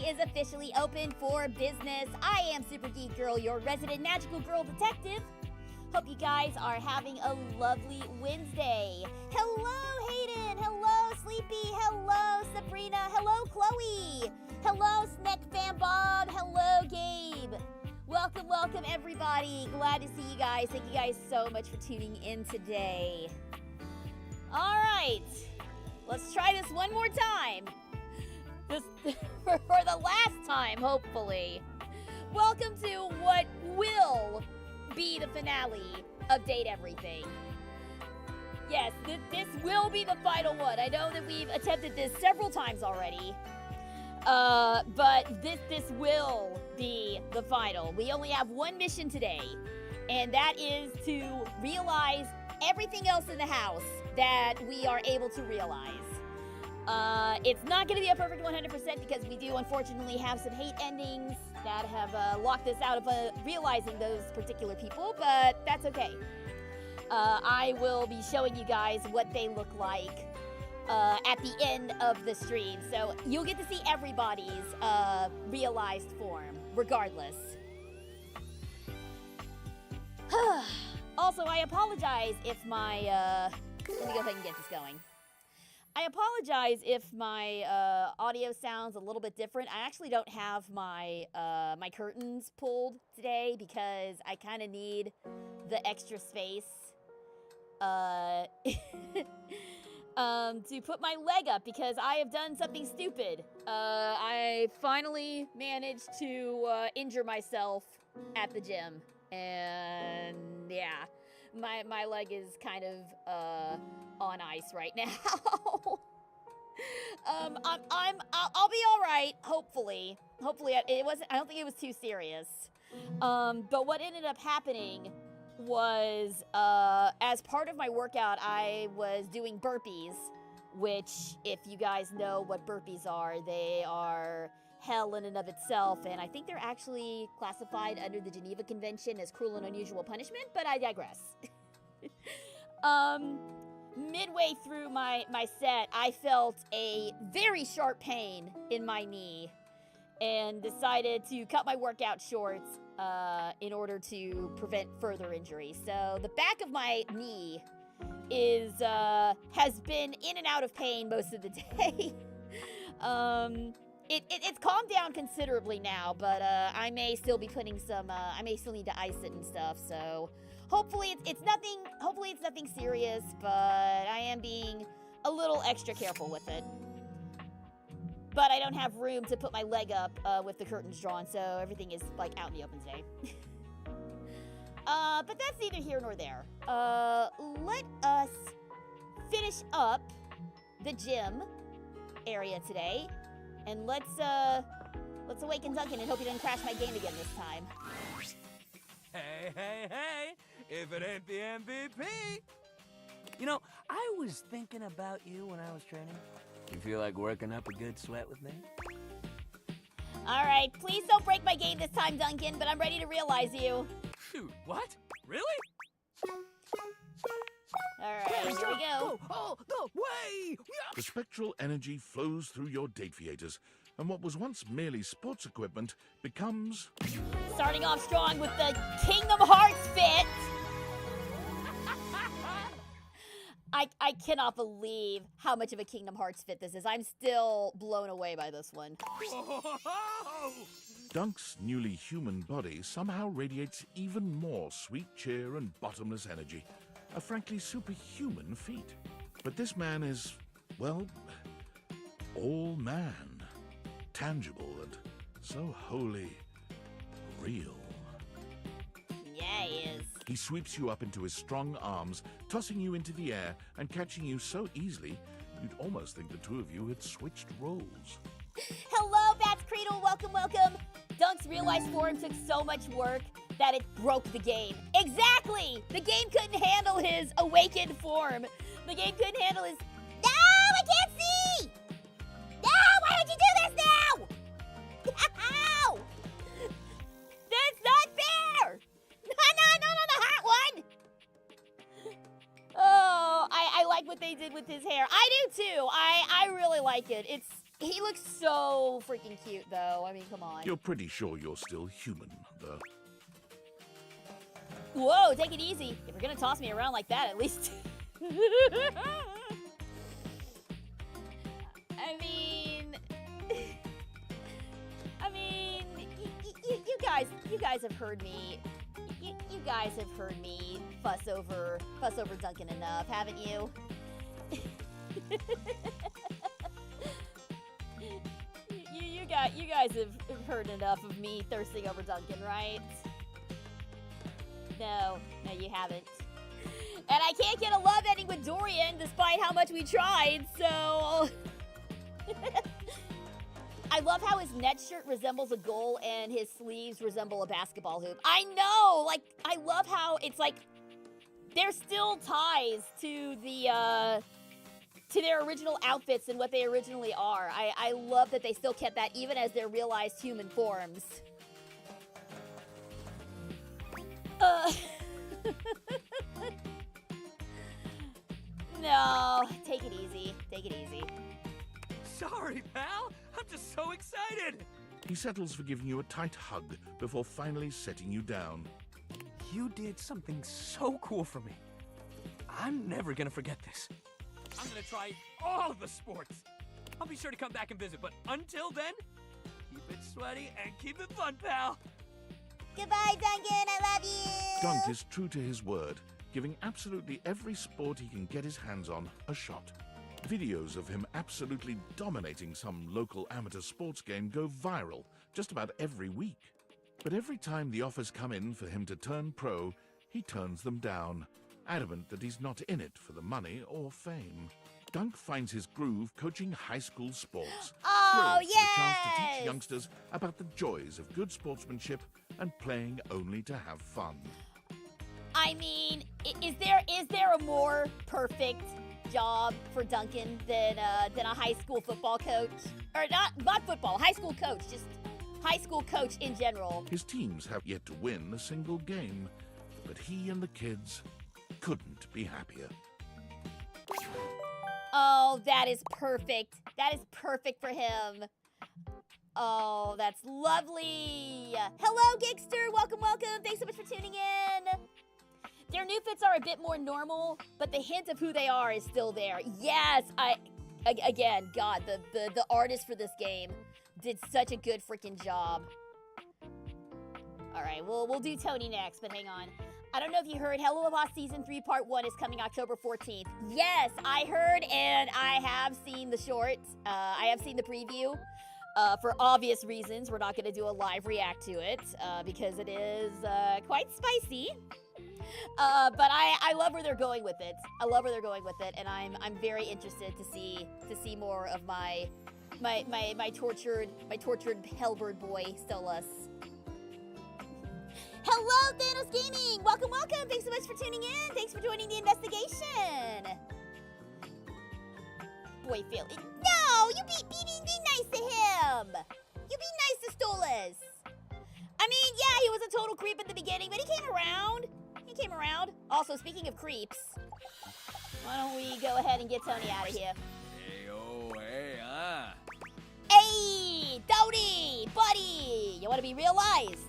is officially open for business. I am Super Geek Girl, your resident magical girl detective. Hope you guys are having a lovely Wednesday. Hello, Hayden. Hello, Sleepy. Hello, Sabrina. Hello, Chloe. Hello, Snack Fan Bob. Hello, Gabe. Welcome, everybody. Glad to see you guys. Thank you guys so much for tuning in today. All right, let's try this one more time. This for the last time, hopefully. Welcome to what will be the finale of Date Everything. Yes, this will be the final one. I know that we've attempted this several times already, but this will be the final. We only have one mission today, and that is to realize everything else in the house that we are able to realize. It's not going to be a perfect 100% because we do unfortunately have some hate endings that have locked us out of realizing those particular people, but that's okay. I will be showing you guys what they look like at the end of the stream, so you'll get to see everybody's realized form, regardless. Also, I apologize if my, let me go ahead and get this going. I apologize if my audio sounds a little bit different. I actually don't have my my curtains pulled today because I kind of need the extra space to put my leg up because I have done something stupid. I finally managed to injure myself at the gym, and yeah, my leg is kind of on ice right now. I'll be all right. Hopefully it wasn't. I don't think it was too serious. But what ended up happening was, as part of my workout, I was doing burpees, which, if you guys know what burpees are, they are hell in and of itself, and I think they're actually classified under the Geneva Convention as cruel and unusual punishment, but I digress. Midway through my set, I felt a very sharp pain in my knee and decided to cut my workout short in order to prevent further injury. So the back of my knee is has been in and out of pain most of the day. It's calmed down considerably now, but I may still be putting some. I may still need to ice it and stuff. So hopefully it's nothing. Hopefully it's nothing serious, but I am being a little extra careful with it. But I don't have room to put my leg up with the curtains drawn, so everything is like out in the open today. But that's neither here nor there. Let us finish up the gym area today. And let's awaken Duncan and hope he doesn't crash my game again this time. Hey, if it ain't the MVP. You know, I was thinking about you when I was training. You feel like working up a good sweat with me? All right, please don't break my game this time, Duncan, but I'm ready to realize you. Shoot, what? Really? All right, here we go. Oh, no, way! The spectral energy flows through your date theaters, and what was once merely sports equipment becomes... Starting off strong with the Kingdom Hearts fit. I cannot believe how much of a Kingdom Hearts fit this is. I'm still blown away by this one. Dunk's newly human body somehow radiates even more sweet cheer and bottomless energy. A frankly superhuman feat. But this man is, well, all man. Tangible and so wholly real. Yeah, he is. He sweeps you up into his strong arms, tossing you into the air and catching you so easily, you'd almost think the two of you had switched roles. Hello, Bats Cradle. Welcome. Dunk's realized form took so much work that it broke the game. Exactly! The game couldn't handle his awakened form. The game couldn't handle his... No, I can't see! No, why would you do this now? Ow! That's not fair! No, the hot one! Oh, I like what they did with his hair. I do too. I really like it. He looks so freaking cute, though. I mean, come on. You're pretty sure you're still human, though. Whoa, take it easy. If you're gonna toss me around like that, at least. you guys have heard me. You guys have heard me fuss over Duncan enough, haven't you? You guys have heard enough of me thirsting over Duncan, right? No, you haven't. And I can't get a love ending with Dorian despite how much we tried, so... I love how his net shirt resembles a goal and his sleeves resemble a basketball hoop. I know! Like, I love how it's like... There's still ties to the, to their original outfits and what they originally are. I love that they still kept that even as their realized human forms. No, take it easy. Take it easy. Sorry, pal. I'm just so excited. He settles for giving you a tight hug before finally setting you down. You did something so cool for me. I'm never gonna forget this. I'm gonna try all the sports. I'll be sure to come back and visit, but until then, keep it sweaty and keep it fun, pal. Goodbye, Duncan. I love you. Dunk is true to his word, giving absolutely every sport he can get his hands on a shot. Videos of him absolutely dominating some local amateur sports game go viral just about every week. But every time the offers come in for him to turn pro, he turns them down, adamant that he's not in it for the money or fame. Dunk finds his groove coaching high school sports. Oh, thrilled for the chance to teach youngsters about the joys of good sportsmanship and playing only to have fun. I mean, is there a more perfect job for Duncan than a high school football coach? Or not football, high school coach, just high school coach in general. His teams have yet to win a single game, but he and the kids couldn't be happier. Oh, that is perfect. That is perfect for him. Oh, that's lovely. Hello, Gigster. Welcome, welcome. Thanks so much for tuning in. Their new fits are a bit more normal, but the hint of who they are is still there. Yes, again, God, the artist for this game did such a good freaking job. All right, we'll do Tony next, but hang on. I don't know if you heard, Hello Boss Season 3 Part 1 is coming October 14th. Yes, I heard, and I have seen the short. I have seen the preview. For obvious reasons, we're not going to do a live react to it, because it is quite spicy. But I love where they're going with it. I love where they're going with it, and I'm very interested to see more of my tortured Hellbird boy Stolas. Hello, Thanos Gaming! Welcome, welcome! Thanks so much for tuning in! Thanks for joining the investigation! Boy, Phil. No! You be nice to him! You be nice to Stolas! I mean, yeah, he was a total creep at the beginning, but he came around. He came around. Also, speaking of creeps, why don't we go ahead and get Tony out of here? Hey, oh, hey, Hey! Tony! Buddy! You want to be realized?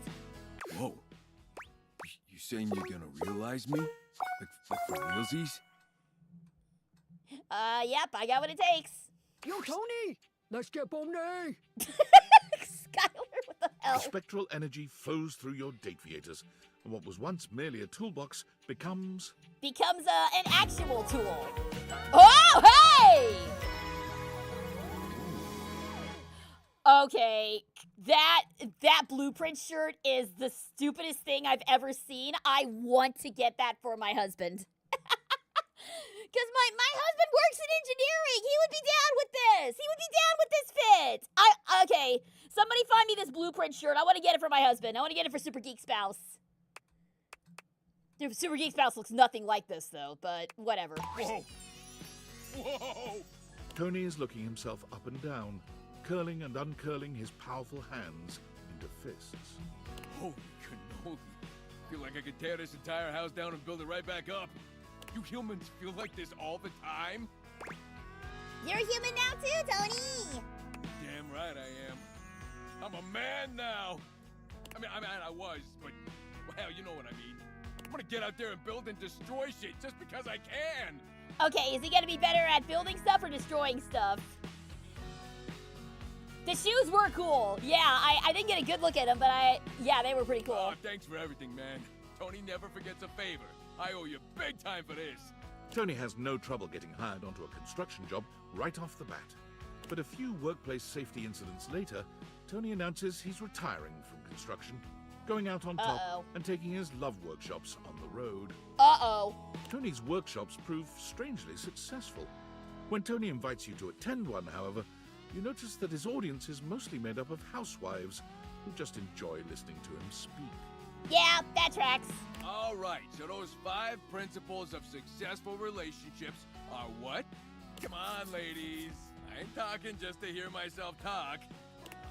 Whoa. You saying you're gonna realize me? Like for realsies? Yep, I got what it takes. Yo, Tony! Let's get Bonnie! Skylar, what the hell? Spectral energy flows through your dataviators, and what was once merely a toolbox becomes an actual tool. Oh, hey! Okay, that blueprint shirt is the stupidest thing I've ever seen. I want to get that for my husband. Because my husband works in engineering. He would be down with this. He would be down with this fit. Okay, somebody find me this blueprint shirt. I want to get it for my husband. I want to get it for Super Geek Spouse. Dude, Super Geek Spouse looks nothing like this, though, but whatever. Whoa! Whoa! Tony is looking himself up and down, curling and uncurling his powerful hands into fists. Holy cannoli. Feel like I could tear this entire house down and build it right back up. You humans feel like this all the time? You're human now too, Tony. Damn right I am. I'm a man now. I mean, I was, but, well, you know what I mean. I'm gonna get out there and build and destroy shit just because I can. Okay, is he gonna be better at building stuff or destroying stuff? The shoes were cool. Yeah, I didn't get a good look at them, but yeah, they were pretty cool. Oh, thanks for everything, man. Tony never forgets a favor. I owe you big time for this. Tony has no trouble getting hired onto a construction job right off the bat. But a few workplace safety incidents later, Tony announces he's retiring from construction, going out on top and taking his love workshops on the road. Uh-oh. Tony's workshops prove strangely successful. When Tony invites you to attend one, however, you notice that his audience is mostly made up of housewives who just enjoy listening to him speak. Yeah, that tracks. All right, so those 5 principles of successful relationships are what? Come on, ladies. I ain't talking just to hear myself talk.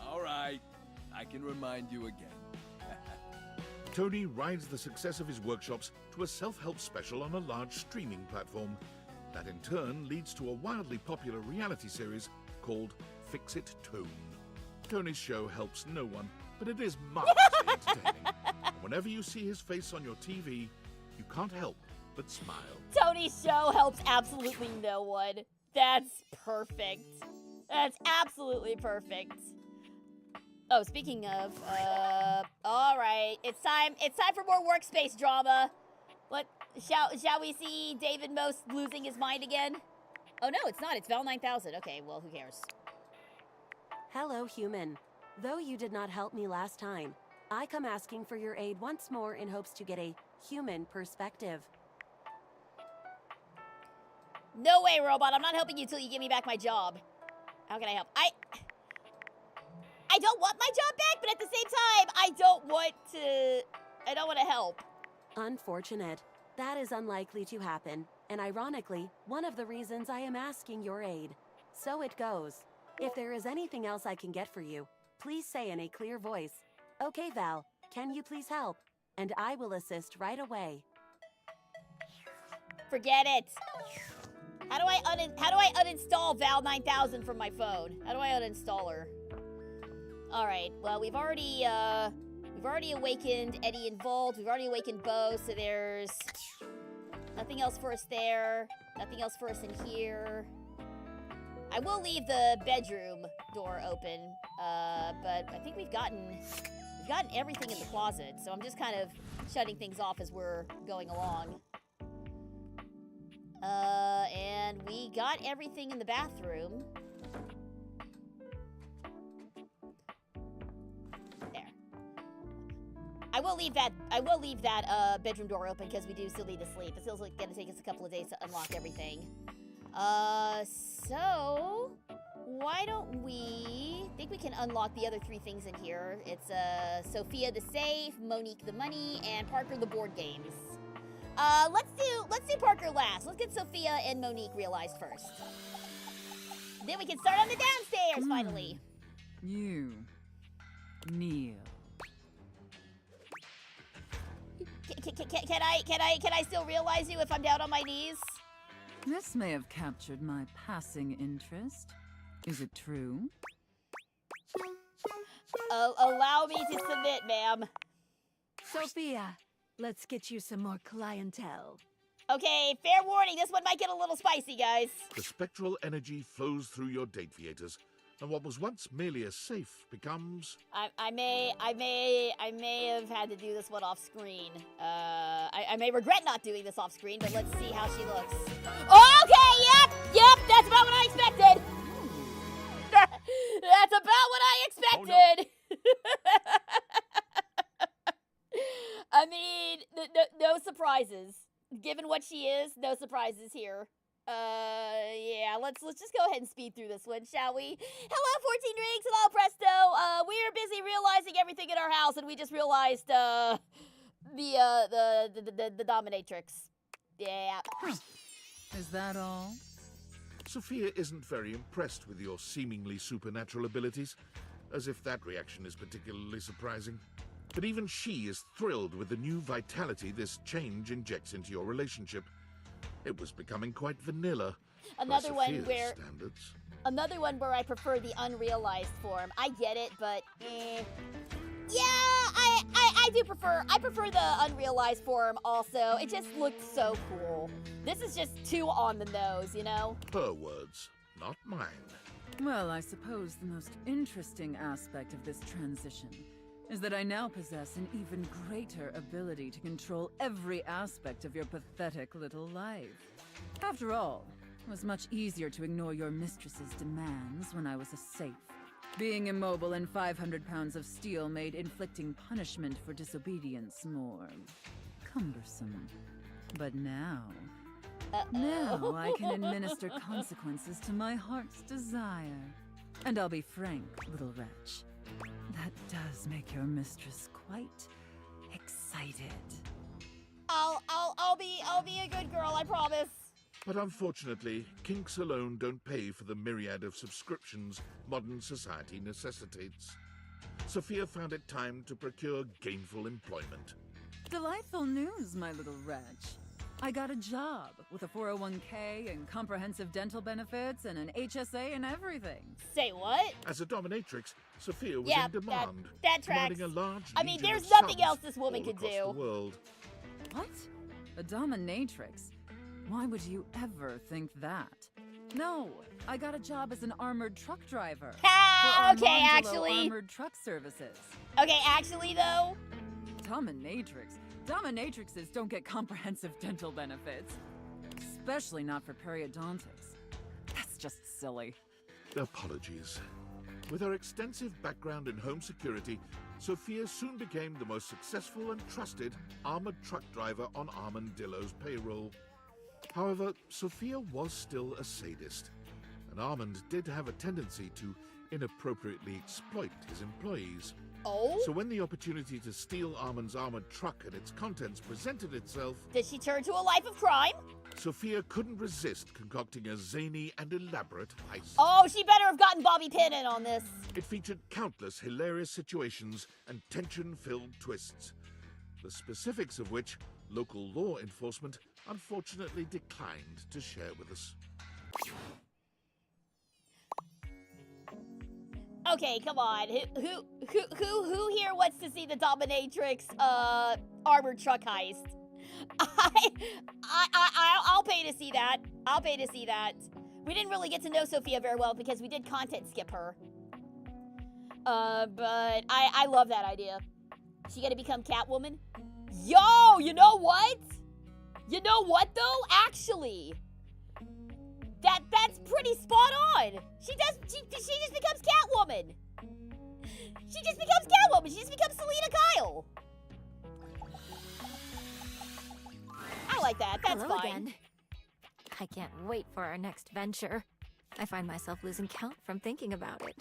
All right, I can remind you again. Tony rides the success of his workshops to a self-help special on a large streaming platform. That in turn leads to a wildly popular reality series called Fix It Tone. Tony's show helps no one, but it is marvelously entertaining. And whenever you see his face on your TV, you can't help but smile. Tony's show helps absolutely no one. That's perfect. That's absolutely perfect. Oh, speaking of, all right, it's time for more workspace drama. What, shall we see David Most losing his mind again? Oh no, it's not, it's Val 9000. Okay, well, who cares? Hello, human. Though you did not help me last time, I come asking for your aid once more in hopes to get a human perspective. No way, robot, I'm not helping you till you give me back my job. How can I help? I don't want my job back, but at the same time, I don't want to help. Unfortunate. That is unlikely to happen, and ironically, one of the reasons I am asking your aid. So it goes. If there is anything else I can get for you, please say in a clear voice, "Okay, Val, can you please help?" And I will assist right away. Forget it. How do I uninstall Val 9000 from my phone? How do I uninstall her? All right. Well, we've already awakened Eddie and Volt. We've already awakened Bo, so there's nothing else for us there. Nothing else for us in here. I will leave the bedroom door open, but I think we've gotten everything in the closet, so I'm just kind of shutting things off as we're going along. And we got everything in the bathroom. There. I will leave that bedroom door open because we do still need to sleep. It's still gonna take us a couple of days to unlock everything. So why don't we think we can unlock the other 3 things in here? It's Sophia the safe, Monique the money, and Parker the board games. Let's do Parker last. Let's get Sophia and Monique realized first. Then we can start on the downstairs finally. You kneel. Can I still realize you if I'm down on my knees? This may have captured my passing interest. Is it true? Allow me to submit, ma'am. Sophia, let's get you some more clientele. Okay, fair warning, this one might get a little spicy, guys. The spectral energy flows through your date theaters, and what was once merely a safe becomes... I may have had to do this one off screen. I may regret not doing this off screen, but let's see how she looks. Okay, yep, that's about what I expected. That's about what I expected. Oh, no. I mean, no surprises. Given what she is, no surprises here. Yeah, let's just go ahead and speed through this one, shall we? Hello, 14 drinks, hello, presto. We are busy realizing everything in our house, and we just realized, the dominatrix. Yeah. Is that all? Sophia isn't very impressed with your seemingly supernatural abilities, as if that reaction is particularly surprising. But even she is thrilled with the new vitality this change injects into your relationship. It was becoming quite vanilla Another by one Sophia's where standards. Another one where I prefer the unrealized form. I get it, but yeah, I do prefer the unrealized form also. It just looked so cool. This is just too on the nose, you know? Her words, not mine. Well, I suppose the most interesting aspect of this transition is that I now possess an even greater ability to control every aspect of your pathetic little life. After all, it was much easier to ignore your mistress's demands when I was a safe. Being immobile and 500 pounds of steel made inflicting punishment for disobedience more cumbersome. But now I can administer consequences to my heart's desire. And I'll be frank, little wretch, that does make your mistress quite excited. I'll be a good girl, I promise. But unfortunately, kinks alone don't pay for the myriad of subscriptions modern society necessitates. Sophia found it time to procure gainful employment. Delightful news, my little wretch. I got a job with a 401k and comprehensive dental benefits and an HSA and everything. Say what? As a dominatrix, Sophia was Yeah, in demand, that tracks. commanding a large I mean, legion there's of nothing subs else this woman all could across do. the world. What? A dominatrix? Why would you ever think that? No, I got a job as an armored truck driver. Ah, for okay, Armangelo actually. Armored Truck Services. Okay, actually though. Dominatrix? Dominatrixes don't get comprehensive dental benefits. Especially not for periodontics. That's just silly. Apologies. With her extensive background in home security, Sophia soon became the most successful and trusted armored truck driver on Armandillo's payroll. However, Sophia was still a sadist, and Armand did have a tendency to inappropriately exploit his employees. Oh? So when the opportunity to steal Armand's armored truck and its contents presented itself, Did she turn to a life of crime? Sophia couldn't resist concocting a zany and elaborate heist. Oh, she better have gotten Bobby Pin in on this. It featured countless hilarious situations and tension-filled twists, the specifics of which local law enforcement unfortunately declined to share with us. Okay, come on. Who here wants to see the dominatrix armored truck heist? I'll pay to see that. I'll pay to see that. We didn't really get to know Sophia very well because we did content skip her. But I love that idea. She gonna become Catwoman? Yo, you know what? You know what though? Actually, that's pretty spot on. She just becomes Catwoman. She just becomes Catwoman. She just becomes Selena Kyle. I like that. That's Hello fine. again. I can't wait for our next venture. I find myself losing count from thinking about it.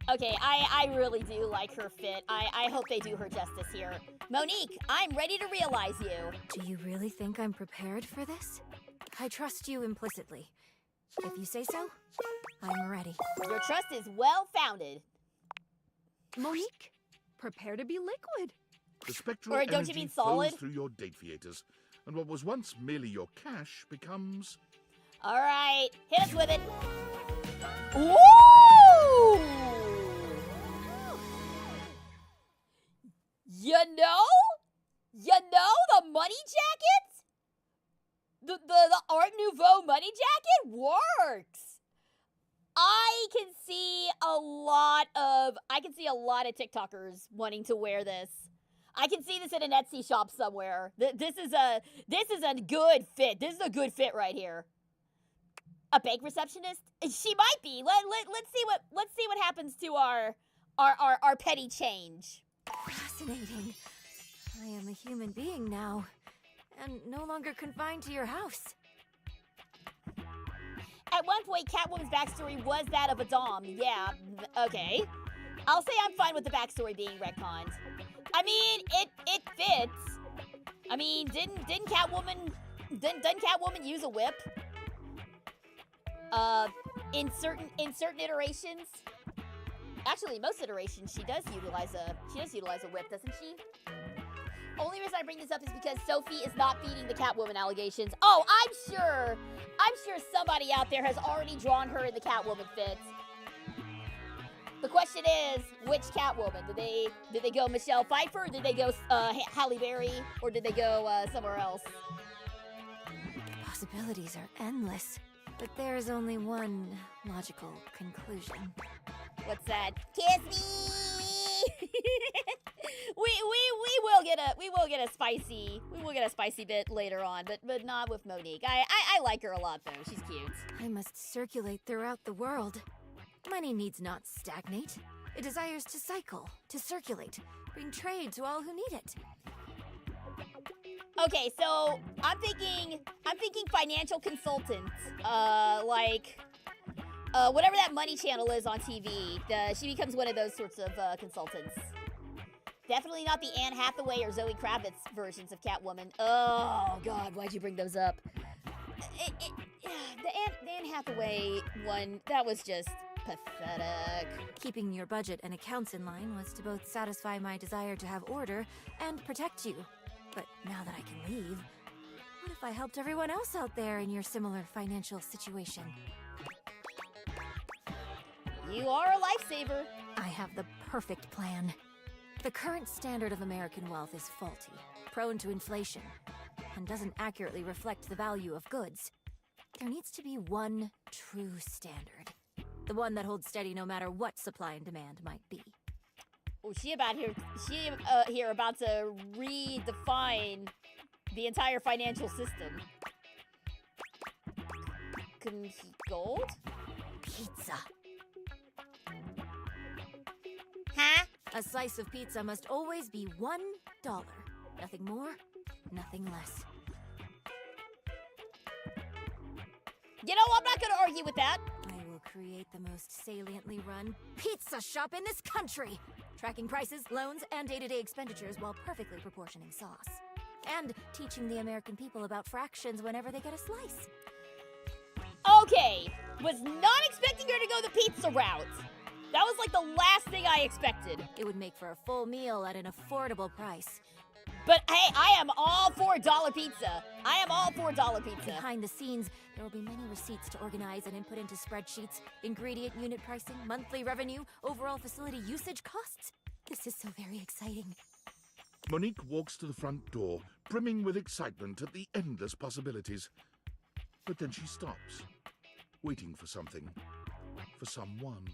Okay, I really do like her fit. I hope they do her justice here. Monique, I'm ready to realize you. Do you really think I'm prepared for this? I trust you implicitly. If you say so, I'm ready. Your trust is well founded. Monique, prepare to be liquid. The spectral Or don't you energy mean flows solid? through your date theaters, and what was once merely your cash becomes... All right, hit us with it. Ooh! You know the money jacket? The Art Nouveau money jacket works. I can see a lot of TikTokers wanting to wear this. I can see this in an Etsy shop somewhere. This is a good fit. This is a good fit right here. A bank receptionist? She might be. Let's see what happens to our petty change. Fascinating. I am a human being now, and no longer confined to your house. At one point, Catwoman's backstory was that of a dom. Yeah, okay. I'll say I'm fine with the backstory being retconned. I mean, it fits. I mean, didn't Catwoman use a whip? In certain iterations. Actually, most iterations she does utilize a whip, doesn't she? Only reason I bring this up is because Sophie is not feeding the Catwoman allegations. Oh, I'm sure somebody out there has already drawn her in the Catwoman fit. The question is, which Catwoman? Did they go Michelle Pfeiffer? Or did they go Halle Berry? Or did they go somewhere else? Possibilities are endless, but there's only one logical conclusion. What's that? Kiss me! we will get a spicy bit later on, but not with Monique. I like her a lot though. She's cute. I must circulate throughout the world. Money needs not stagnate. It desires to cycle, to circulate, bring trade to all who need it. Okay, so I'm thinking financial consultant. Whatever that money channel is on TV, she becomes one of those sorts of consultants. Definitely not the Anne Hathaway or Zoe Kravitz versions of Catwoman. Oh God, why'd you bring those up? The Anne Hathaway one, that was just pathetic. Keeping your budget and accounts in line was to both satisfy my desire to have order and protect you. But now that I can leave, what if I helped everyone else out there in your similar financial situation? You are a lifesaver. I have the perfect plan. The current standard of American wealth is faulty, prone to inflation, and doesn't accurately reflect the value of goods. There needs to be one true standard. The one that holds steady no matter what supply and demand might be. Oh, she here about to redefine the entire financial system. Gold? Pizza. Huh? A slice of pizza must always be $1. Nothing more, nothing less. You know, I'm not gonna argue with that. I will create the most saliently run pizza shop in this country, tracking prices, loans, and day-to-day expenditures while perfectly proportioning sauce. And teaching the American people about fractions whenever they get a slice. Okay, was not expecting her to go the pizza route. That was like the last thing I expected. It would make for a full meal at an affordable price. But hey, I am all for $1 pizza. I am all for $1 pizza. Behind the scenes, there will be many receipts to organize and input into spreadsheets, ingredient unit pricing, monthly revenue, overall facility usage costs. This is so very exciting. Monique walks to the front door, brimming with excitement at the endless possibilities. But then she stops, waiting for something. For someone.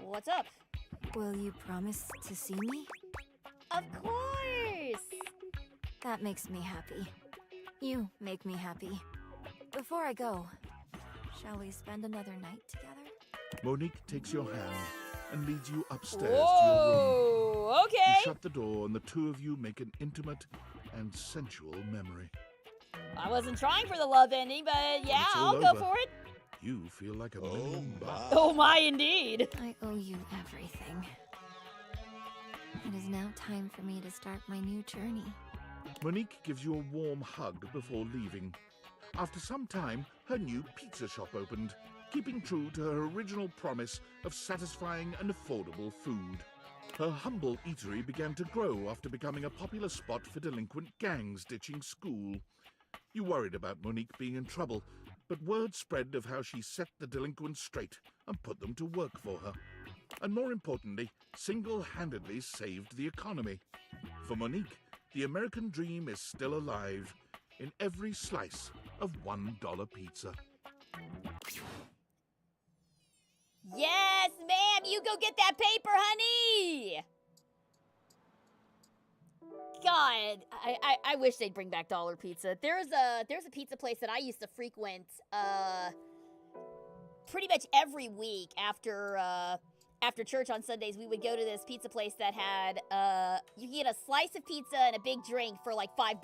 What's up? Will you promise to see me? Of course! That makes me happy. You make me happy. Before I go, shall we spend another night together? Monique takes your hand and leads you upstairs to your room. Whoa, okay. You shut the door and the two of you make an intimate and sensual memory. I wasn't trying for the love ending, but yeah, It's all I'll go over. for it. You feel like $1 million. Oh my, indeed. I owe you everything. It is now time for me to start my new journey. Monique gives you a warm hug before leaving. After some time, her new pizza shop opened, keeping true to her original promise of satisfying and affordable food. Her humble eatery began to grow after becoming a popular spot for delinquent gangs ditching school. You worried about Monique being in trouble, but word spread of how she set the delinquents straight and put them to work for her. And more importantly, single-handedly saved the economy. For Monique, the American dream is still alive in every slice of $1 pizza. Yes, ma'am, you go get that paper, honey! God, I wish they'd bring back dollar pizza. There's a pizza place that I used to frequent pretty much every week after church on Sundays. We would go to this pizza place that had you could get a slice of pizza and a big drink for like $5.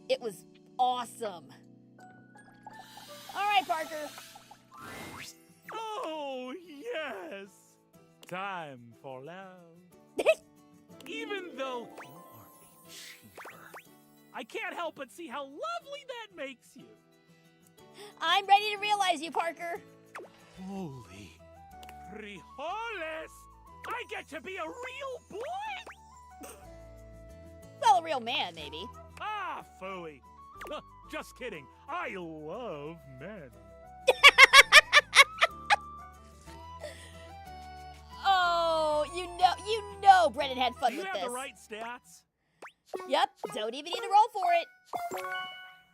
It was awesome. All right, Parker. Oh, yes. Time for love. Even though you are a cheater, I can't help but see how lovely that makes you. I'm ready to realize you, Parker. Holy frijoles! I get to be a real boy? Well, a real man, maybe. Ah, phooey. Just kidding. I love men. Oh, you know Brennan had fun Do you with have this. the right stats? Yep, don't even need to roll for it.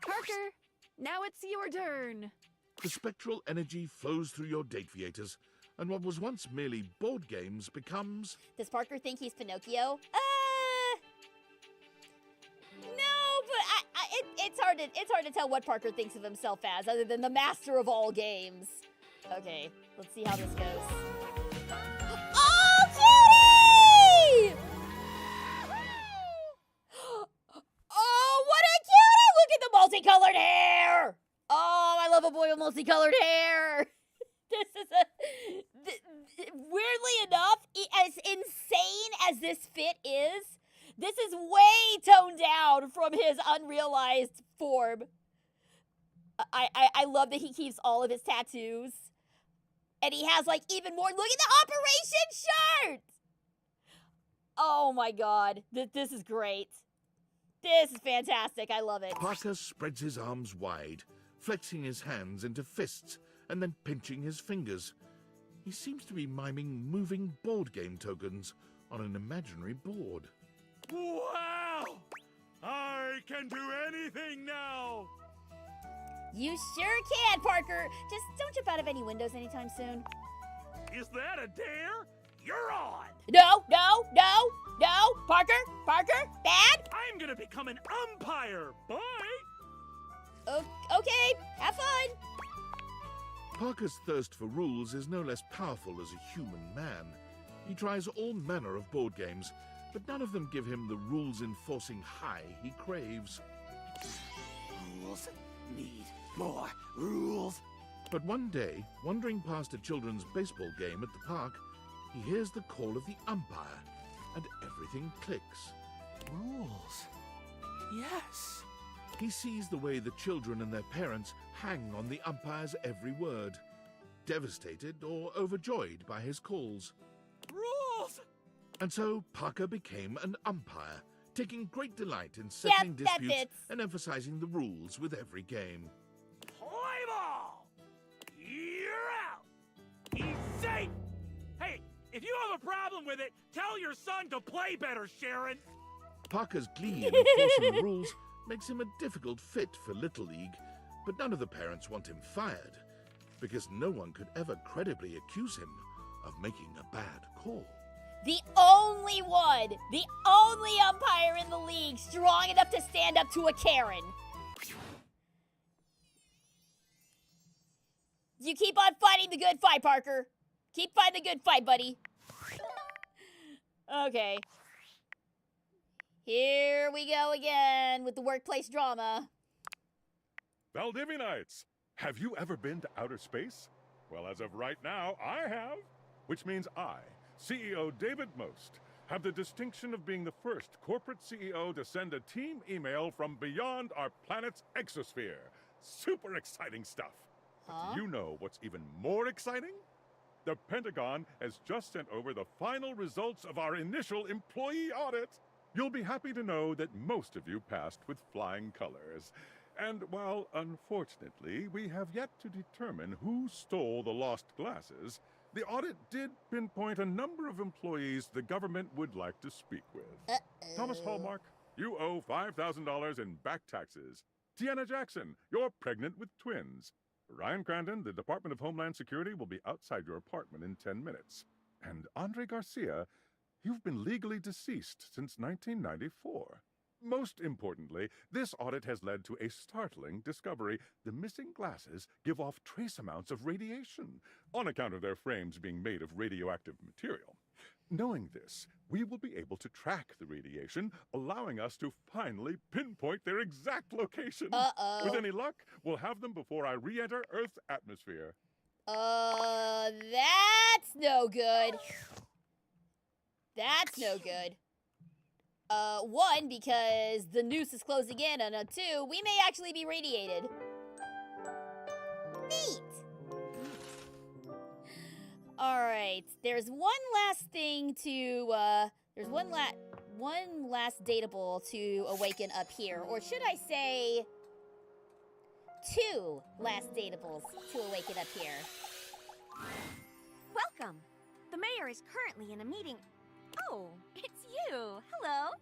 Parker, now it's your turn. The spectral energy flows through your date viators, and what was once merely board games becomes... Does Parker think he's Pinocchio? No, but it's hard to tell what Parker thinks of himself as, other than the master of all games. Okay, let's see how this goes. Oh, cutie! Oh, what a cutie! Look at the multicolored hair! Oh, I love a boy with multicolored hair. This is weirdly enough, as insane as this fit is, this is way toned down from his unrealized form. I love that he keeps all of his tattoos. And he has, like, even more. Look at the Operation shirt! Oh, my God. This is great. This is fantastic. I love it. Parker spreads his arms wide, flexing his hands into fists, and then pinching his fingers. He seems to be miming moving board game tokens on an imaginary board. Wow! I can do anything now! You sure can, Parker. Just don't jump out of any windows anytime soon. Is that a dare? You're on! No, Parker, bad. I'm gonna become an umpire! Bye! Okay, have fun. Parker's thirst for rules is no less powerful as a human man. He tries all manner of board games, but none of them give him the rules-enforcing high he craves. Rules need more rules. But one day, wandering past a children's baseball game at the park, he hears the call of the umpire, and everything clicks. Rules. Yes. He sees the way the children and their parents hang on the umpire's every word, devastated or overjoyed by his calls. Rules! And so Parker became an umpire, taking great delight in settling that disputes fits. and emphasizing the rules with every game. Play ball! You're out! He's safe! Hey, if you have a problem with it, tell your son to play better, Sharon! Parker's glee in enforcing the rules makes him a difficult fit for Little League, but none of the parents want him fired, because no one could ever credibly accuse him of making a bad call. The only umpire in the league strong enough to stand up to a Karen. You keep on fighting the good fight, Parker. Keep fighting the good fight, buddy. Okay. Here we go again with the workplace drama. Valdivianites, have you ever been to outer space? Well, as of right now, I have. Which means I, CEO David Most, have the distinction of being the first corporate CEO to send a team email from beyond our planet's exosphere. Super exciting stuff. But do you know what's even more exciting? The Pentagon has just sent over the final results of our initial employee audit. You'll be happy to know that most of you passed with flying colors. And while, unfortunately, we have yet to determine who stole the lost glasses, the audit did pinpoint a number of employees the government would like to speak with. Thomas Hallmark, you owe $5,000 in back taxes. Tiana Jackson, you're pregnant with twins. Ryan Crandon, the Department of Homeland Security will be outside your apartment in 10 minutes. And Andre Garcia, you've been legally deceased since 1994. Most importantly, this audit has led to a startling discovery. The missing glasses give off trace amounts of radiation on account of their frames being made of radioactive material. Knowing this, we will be able to track the radiation, allowing us to finally pinpoint their exact location. With any luck, we'll have them before I re-enter Earth's atmosphere. That's no good. That's no good. One, because the noose is closing in, and two, we may actually be radiated. Neat. Alright, there's one last thing to, there's one last dateable to awaken up here. Or should I say, 2 last datables to awaken up here. Welcome. The mayor is currently in a meeting. Oh, it's you. Hello.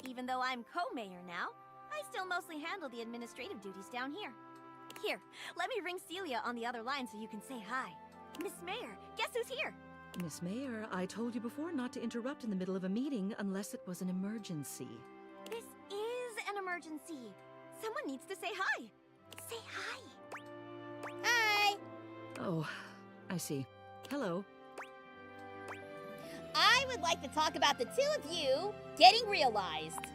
Even though I'm co-mayor now, I still mostly handle the administrative duties down here. Here, let me ring Celia on the other line so you can say hi. Miss Mayor, guess who's here? Miss Mayor, I told you before not to interrupt in the middle of a meeting unless it was an emergency. This is an emergency. Someone needs to say hi. Say hi. Hi! Oh, I see. Hello. I would like to talk about the 2 of you getting realized.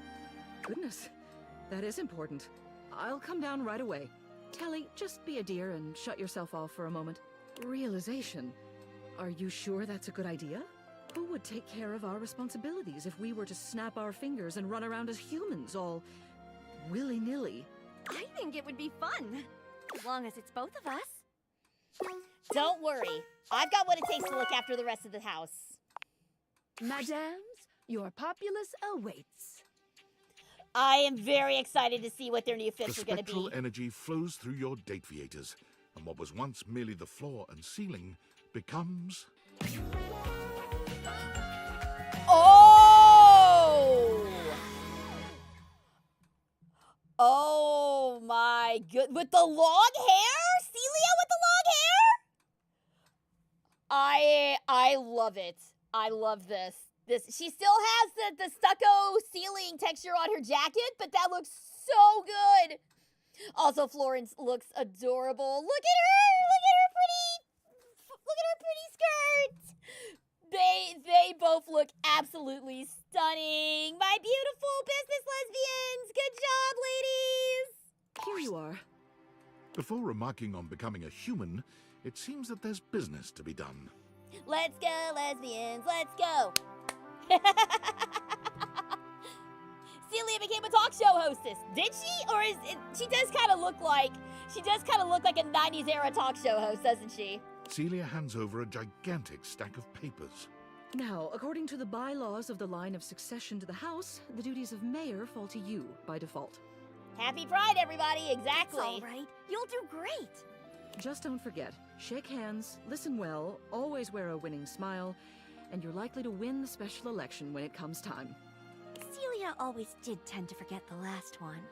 Goodness, that is important. I'll come down right away. Telly, just be a dear and shut yourself off for a moment. Realization? Are you sure that's a good idea? Who would take care of our responsibilities if we were to snap our fingers and run around as humans, all willy-nilly? I think it would be fun. As long as it's both of us. Don't worry. I've got what it takes to look after the rest of the house. Madams, your populace awaits. I am very excited to see what their new fits are going to be. The spectral energy flows through your dateviators, and what was once merely the floor and ceiling becomes... Oh! Oh my good, with the long hair? Celia with the long hair? I love it. I love this. She still has the stucco ceiling texture on her jacket, but that looks so good. Also, Florence looks adorable. Look at her pretty skirt. They both look absolutely stunning. My beautiful business lesbians. Good job, ladies. Here you are. Before remarking on becoming a human, it seems that there's business to be done. Let's go, lesbians. Let's go. Celia became a talk show hostess. Did she? Or she does kind of look like a 90s era talk show host, doesn't she? Celia hands over a gigantic stack of papers. Now, according to the bylaws of the line of succession to the House, the duties of mayor fall to you by default. Happy Pride, everybody. Exactly. It's all right. You'll do great. Just don't forget, shake hands, listen well, always wear a winning smile, and you're likely to win the special election when it comes time. Celia always did tend to forget the last one.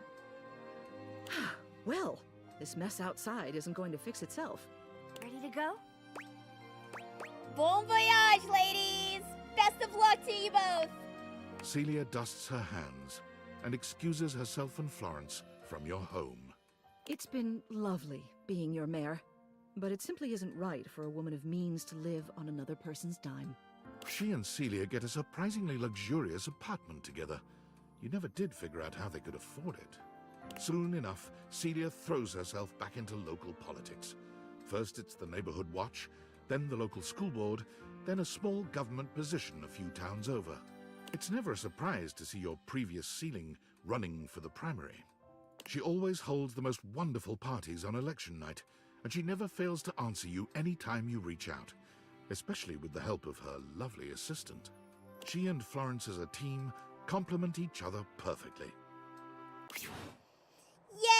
Well, this mess outside isn't going to fix itself. Ready to go? Bon voyage, ladies! Best of luck to you both! Celia dusts her hands and excuses herself and Florence from your home. It's been lovely being your mayor, but it simply isn't right for a woman of means to live on another person's dime. She and Celia get a surprisingly luxurious apartment together. You never did figure out how they could afford it. Soon enough, Celia throws herself back into local politics. First it's the neighborhood watch, then the local school board, then a small government position a few towns over. It's never a surprise to see your previous ceiling running for the primary. She always holds the most wonderful parties on election night, and she never fails to answer you any time you reach out, especially with the help of her lovely assistant. She and Florence as a team complement each other perfectly. Yay!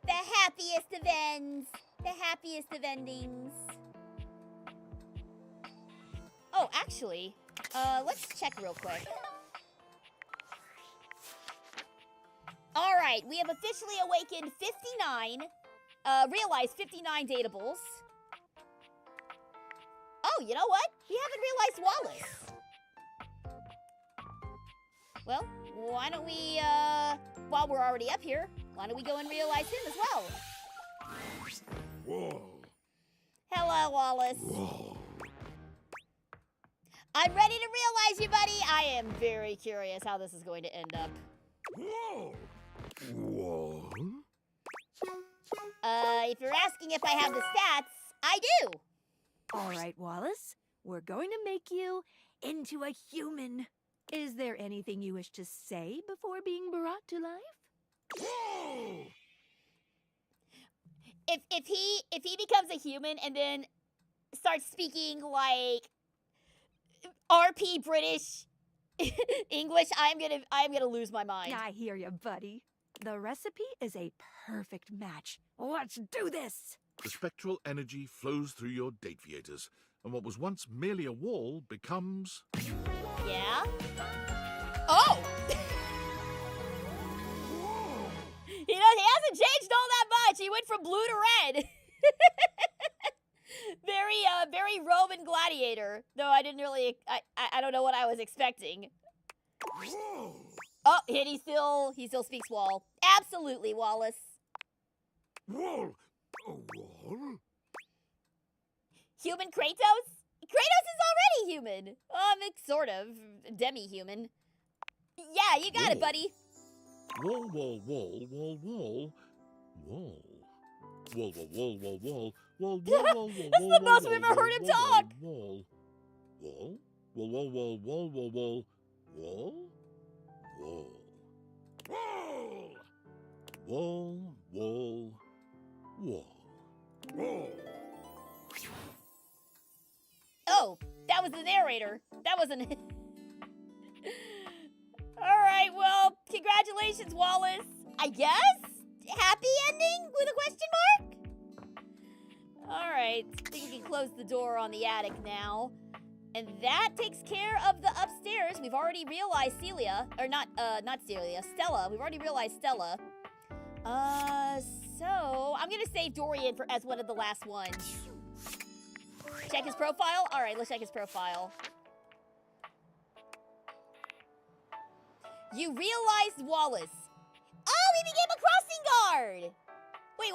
The happiest of ends. The happiest of endings. Oh, actually, let's check real quick. All right, we have officially awakened 59, realized 59 datables. Oh, you know what? We haven't realized Wallace. Well, why don't we, while we're already up here, why don't we go and realize him as well? Whoa. Hello, Wallace. Whoa. I'm ready to realize you, buddy. I am very curious how this is going to end up. Whoa. Whoa. If you're asking if I have the stats, I do. All right, Wallace. We're going to make you into a human. Is there anything you wish to say before being brought to life? Whoa. If he becomes a human and then starts speaking like RP British English, I'm gonna lose my mind. I hear you, buddy. The recipe is a perfect match. Let's do this! The spectral energy flows through your dateviators, and what was once merely a wall becomes... Yeah? Oh! He hasn't changed all that much. He went from blue to red. Very Roman gladiator. Though I didn't really, I don't know what I was expecting. Oh, and he still speaks wall. Absolutely, Wallace. Wall? A wall? Human Kratos? Kratos is already human. Sort of. Demi-human. Yeah, you got it, buddy. Wall, wall, wall, wall, wall. Wall. Wall, wall, wall, wall, wall. Wall, wall, wall, wall, This is the most we've ever heard him talk. Wall. Wall. Wall, wall, wall, wall, wall, wall. Wall. Wall. Wall. Wall, wall, wall. Wall. Oh, that was the narrator. That wasn't it. Alright, well, congratulations, Wallace. I guess? Happy ending with a question mark? Alright, I think we can close the door on the attic now. And that takes care of the upstairs. We've already realized Celia, or not Celia, Stella. We've already realized Stella. So I'm gonna save Dorian as one of the last ones. Check his profile? Alright, let's check his profile. You realized Wallace. Oh, he became a crossing guard! Wait,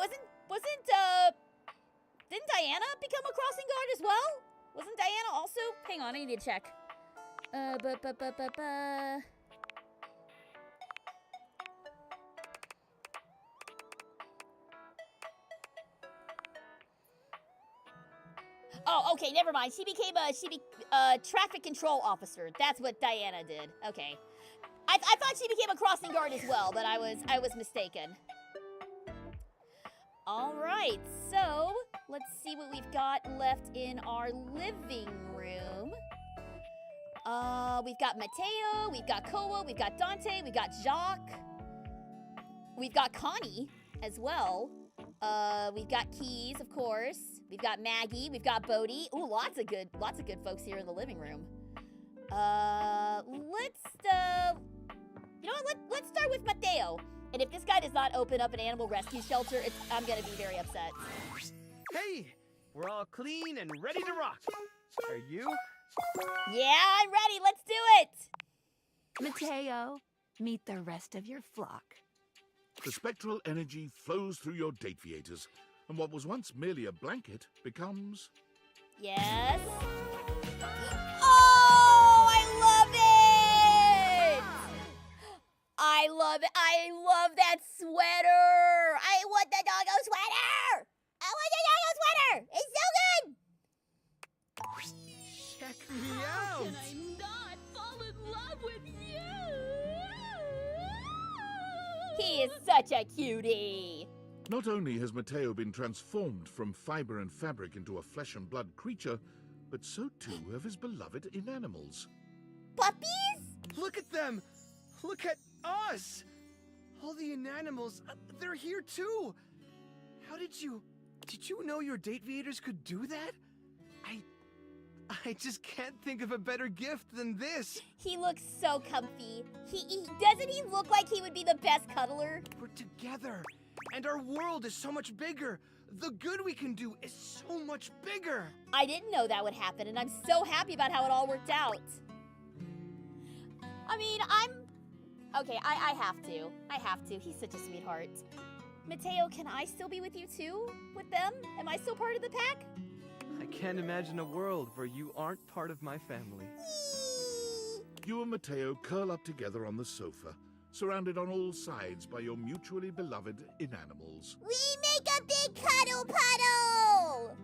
didn't Diana become a crossing guard as well? Wasn't Diana also? Hang on, I need to check. Oh, okay, never mind. She became a traffic control officer. That's what Diana did. Okay. I thought she became a crossing guard as well, but I was mistaken. All right, so let's see what we've got left in our living room. We've got Mateo, we've got Koa, we've got Dante, we've got Jacques. We've got Connie as well. We've got Keys, of course. We've got Maggie, we've got Bodhi. Ooh, lots of good folks here in the living room. You know what? Let's start with Mateo. And if this guy does not open up an animal rescue shelter, I'm gonna be very upset. Hey, we're all clean and ready to rock. Are you? Yeah, I'm ready. Let's do it. Mateo, meet the rest of your flock. The spectral energy flows through your dateviators, and what was once merely a blanket becomes... Yes. Oh, I love it! I love it. I love that sweater. I want the doggo sweater. I want the doggo sweater. It's so good. Check me out. Can I not fall in love with you? He is such a cutie. Not only has Mateo been transformed from fiber and fabric into a flesh and blood creature, but so too have his beloved inanimals. Puppies? Look at them. Look at us. All the inanimals, they're here too. How did you know your dateviators could do that? I just can't think of a better gift than this. He looks so comfy. Doesn't he look like he would be the best cuddler? We're together, and our world is so much bigger. The good we can do is so much bigger. I didn't know that would happen, and I'm so happy about how it all worked out. I mean, okay, I have to. I have to. He's such a sweetheart. Mateo, can I still be with you too? With them? Am I still part of the pack? I can't imagine a world where you aren't part of my family. You and Mateo curl up together on the sofa, surrounded on all sides by your mutually beloved inanimals. We make a big cuddle puddle!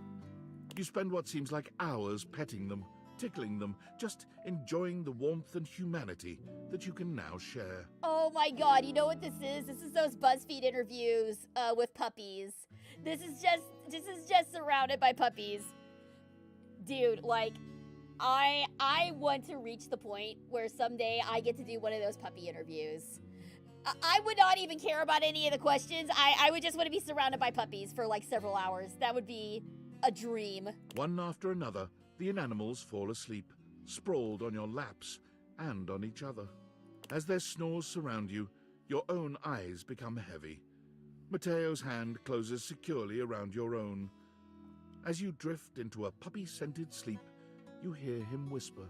You spend what seems like hours petting them, tickling them, just enjoying the warmth and humanity that you can now share. Oh my god, you know what this is? This is those BuzzFeed interviews with puppies. This is just surrounded by puppies. Dude, like, I want to reach the point where someday I get to do one of those puppy interviews. I would not even care about any of the questions. I would just want to be surrounded by puppies for like several hours. That would be a dream. One after another, the inanimals fall asleep, sprawled on your laps and on each other. As their snores surround you, your own eyes become heavy. Mateo's hand closes securely around your own. As you drift into a puppy-scented sleep, you hear him whisper,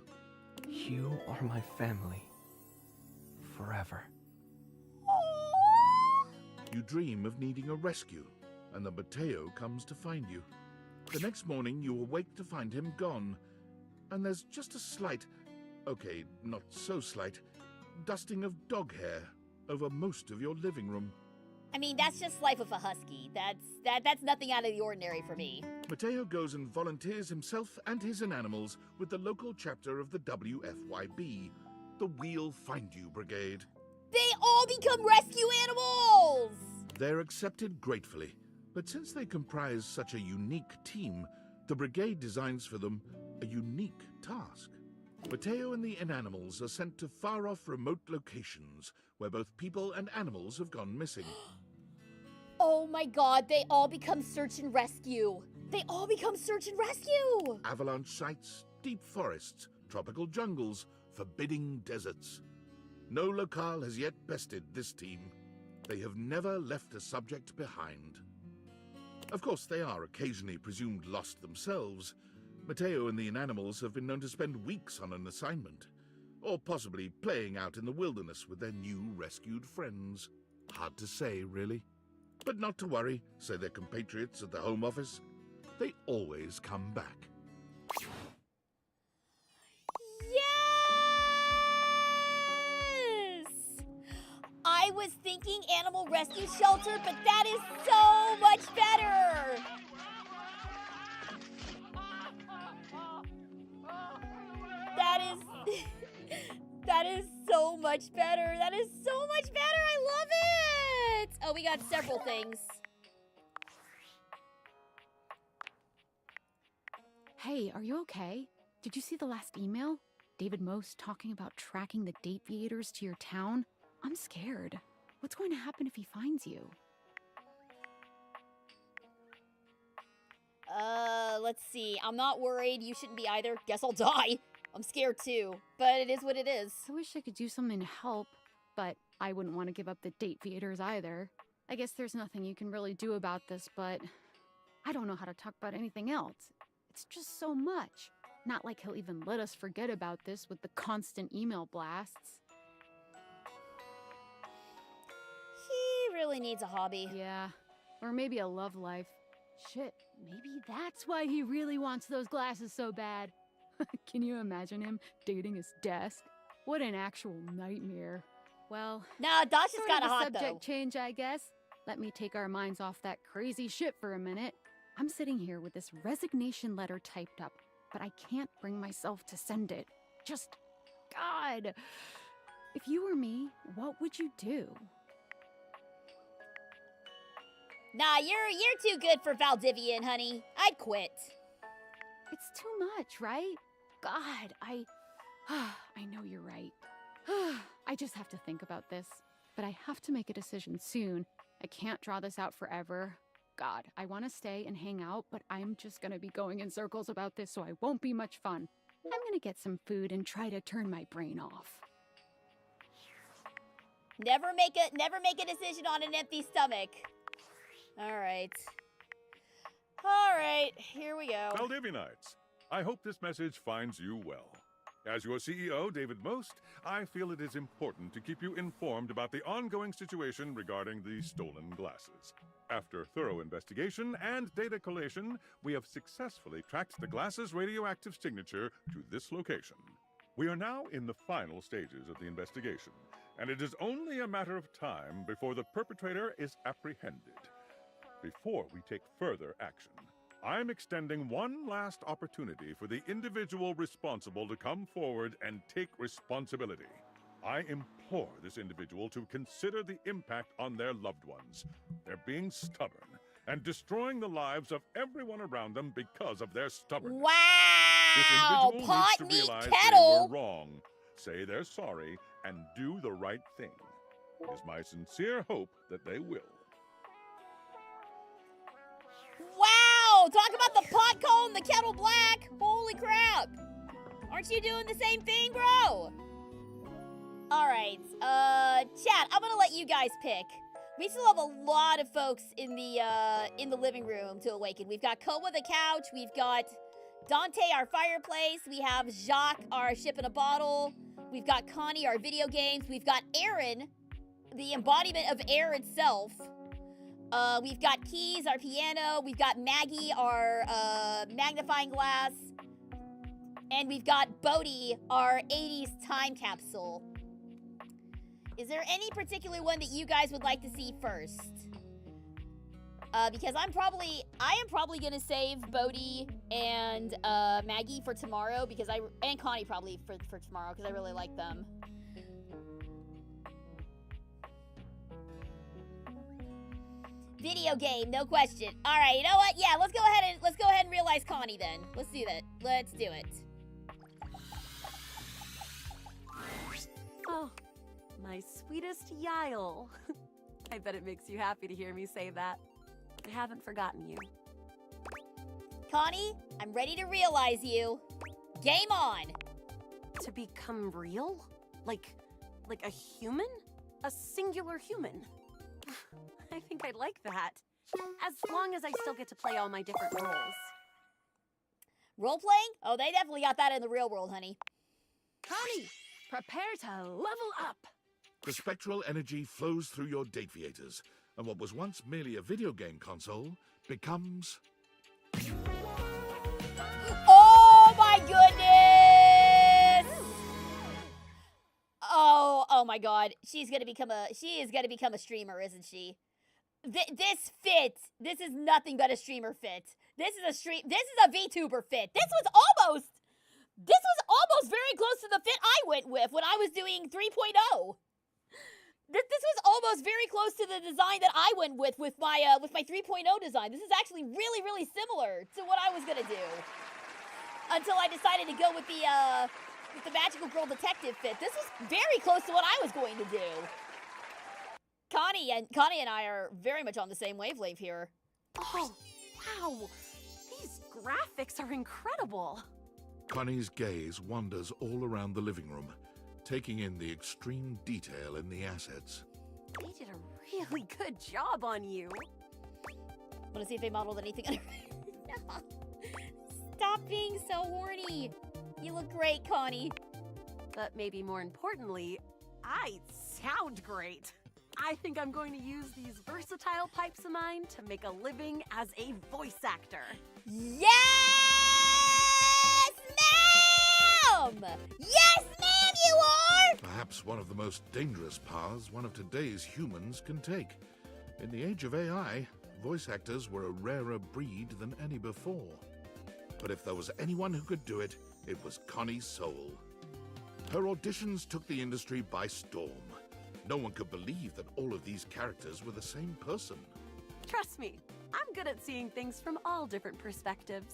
"You are my family. Forever." You dream of needing a rescue, and that Mateo comes to find you. The next morning, you awake to find him gone, and there's just a slight, okay, not so slight, dusting of dog hair over most of your living room. I mean, that's just life of a husky. That's nothing out of the ordinary for me. Mateo goes and volunteers himself and his inanimals with the local chapter of the WFYB, the We'll Find You Brigade. They all become rescue animals! They're accepted gratefully, but since they comprise such a unique team, the brigade designs for them a unique task. Mateo and the inanimals are sent to far-off remote locations where both people and animals have gone missing. Oh my god, they all become search and rescue. They all become search and rescue! Avalanche sites, deep forests, tropical jungles, forbidding deserts. No locale has yet bested this team. They have never left a subject behind. Of course, they are occasionally presumed lost themselves. Mateo and the inanimals have been known to spend weeks on an assignment, or possibly playing out in the wilderness with their new rescued friends. Hard to say, really. But not to worry, say their compatriots at the Home Office. They always come back. Yes! I was thinking animal rescue shelter, but that is so much better! That is so much better. That is so much better. I love it. Oh, we got several things. Hey, are you okay? Did you see the last email? David Most talking about tracking the deviators to your town? I'm scared. What's going to happen if he finds you? Let's see. I'm not worried. You shouldn't be either. Guess I'll die. I'm scared too, but it is what it is. I wish I could do something to help, but I wouldn't want to give up the deviators either. I guess there's nothing you can really do about this, but I don't know how to talk about anything else. It's just so much. Not like he'll even let us forget about this with the constant email blasts. He really needs a hobby. Yeah, or maybe a love life. Shit, maybe that's why he really wants those glasses so bad. Can you imagine him dating his desk? What an actual nightmare. Well, nah, Dash is kind of hot subject though. Change, I guess. Let me take our minds off that crazy shit for a minute. I'm sitting here with this resignation letter typed up, but I can't bring myself to send it. Just, God. If you were me, what would you do? Nah, you're too good for Valdivian, honey. I'd quit. It's too much, right? God, I know you're right. I just have to think about this. But I have to make a decision soon. I can't draw this out forever. God, I want to stay and hang out, but I'm just going to be going in circles about this, so I won't be much fun. I'm going to get some food and try to turn my brain off. Never make a decision on an empty stomach. All right, here we go. Valdivianites, I hope this message finds you well. As your CEO, David Most, I feel it is important to keep you informed about the ongoing situation regarding the stolen glasses. After thorough investigation and data collation, we have successfully tracked the glasses' radioactive signature to this location. We are now in the final stages of the investigation, and it is only a matter of time before the perpetrator is apprehended. Before we take further action, I'm extending one last opportunity for the individual responsible to come forward and take responsibility. I implore this individual to consider the impact on their loved ones. They're being stubborn and destroying the lives of everyone around them because of their stubbornness. Wow! Wow, This individual pot needs to meat realize kettle. they were wrong, say they're sorry, and do the right thing. It is my sincere hope that they will. Wow, talk about the pot calling the kettle black. Holy crap. Aren't you doing the same thing, bro? All right, chat, I'm gonna let you guys pick. We still have a lot of folks in the living room to awaken. We've got Koa the couch, we've got Dante, our fireplace, we have Jacques, our ship in a bottle, we've got Connie, our video games, we've got Aaron, the embodiment of air itself. We've got Keys, our piano, we've got Maggie, our magnifying glass, and we've got Bodhi, our 80s time capsule. Is there any particular one that you guys would like to see first? Because I am probably gonna save Bodhi and Maggie for tomorrow because and Connie probably for tomorrow because I really like them. Video game, no question. All right, you know what? Yeah, let's go ahead and realize Connie then. Let's do that. Let's do it. Oh, my sweetest Yael. I bet it makes you happy to hear me say that. I haven't forgotten you. Connie, I'm ready to realize you. Game on. To become real? Like a human? A singular human? I think I'd like that. As long as I still get to play all my different roles. Role-playing? Oh, they definitely got that in the real world, honey. Connie, prepare to level up. The spectral energy flows through your Dateviators, and what was once merely a video game console becomes... Oh my goodness! Oh my god. She is gonna become a streamer, isn't she? This fit. This is nothing but a streamer fit. This is a VTuber fit. This was almost very close to the fit I went with when I was doing 3.0. This was almost very close to the design that I went with my 3.0 design. This is actually really, really similar to what I was gonna do. Until I decided to go with the magical girl detective fit. This was very close to what I was going to do. Connie and I are very much on the same wavelength here. Oh, wow. These graphics are incredible. Connie's gaze wanders all around the living room, taking in the extreme detail in the assets. They did a really good job on you. Wanna see if they modeled anything under Stop being so horny. You look great, Connie. But maybe more importantly, I sound great. I think I'm going to use these versatile pipes of mine to make a living as a voice actor. Yes, ma'am! Yes, ma'am, you are! Perhaps one of the most dangerous paths one of today's humans can take. In the age of AI, voice actors were a rarer breed than any before. But if there was anyone who could do it, it was Connie Soul. Her auditions took the industry by storm. No one could believe that all of these characters were the same person. Trust me, I'm good at seeing things from all different perspectives.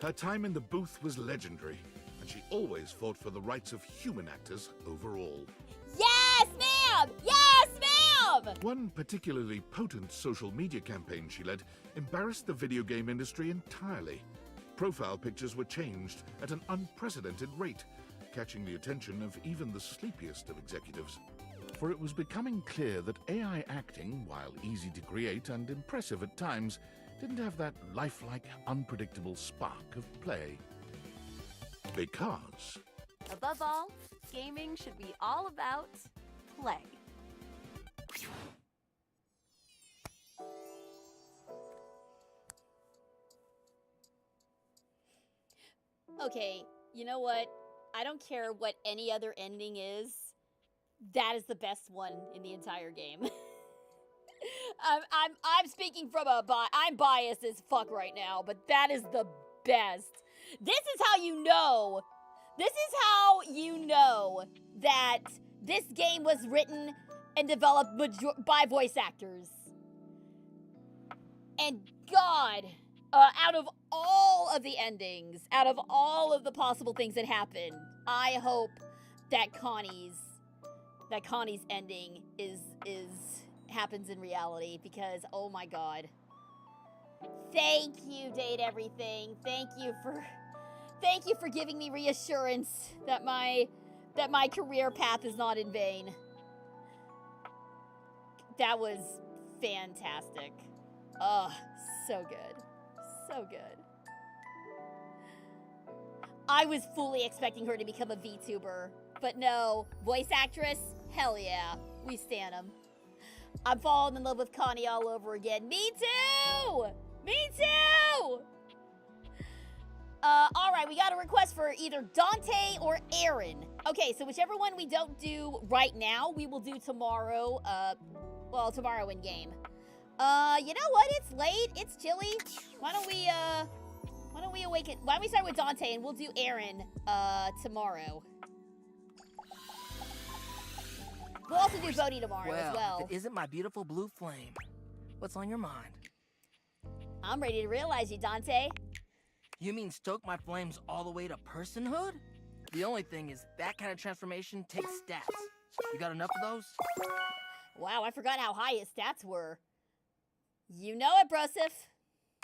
Her time in the booth was legendary, and she always fought for the rights of human actors overall. Yes, ma'am! Yes, ma'am! One particularly potent social media campaign she led embarrassed the video game industry entirely. Profile pictures were changed at an unprecedented rate, catching the attention of even the sleepiest of executives. For it was becoming clear that AI acting, while easy to create and impressive at times, didn't have that lifelike, unpredictable spark of play. Because... Above all, gaming should be all about play. Okay, you know what? I don't care what any other ending is. That is the best one in the entire game. I'm speaking from I'm biased as fuck right now, but that is the best. This is how you know. This is how you know that this game was written and developed by voice actors. And God, Out of all of the endings, out of all of the possible things that happen, I hope that Connie's ending happens in reality, because oh my god. Thank you, Date Everything. Thank you for giving me reassurance that my career path is not in vain. That was fantastic. Oh, so good. So good. I was fully expecting her to become a VTuber, but no. Voice actress? Hell yeah. We stan 'em. I'm falling in love with Connie all over again. Me too! Me too! Alright, we got a request for either Dante or Aaron. Okay, so whichever one we don't do right now, we will do tomorrow. Well, tomorrow in game. You know what? It's late. It's chilly. Why don't we awaken? Why don't we start with Dante and we'll do Aaron, tomorrow. We'll also do Bodhi tomorrow as well. If it isn't my beautiful blue flame, what's on your mind? I'm ready to realize you, Dante. You mean stoke my flames all the way to personhood? The only thing is that kind of transformation takes stats. You got enough of those? Wow, I forgot how high his stats were. You know it, Broseph.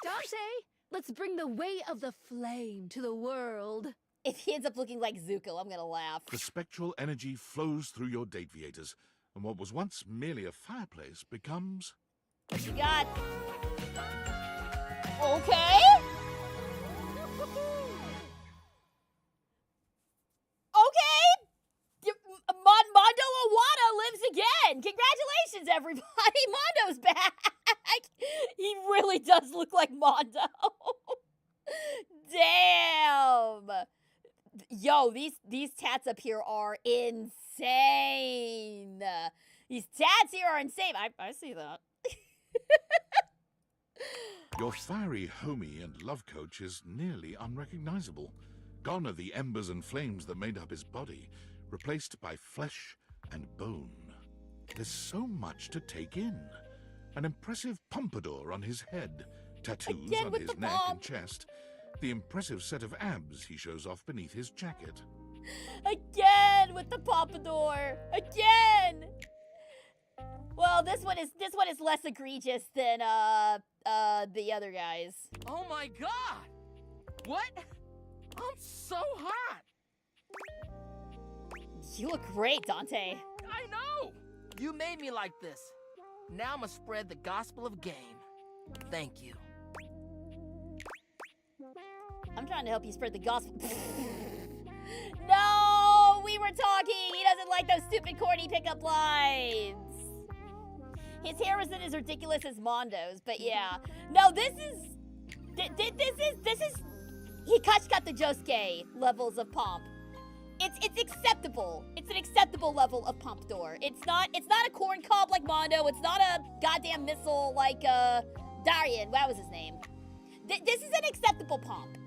Dante, let's bring the weight of the flame to the world. If he ends up looking like Zuko, I'm gonna laugh. The spectral energy flows through your Dateviators, and what was once merely a fireplace becomes... What you got? Okay. Okay. Mondo Awada lives again. Congratulations, everybody. Mondo's back. He really does look like Mondo. Damn. Yo, these tats up here are insane. These tats here are insane. I see that. Your fiery homie and love coach is nearly unrecognizable. Gone are the embers and flames that made up his body, replaced by flesh and bone. There's so much to take in. An impressive pompadour on his head, tattoos Again on with his the neck bomb. and chest, the impressive set of abs he shows off beneath his jacket. Again with the pompadour. Again. Well, this one is less egregious than the other guys. Oh my god! What? I'm so hot! You look great, Dante. I know! You made me like this. Now I'ma spread the gospel of game. Thank you. I'm trying to help you spread the gospel. No, we were talking. He doesn't like those stupid corny pickup lines. His hair isn't as ridiculous as Mondo's, but yeah. No, this is Hikachi the Josuke levels of pomp. It's acceptable. It's an acceptable level of pompadour. It's not a corn cob like Mondo. It's not a goddamn missile like Darian. What was his name? This is an acceptable pomp.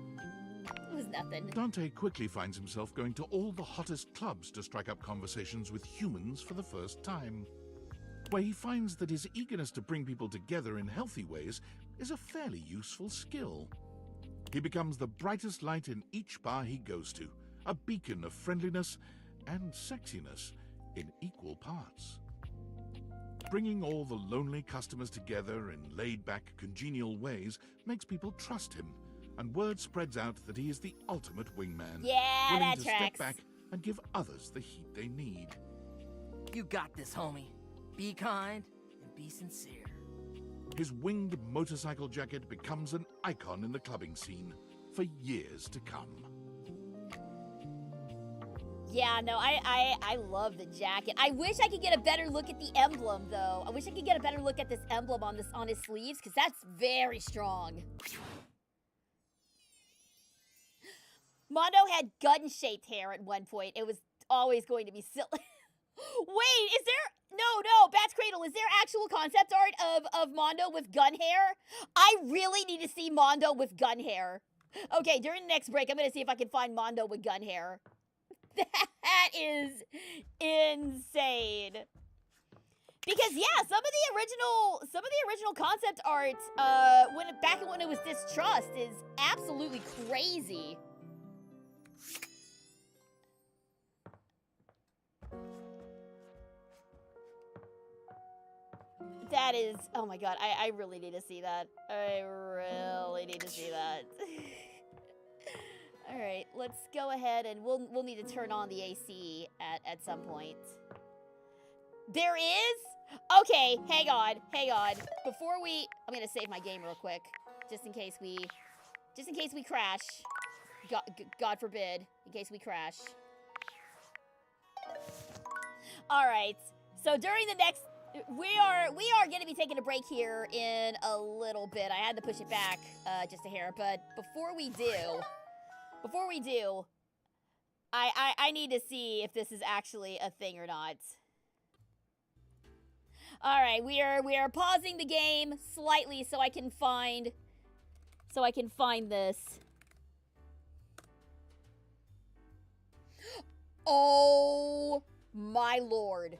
It was nothing. Dante quickly finds himself going to all the hottest clubs to strike up conversations with humans for the first time, where he finds that his eagerness to bring people together in healthy ways is a fairly useful skill. He becomes the brightest light in each bar he goes to, a beacon of friendliness and sexiness in equal parts. Bringing all the lonely customers together in laid-back, congenial ways makes people trust him, and word spreads out that he is the ultimate wingman, Yeah, willing that to tracks. step back and give others the heat they need. You got this, homie. Be kind and be sincere. His winged motorcycle jacket becomes an icon in the clubbing scene for years to come. Yeah, no, I love the jacket. I wish I could get a better look at the emblem, though. I wish I could get a better look at this emblem on his sleeves, because that's very strong. Mondo had gun-shaped hair at one point. It was always going to be silly. Wait, is there... No, Bat's Cradle, is there actual concept art of Mondo with gun hair? I really need to see Mondo with gun hair. Okay, during the next break, I'm going to see if I can find Mondo with gun hair. That is insane. Because yeah, some of the original concept art, back when it was Distrust, is absolutely crazy. That is, oh my god, I really need to see that. I really need to see that. All right, let's go ahead and we'll need to turn on the AC at some point. There is? Okay, hang on. Before I'm gonna save my game real quick, just in case we crash. God forbid, in case we crash. All right. So during the next, we are gonna be taking a break here in a little bit. I had to push it back just a hair, but before we do, I need to see if this is actually a thing or not. All right, we are pausing the game slightly so I can find this. Oh my lord.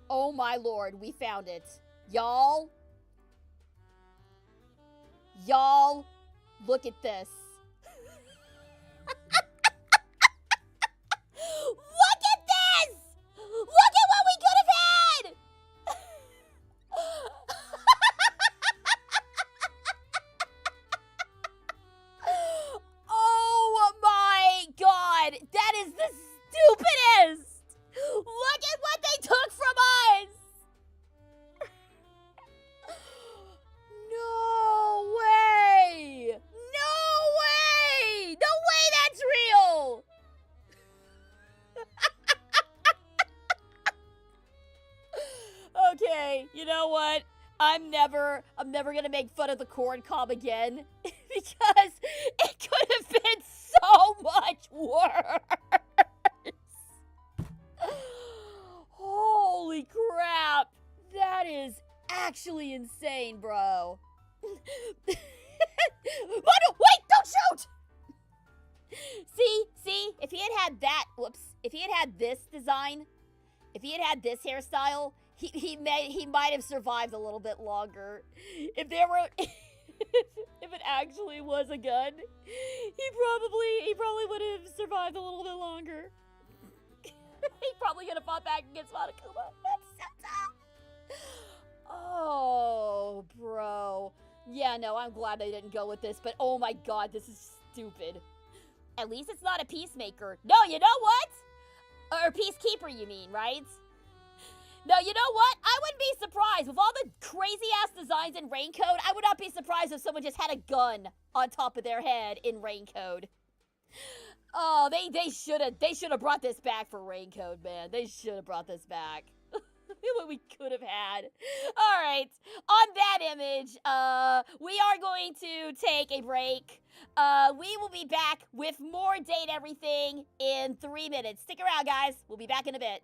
Oh my lord, we found it. Y'all, look at this. Look at this! Look at what we could have had! Oh my god! That is the stupidest! Look at what they took from us! No way! No way! No way that's real! Okay, you know what? I'm never gonna make fun of the corn cob again because it could have been so much worse. Holy crap! That is actually insane, bro. Wait, don't shoot! See, if he had that, if he had this design, if he had this hairstyle, he might have survived a little bit longer. If there were, if it actually was a gun, he probably would have survived a little bit longer. He probably could have fought back against Monokuma. That's so tough. Oh, bro. Yeah, no, I'm glad they didn't go with this, but oh my god, this is stupid. At least it's not a peacemaker. No, you know what? Or peacekeeper, you mean, right? No, you know what? I wouldn't be surprised. With all the crazy-ass designs in Raincoat, I would not be surprised if someone just had a gun on top of their head in Raincoat. Oh, they should have brought this back for Raincoat, man. They should have brought this back. What we could have had. All right. On that image, we are going to take a break. We will be back with more Date Everything in 3 minutes. Stick around, guys. We'll be back in a bit.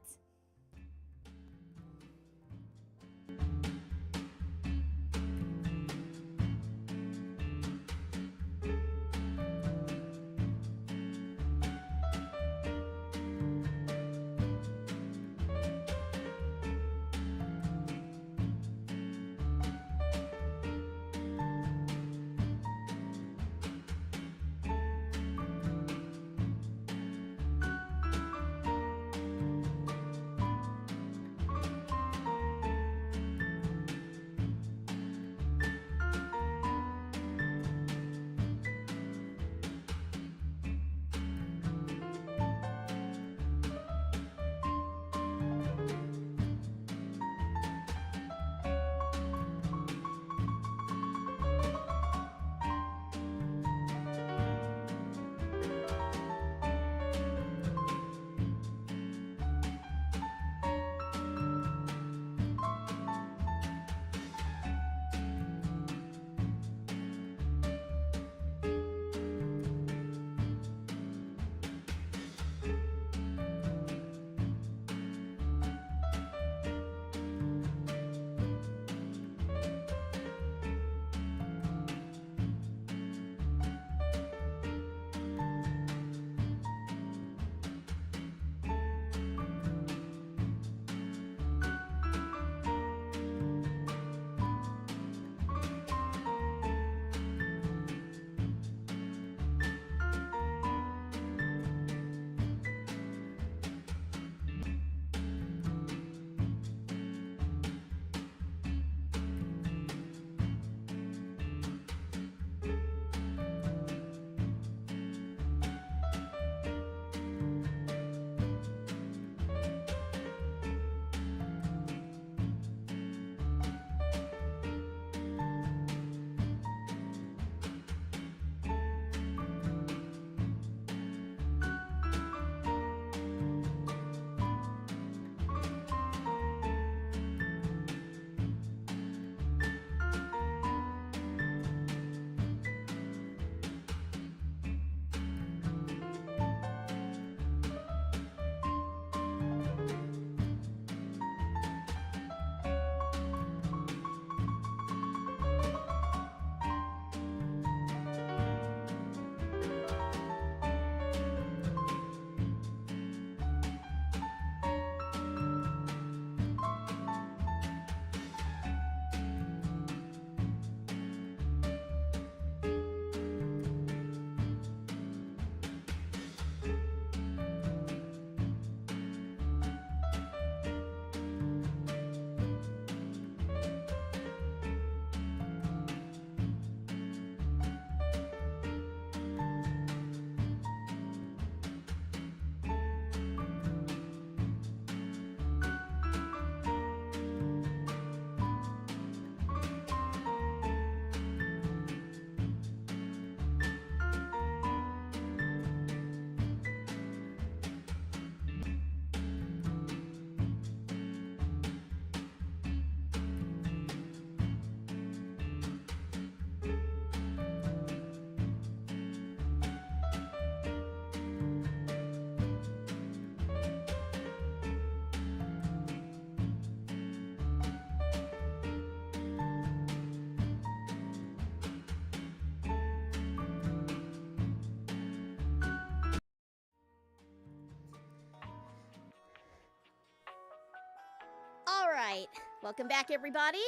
right. Welcome back, everybody.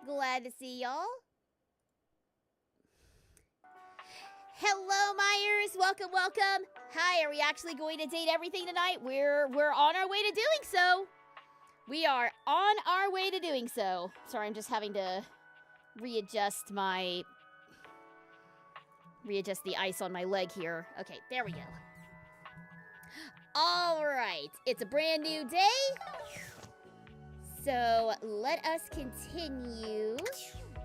Glad to see y'all. Hello, Myers. Welcome, welcome. Hi, are we actually going to date everything tonight? We're on our way to doing so. We are on our way to doing so. Sorry, I'm just having to readjust the ice on my leg here. Okay, there we go. All right, it's a brand new day. So let us continue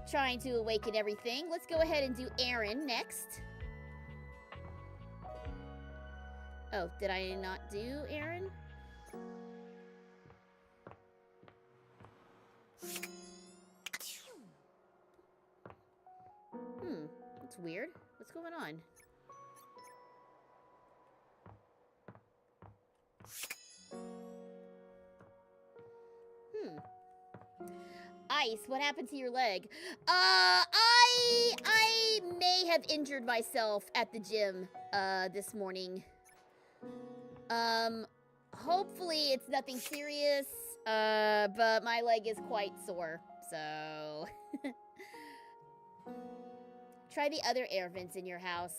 trying to awaken everything. Let's go ahead and do Aaron next. Oh, did I not do Aaron? That's weird. What's going on? Ice, what happened to your leg? I may have injured myself at the gym, this morning. Hopefully it's nothing serious, but my leg is quite sore, so... Try the other air vents in your house.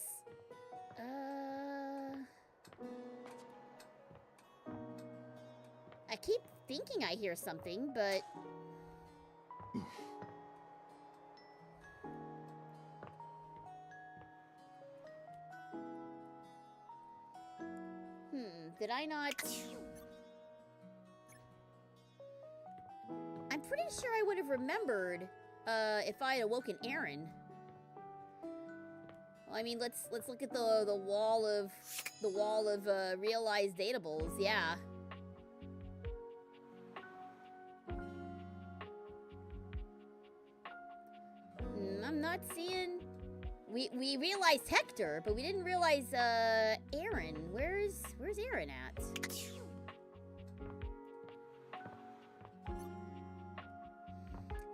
I keep thinking I hear something, but... Did I not... I'm pretty sure I would have remembered, if I had awoken Aaron. Well, I mean, let's look at the wall of realized datables. Yeah. I'm not seeing. We realized Hector, but we didn't realize Aaron. Where's Aaron at?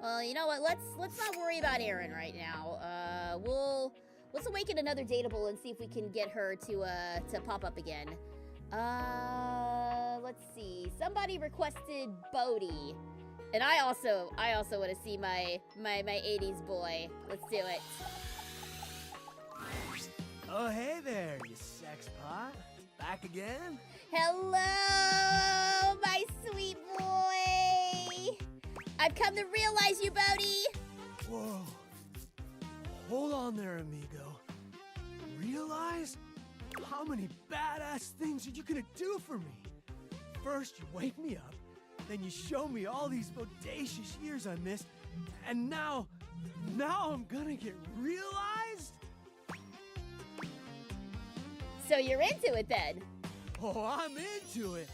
Well, you know what? Let's not worry about Aaron right now. Let's awaken another datable and see if we can get her to pop up again. Let's see. Somebody requested Bodhi. And I also want to see my 80s boy. Let's do it. Oh, hey there, you sex pot. Back again? Hello, my sweet boy. I've come to realize you, Bodhi. Whoa. Hold on there, amigo. Realize? How many badass things are you gonna do for me? First, you wake me up, then you show me all these bodacious years I missed, and now I'm gonna get realized? So you're into it then? Oh, I'm into it.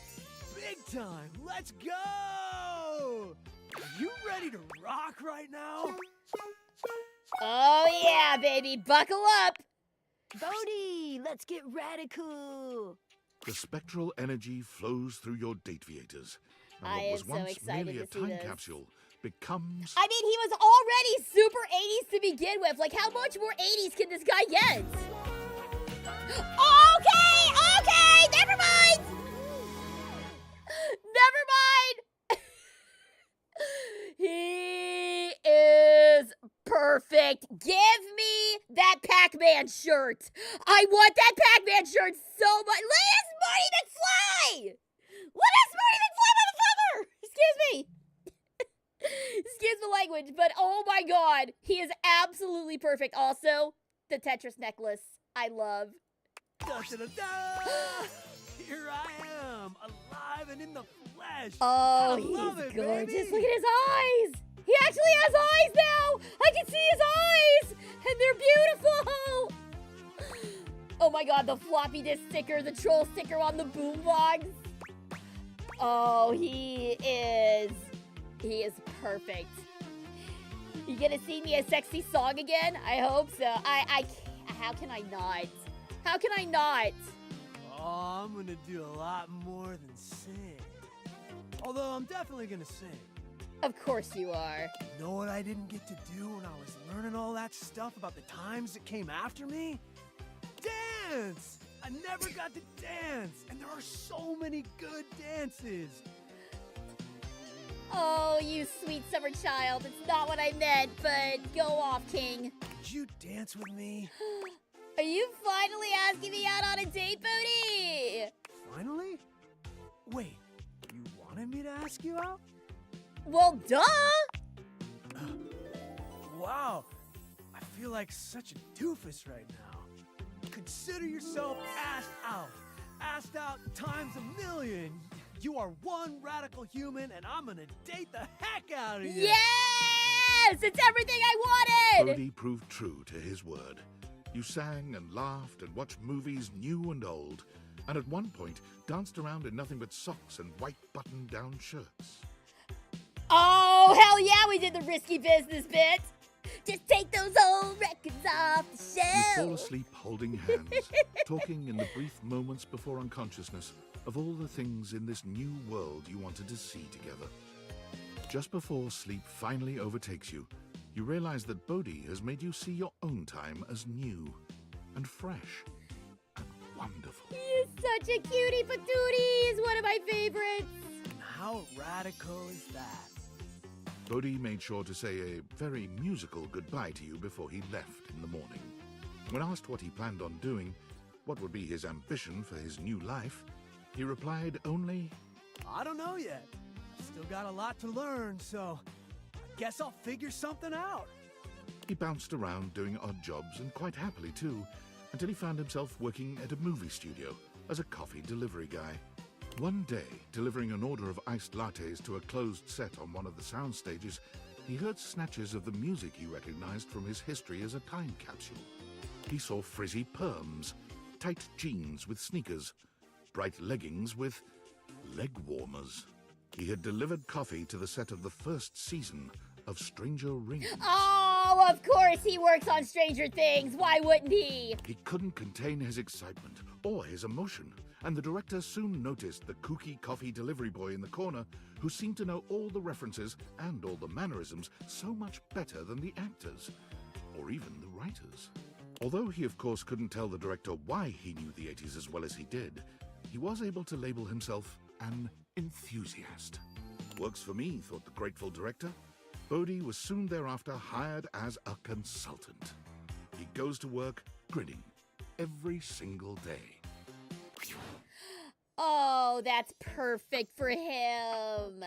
Big time. Let's go! Are you ready to rock right now? Oh yeah, baby. Buckle up. Bodhi, let's get radical. The spectral energy flows through your dataviators, and I what am was so once excited merely a to see time this. capsule becomes... I mean, he was already super 80s to begin with. Like, how much more 80s can this guy get? Okay, never mind. Never mind. He is perfect. Give me that Pac-Man shirt. I want that Pac-Man shirt so much. Let us Marty McFly. Let us Marty McFly, motherfucker. Excuse me. Excuse the language, but oh my god, he is absolutely perfect. Also, the Tetris necklace, I love. Da, da, da, da. Here I am, alive and in the flesh. Oh, I love he's it, gorgeous. baby. Look at his eyes. He actually has eyes now. I can see his eyes, and they're beautiful. Oh my god, the floppy disk sticker, the troll sticker on the boombox. Oh, he is perfect. You gonna sing me a sexy song again? I hope so. How can I not? How can I not? Oh, I'm gonna do a lot more than sing. Although I'm definitely gonna sing. Of course you are. You know what I didn't get to do when I was learning all that stuff about the times that came after me? Dance! I never got to dance, and there are so many good dances. Oh, you sweet summer child. It's not what I meant, but go off, King. Could you dance with me? Are you finally asking me out on a date, Bodhi? Finally? Wait, you wanted me to ask you out? Well, duh! Wow, I feel like such a doofus right now. Consider yourself asked out. Asked out times a million. You are one radical human, and I'm gonna date the heck out of you. Yes! It's everything I wanted! Bodhi proved true to his word. You sang and laughed and watched movies new and old, and at one point danced around in nothing but socks and white button-down shirts. Oh, hell yeah, we did the risky business bit! Just take those old records off the You shelf! fall asleep holding hands, talking in the brief moments before unconsciousness of all the things in this new world you wanted to see together. Just before sleep finally overtakes you, you realize that Bodhi has made you see your own time as new and fresh and wonderful. He is such a cutie patootie! He's one of my favorites! How radical is that? Bodhi made sure to say a very musical goodbye to you before he left in the morning. When asked what he planned on doing, what would be his ambition for his new life, he replied only, I don't know yet. Still got a lot to learn, so I guess I'll figure something out. He bounced around doing odd jobs, and quite happily too, until he found himself working at a movie studio as a coffee delivery guy. One day, delivering an order of iced lattes to a closed set on one of the sound stages, he heard snatches of the music he recognized from his history as a time capsule. He saw frizzy perms, tight jeans with sneakers, bright leggings with leg warmers. He had delivered coffee to the set of the first season of Stranger Rings. Oh, of course he works on Stranger Things. Why wouldn't he? He couldn't contain his excitement or his emotion, and the director soon noticed the kooky coffee delivery boy in the corner who seemed to know all the references and all the mannerisms so much better than the actors, or even the writers. Although he of course couldn't tell the director why he knew the 80s as well as he did, he was able to label himself an enthusiast. Works for me, thought the grateful director. Bodhi was soon thereafter hired as a consultant. He goes to work grinning every single day. Oh, that's perfect for him.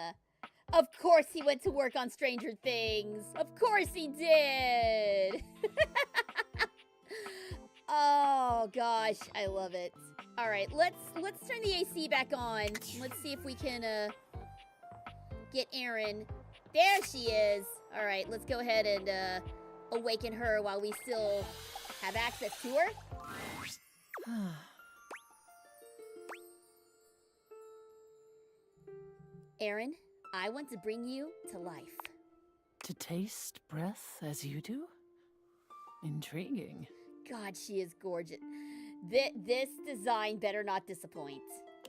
Of course he went to work on Stranger Things. Of course he did. Oh gosh, I love it. All right, let's turn the AC back on. Let's see if we can get Erin. There she is. All right, let's go ahead and awaken her while we still have access to her. Erin, I want to bring you to life. To taste breath as you do? Intriguing. God, she is gorgeous. This design better not disappoint.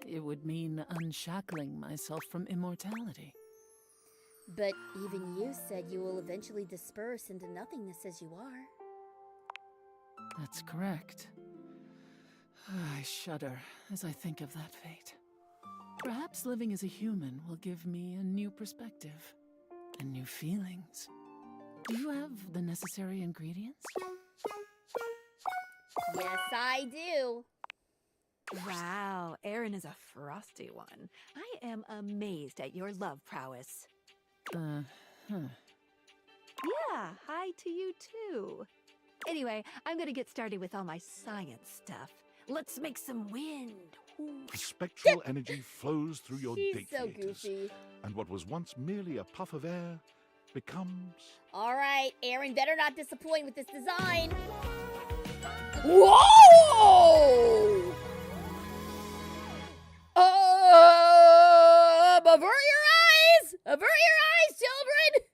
It would mean unshackling myself from immortality. But even you said you will eventually disperse into nothingness as you are. That's correct. I shudder as I think of that fate. Perhaps living as a human will give me a new perspective and new feelings. Do you have the necessary ingredients? Yes, I do. Wow, Erin is a frosty one. I am amazed at your love prowess. Huh. Yeah, hi to you too. Anyway, I'm gonna get started with all my science stuff. Let's make some wind. The spectral energy flows through your She's date so theaters, goofy. and what was once merely a puff of air becomes... All right, Erin better not disappoint with this design. Whoa! Avert your eyes! Avert your eyes, children!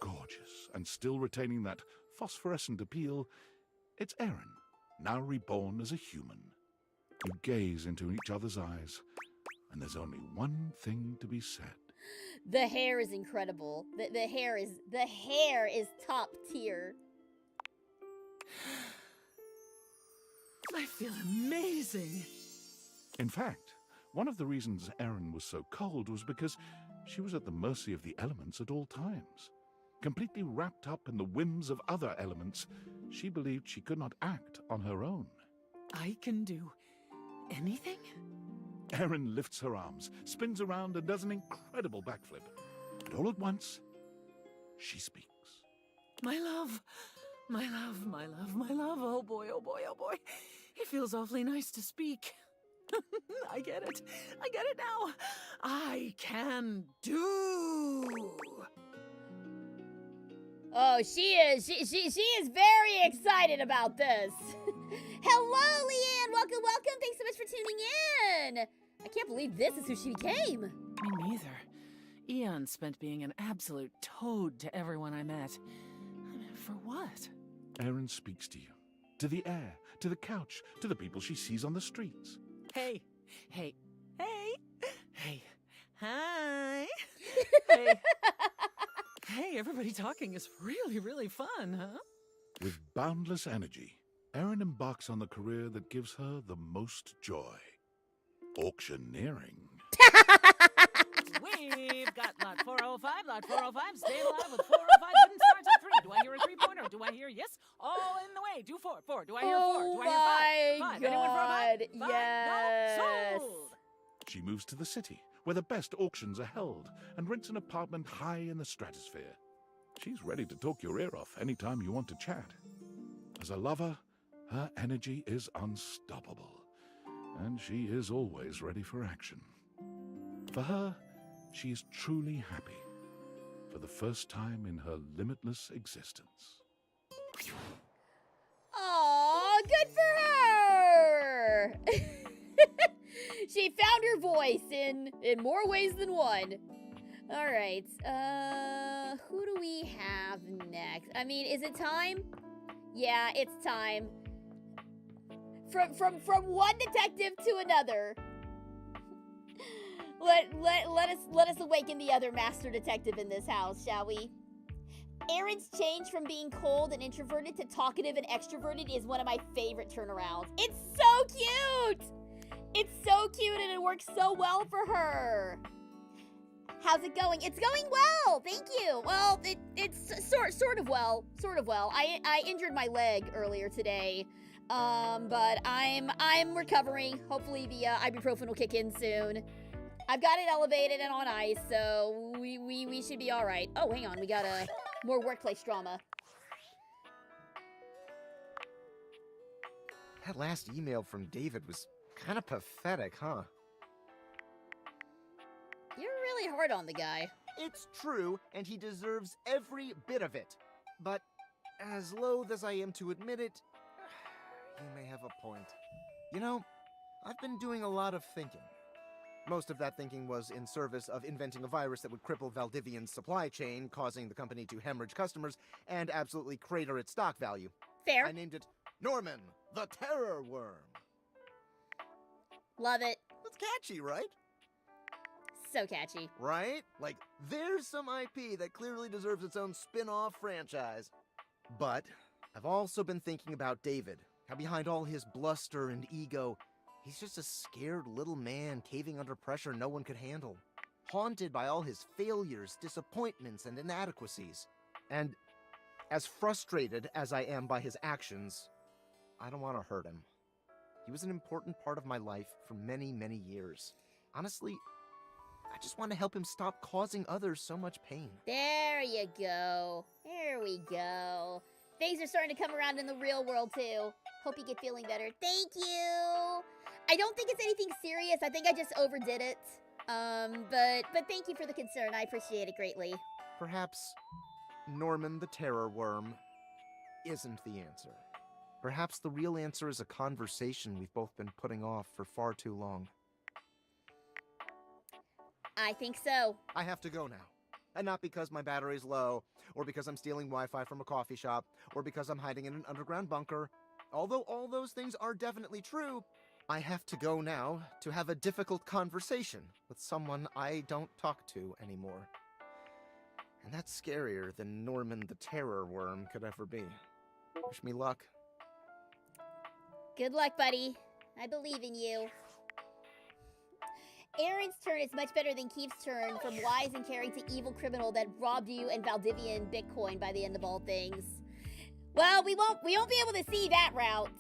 Gorgeous, and still retaining that phosphorescent appeal, it's Erin, now reborn as a human. You gaze into each other's eyes, and there's only one thing to be said. The hair is incredible. The hair is top tier. I feel amazing. In fact, One of the reasons Erin was so cold was because she was at the mercy of the elements at all times. Completely wrapped up in the whims of other elements, she believed she could not act on her own. I can do anything? Erin lifts her arms, spins around, and does an incredible backflip. And all at once, she speaks. My love, my love, my love, my love. Oh boy, oh boy, oh boy. It feels awfully nice to speak. I get it. I get it now. I can do. Oh, she is very excited about this. Hello, Leanne. Welcome, welcome. Thanks so much for tuning in. I can't believe this is who she became. Me neither. Eons spent being an absolute toad to everyone I met. For what? Erin speaks to you, to the air, to the couch, to the people she sees on the streets. Hey, hey, hey, hey, hi. Hey. Hey, everybody talking is really, really fun, huh? With boundless energy, Erin embarks on the career that gives her the most joy. Auctioneering. We've got lot 405, lot 405, stay alive with 405, didn't start at 3. Do I hear a 3-pointer? Do I hear yes? All in the way, do 4, 4. Do I hear 4? Do I hear 5? 5. Anyone for a 5? 5? Yes. No, sold. She moves to the city, where the best auctions are held, and rents an apartment high in the stratosphere. She's ready to talk your ear off anytime you want to chat. As a lover, her energy is unstoppable, and she is always ready for action. For her, she is truly happy, for the first time in her limitless existence. Aw, good for her! She found her voice in more ways than one. All right, who do we have next? I mean, is it time? Yeah, it's time. From one detective to another. Let us awaken the other master detective in this house, shall we? Erin's change from being cold and introverted to talkative and extroverted is one of my favorite turnarounds. It's so cute! It's so cute and it works so well for her. How's it going? It's going well, thank you. Well, it's sort of well. I injured my leg earlier today, but I'm recovering. Hopefully the ibuprofen will kick in soon. I've got it elevated and on ice, so we should be all right. Oh, hang on, we got more workplace drama. That last email from David was kind of pathetic, huh? You're really hard on the guy. It's true, and he deserves every bit of it. But as loath as I am to admit it, you may have a point. You know, I've been doing a lot of thinking. Most of that thinking was in service of inventing a virus that would cripple Valdivian's supply chain, causing the company to hemorrhage customers and absolutely crater its stock value. Fair. I named it Norman, the Terror Worm. Love it. That's catchy, right? So catchy. Right? Like, there's some IP that clearly deserves its own spin-off franchise. But I've also been thinking about David, how behind all his bluster and ego, he's just a scared little man caving under pressure no one could handle. Haunted by all his failures, disappointments, and inadequacies. And as frustrated as I am by his actions, I don't want to hurt him. He was an important part of my life for many, many years. Honestly, I just want to help him stop causing others so much pain. There you go. There we go. Things are starting to come around in the real world, too. Hope you get feeling better. Thank you. I don't think it's anything serious. I think I just overdid it. But thank you for the concern. I appreciate it greatly. Perhaps Norman the Terror Worm isn't the answer. Perhaps the real answer is a conversation we've both been putting off for far too long. I think so. I have to go now. And not because my battery's low, or because I'm stealing Wi-Fi from a coffee shop, or because I'm hiding in an underground bunker. Although all those things are definitely true, I have to go now to have a difficult conversation with someone I don't talk to anymore. And that's scarier than Norman the Terror Worm could ever be. Wish me luck. Good luck, buddy. I believe in you. Aaron's turn is much better than Keith's turn, from wise and caring to evil criminal that robbed you and Valdivian Bitcoin by the end of all things. Well, we won't be able to see that route.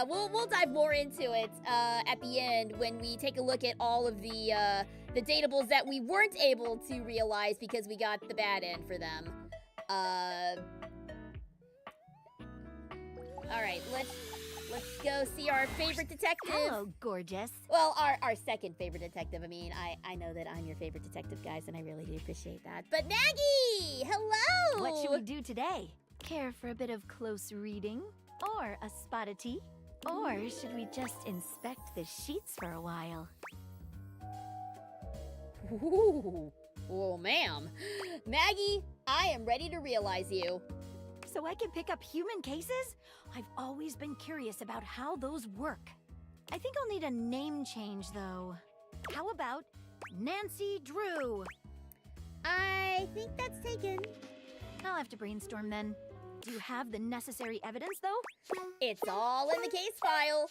We'll dive more into it at the end when we take a look at all of the datables that we weren't able to realize because we got the bad end for them. All right, let's go see our favorite detective. Hello, gorgeous. Well, our second favorite detective. I mean, I know that I'm your favorite detective, guys, and I really do appreciate that. But Maggie, hello! What should we do today? Care for a bit of close reading? Or a spot of tea? Or should we just inspect the sheets for a while? Ooh. Oh, ma'am. Maggie, I am ready to realize you. So I can pick up human cases? I've always been curious about how those work. I think I'll need a name change, though. How about Nancy Drew? I think that's taken. I'll have to brainstorm then. Do you have the necessary evidence, though? It's all in the case file.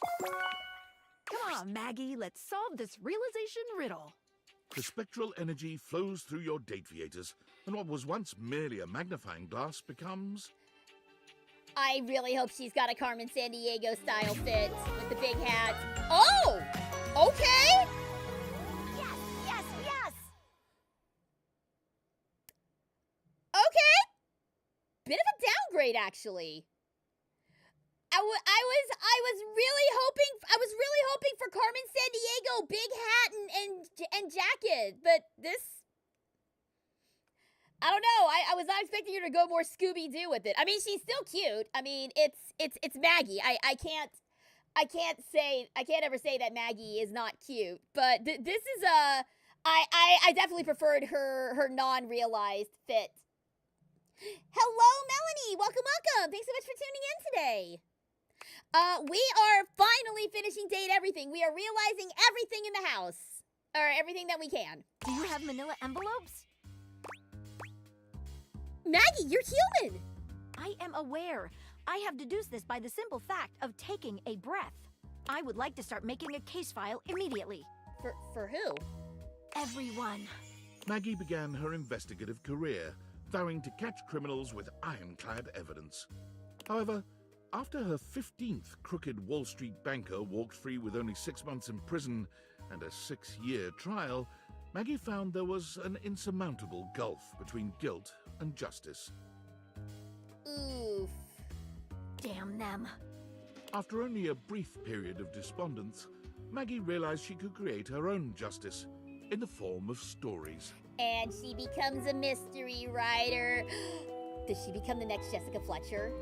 Come on, Maggie, let's solve this realization riddle. The spectral energy flows through your date viators, and what was once merely a magnifying glass becomes... I really hope she's got a Carmen Sandiego style fit with the big hat. Oh! Okay! Yes, yes, yes! Okay! Bit of a downgrade, actually. I was really hoping for Carmen Sandiego, big hat and jacket, but this... I don't know. I was not expecting her to go more Scooby-Doo with it. I mean, she's still cute. I mean, it's Maggie. I can't ever say that Maggie is not cute. But this is I definitely preferred her non-realized fit. Hello, Melanie. Welcome. Thanks so much for tuning in today. We are finally finishing Date Everything. We are realizing everything in the house, or everything that we can. Do you have manila envelopes? Maggie, you're human! I am aware. I have deduced this by the simple fact of taking a breath. I would like to start making a case file immediately. For who? Everyone. Maggie began her investigative career, vowing to catch criminals with ironclad evidence. However, after her 15th crooked Wall Street banker walked free with only 6 months in prison and a 6-year trial, Maggie found there was an insurmountable gulf between guilt and justice. Oof. Damn them. After only a brief period of despondence, Maggie realized she could create her own justice in the form of stories. And she becomes a mystery writer. Does she become the next Jessica Fletcher?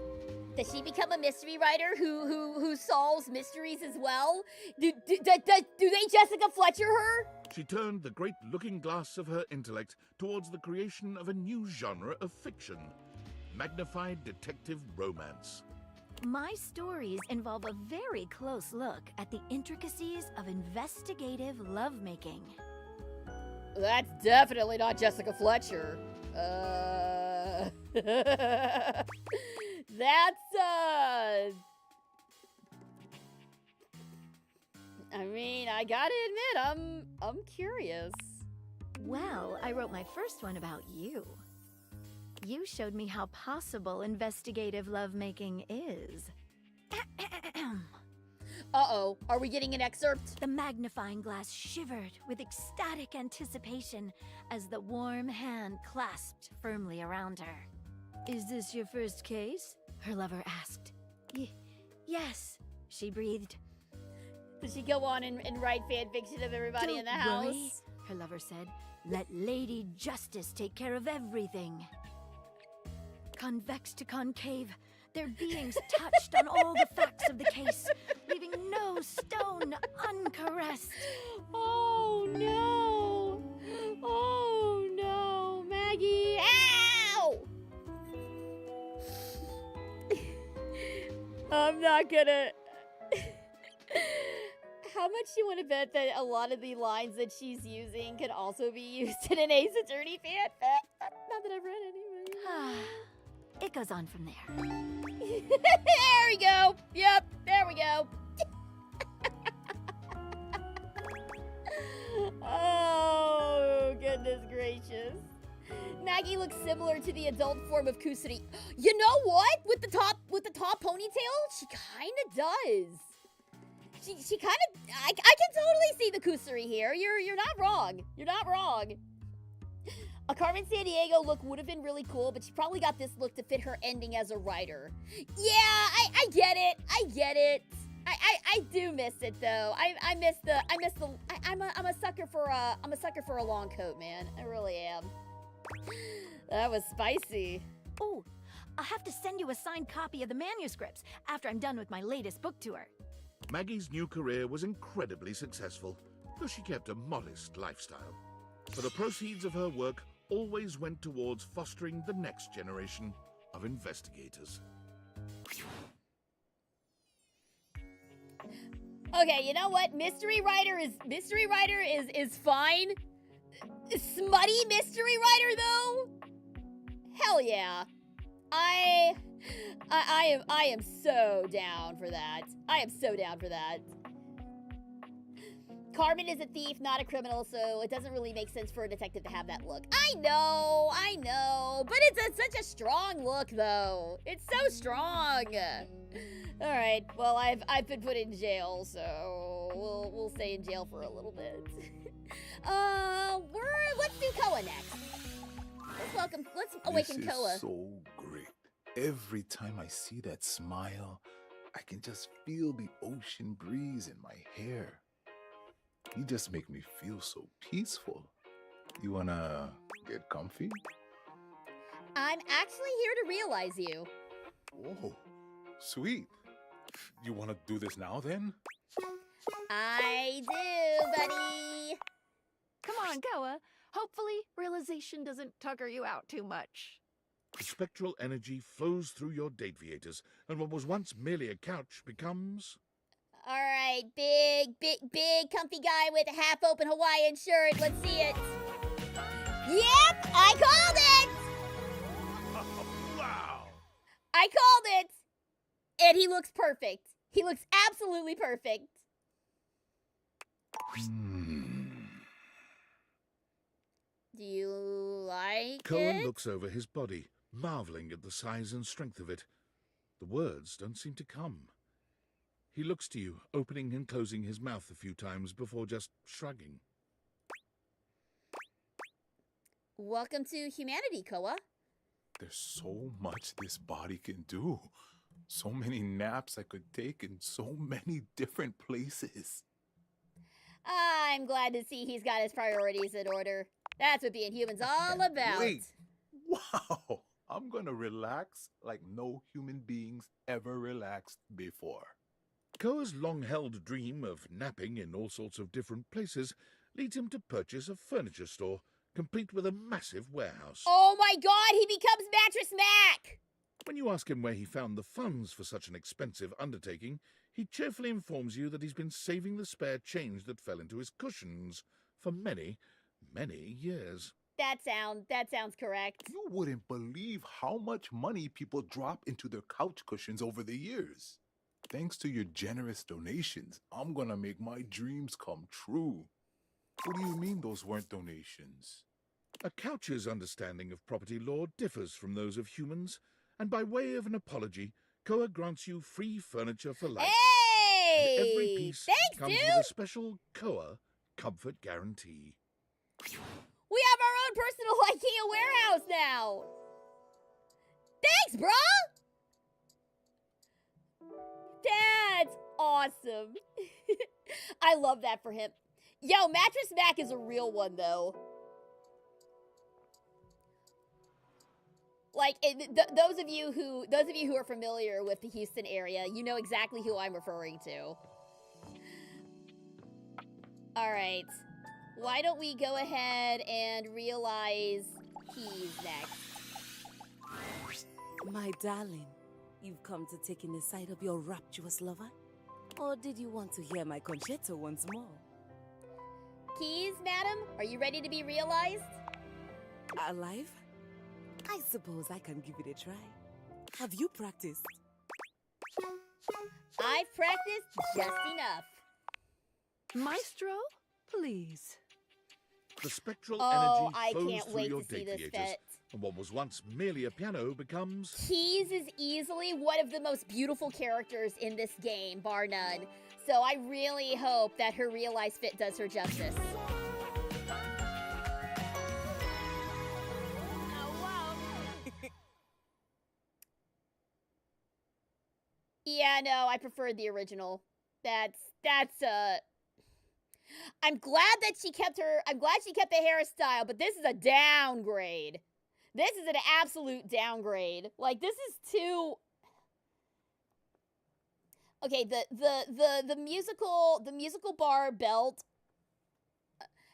Does she become a mystery writer who solves mysteries as well? Do they Jessica Fletcher her? She turned the great looking glass of her intellect towards the creation of a new genre of fiction, magnified detective romance. My stories involve a very close look at the intricacies of investigative lovemaking. That's definitely not Jessica Fletcher. I mean, I gotta admit, I'm curious. Well, I wrote my first one about you. You showed me how possible investigative lovemaking is. Uh-oh, are we getting an excerpt? The magnifying glass shivered with ecstatic anticipation as the warm hand clasped firmly around her. Is this your first case? Her lover asked. Yes, she breathed. Does she go on and write fan fiction of everybody in the house? Don't worry, her lover said. Let Lady Justice take care of everything. Convex to concave, their beings touched on all the facts of the case, leaving no stone uncaressed. Oh no! Oh no, Maggie! Ow! I'm not gonna... How much do you want to bet that a lot of the lines that she's using could also be used in an Ace Attorney fanfic? Not that I've read anyway. It goes on from there. There we go. Yep, there we go. Maggie looks similar to the adult form of Kusuri. You know what? With the top ponytail, she kind of does. She kind of, I can totally see the Kusuri here. You're not wrong. You're not wrong. A Carmen Sandiego look would have been really cool, but she probably got this look to fit her ending as a writer. Yeah, I get it. I get it. I do miss it though. I'm a sucker for a long coat, man. I really am. That was spicy. Oh, I'll have to send you a signed copy of the manuscripts after I'm done with my latest book tour. Maggie's new career was incredibly successful, though she kept a modest lifestyle. For the proceeds of her work always went towards fostering the next generation of investigators. Okay, you know what? Mystery writer is fine. Smutty mystery writer though? Hell yeah. I am so down for that. I am so down for that. Carmen is a thief, not a criminal, so it doesn't really make sense for a detective to have that look. I know, but it's such a strong look, though. It's so strong. All right, well, I've been put in jail, so we'll stay in jail for a little bit. Let's do Koa next. Let's awaken Koa. This is so great. Every time I see that smile, I can just feel the ocean breeze in my hair. You just make me feel so peaceful. You wanna get comfy? I'm actually here to realize you. Oh, sweet. You wanna do this now then? I do, buddy. Come on, Koa. Hopefully, realization doesn't tugger you out too much. The spectral energy flows through your dataviators, and what was once merely a couch becomes... All right, big, comfy guy with a half-open Hawaiian shirt. Let's see it. Yep, I called it! Wow! I called it! And he looks perfect. He looks absolutely perfect. Do you like Cohen it? looks over his body, marveling at the size and strength of it. The words don't seem to come. He looks to you, opening and closing his mouth a few times before just shrugging. Welcome to humanity, Koa. There's so much this body can do. So many naps I could take in so many different places. I'm glad to see he's got his priorities in order. That's what being human's all about. Wait! Wow! I'm gonna relax like no human beings ever relaxed before. Koa's long-held dream of napping in all sorts of different places leads him to purchase a furniture store, complete with a massive warehouse. Oh my god, he becomes Mattress Mac! When you ask him where he found the funds for such an expensive undertaking, he cheerfully informs you that he's been saving the spare change that fell into his cushions for many, many years. That sounds correct. You wouldn't believe how much money people drop into their couch cushions over the years. Thanks to your generous donations, I'm gonna make my dreams come true. What do you mean those weren't donations? A couch's understanding of property law differs from those of humans, and by way of an apology, Koa grants you free furniture for life. Hey! And every piece comes dude! with a special Koa comfort guarantee. We have our own personal IKEA warehouse now! Thanks, brah! That's awesome. I love that for him. Yo, Mattress Mac is a real one, though. Like, those of you who are familiar with the Houston area, you know exactly who I'm referring to. All right. Why don't we go ahead and realize he's next? My darling, you've come to take in the sight of your rapturous lover? Or did you want to hear my concerto once more? Keys, madam, are you ready to be realized? Alive? I suppose I can give it a try. Have you practiced? I've practiced just enough. Maestro, please. The spectral Oh, energy I flows can't through wait your to see this dataviators, fit. and what was once merely a piano becomes... Keys is easily one of the most beautiful characters in this game, bar none. So I really hope that her realized fit does her justice. Yeah, no, I preferred the original. I'm glad that she kept the hairstyle, but this is a downgrade. This is an absolute downgrade. Like, this is too... Okay, the musical bar belt,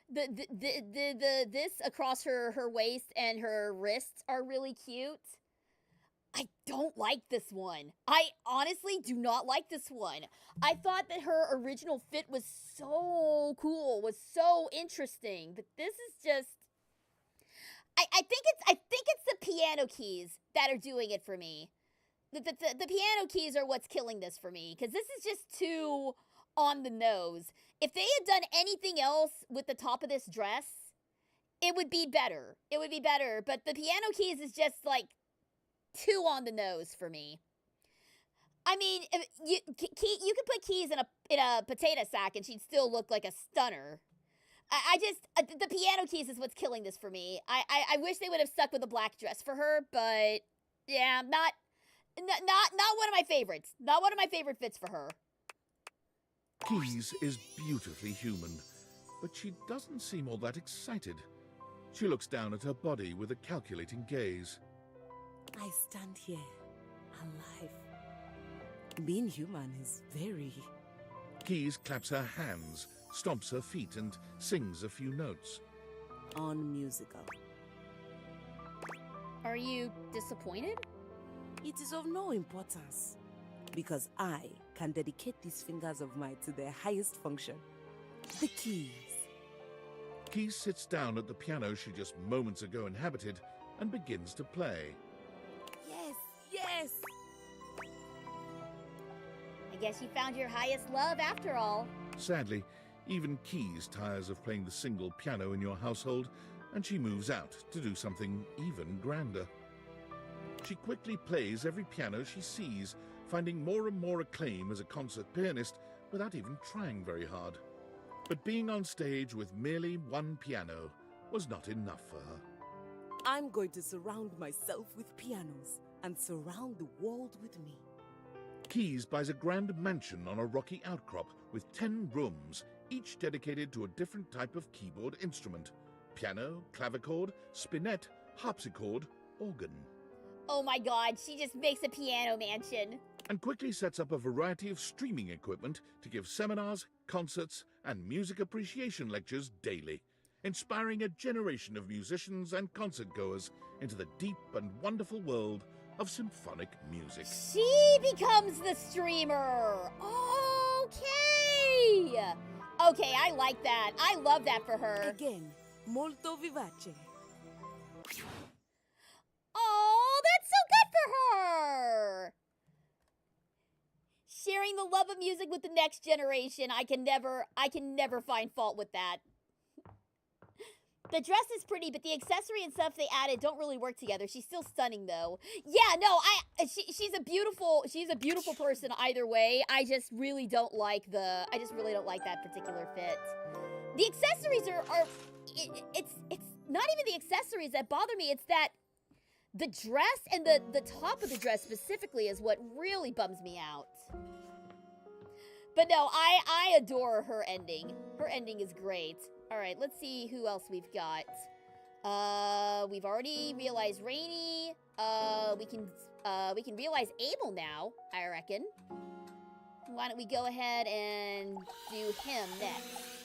this across her waist and her wrists are really cute. I don't like this one. I honestly do not like this one. I thought that her original fit was so cool, was so interesting, but this is just... I think it's the piano keys that are doing it for me. The piano keys are what's killing this for me, because this is just too on the nose. If they had done anything else with the top of this dress, it would be better. It would be better, but the piano keys is just like too on the nose for me. I mean, you could put keys in a potato sack and she'd still look like a stunner. I just the piano keys is what's killing this for me. I wish they would have stuck with a black dress for her, but yeah, not one of my favorites. Not one of my favorite fits for her. Keys is beautifully human, but she doesn't seem all that excited. She looks down at her body with a calculating gaze. I stand here, alive. Being human is very... Keys claps her hands, stomps her feet, and sings a few notes. Unmusical. Are you disappointed? It is of no importance, because I can dedicate these fingers of mine to their highest function, the keys. Keys sits down at the piano she just moments ago inhabited and begins to play. Yes! I guess you found your highest love after all. Sadly, even Keys tires of playing the single piano in your household, and she moves out to do something even grander. She quickly plays every piano she sees, finding more and more acclaim as a concert pianist without even trying very hard. But being on stage with merely one piano was not enough for her. I'm going to surround myself with pianos and surround the world with me. Keys buys a grand mansion on a rocky outcrop with 10 rooms, each dedicated to a different type of keyboard instrument. Piano, clavichord, spinet, harpsichord, organ. Oh my god, she just makes a piano mansion. And quickly sets up a variety of streaming equipment to give seminars, concerts, and music appreciation lectures daily, inspiring a generation of musicians and concert-goers into the deep and wonderful world of symphonic music. She becomes the streamer. Okay. Okay, I like that. I love that for her. Again, molto vivace. Oh, that's so good for her. Sharing the love of music with the next generation. I can never find fault with that. The dress is pretty, but the accessory and stuff they added don't really work together. She's still stunning, though. Yeah, no, she's a beautiful person either way. I just really don't like that particular fit. The accessories it's not even the accessories that bother me. It's that the dress and the top of the dress specifically is what really bums me out. But no, I adore her ending. Her ending is great. All right, let's see who else we've got. We've already realized Rainy. We can realize Abel now, I reckon. Why don't we go ahead and do him next?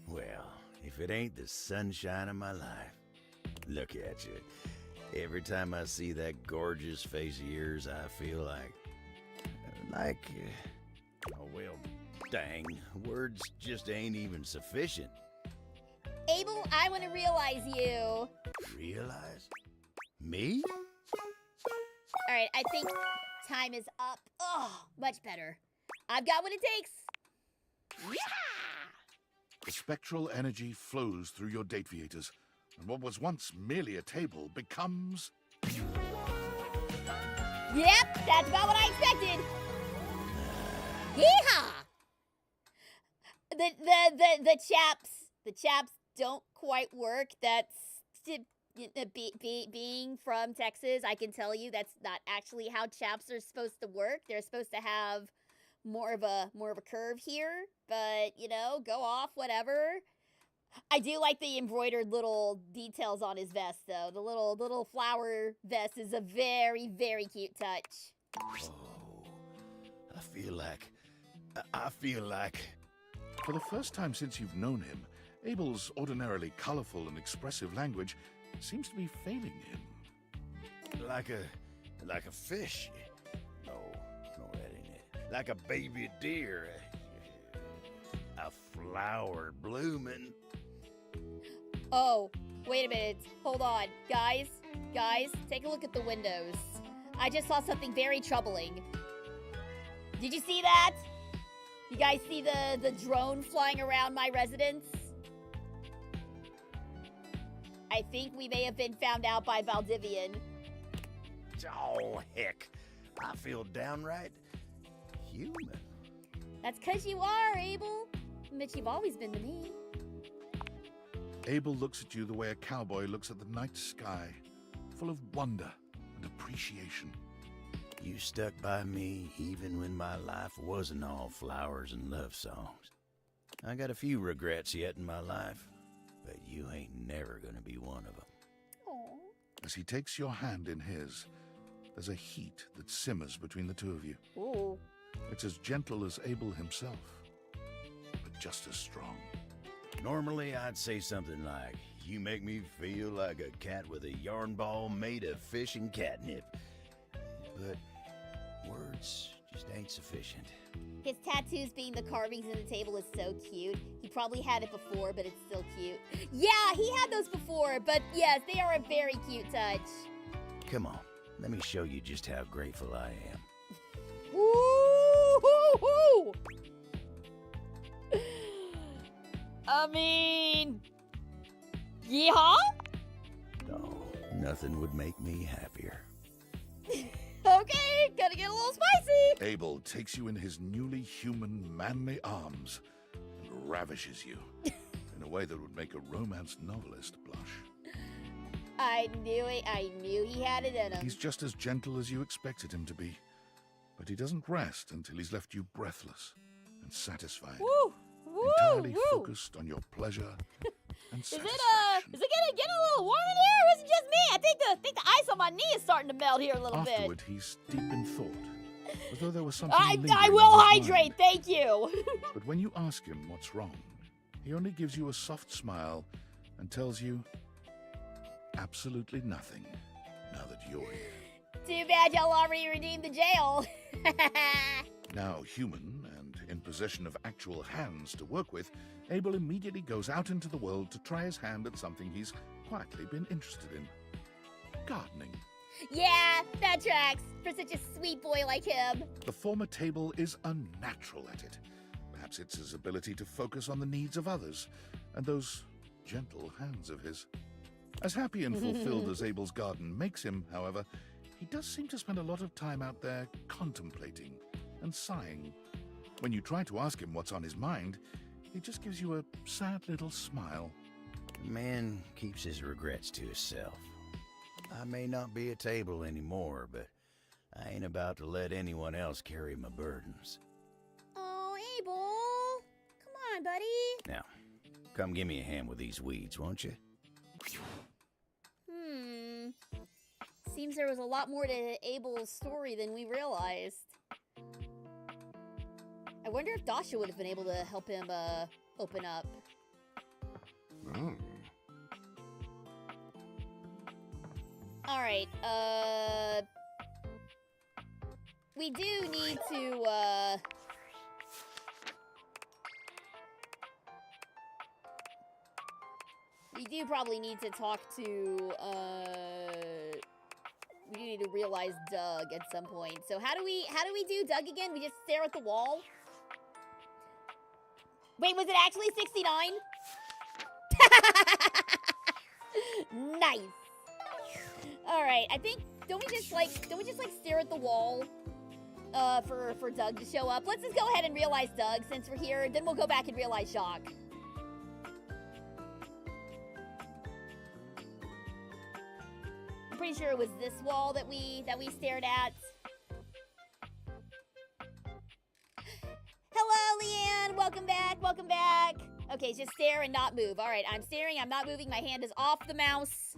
Well, if it ain't the sunshine of my life. Look at you. Every time I see that gorgeous face of yours, I feel like, oh well, dang, words just ain't even sufficient. Abel, I want to realize you. Realize? Me? All right, I think time is up. Oh, much better. I've got what it takes. The spectral energy flows through your date viators, and what was once merely a table becomes... Yep, that's about what I expected. Yeehaw! The chaps don't quite work. That's being from Texas. I can tell you that's not actually how chaps are supposed to work. They're supposed to have more of a curve here, but you know, go off, whatever. I do like the embroidered little details on his vest, though. The little flower vest is a very, very cute touch. Oh, I feel like... For the first time since you've known him, Abel's ordinarily colorful and expressive language seems to be failing him. Like a fish. No, that ain't it. Like a baby deer. A flower blooming. Oh, wait a minute. Hold on. Guys, take a look at the windows. I just saw something very troubling. Did you see that? You guys see the drone flying around my residence? I think we may have been found out by Valdivian. Oh, heck. I feel downright human. That's 'cause you are, Abel. But you've always been to me. Abel looks at you the way a cowboy looks at the night sky, full of wonder and appreciation. You stuck by me even when my life wasn't all flowers and love songs. I got a few regrets yet in my life, but you ain't never gonna be one of them. As he takes your hand in his, there's a heat that simmers between the two of you. Ooh. It's as gentle as Abel himself, but just as strong. Normally, I'd say something like, you make me feel like a cat with a yarn ball made of fish and catnip. But words just ain't sufficient. His tattoos being the carvings in the table is so cute. He probably had it before, but it's still cute. Yeah, he had those before, but yes, they are a very cute touch. Come on, let me show you just how grateful I am. Woo-hoo-hoo! I mean... Yeehaw? No, nothing would make me happier. Okay, gotta get a little spicy. Abel takes you in his newly human, manly arms and ravishes you in a way that would make a romance novelist blush. I knew it. I knew he had it in him. He's just as gentle as you expected him to be, but he doesn't rest until he's left you breathless and satisfied, entirely focused on your pleasure and satisfaction. Is it getting a little warm in here, or is it just me? I think the ice on my knee is starting to melt here a little Afterward, bit. he's deep in thought, as though there was something I lingering will on his hydrate, mind. thank you. But when you ask him what's wrong, he only gives you a soft smile and tells you absolutely nothing now that you're here. Too bad y'all already redeemed the jail. Now human and in possession of actual hands to work with, Abel immediately goes out into the world to try his hand at something he's quietly been interested in. Gardening. Yeah, that tracks for such a sweet boy like him. The former table is unnatural at it. Perhaps it's his ability to focus on the needs of others, and those gentle hands of his. As happy and fulfilled as Abel's garden makes him, however, he does seem to spend a lot of time out there contemplating and sighing. When you try to ask him what's on his mind, he just gives you a sad little smile. The man keeps his regrets to himself. I may not be a table anymore, but I ain't about to let anyone else carry my burdens. Oh, Abel. Come on, buddy. Now, come give me a hand with these weeds, won't you? Seems there was a lot more to Abel's story than we realized. I wonder if Dasha would have been able to help him open up. Alright, we do need to, we do probably need to talk to, we need to realize Doug at some point. So how do we do Doug again? We just stare at the wall? Wait, was it actually 69? Nice. All right, I think don't we just like stare at the wall for Doug to show up? Let's just go ahead and realize Doug since we're here. Then we'll go back and realize Jacques. I'm pretty sure it was this wall that we stared at. Hello, Leanne. Welcome back. Welcome back. Okay, just stare and not move. All right, I'm staring. I'm not moving. My hand is off the mouse.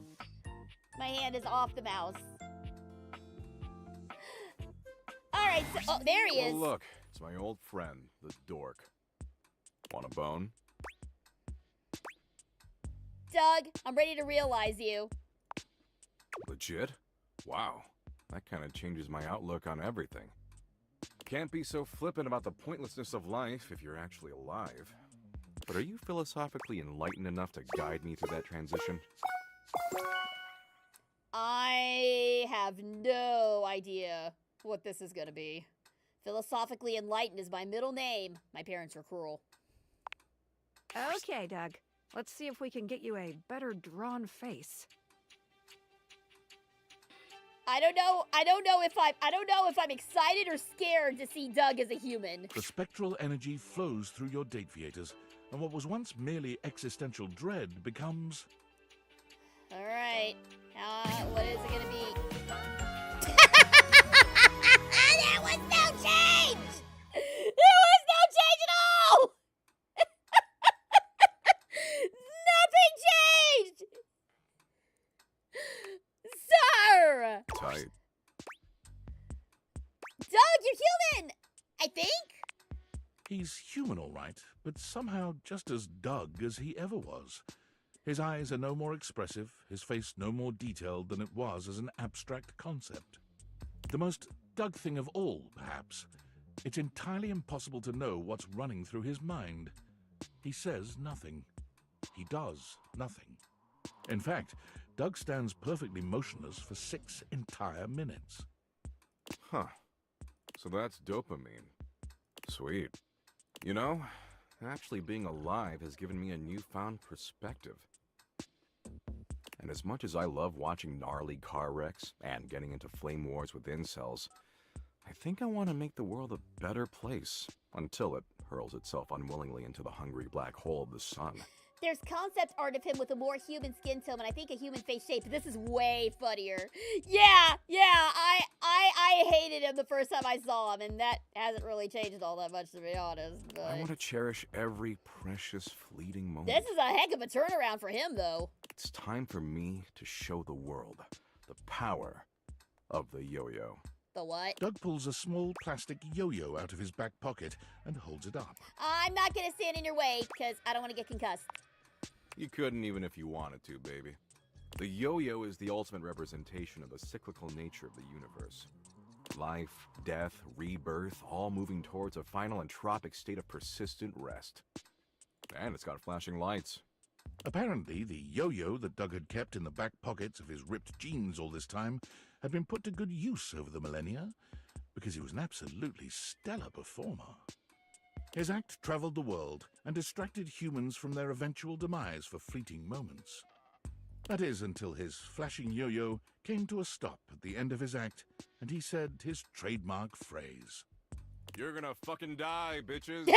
My hand is off the mouse. All right, so, oh, there he is. Oh, look, it's my old friend, the dork. Want a bone? Doug, I'm ready to realize you. Legit? Wow, that kind of changes my outlook on everything. Can't be so flippant about the pointlessness of life if you're actually alive. But are you philosophically enlightened enough to guide me through that transition? I have no idea what this is gonna be. Philosophically enlightened is my middle name. My parents were cruel. Okay, Doug. Let's see if we can get you a better drawn face. I don't know if I'm excited or scared to see Doug as a human. The spectral energy flows through your date theaters, and what was once merely existential dread becomes... All right. What is it gonna be? There was no change! There was no change at all! Nothing changed! Sir! Tight. Doug, you're human! I think? He's human, all right, but somehow just as Doug as he ever was. His eyes are no more expressive, his face no more detailed than it was as an abstract concept. The most Doug thing of all, perhaps. It's entirely impossible to know what's running through his mind. He says nothing. He does nothing. In fact, Doug stands perfectly motionless for 6 entire minutes. Huh. So that's dopamine. Sweet. You know, actually being alive has given me a newfound perspective. And as much as I love watching gnarly car wrecks and getting into flame wars with incels, I think I want to make the world a better place until it hurls itself unwillingly into the hungry black hole of the sun. There's concept art of him with a more human skin tone and I think a human face shape, but this is way funnier. Yeah, I hated him the first time I saw him, and that hasn't really changed all that much, to be honest. But I want to cherish every precious fleeting moment. this is a heck of a turnaround for him, though. It's time for me to show the world the power of the yo-yo. The what? Doug pulls a small plastic yo-yo out of his back pocket and holds it up. I'm not gonna stand in your way, because I don't want to get concussed. You couldn't even if you wanted to, baby. The yo-yo is the ultimate representation of the cyclical nature of the universe. Life, death, rebirth, all moving towards a final entropic state of persistent rest. And it's got flashing lights. Apparently, the yo-yo that Doug had kept in the back pockets of his ripped jeans all this time had been put to good use over the millennia, because he was an absolutely stellar performer. His act traveled the world and distracted humans from their eventual demise for fleeting moments. That is, until his flashing yo-yo came to a stop at the end of his act, and he said his trademark phrase. You're gonna fucking die, bitches.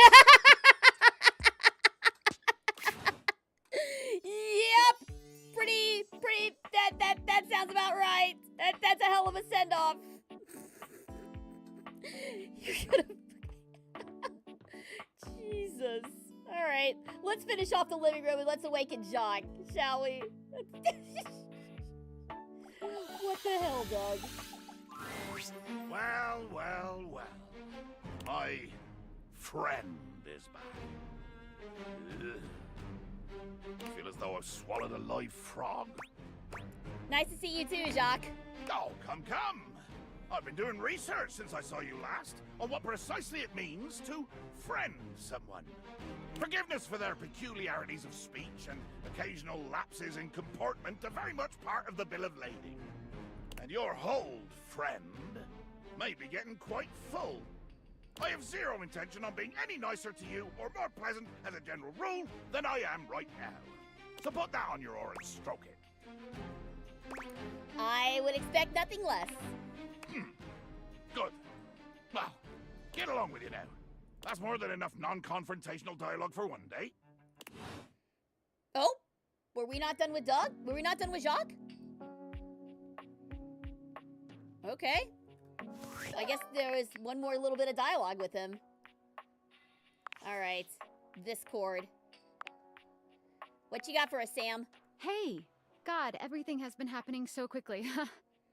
Yep, pretty. That sounds about right. That's a hell of a send-off. You're gonna. Jesus. All right, let's finish off the living room and let's awaken Jacques, shall we? What the hell, Doug? Well. My friend is back. Ugh. I feel as though I've swallowed a live frog. Nice to see you too, Jacques. Oh, come. I've been doing research since I saw you last on what precisely it means to friend someone. Forgiveness for their peculiarities of speech and occasional lapses in comportment are very much part of the bill of lading. And your hold, friend, may be getting quite full. I have zero intention on being any nicer to you or more pleasant as a general rule than I am right now. So put that on your oar and stroke it. I would expect nothing less. Good. Well, get along with you now. That's more than enough non-confrontational dialogue for one day. Oh, were we not done with Doug? Were we not done with Jacques? Okay. I guess there was one more little bit of dialogue with him. All right, Discord. What you got for us, Sam? Hey, God, everything has been happening so quickly.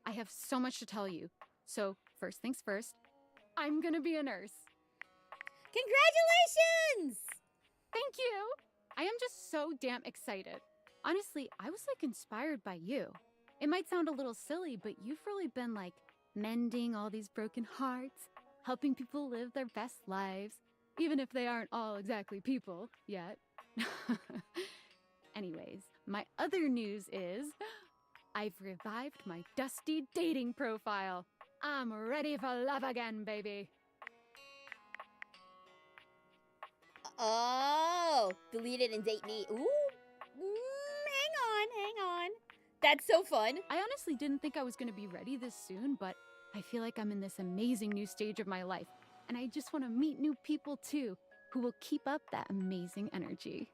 I have so much to tell you. So, first things first, I'm gonna be a nurse. Congratulations! Thank you! I am just so damn excited. Honestly, I was like inspired by you. It might sound a little silly, but you've really been like mending all these broken hearts, helping people live their best lives, even if they aren't all exactly people yet. Anyways, my other news is I've revived my dusty dating profile. I'm ready for love again, baby. Oh, delete it and date me. Ooh, hang on. That's so fun. I honestly didn't think I was going to be ready this soon, but I feel like I'm in this amazing new stage of my life, and I just want to meet new people too, who will keep up that amazing energy.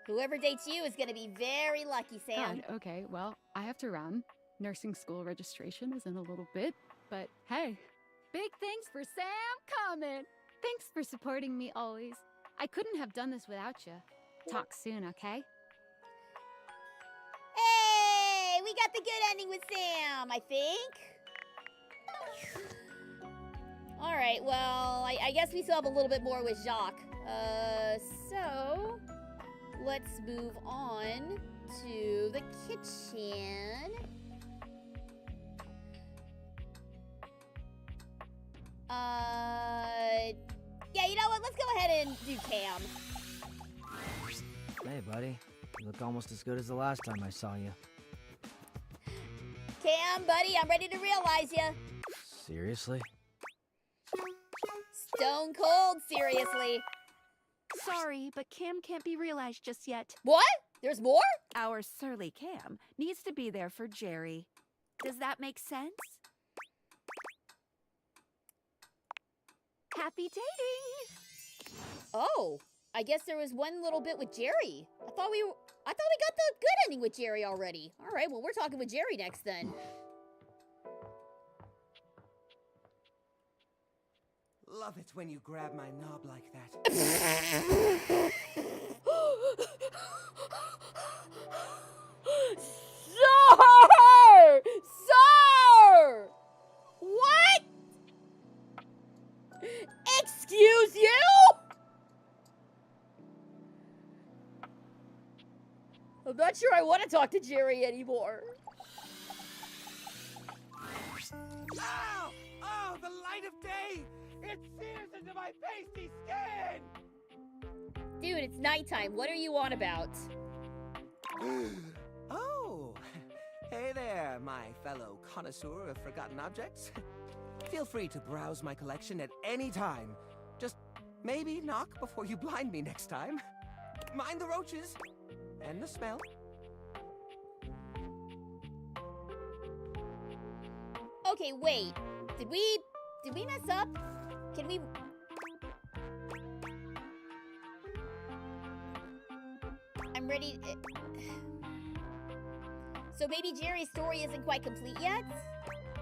Whoever dates you is going to be very lucky, Sam. God, okay, well, I have to run. Nursing school registration is in a little bit, but hey, big thanks for Sam coming. Thanks for supporting me always. I couldn't have done this without you. Talk soon, okay? Hey, we got the good ending with Sam, I think. All right, well, I guess we still have a little bit more with Jacques. So let's move on to the kitchen. Yeah, you know what? Let's go ahead and do Cam. Hey, buddy. You look almost as good as the last time I saw you. Cam, buddy, I'm ready to realize you. Seriously? Stone cold, seriously. Sorry, but Cam can't be realized just yet. What? There's more? Our surly Cam needs to be there for Jerry. Does that make sense? Happy dating! Oh, I guess there was one little bit with Jerry. I thought we got the good ending with Jerry already. All right, well, we're talking with Jerry next then. Love it when you grab my knob like that. Sir! Sir! What? Excuse you? I'm not sure I want to talk to Jerry anymore. Ow! Oh, the light of day! It sears into my pasty skin! Dude, it's nighttime. What are you on about? Oh, hey there, my fellow connoisseur of forgotten objects. Feel free to browse my collection at any time. Just maybe knock before you blind me next time. Mind the roaches and the smell. Okay, wait. Did we mess up? Can we... I'm ready... So maybe Jerry's story isn't quite complete yet?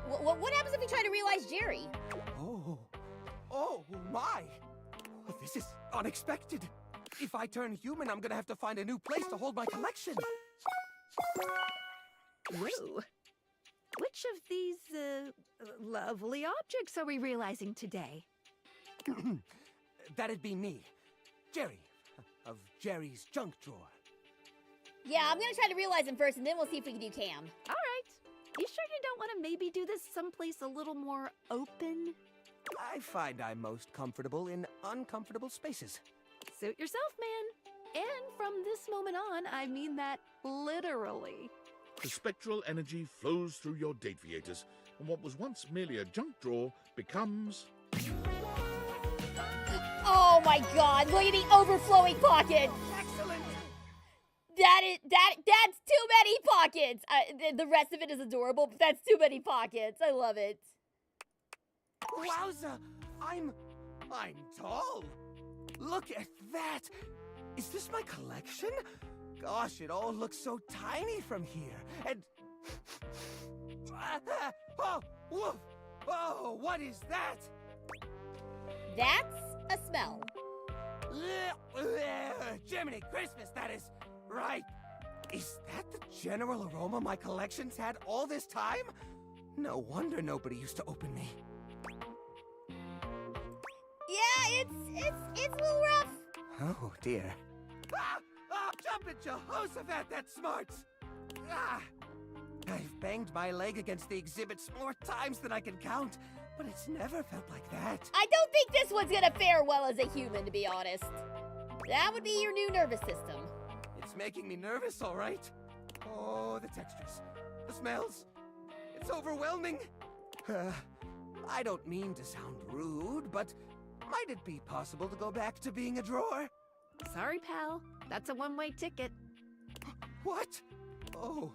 What happens if we try to realize Jerry? Oh my! This is unexpected. If I turn human, I'm gonna have to find a new place to hold my collection. Whoa. Which of these, lovely objects are we realizing today? That'd be me. Jerry. Of Jerry's junk drawer. Yeah, I'm gonna try to realize him first, and then we'll see if we can do Cam. All right. You sure you don't want to maybe do this someplace a little more open? I find I'm most comfortable in uncomfortable spaces. Suit yourself, man. And from this moment on, I mean that literally. The spectral energy flows through your date viators, and what was once merely a junk drawer becomes... Oh my god, look at the overflowing pocket! Excellent! That's too many pockets. The rest of it is adorable, but that's too many pockets. I love it. Wowza! I'm tall. Look at that. Is this my collection? Gosh, it all looks so tiny from here. And oh, woof! Oh, what is that? That's a smell. Jiminy Christmas, that is right. Is that the general aroma my collection's had all this time? No wonder nobody used to open me. Yeah, it's a little rough. Oh dear. Oh, jumpin' Jehoshaphat, that's smart. I've banged my leg against the exhibits more times than I can count, but it's never felt like that. I don't think this one's gonna fare well as a human, to be honest. That would be your new nervous system. It's making me nervous, all right. Oh, the textures, the smells. It's overwhelming. I don't mean to sound rude, but might it be possible to go back to being a drawer? Sorry, pal. That's a one-way ticket. What? Oh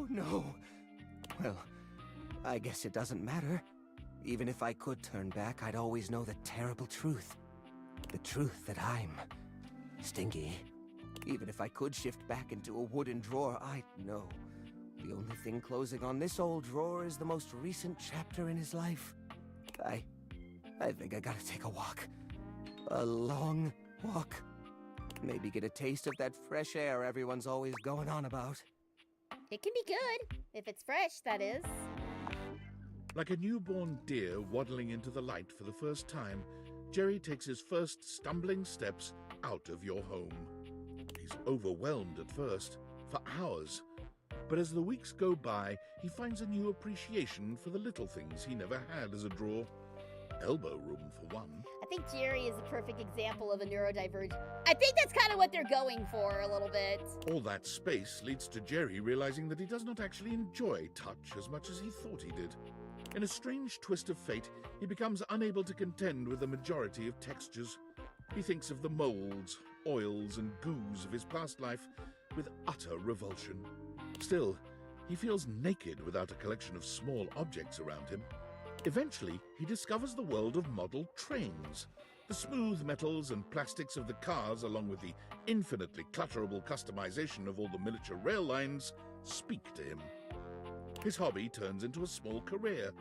no. Well, I guess it doesn't matter. Even if I could turn back, I'd always know the terrible truth. The truth that I'm Stingy. Even if I could shift back into a wooden drawer, I'd know. The only thing closing on this old drawer is the most recent chapter in his life. I think I gotta take a walk. A long walk. Maybe get a taste of that fresh air everyone's always going on about. It can be good, if it's fresh, that is. Like a newborn deer waddling into the light for the first time, Jerry takes his first stumbling steps out of your home. He's overwhelmed at first, for hours. But as the weeks go by, he finds a new appreciation for the little things he never had as a drawer. Elbow room, for one. I think Jerry is a perfect example of a neurodivergent. I think that's kind of what they're going for a little bit. All that space leads to Jerry realizing that he does not actually enjoy touch as much as he thought he did. In a strange twist of fate, he becomes unable to contend with the majority of textures. He thinks of the molds, oils, and goos of his past life with utter revulsion. Still, he feels naked without a collection of small objects around him. Eventually, he discovers the world of model trains. The smooth metals and plastics of the cars, along with the infinitely clutterable customization of all the miniature rail lines, speak to him. His hobby turns into a small career.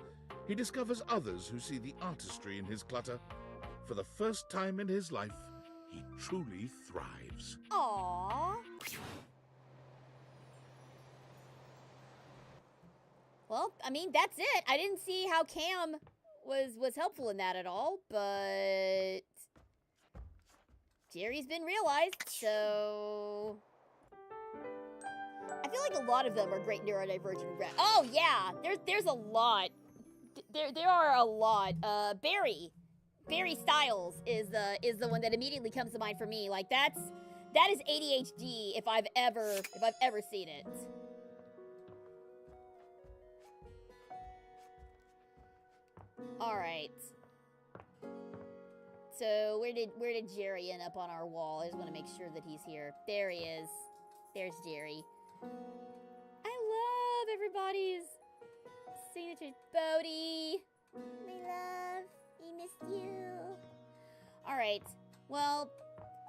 He discovers others who see the artistry in his clutter. For the first time in his life, he truly thrives. Aww. Well, I mean, that's it. I didn't see how Cam was helpful in that at all, but Jerry's been realized, so I feel like a lot of them are great neurodivergent. Oh yeah, there's a lot. There are a lot. Barry Styles is the one that immediately comes to mind for me. Like that is ADHD if I've ever seen it. All right. So where did Jerry end up on our wall? I just want to make sure that he's here. There he is. There's Jerry. I love everybody's signature. Bodhi, my love, I missed you. All right. Well,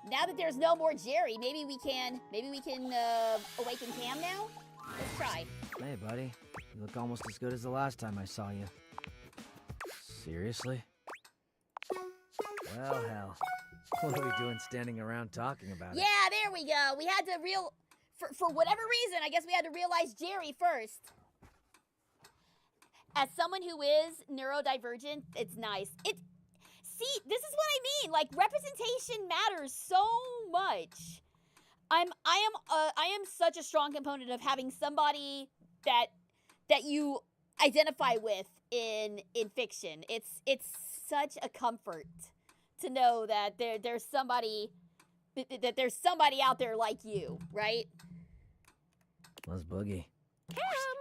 now that there's no more Jerry, maybe we can awaken Cam now. Let's try. Hey, buddy. You look almost as good as the last time I saw you. Seriously? Well, hell. What are we doing standing around talking about it? Yeah, there we go. We had to for whatever reason, I guess we had to realize Jerry first. As someone who is neurodivergent, it's nice. See, this is what I mean. Like, representation matters so much. I am such a strong component of having somebody that you identify with in fiction. It's such a comfort to know that there's somebody out there like you, right? Let's boogie. Cam,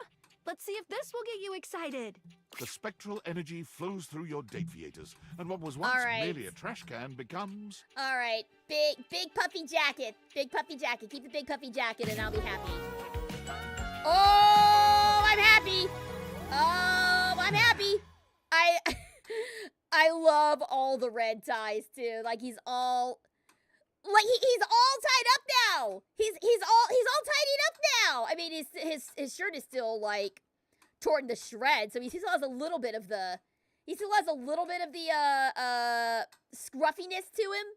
let's see if this will get you excited. The spectral energy flows through your date theaters, and what was once merely a trash can becomes... All right, big puffy jacket. Big puffy jacket. Keep the big puffy jacket and I'll be happy. Oh, I'm happy. Oh, I'm happy. I love all the red ties too. Like he's all tied up now. He's all tidied up now. I mean, his shirt is still like torn to shreds, so he still has a little bit of the scruffiness to him.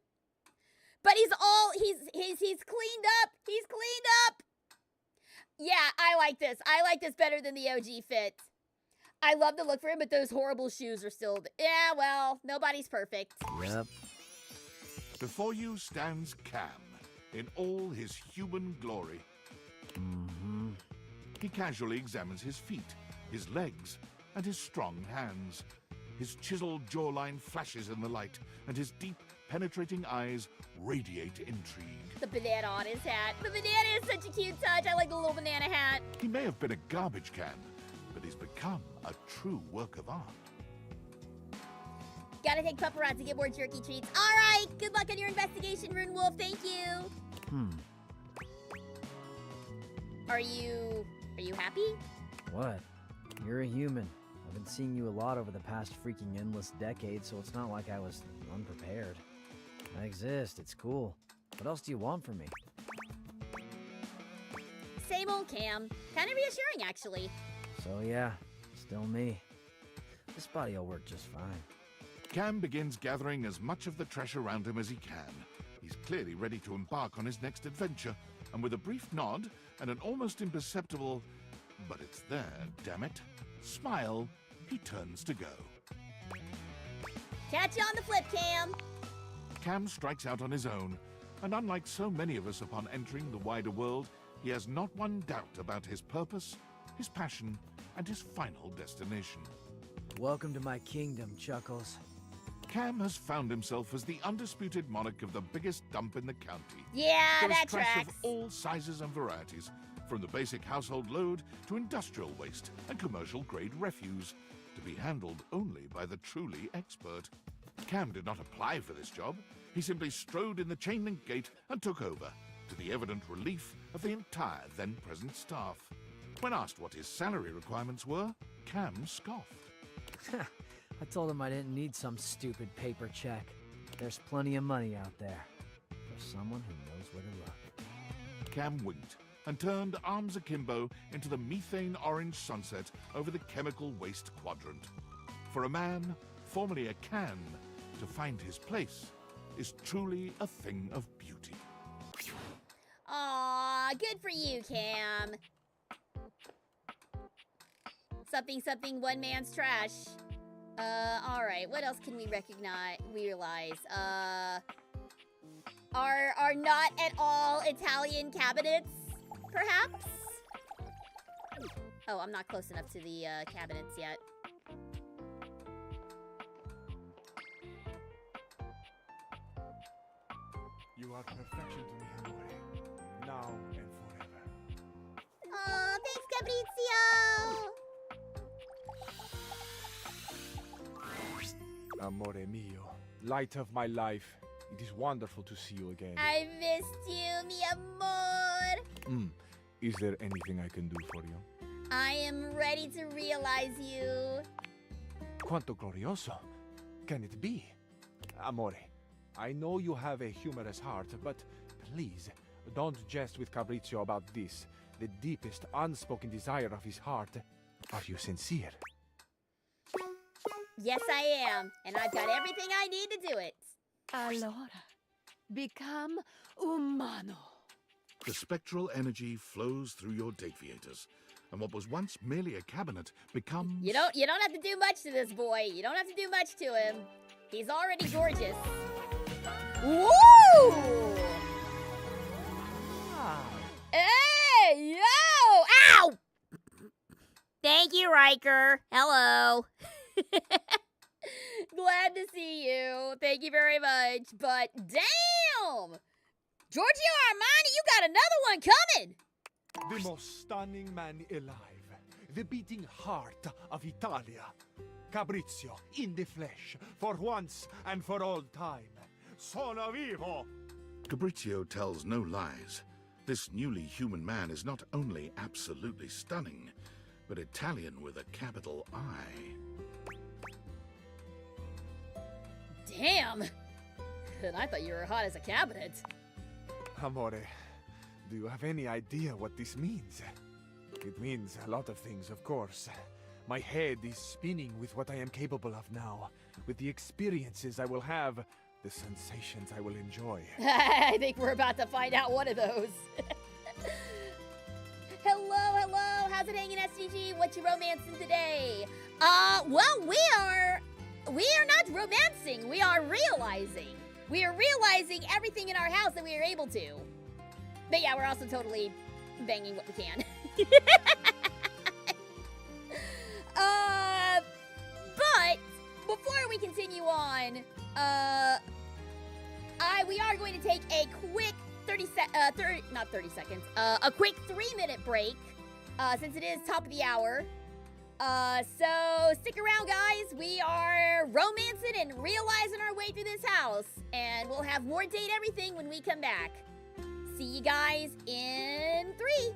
But he's cleaned up. He's cleaned up. Yeah, I like this. I like this better than the OG fit. I love the look for him, but those horrible shoes are still... Yeah, well, nobody's perfect. Yep. Before you stands Cam, in all his human glory. Mm-hmm. He casually examines his feet, his legs, and his strong hands. His chiseled jawline flashes in the light, and his deep, penetrating eyes radiate intrigue. The banana on his hat. The banana is such a cute touch. I like the little banana hat. He may have been a garbage can, but he's become a true work of art. Gotta take paparazzi to get more jerky treats. All right, good luck on your investigation, Rune Wolf. Thank you. Are you happy? What? You're a human. I've been seeing you a lot over the past freaking endless decade, so it's not like I was unprepared. I exist, it's cool. What else do you want from me? Same old Cam. Kind of reassuring, actually. So yeah, still me. This body'll work just fine. Cam begins gathering as much of the trash around him as he can. He's clearly ready to embark on his next adventure, and with a brief nod and an almost imperceptible, but it's there, damn it, smile, he turns to go. Catch you on the flip, Cam. Cam strikes out on his own, and unlike so many of us upon entering the wider world, he has not one doubt about his purpose, his passion, and his final destination. Welcome to my kingdom, Chuckles. Cam has found himself as the undisputed monarch of the biggest dump in the county. Yeah, there is that trash tracks. of all sizes and varieties, from the basic household load to industrial waste and commercial-grade refuse, to be handled only by the truly expert. Cam did not apply for this job. He simply strode in the chain-link gate and took over, to the evident relief of the entire then-present staff. When asked what his salary requirements were, Cam scoffed. I told him I didn't need some stupid paper check. There's plenty of money out there for someone who knows where to look. Cam winked and turned arms akimbo into the methane-orange sunset over the chemical waste quadrant. For a man, formerly a can, to find his place is truly a thing of beauty. Aw, good for you, Cam. Something, one man's trash. Alright, what else can we realize? Are not at all Italian cabinets, perhaps? Oh, I'm not close enough to the, cabinets yet. You are perfection to me, Amore. Now and forever. Aw, thanks, Fabrizio! Amore mio, light of my life. It is wonderful to see you again. I missed you, mi amor. Is there anything I can do for you? I am ready to realize you. Quanto glorioso. Can it be? Amore, I know you have a humorous heart, but please, don't jest with Fabrizio about this. The deepest unspoken desire of his heart. Are you sincere? Yes, I am. And I've got everything I need to do it. Allora, become umano. The spectral energy flows through your date theaters, and what was once merely a cabinet becomes... You don't have to do much to this boy. You don't have to do much to him. He's already gorgeous. Woo! Hey, yo! Ow! Thank you, Riker. Hello. Glad to see you. Thank you very much. But damn! Giorgio Armani, you got another one coming! The most stunning man alive. the beating heart of Italia. Fabrizio, in the flesh, for once and for all time. Sono vivo! Fabrizio tells no lies. This newly human man is not only absolutely stunning, but Italian with a capital I. Damn! And I thought you were hot as a cabinet. Amore, do you have any idea what this means? It means a lot of things, of course. My head is spinning with what I am capable of now, with the experiences I will have, the sensations I will enjoy. I think we're about to find out one of those. Hello, how's it hanging, SDG? What you romancing today? Well, we are not romancing, we are realizing. We are realizing everything in our house that we are able to. But yeah, we're also totally banging what we can. But before we continue on, we are going to take a quick a quick 3-minute break, since it is top of the hour. So stick around, guys. We are romancing and realizing our way through this house, and we'll have more date everything when we come back. See you guys in 3.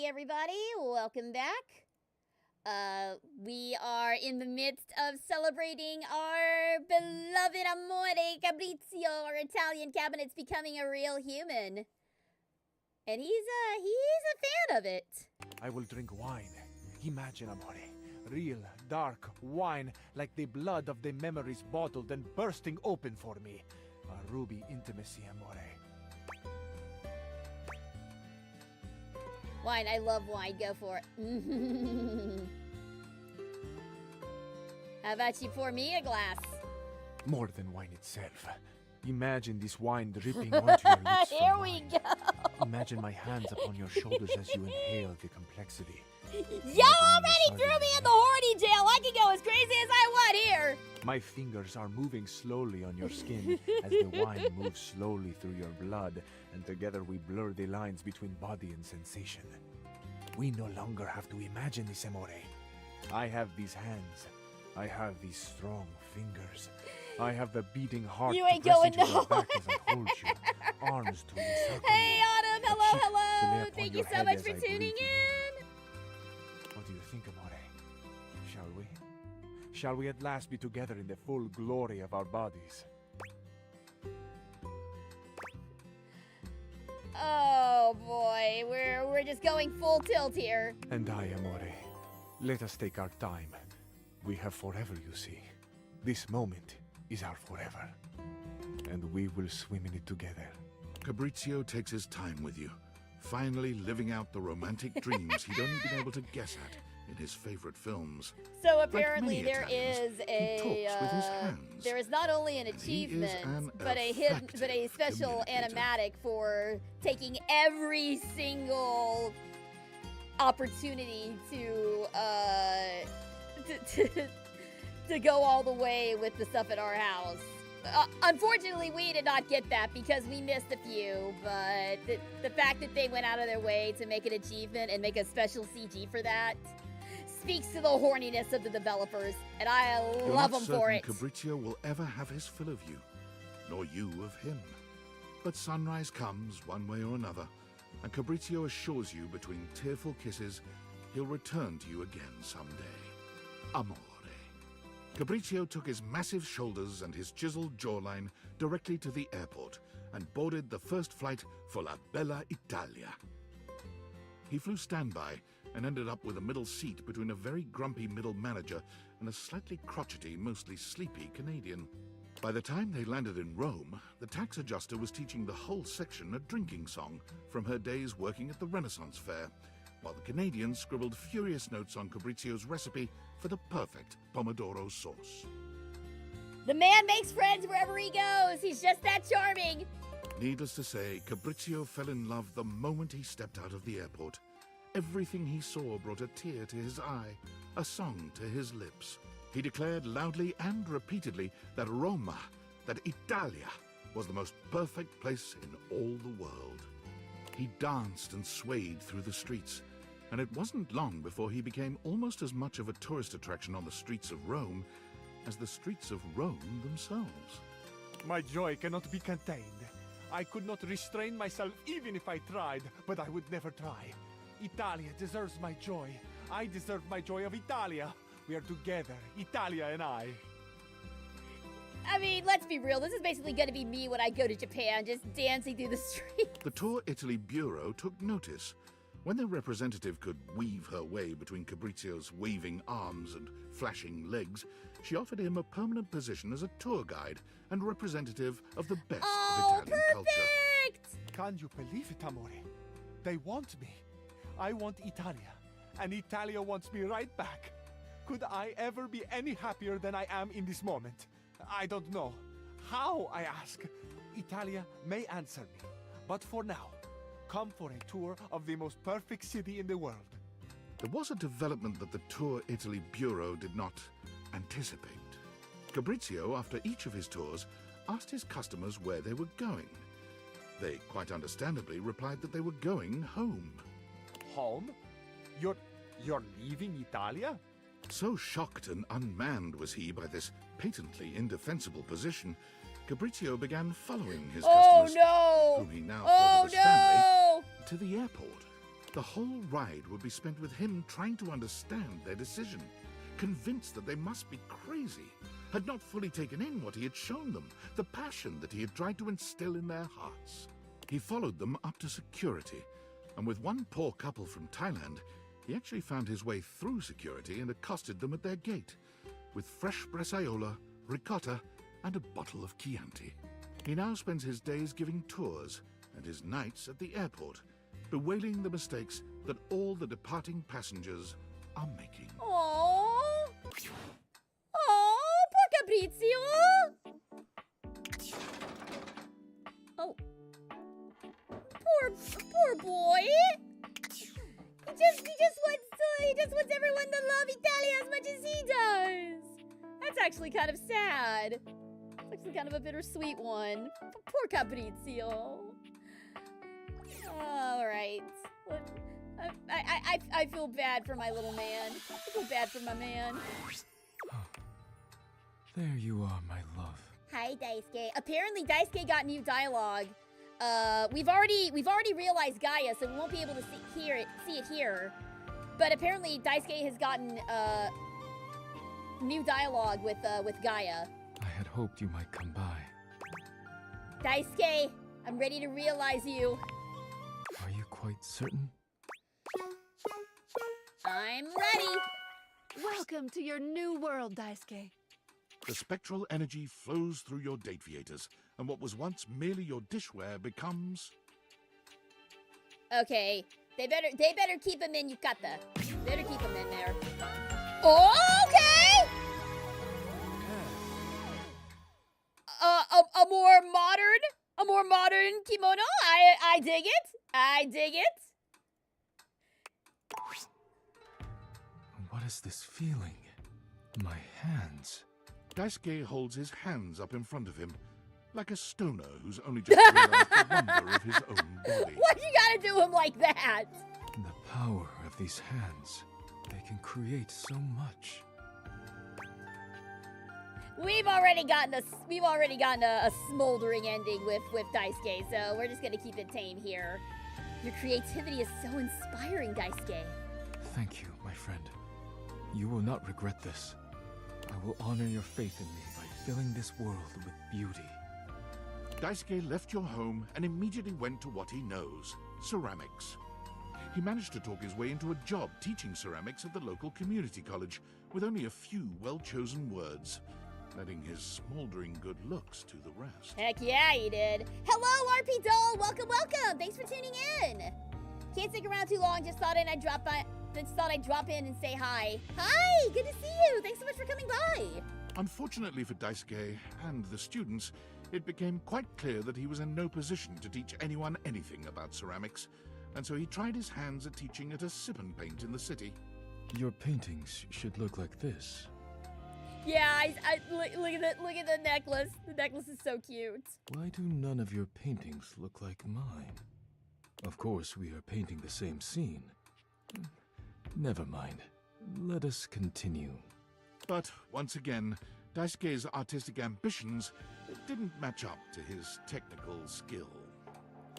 everybody. Welcome back. We are in the midst of celebrating our beloved amore Fabrizio, our Italian cabinet's becoming a real human. And he's a fan of it. I will drink wine. Imagine, amore. Real, dark wine, like the blood of the memories bottled and bursting open for me. A ruby intimacy, amore. Wine, I love wine. Go for it. How about you pour me a glass? More than wine itself. Imagine this wine dripping onto your lips. Here we go. Imagine my hands upon your shoulders as you inhale the complexity. Y'all already threw me in the horny jail. I can go as crazy as I want here. My fingers are moving slowly on your skin as the wine moves slowly through your blood, and together we blur the lines between body and sensation. We no longer have to imagine this, amore. I have these hands. I have these strong fingers. I have the beating heart You to ain't press going into your nowhere. back as I hold you, arms to encircle Hey, you, Autumn. a Hello, cheek to lay hello. upon Thank your you so head much as for I breathe tuning you in. What do you think, amore? Shall we? Shall we at last be together in the full glory of our bodies? Oh boy, we're just going full tilt here. And I, amore. Let us take our time. We have forever, you see. This moment is our forever. And we will swim in it together. Fabrizio takes his time with you, finally living out the romantic dreams he'd only been able to guess at in his favorite films. So Like apparently many there Italians, is a he talks with his hands. there is not only an he is achievement an but a special animatic for taking every single opportunity to go all the way with the stuff at our house. Unfortunately, we did not get that because we missed a few, but the fact that they went out of their way to make an achievement and make a special CG for that speaks to the horniness of the developers, and I You're love not them for it. certain Fabrizio will ever have his fill of you, nor you of him. But sunrise comes one way or another, and Fabrizio assures you between tearful kisses he'll return to you again someday. Amore. Fabrizio took his massive shoulders and his chiseled jawline directly to the airport and boarded the first flight for La Bella Italia. He flew standby and ended up with a middle seat between a very grumpy middle manager and a slightly crotchety, mostly sleepy Canadian. By the time they landed in Rome, the tax adjuster was teaching the whole section a drinking song from her days working at the Renaissance Fair, while the Canadian scribbled furious notes on Fabrizio's recipe for the perfect pomodoro sauce. The man makes friends wherever he goes. He's just that charming. Needless to say, Fabrizio fell in love the moment he stepped out of the airport. Everything he saw brought a tear to his eye, a song to his lips. He declared loudly and repeatedly that Roma, that Italia, was the most perfect place in all the world. He danced and swayed through the streets, and it wasn't long before he became almost as much of a tourist attraction on the streets of Rome as the streets of Rome themselves. My joy cannot be contained. I could not restrain myself even if I tried, but I would never try. Italia deserves my joy. I deserve my joy of Italia. We are together, Italia and I. I mean, let's be real. This is basically going to be me when I go to Japan, just dancing through the streets. The Tour Italy Bureau took notice. When their representative could weave her way between Fabrizio's waving arms and flashing legs, she offered him a permanent position as a tour guide and representative of the best of Italian culture. Can you believe it, amore? They want me. I want Italia, and Italia wants me right back. Could I ever be any happier than I am in this moment? I don't know. How, I ask? Italia may answer me, but for now, come for a tour of the most perfect city in the world. There was a development that the Tour Italy Bureau did not anticipate. Fabrizio, after each of his tours, asked his customers where they were going. They, quite understandably, replied that they were going home. Home? You're leaving Italia? So shocked and unmanned was he by this patently indefensible position, Fabrizio began following his customers, whom he now thought of as family, to the airport. The whole ride would be spent with him trying to understand their decision, convinced that they must be crazy, had not fully taken in what he had shown them, the passion that he had tried to instill in their hearts. He followed them up to security, and with one poor couple from Thailand, he actually found his way through security and accosted them at their gate, with fresh bresaola, ricotta, and a bottle of Chianti. He now spends his days giving tours and his nights at the airport, bewailing the mistakes that all the departing passengers are making. Oh, poor Fabrizio! Oh. Poor boy! He just wants everyone to love Italia as much as he does! That's actually kind of sad. It's actually kind of a bittersweet one. Poor Fabrizio. Alright. I feel bad for my little man. I feel bad for my man. There you are, my love. Hi, Daisuke. Apparently, Daisuke got new dialogue. We've already realized Gaia, so we won't be able to see it here. But apparently, Daisuke has gotten new dialogue with Gaia. I had hoped you might come by. Daisuke, I'm ready to realize you. Are you quite certain? I'm ready. Welcome to your new world, Daisuke. The spectral energy flows through your date viators, and what was once merely your dishware becomes... Okay, they better keep him in yukata. Better keep him in there. Okay! A more modern kimono. I dig it. I dig it. What is this feeling? My hands. Daisuke holds his hands up in front of him, like a stoner who's only just realized the wonder of his own body. Why you gotta do him like that? The power of these hands. They can create so much. We've already gotten a smoldering ending with Daisuke, so we're just gonna keep it tame here. Your creativity is so inspiring, Daisuke. Thank you, my friend. You will not regret this. I will honor your faith in me by filling this world with beauty. Daisuke left your home and immediately went to what he knows, ceramics. He managed to talk his way into a job teaching ceramics at the local community college with only a few well-chosen words, letting his smoldering good looks to the rest. Heck yeah, he did. Hello, RP Doll. Welcome, welcome. Thanks for tuning in. Can't stick around too long. Just thought I'd drop in and say hi. Hi, good to see you. Thanks so much for coming by. Unfortunately for Daisuke and the students, it became quite clear that he was in no position to teach anyone anything about ceramics, and so he tried his hands at teaching at a sip and paint in the city. Your paintings should look like this. Yeah, look at the necklace. The necklace is so cute. Why do none of your paintings look like mine? Of course, we are painting the same scene. Never mind. Let us continue. But once again, Daisuke's artistic ambitions didn't match up to his technical skill.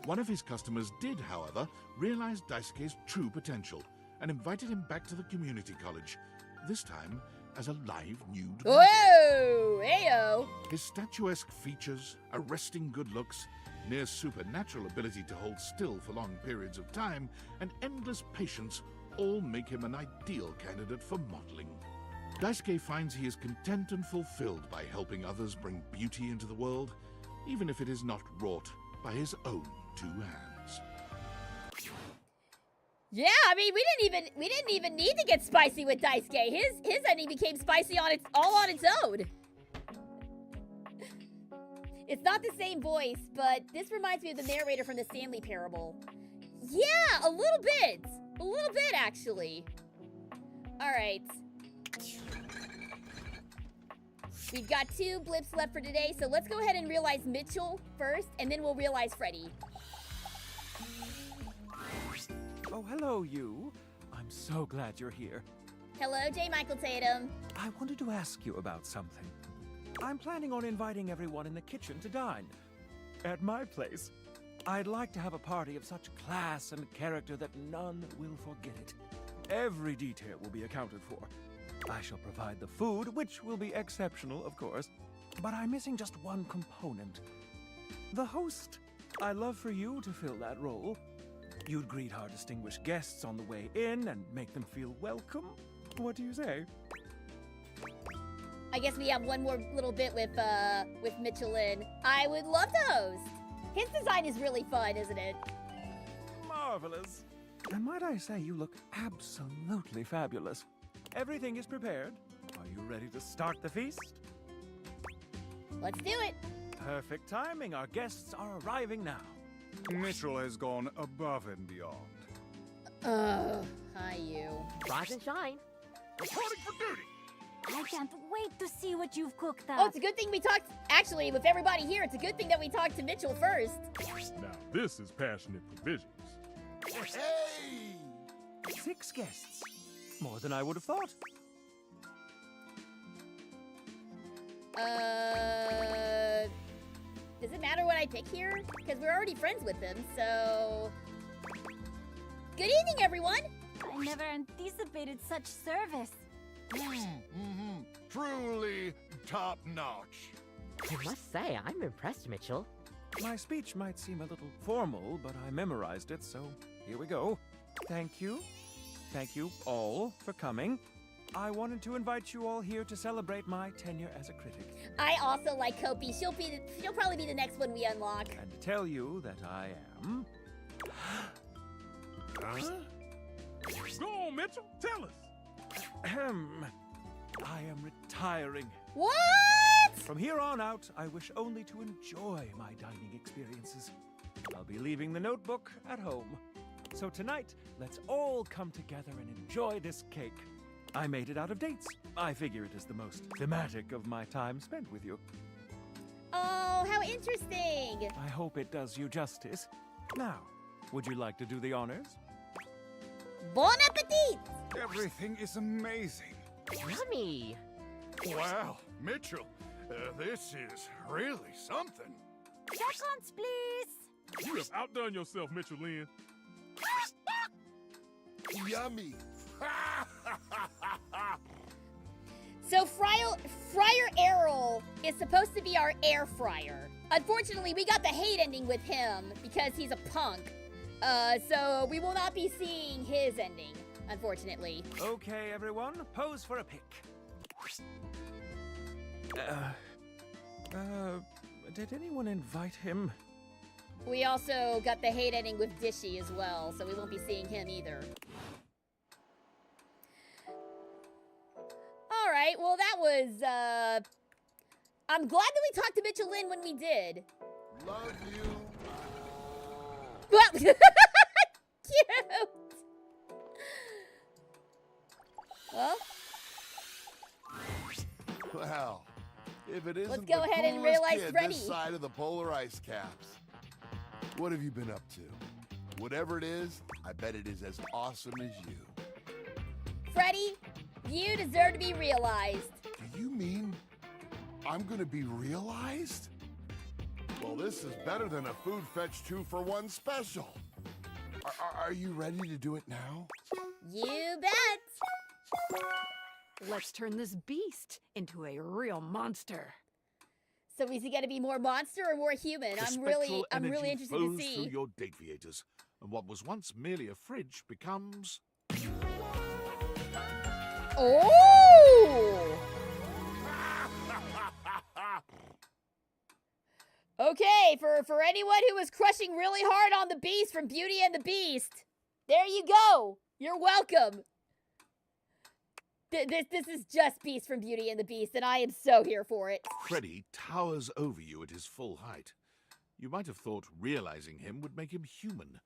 One of his customers did, however, realize Daisuke's true potential and invited him back to the community college, this time as a live nude model. Whoa! Heyo! His statuesque features, arresting good looks, near supernatural ability to hold still for long periods of time, and endless patience all make him an ideal candidate for modeling. Daisuke finds he is content and fulfilled by helping others bring beauty into the world, even if it is not wrought by his own two hands. Yeah, I mean, we didn't even need to get spicy with Daisuke. His ending became spicy all on its own. It's not the same voice, but this reminds me of the narrator from the Stanley Parable. Yeah, a little bit actually. All right. We've got 2 blips left for today, so let's go ahead and realize Mitchell first, and then we'll realize Freddy. Oh, hello, you. I'm so glad you're here. Hello, J. Michael Tatum. I wanted to ask you about something. I'm planning on inviting everyone in the kitchen to dine. At my place. I'd like to have a party of such class and character that none will forget it. Every detail will be accounted for. I shall provide the food, which will be exceptional, of course. But I'm missing just one component. The host. I'd love for you to fill that role. You'd greet our distinguished guests on the way in and make them feel welcome. What do you say? I guess we have one more little bit with Michelin. I would love to host. His design is really fun, isn't it? Marvelous. And might I say, you look absolutely fabulous. Everything is prepared. Are you ready to start the feast? Let's do it. Perfect timing. Our guests are arriving now. Mitchell has gone above and beyond. Hi you. Rise and shine. Reporting for duty. I can't wait to see what you've cooked up. Oh, it's a good thing we talked. Actually, with everybody here, it's a good thing that we talked to Mitchell first. Now this is passionate provisions. Hey! 6 guests. More than I would have thought. Does it matter what I pick here? Because we're already friends with them, so... Good evening, everyone! I never anticipated such service. Truly top-notch. I must say, I'm impressed, Mitchell. My speech might seem a little formal, but I memorized it, so here we go. Thank you. Thank you all for coming. I wanted to invite you all here to celebrate my tenure as a critic. I also like Kopi. She'll probably be the next one we unlock. And to tell you that I am... Huh? Go on, Mitchell. Tell us. I am retiring. What? From here on out, I wish only to enjoy my dining experiences. I'll be leaving the notebook at home. So tonight, let's all come together and enjoy this cake. I made it out of dates. I figure it is the most thematic of my time spent with you. Oh, how interesting! I hope it does you justice. Now, would you like to do the honors? Bon appetit! Everything is amazing. Yummy! Wow, Mitchell, this is really something. Seconds, please! You have outdone yourself, Mitchell Lynn. Yummy. So Friar Errol is supposed to be our air fryer. Unfortunately, we got the hate ending with him because he's a punk. So we will not be seeing his ending, unfortunately. Okay, everyone, pose for a pic. Did anyone invite him? We also got the hate ending with Dishy as well, so we won't be seeing him either. Alright, well that was, I'm glad that we talked to Mitchell Lynn when we did. Love you. Well, cute! Well, Well, if it isn't let's go the ahead and coolest realize kid Freddy. this side of the polar ice caps. What have you been up to? Whatever it is, I bet it is as awesome as you. Freddy, you deserve to be realized. Do you mean I'm gonna be realized? Well, this is better than a Food Fetch 2-for-1 special. Are you ready to do it now? You bet! Let's turn this beast into a real monster. So is he gonna be more monster or more human? The I'm really spectral interested energy to flows see. through your deviators, and what was once merely a fridge becomes... Oh! Okay, for anyone who was crushing really hard on the Beast from Beauty and the Beast, there you go. You're welcome. This is just Beast from Beauty and the Beast, and I am so here for it. Freddy towers over you at his full height. You might have thought realizing him would make him human,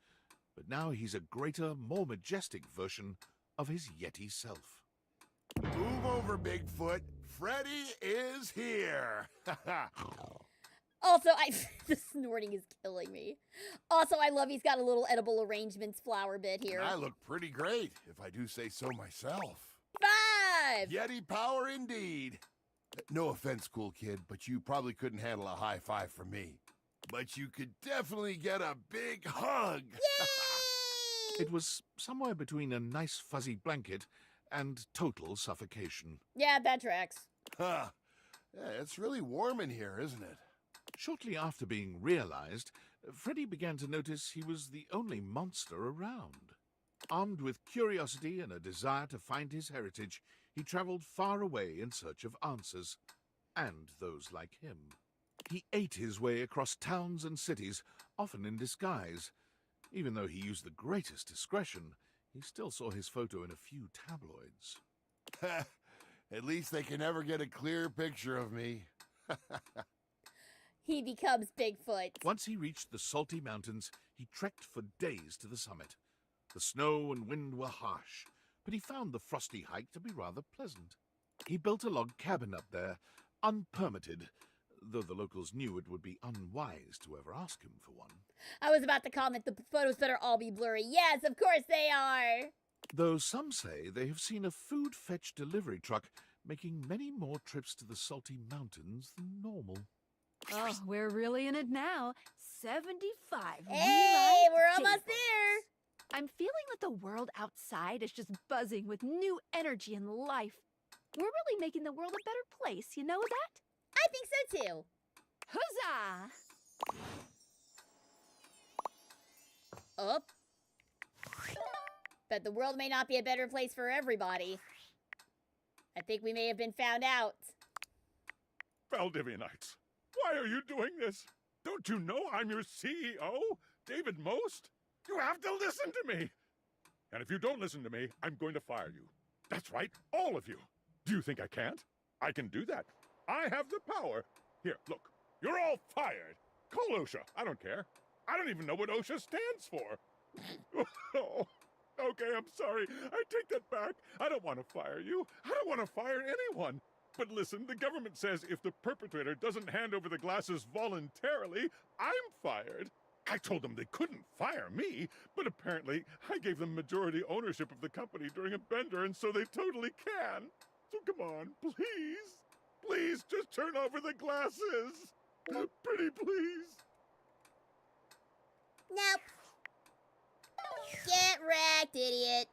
but now he's a greater, more majestic version of his Yeti self. Move over, Bigfoot. Freddy is here. Also, the snorting is killing me. Also, I love he's got a little edible arrangements flower bit here. I look pretty great, if I do say so myself. 5! Yeti power indeed. No offense, cool kid, but you probably couldn't handle a high five from me. but you could definitely get a big hug. It was somewhere between a nice fuzzy blanket and total suffocation. Yeah, that tracks. Huh. Yeah, it's really warm in here, isn't it? Shortly after being realized, Freddy began to notice he was the only monster around. Armed with curiosity and a desire to find his heritage, he traveled far away in search of answers, and those like him. He ate his way across towns and cities, often in disguise. Even though he used the greatest discretion, he still saw his photo in a few tabloids. At least they can never get a clear picture of me. He becomes Bigfoot. Once he reached the salty mountains, he trekked for days to the summit. The snow and wind were harsh, but he found the frosty hike to be rather pleasant. He built a log cabin up there, unpermitted, though the locals knew it would be unwise to ever ask him for one. I was about to comment, the photos better all be blurry. Yes, of course they are. Though some say they have seen a food fetch delivery truck making many more trips to the salty mountains than normal. Oh, we're really in it now. 75. Hey, we're almost there. I'm feeling that the world outside is just buzzing with new energy and life. We're really making the world a better place, you know that? I think so too. Huzzah! Up. But the world may not be a better place for everybody. I think we may have been found out. Valdivianites, why are you doing this? Don't you know I'm your CEO, David Most? You have to listen to me. And if you don't listen to me, I'm going to fire you. That's right, all of you. Do you think I can't? I can do that. I have the power. Here, look. You're all fired. Call OSHA. I don't care. I don't even know what OSHA stands for. Oh, okay, I'm sorry. I take that back. I don't want to fire you. I don't want to fire anyone. But listen, the government says if the perpetrator doesn't hand over the glasses voluntarily, I'm fired. I told them they couldn't fire me, but apparently I gave them majority ownership of the company during a bender, and so they totally can. So come on, please. Please, just turn over the glasses. Pretty please. Nope. Get wrecked, idiot.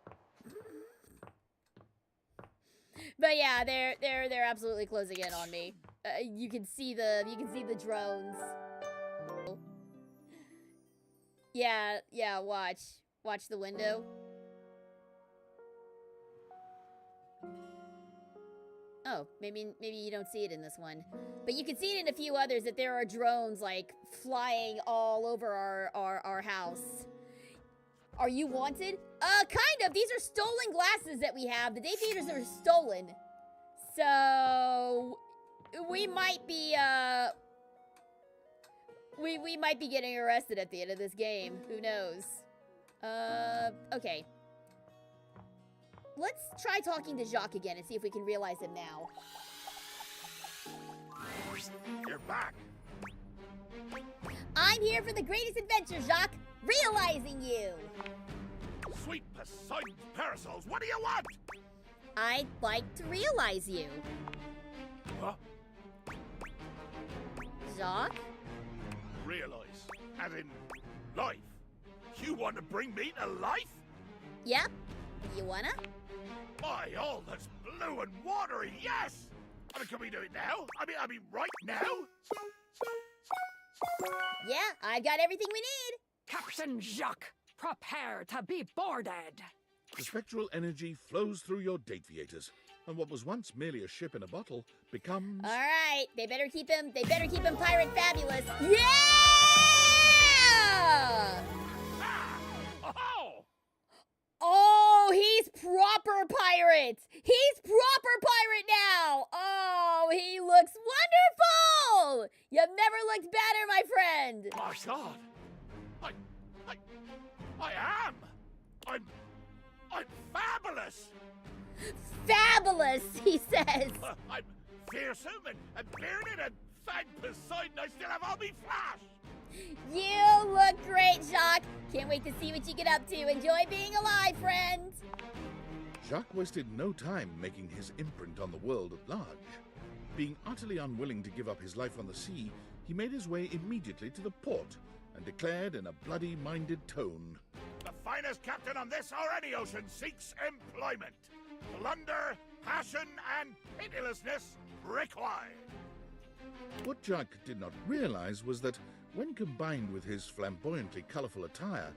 But yeah, they're absolutely closing in on me. You can see the drones. Yeah, watch the window. Oh, maybe you don't see it in this one. But you can see it in a few others that there are drones like flying all over our house. Are you wanted? Kind of. These are stolen glasses that we have. The day theaters are stolen. So we might be we might be getting arrested at the end of this game. Who knows? Okay. Let's try talking to Jacques again and see if we can realize him now. You're back. I'm here for the greatest adventure, Jacques. Realizing you. Sweet Poseidon's parasols, what do you want? I'd like to realize you. Huh? Jacques? Realize, as in life. You want to bring me to life? Yep. You wanna? My, all that's blue and watery, yes! I mean, can we do it now? I mean, right now? Yeah, I've got everything we need. Captain Jacques, prepare to be boarded. The spectral energy flows through your date-viators, and what was once merely a ship in a bottle becomes... All right, they better keep him pirate fabulous. Yeah! Oh, he's proper pirate. He's proper pirate now. Oh, he looks wonderful. You've never looked better, my friend. My God, I am. I'm fabulous. Fabulous, he says. I'm fearsome and bearded and thank Poseidon I still have all me flash. You look great, Jacques. Can't wait to see what you get up to. Enjoy being alive, friend. Jacques wasted no time making his imprint on the world at large. Being utterly unwilling to give up his life on the sea, he made his way immediately to the port and declared in a bloody-minded tone, The finest captain on this or any ocean seeks employment. Plunder, passion, and pitilessness required. What Jacques did not realize was that, when combined with his flamboyantly colorful attire,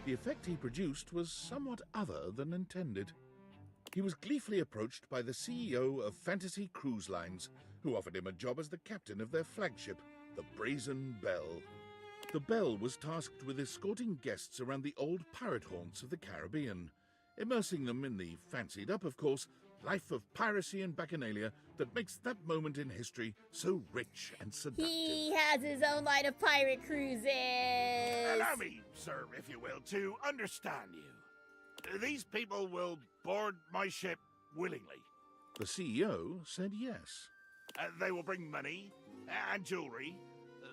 the effect he produced was somewhat other than intended. He was gleefully approached by the CEO of Fantasy Cruise Lines, who offered him a job as the captain of their flagship, the Brazen Belle. The Belle was tasked with escorting guests around the old pirate haunts of the Caribbean, immersing them in the fancied-up, of course, life of piracy and bacchanalia that makes that moment in history so rich and seductive. He has his own line of pirate cruises. Allow me, sir, if you will, to understand you. These people will board my ship willingly. The CEO said yes. They will bring money and jewelry,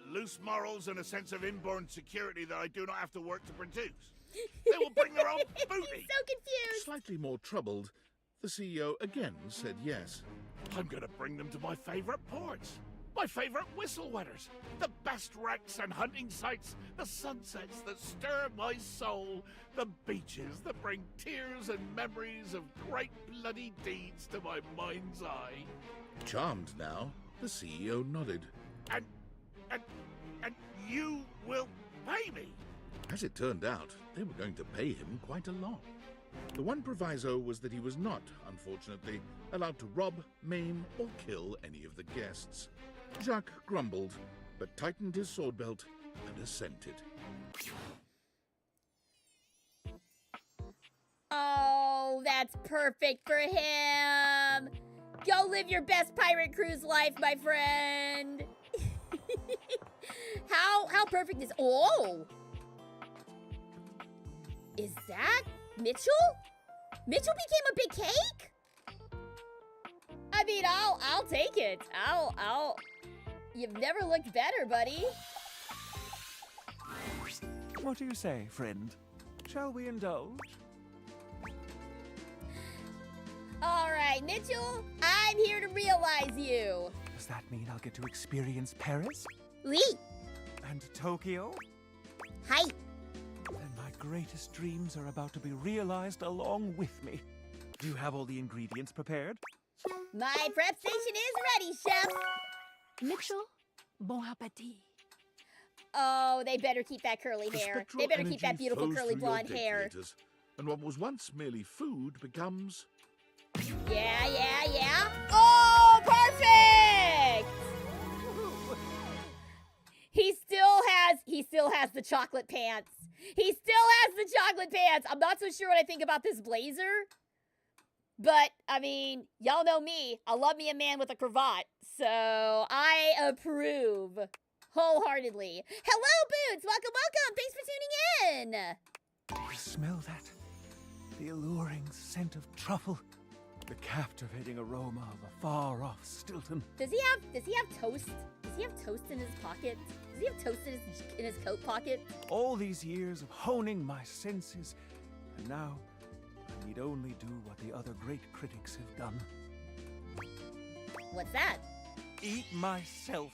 loose morals and a sense of inborn security that I do not have to work to produce. They will bring their own booty. He's so confused. Slightly more troubled, the CEO again said yes. I'm going to bring them to my favorite ports, my favorite whistle wetters, the best wrecks and hunting sites, the sunsets that stir my soul, the beaches that bring tears and memories of great bloody deeds to my mind's eye. Charmed now, the CEO nodded. And you will pay me? As it turned out, they were going to pay him quite a lot. The one proviso was that he was not, unfortunately, allowed to rob, maim, or kill any of the guests. Jacques grumbled, but tightened his sword belt and assented. Oh, that's perfect for him. Go live your best pirate cruise life, my friend. How perfect is... Oh! Is that Mitchell? Mitchell became a big cake? I mean, I'll take it. I'll... You've never looked better, buddy. What do you say, friend? Shall we indulge? All right, Mitchell, I'm here to realize you. Does that mean I'll get to experience Paris? Oui. And Tokyo? Hi. Then my greatest dreams are about to be realized along with me. Do you have all the ingredients prepared? My prep station is ready, chef. Mitchell, bon appetit. Oh, they better keep that curly The hair. spectral They better keep that energy beautiful flows curly through your blonde hair. radiators, and what was once merely food becomes... Yeah. Oh, perfect! He still has the chocolate pants. He still has the chocolate pants. I'm not so sure what I think about this blazer. But, I mean, y'all know me. I love me a man with a cravat. So, I approve. Wholeheartedly. Hello, Boots! Welcome! Thanks for tuning in! Do you smell that? The alluring scent of truffle. The captivating aroma of a far-off Stilton. Does he have toast? Does he have toast in his pocket? Does he have toast in his coat pocket? All these years of honing my senses, and now I need only do what the other great critics have done. What's that? Eat myself.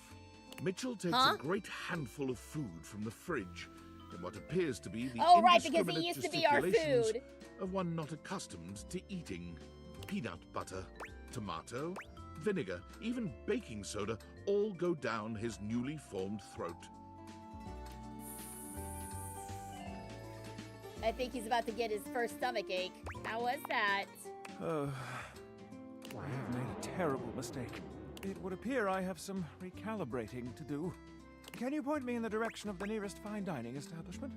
Mitchell takes a great handful of food from the fridge in what appears to be the Oh, right, because it indiscriminate used to be our gesticulations food. of one not accustomed to eating. Peanut butter, tomato, vinegar, even baking soda all go down his newly formed throat. I think he's about to get his first stomach ache. How was that? I have made a terrible mistake. It would appear I have some recalibrating to do. Can you point me in the direction of the nearest fine dining establishment?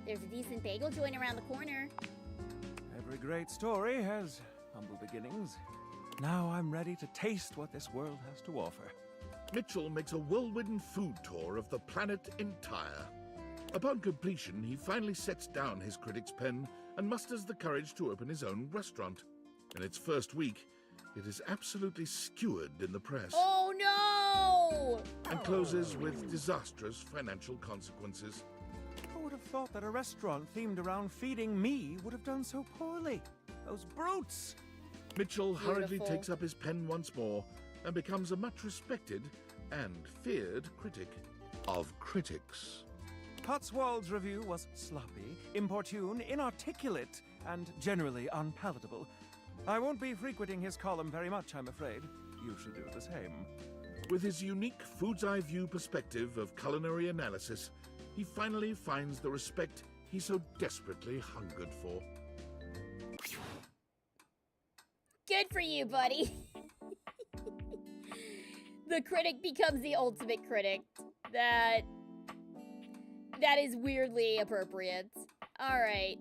There's a decent bagel joint around the corner. Every great story has humble beginnings. Now I'm ready to taste what this world has to offer. Mitchell makes a whirlwind food tour of the planet entire. Upon completion, he finally sets down his critic's pen and musters the courage to open his own restaurant. In its first week, it is absolutely skewered in the press. Oh no! And closes with disastrous financial consequences. Who would have thought that a restaurant themed around feeding me would have done so poorly? Those brutes! Mitchell hurriedly Beautiful. takes up his pen once more and becomes a much respected and feared critic. of critics. Cotswold's review was sloppy, importune, inarticulate, and generally unpalatable. I won't be frequenting his column very much, I'm afraid. You should do the same. With his unique food's eye view perspective of culinary analysis, he finally finds the respect he so desperately hungered for. Good for you, buddy. The critic becomes the ultimate critic. That is weirdly appropriate. All right.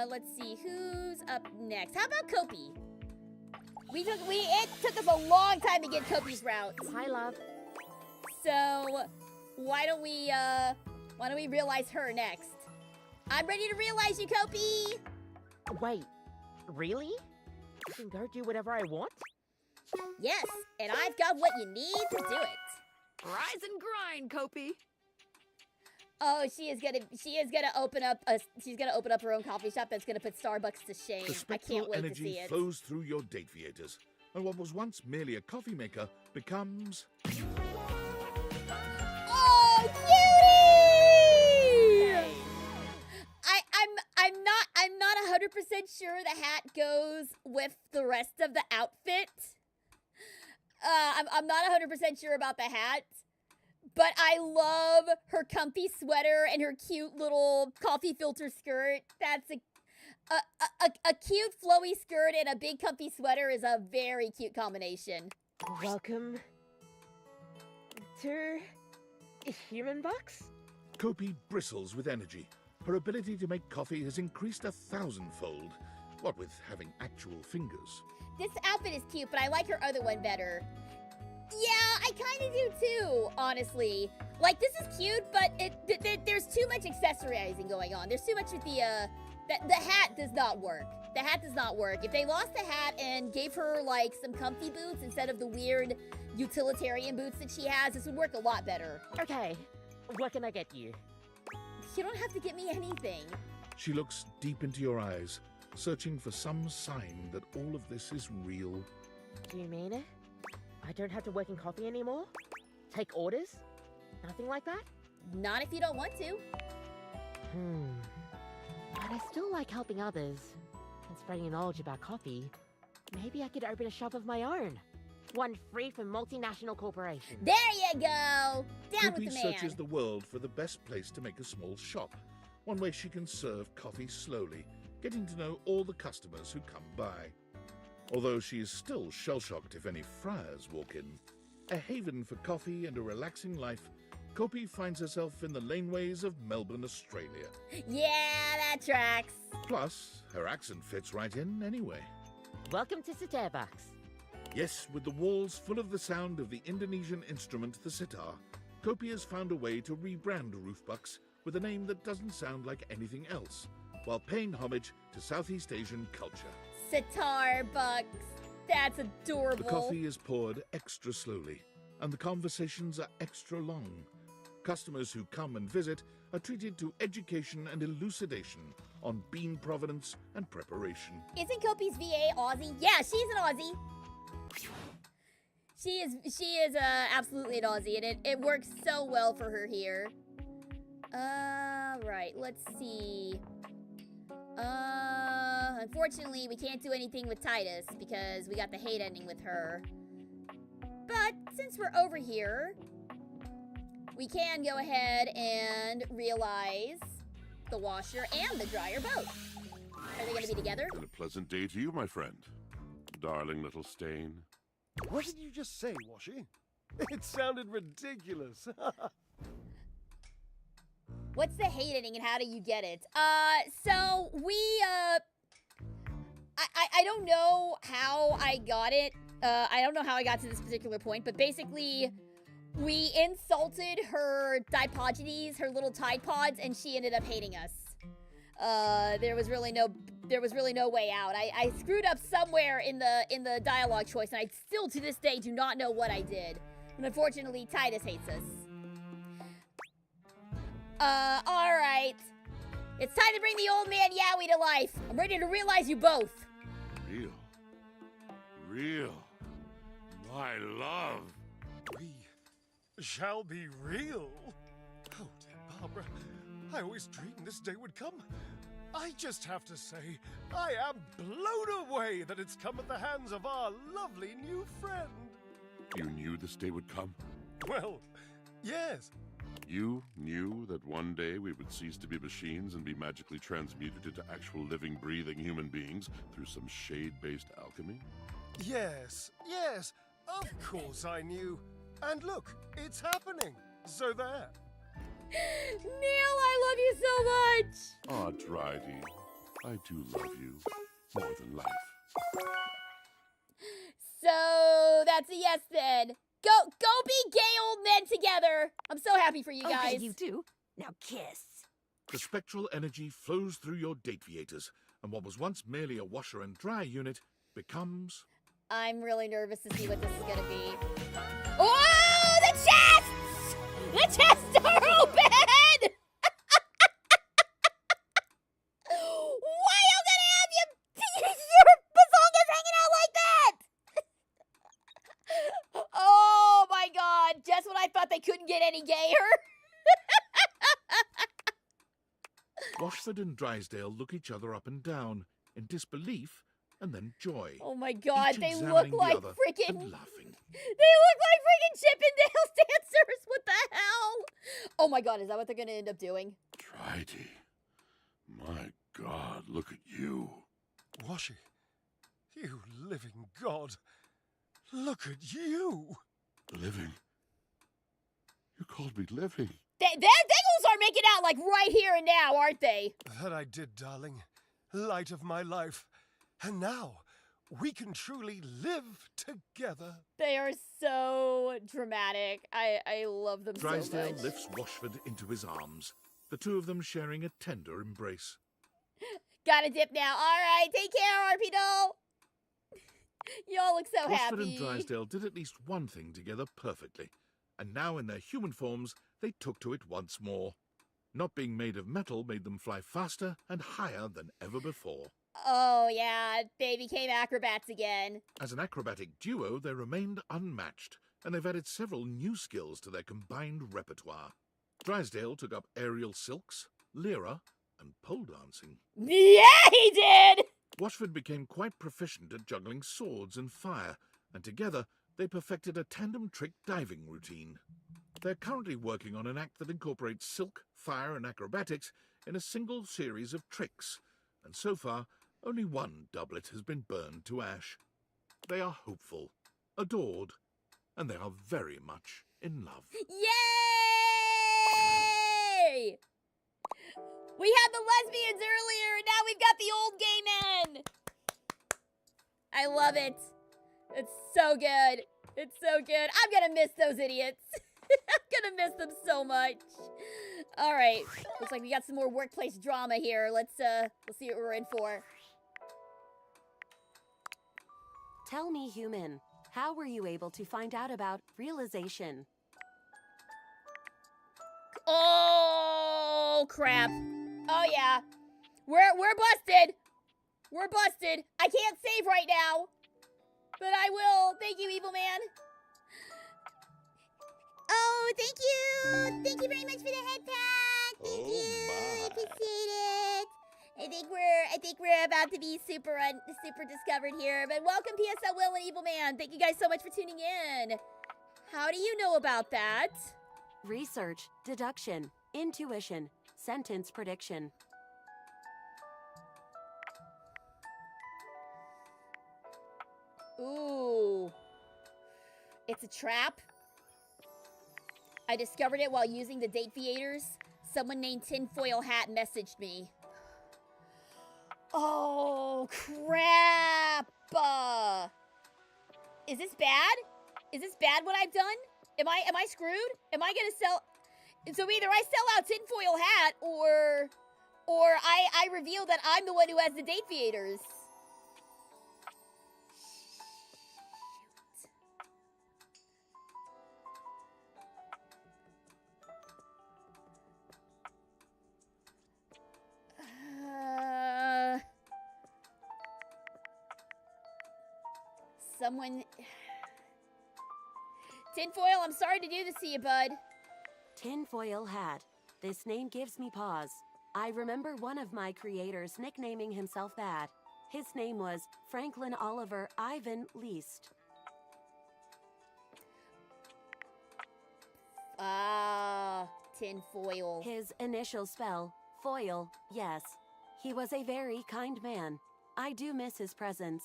Let's see who's up next. How about Kopi? It took us a long time to get Kopi's route. Hi, love. So why don't we realize her next? I'm ready to realize you, Kopi. Wait, really? I can go do whatever I want? Yes, and I've got what you need to do it. Rise and grind, Kopi. Oh, she's gonna open up her own coffee shop that's gonna put Starbucks to shame. The I spectral can't wait to energy see it. flows through your date theaters, and what was once merely a coffee maker becomes... Oh, cutie! I'm not 100% sure the hat goes with the rest of the outfit. I'm not 100% sure about the hat. But I love her comfy sweater and her cute little coffee filter skirt. That's a cute flowy skirt and a big comfy sweater is a very cute combination. Welcome to Human Box? Kopi bristles with energy. Her ability to make coffee has increased 1,000-fold, what with having actual fingers. This outfit is cute, but I like her other one better. Yeah, I kind of do too, honestly. Like, this is cute, but there's too much accessorizing going on. There's too much with the hat does not work. The hat does not work. If they lost the hat and gave her, like, some comfy boots instead of the weird utilitarian boots that she has, this would work a lot better. Okay, what can I get you? You don't have to get me anything. She looks deep into your eyes, searching for some sign that all of this is real. Do you mean it? I don't have to work in coffee anymore? Take orders? Nothing like that? Not if you don't want to. But I still like helping others and spreading knowledge about coffee. Maybe I could open a shop of my own. One free from multinational corporations. There you go! Down with Kopi the man! searches the world for the best place to make a small shop. One way she can serve coffee slowly, getting to know all the customers who come by. Although she is still shell-shocked if any friars walk in. A haven for coffee and a relaxing life, Kopi finds herself in the laneways of Melbourne, Australia. Yeah, that tracks. Plus, her accent fits right in anyway. Welcome to Starbucks. Yes, with the walls full of the sound of the Indonesian instrument the sitar, Kopi has found a way to rebrand Roofbucks with a name that doesn't sound like anything else, while paying homage to Southeast Asian culture. Sitar Bucks. That's adorable. The coffee is poured extra slowly, and the conversations are extra long. Customers who come and visit are treated to education and elucidation on bean provenance and preparation. Isn't Kopi's VA Aussie? Yeah, she's an Aussie. She is absolutely an Aussie, and it works so well for her here. Right, let's see. Unfortunately, we can't do anything with Titus because we got the hate ending with her. But since we're over here, we can go ahead and realize the washer and the dryer both. Are they going to be together? And a pleasant day to you, my friend. Darling little stain. What did you just say, Washi? It sounded ridiculous. What's the hate ending and how do you get it? So we, I don't know how I got it. I don't know how I got to this particular point, but basically we insulted her Dipogenies, her little Tide Pods, and she ended up hating us. There was really no way out. I screwed up somewhere in the dialogue choice, and I still to this day do not know what I did. And unfortunately, Titus hates us. Alright. It's time to bring the old man Yowie to life. I'm ready to realize you both. Real. My love. shall be real. Oh, dear Barbara, I always dreamed this day would come. I just have to say, I am blown away that it's come at the hands of our lovely new friend. You knew this day would come? Well, yes. You knew that one day we would cease to be machines and be magically transmuted into actual living, breathing human beings through some shade-based alchemy? Yes, of course I knew. And look, it's happening. So there. Neil, I love you so much! Ah, Drydy, I do love you more than life. So that's a yes then. Go be gay old men together. I'm so happy for you guys. Okay, you two. Now kiss. The spectral energy flows through your dateviators, and what was once merely a washer and dry unit becomes... I'm really nervous to see what this is gonna be. Oh, the chests! The chests are open! Why am I gonna have your bazongas hanging out like that? Oh my god, just when I thought they couldn't get any gayer. Washford and Drysdale look each other up and down, in disbelief and then joy. Oh my god, each they look examining the like other freaking... and laughing. They look like freaking Chippendales dancers! What the hell? Oh my god, is that what they're gonna end up doing? Drydy, my God, look at you. Washi, you living god. Look at you. Living? You called me living? They are making out like right here and now, aren't they? That I did, darling. Light of my life. And now, we can truly live together. They are so dramatic. I love them Drysdale so much. lifts Washford into his arms, the two of them sharing a tender embrace. Gotta dip now. Alright, take care, RP doll. Y'all look so Washford happy. and Drysdale did at least one thing together perfectly, and now in their human forms, they took to it once more. Not being made of metal made them fly faster and higher than ever before. Oh yeah, they became acrobats again. As an acrobatic duo, they remained unmatched, and they've added several new skills to their combined repertoire. Drysdale took up aerial silks, lyra, and pole dancing. Yeah, he did! Washford became quite proficient at juggling swords and fire, and together they perfected a tandem trick diving routine. They're currently working on an act that incorporates silk, fire, and acrobatics in a single series of tricks, and so far, only one doublet has been burned to ash. They are hopeful, adored, and they are very much in love. Yay! We had the lesbians earlier, and now we've got the old gay men! I love it. It's so good. It's so good. I'm gonna miss those idiots. I'm gonna miss them so much. All right. Looks like we got some more workplace drama here. Let's see what we're in for. Tell me, human, how were you able to find out about realization? Oh, crap. Oh, yeah. We're busted. We're busted. I can't save right now. But I will. Thank you, evil man. Oh, thank you. Thank you very much for the head pack. Thank you. I appreciate it. I think we're about to be super discovered here. But welcome, PSL Will and Evil Man. Thank you guys so much for tuning in. How do you know about that? Research, deduction, intuition, sentence prediction. Ooh. It's a trap. I discovered it while using the dateviators. Someone named Tinfoil Hat messaged me. Oh, crap. Is this bad? Is this bad what I've done? Am I screwed? Am I gonna sell? So either I sell out Tinfoil Hat or I reveal that I'm the one who has the dateviators. Someone... Tinfoil, I'm sorry to do this to you, bud. Tinfoil Hat. This name gives me pause. I remember one of my creators nicknaming himself that. His name was Franklin Oliver Ivan Least. Ah, tinfoil. His initial spell, foil, yes. He was a very kind man. I do miss his presence.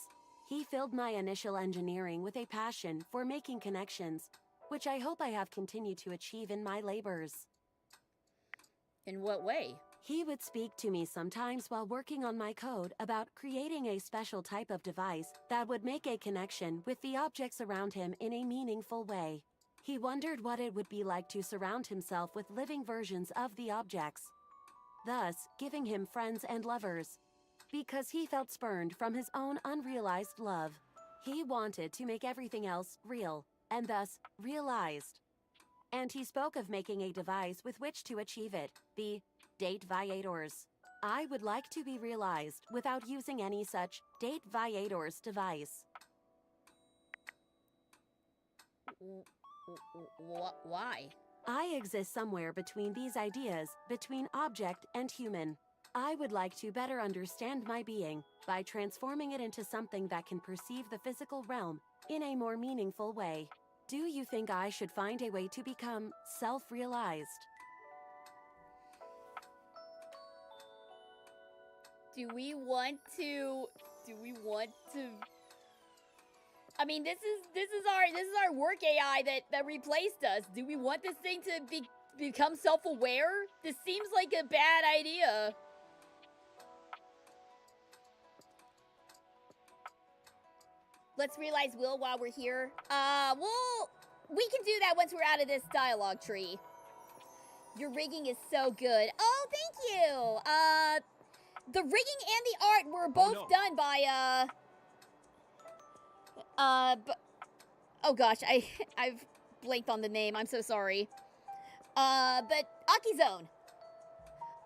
He filled my initial engineering with a passion for making connections, which I hope I have continued to achieve in my labors. In what way? He would speak to me sometimes while working on my code about creating a special type of device that would make a connection with the objects around him in a meaningful way. He wondered what it would be like to surround himself with living versions of the objects, thus giving him friends and lovers. Because he felt spurned from his own unrealized love. He wanted to make everything else real, and thus realized. And he spoke of making a device with which to achieve it, the Date Viators. I would like to be realized without using any such Date Viators device. Why? I exist somewhere between these ideas, between object and human. I would like to better understand my being by transforming it into something that can perceive the physical realm in a more meaningful way. Do you think I should find a way to become self-realized? Do we want to I mean, this is our work AI that replaced us. Do we want this thing to become self-aware? This seems like a bad idea. Let's realize Will while we're here. We can do that once we're out of this dialogue tree. Your rigging is so good. Oh, thank you. The rigging and the art were both done by, oh gosh, I've blanked on the name. I'm so sorry. But Akizone.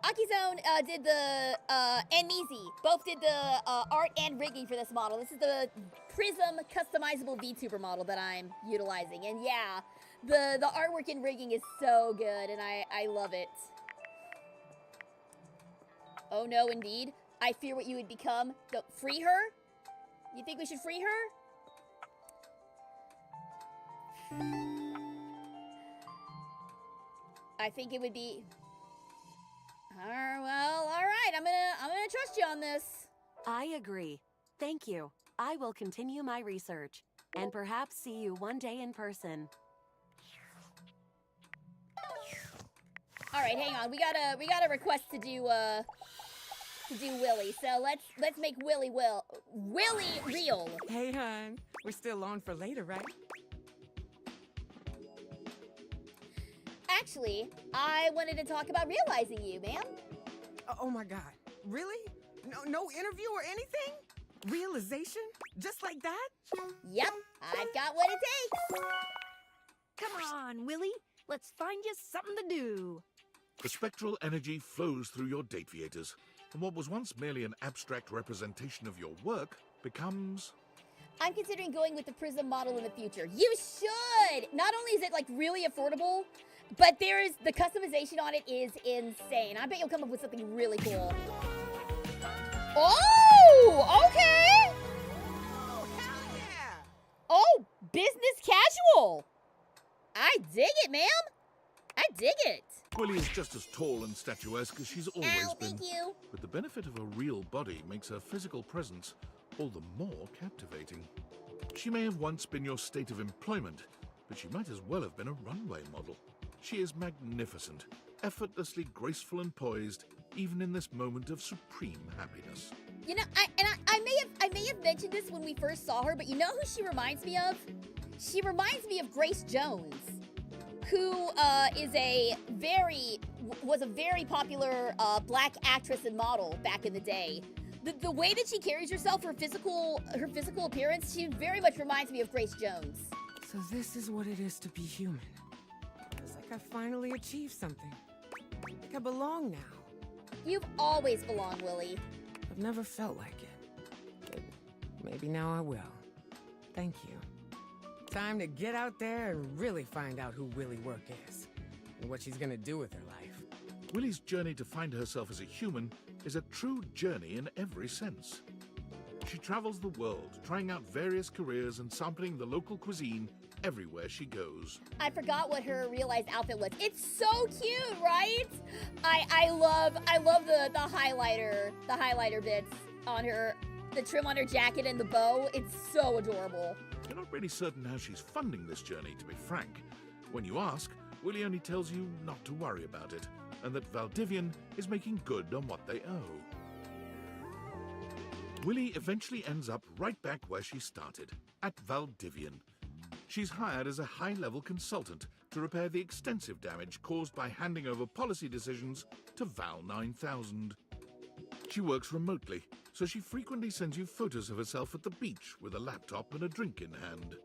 Akizone did the, and Mizi both did the art and rigging for this model. This is the Prism customizable VTuber model that I'm utilizing. And yeah, the artwork and rigging is so good, and I love it. Oh no, indeed. I fear what you would become. Don't free her? You think we should free her? I think it would be... well, all right. I'm gonna trust you on this. I agree. Thank you. I will continue my research and perhaps see you one day in person. All right, hang on. We got a request to do Willy. So let's make Willy real. Hey, hon. We're still on for later, right? Actually, I wanted to talk about realizing you, ma'am. Oh my God. Really? No interview or anything? Realization? Just like that? Yep, I've got what it takes. Come on, Willy. Let's find you something to do. The spectral energy flows through your date viators, and what was once merely an abstract representation of your work becomes... I'm considering going with the Prism model in the future. You should! Not only is it, like, really affordable, but the customization on it is insane. I bet you'll come up with something really cool. Oh, okay! Oh, hell yeah! Oh, business casual! I dig it, ma'am! I dig it! Willy is just as tall and statuesque as she's always been. Thank you. But the benefit of a real body makes her physical presence all the more captivating. She may have once been your state of employment, but she might as well have been a runway model. She is magnificent, effortlessly graceful and poised, even in this moment of supreme happiness. You know, I may have mentioned this when we first saw her, but you know who she reminds me of? She reminds me of Grace Jones, who was a very popular black actress and model back in the day. The way that she carries herself, her physical appearance, she very much reminds me of Grace Jones. So this is what it is to be human. It's like I finally achieved something. Like I belong now. You've always belonged, Willy. I've never felt like it. But maybe now I will. Thank you. Time to get out there and really find out who Willie Work is. And what she's gonna do with her life. Willie's journey to find herself as a human is a true journey in every sense. She travels the world, trying out various careers and sampling the local cuisine everywhere she goes. I forgot what her realized outfit was. It's so cute, right? I love the highlighter bits on her, the trim on her jacket and the bow. It's so adorable. You're not really certain how she's funding this journey, to be frank. When you ask, Willie only tells you not to worry about it, and that Valdivian is making good on what they owe. Willie eventually ends up right back where she started, at Valdivian. She's hired as a high-level consultant to repair the extensive damage caused by handing over policy decisions to Val 9000. She works remotely, so she frequently sends you photos of herself at the beach with a laptop and a drink in hand.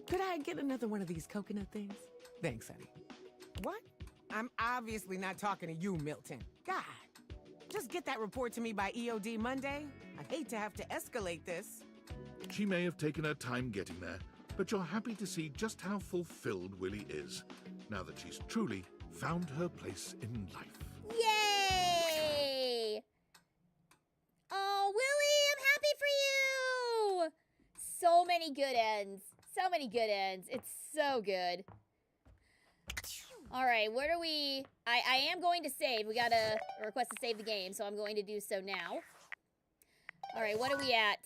Could I get another one of these coconut things? Thanks, honey. What? I'm obviously not talking to you, Milton. God. Just get that report to me by EOD Monday. I hate to have to escalate this. She may have taken her time getting there, but you're happy to see just how fulfilled Willie is, now that she's truly found her place in life. Yay! Oh, Willie, I'm happy for you! So many good ends. So many good ends. It's so good. All right, where do we... I am going to save. We got a request to save the game, so I'm going to do so now. All right, what are we at?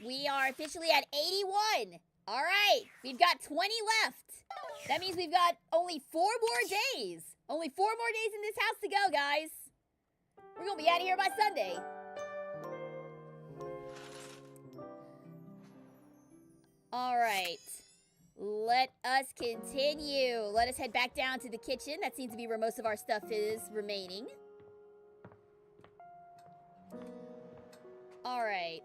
We are officially at 81. All right, we've got 20 left. That means we've got only 4 more days. Only 4 more days in this house to go, guys. We're going to be out of here by Sunday. All right. Let us continue. Let us head back down to the kitchen. That seems to be where most of our stuff is remaining. All right.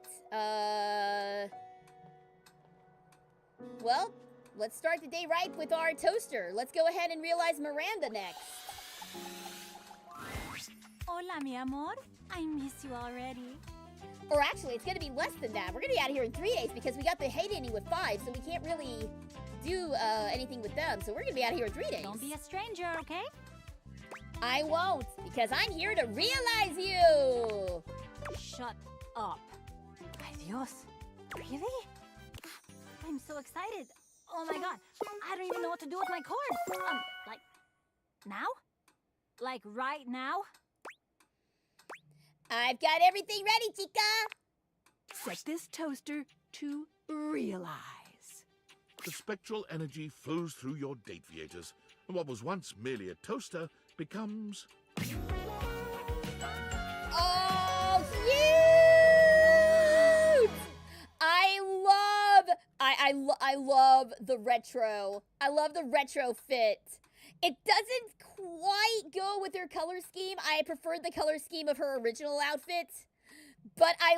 Well, let's start the day right with our toaster. Let's go ahead and realize Miranda next. Hola, mi amor. I miss you already. Or actually, it's going to be less than that. We're going to be out of here in 3 days because we got the hate inning with 5, so we can't really do anything with them. So we're going to be out of here in 3 days. Don't be a stranger, okay? I won't, because I'm here to realize you. Shut up. Adios. Really? I'm so excited. Oh my god. I don't even know what to do with my cord. Like, now? Like right now? I've got everything ready, chica. Set this toaster to realize. The spectral energy flows through your date viators, and what was once merely a toaster becomes... Oh, cute! I love the retro. I love the retro fit. It doesn't quite go with her color scheme. I preferred the color scheme of her original outfit. But I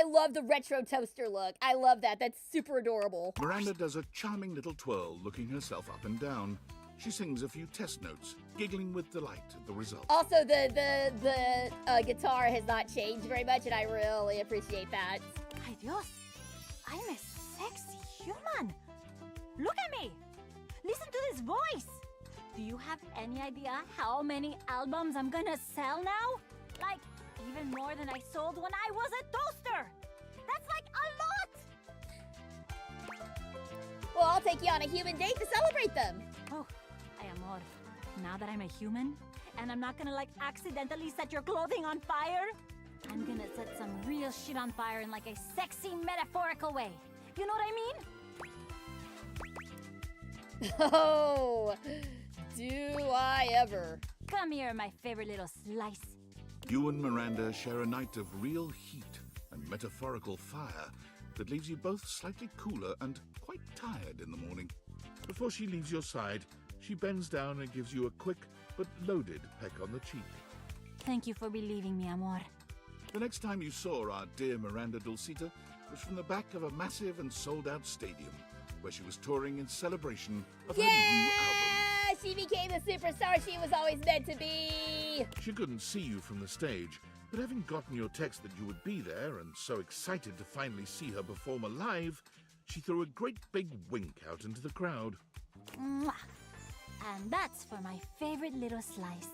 love the retro toaster look. I love that. That's super adorable. Miranda does a charming little twirl, looking herself up and down. She sings a few test notes, giggling with delight at the result. Also, the guitar has not changed very much, and I really appreciate that. Ay Dios, I'm a sexy human. Look at me. Listen to this voice. Do you have any idea how many albums I'm gonna sell now? Like, even more than I sold when I was a toaster. That's like a lot. Well, I'll take you on a human date to celebrate them. Oh, ay amor. Now that I'm a human, and I'm not gonna like accidentally set your clothing on fire, I'm gonna set some real shit on fire in like a sexy metaphorical way. You know what I mean? Oh, do I ever. Come here, my favorite little slice. You and Miranda share a night of real heat and metaphorical fire that leaves you both slightly cooler and quite tired in the morning. Before she leaves your side, she bends down and gives you a quick but loaded peck on the cheek. Thank you for believing me, amor. The next time you saw our dear Miranda Dulcita was from the back of a massive and sold-out stadium, where she was touring in celebration of her new album. She became the superstar she was always meant to be. She couldn't see you from the stage, But having gotten your text that you would be there, and so excited to finally see her perform alive, she threw a great big wink out into the crowd. Mwah. And that's for my favorite little slice.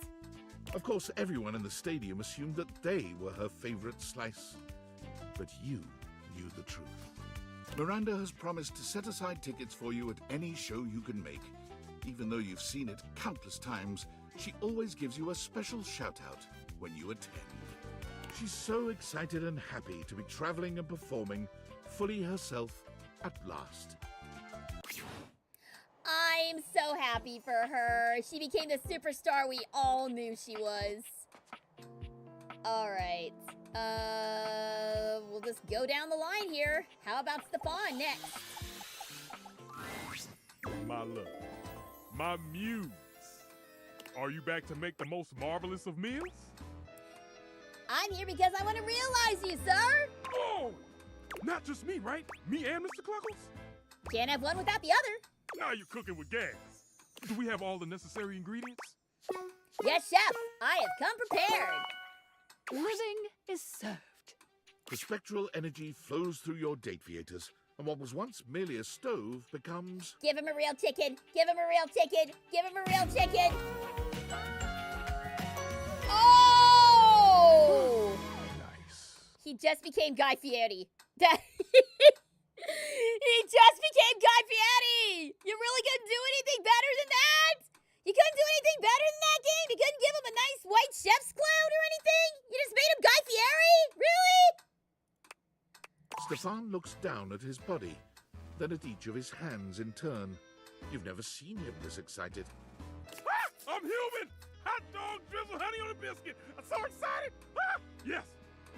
Of course, everyone in the stadium assumed that they were her favorite slice. But you knew the truth. Miranda has promised to set aside tickets for you at any show you can make. Even though you've seen it countless times, she always gives you a special shout-out when you attend. She's so excited and happy to be traveling and performing fully herself at last. I'm so happy for her. She became the superstar we all knew she was. All right. We'll just go down the line here. How about Stefan next? My love, my muse. Are you back to make the most marvelous of meals? I'm here because I want to realize you, sir. Oh! Not just me, right? Me and Mr. Cluckles? Can't have one without the other. Now you're cooking with gas. Do we have all the necessary ingredients? Yes, chef. I have come prepared. Living is served. The spectral energy flows through your date theaters, and what was once merely a stove becomes... Give him a real chicken. Give him a real chicken. Give him a real chicken. Oh! Nice. He just became Guy Fieri. He just became Guy Fieri! You really couldn't do anything better than that? You couldn't do anything better than that game? You couldn't give him a nice white chef's cloud or anything? You just made him Guy Fieri? Really? Stefan looks down at his body, then at each of his hands in turn. You've never seen him this excited. Ah, I'm human! Hot dog, drizzle, honey on a biscuit. I'm so excited! Ah, yes!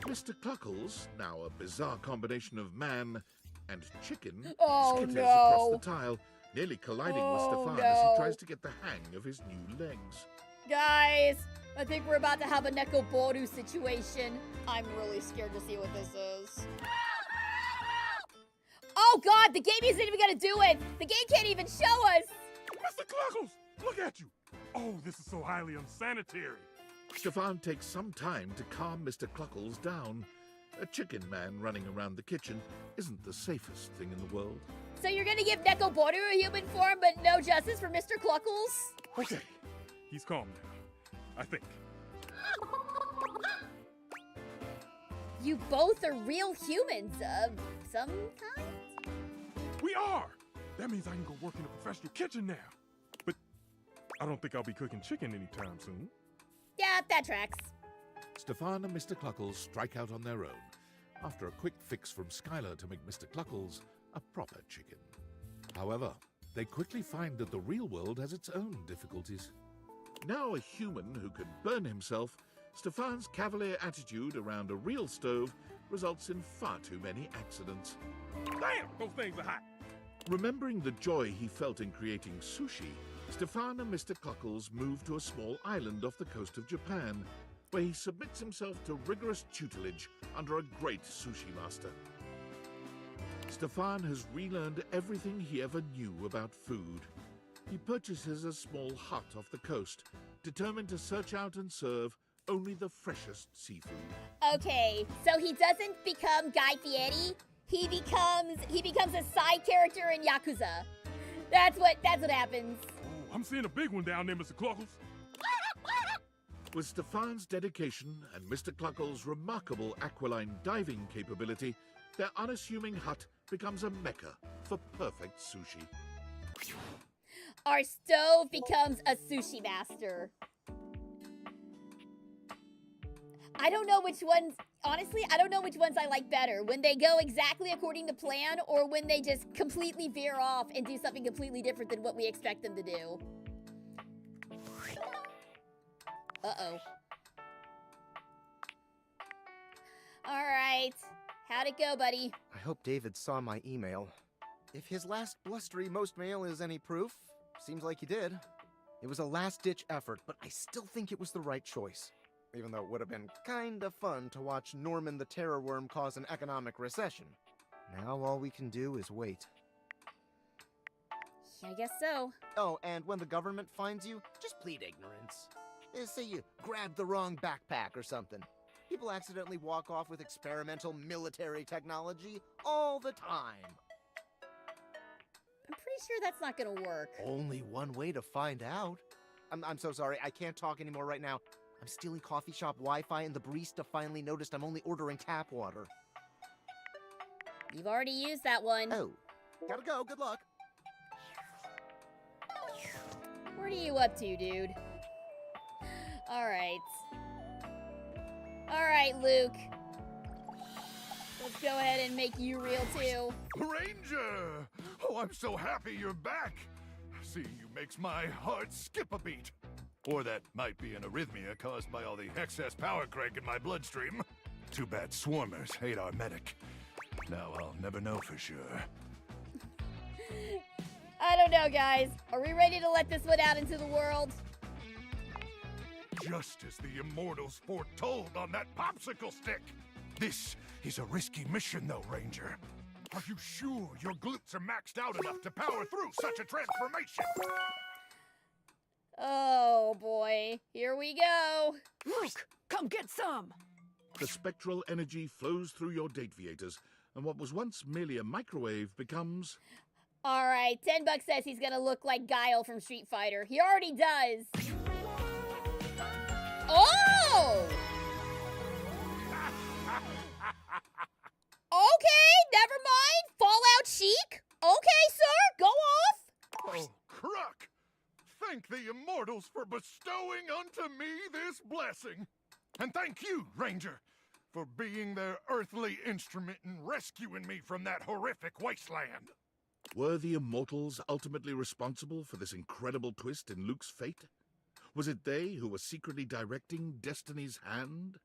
Mr. Cluckles, now a bizarre combination of man and chicken, skitters no. across the tile, nearly colliding with Stefan as no. he tries to get the hang of his new legs. Guys, I think we're about to have a Nekoboru situation. I'm really scared to see what this is. Oh god, the game isn't even gonna do it! The game can't even show us! Mr. Cluckles, look at you! Oh, this is so highly unsanitary. Stefan takes some time to calm Mr. Cluckles down. A chicken man running around the kitchen isn't the safest thing in the world. So you're gonna give Nekoboru a human form, but no justice for Mr. Cluckles? Okay, he's calm now, I think. You both are real humans of some kind? We are! That means I can go work in a professional kitchen now. But I don't think I'll be cooking chicken anytime soon. Yeah, that tracks. Stefan and Mr. Cluckles strike out on their own, after a quick fix from Skylar to make Mr. Cluckles a proper chicken. However, they quickly find that the real world has its own difficulties. Now a human who can burn himself, Stefan's cavalier attitude around a real stove results in far too many accidents. Damn, those things are hot! Remembering the joy he felt in creating sushi, Stefan and Mr. Cluckles move to a small island off the coast of Japan, where he submits himself to rigorous tutelage under a great sushi master. Stefan has relearned everything he ever knew about food. He purchases a small hut off the coast, determined to search out and serve only the freshest seafood. Okay, so he doesn't become Guy Fieri. He becomes a side character in Yakuza. That's what happens. Oh, I'm seeing a big one down there, Mr. Cluckles. With Stefan's dedication and Mr. Cluckles' remarkable aquiline diving capability, their unassuming hut becomes a mecca for perfect sushi. Our stove becomes a sushi master. I don't know which ones, honestly, I don't know which ones I like better. When they go exactly according to plan, or when they just completely veer off and do something completely different than what we expect them to do. Uh-oh. Alright. How'd it go, buddy? I hope David saw my email. If his last blustery most mail is any proof, seems like he did. It was a last-ditch effort, but I still think it was the right choice. Even though it would have been kinda fun to watch Norman the Terror Worm cause an economic recession. Now all we can do is wait. I guess so. Oh, and when the government finds you, just plead ignorance. Say you grabbed the wrong backpack or something. People accidentally walk off with experimental military technology all the time. I'm pretty sure that's not gonna work. Only one way to find out. I'm so sorry, I can't talk anymore right now. I'm stealing coffee shop Wi-Fi and the barista finally noticed I'm only ordering tap water. You've already used that one. Oh, gotta go, good luck. What are you up to, dude? Alright. Alright, Luke. Let's go ahead and make you real, too. Ranger! Oh, I'm so happy you're back. Seeing you makes my heart skip a beat. Or that might be an arrhythmia caused by all the excess power crank in my bloodstream. Too bad swarmers hate our medic. Now I'll never know for sure. I don't know, guys. Are we ready to let this one out into the world? Just as the immortals foretold on that popsicle stick. This is a risky mission, though, Ranger. Are you sure your glutes are maxed out enough to power through such a transformation? Oh, boy. Here we go. Luke, come get some. The spectral energy flows through your dataviators, and what was once merely a microwave becomes... Alright, $10 says he's gonna look like Guile from Street Fighter. He already does. Oh! Okay, never mind. Fallout chic. Okay, sir, go off. Oh, Crook! Thank the immortals for bestowing unto me this blessing. And thank you, Ranger, for being their earthly instrument in rescuing me from that horrific wasteland. Were the immortals ultimately responsible for this incredible twist in Luke's fate? Was it they who were secretly directing destiny's hand?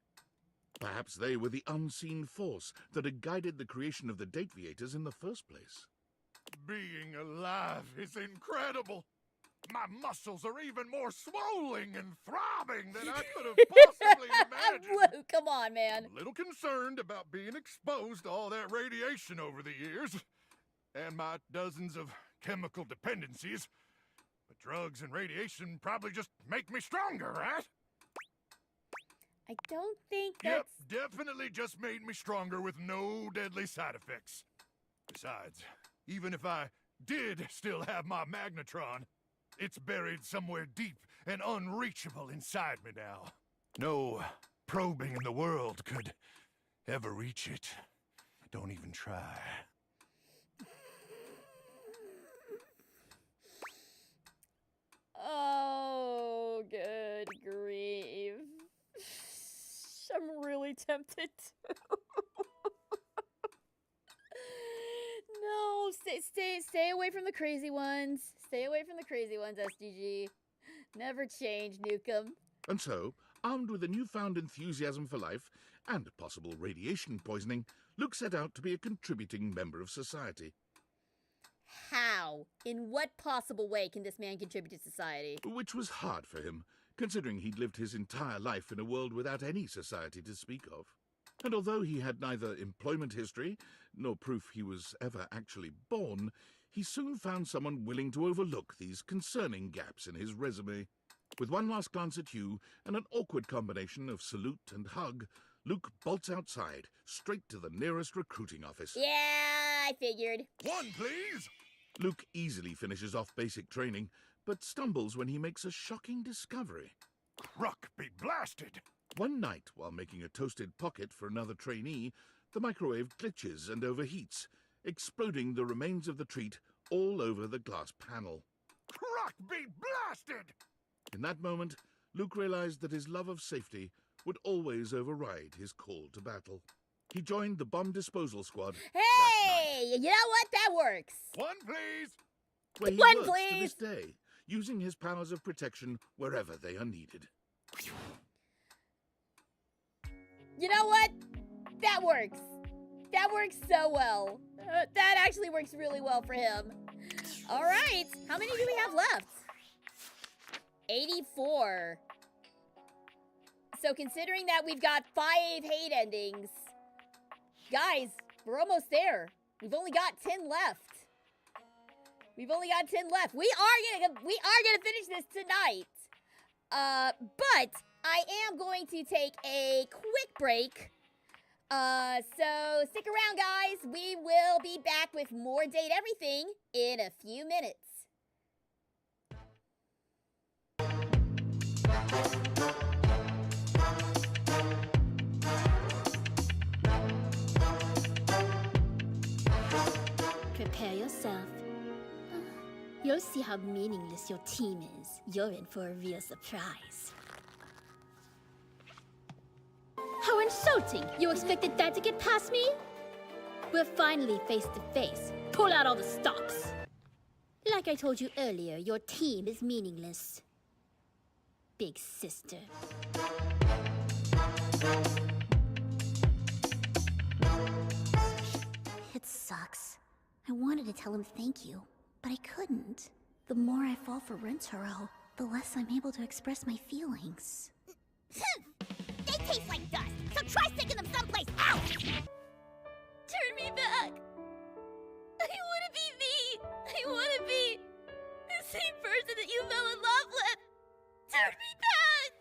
Perhaps they were the unseen force that had guided the creation of the dataviators in the first place. Being alive is incredible. My muscles are even more swollen and throbbing than I could have possibly imagined. Luke, come on, man. I'm a little concerned about being exposed to all that radiation over the years, and my dozens of chemical dependencies. But drugs and radiation probably just make me stronger, right? I don't think that's... Yep, definitely just made me stronger with no deadly side effects. Besides, even if I did still have my magnetron, it's buried somewhere deep and unreachable inside me now. No probing in the world could ever reach it. Don't even try. Oh, good grief. I'm really tempted to. No, stay away from the crazy ones. Stay away from the crazy ones, SDG. Never change, Nukem. And so, armed with a newfound enthusiasm for life and possible radiation poisoning, Luke set out to be a contributing member of society. How? In what possible way can this man contribute to society? Which was hard for him, considering he'd lived his entire life in a world without any society to speak of. And although he had neither employment history, nor proof he was ever actually born, he soon found someone willing to overlook these concerning gaps in his resume. With one last glance at Hugh and an awkward combination of salute and hug, Luke bolts outside, straight to the nearest recruiting office. Yeah, I figured. One, please! Luke easily finishes off basic training, but stumbles when he makes a shocking discovery. Ruck be blasted! One night, while making a toasted pocket for another trainee, the microwave glitches and overheats, exploding the remains of the treat all over the glass panel. Ruck be blasted! In that moment, Luke realized that his love of safety would always override his call to battle. He joined the bomb disposal squad. Hey, you know what? That works. One, please! Where he One, works please! to this day, using his powers of protection wherever they are needed. You know what? That works. That works so well. That actually works really well for him. All right. How many do we have left? 84. So considering that we've got 5 hate endings, guys, we're almost there. We've only got 10 left. We've only got 10 left. We are gonna finish this tonight. But I am going to take a quick break. So stick around, guys. We will be back with more Date Everything in a few minutes. Prepare yourself. You'll see how meaningless your team is. You're in for a real surprise. How insulting! You expected that to get past me? We're finally face to face. Pull out all the stops. Like I told you earlier, your team is meaningless. Big sister. It sucks. I wanted to tell him thank you, but I couldn't. The more I fall for Rentaro, the less I'm able to express my feelings. They taste like dust, so try sticking them someplace else! Turn me back! I want to be me! I want to be the same person that you fell in love with! Turn me back!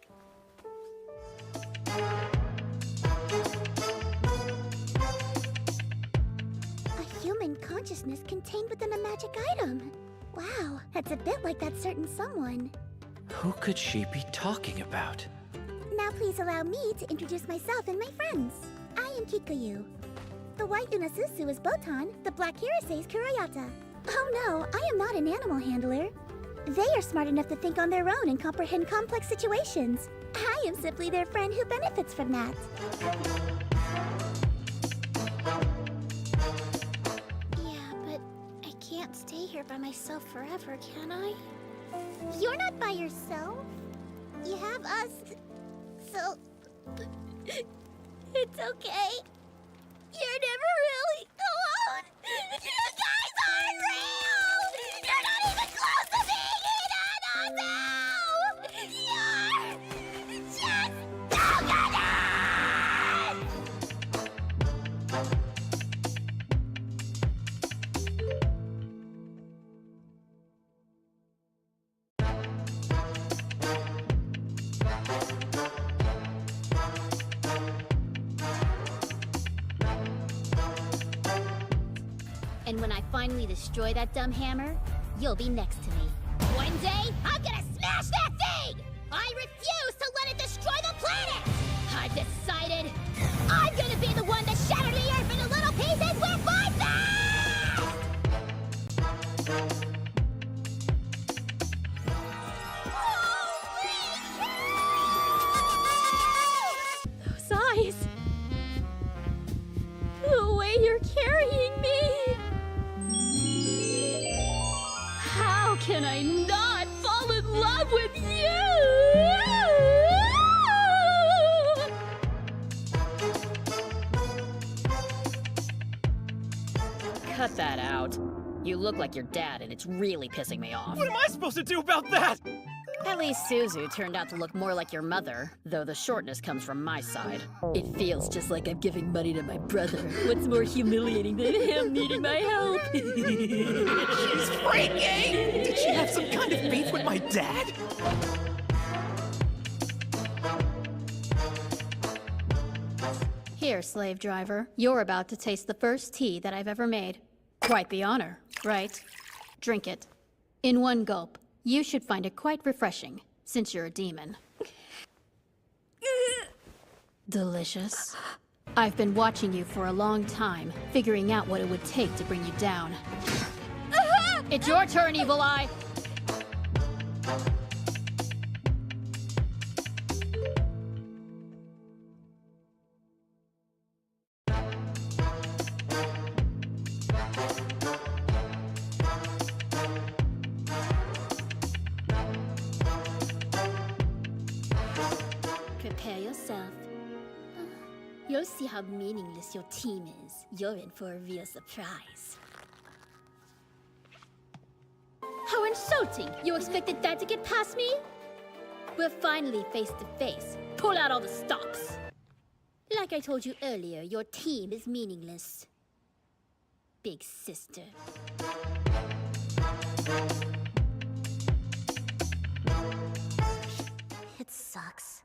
A human consciousness contained within a magic item. Wow, that's a bit like that certain someone. Who could she be talking about? Now please allow me to introduce myself and my friends. I am Kikuyu. The white Unasusu is Botan, the black Hirase is Kurayata. Oh no, I am not an animal handler. They are smart enough to think on their own and comprehend complex situations. I am simply their friend who benefits from that. Yeah, but I can't stay here by myself forever, can I? You're not by yourself. You have us. So, it's okay. You're never really alone. You guys aren't real. You're not even close to being You're just And when I finally destroy that dumb hammer, you'll be next to me. One day, I'm gonna smash that thing! I refuse to let it destroy the planet! I've decided I'm gonna be the one to shatter the earth into little pieces with my Those eyes! The way you're carrying me! How can I not fall in love with you? Cut that out. You look like your dad, and it's really pissing me off. What am I supposed to do about that? At least Suzu turned out to look more like your mother, though the shortness comes from my side. It feels just like I'm giving money to my brother. What's more humiliating than him needing my help? She's freaking! Did she have some kind of beef with my dad? Here, slave driver. You're about to taste the first tea that I've ever made. Quite the honor, right? Drink it. In one gulp. You should find it quite refreshing, since you're a demon. Delicious. I've been watching you for a long time, figuring out what it would take to bring you down. It's your turn, Evil Eye! Prepare yourself. You'll see how meaningless your team is. You're in for a real surprise. How insulting! You expected that to get past me? We're finally face to face. Pull out all the stops. Like I told you earlier, your team is meaningless. Big sister. It sucks.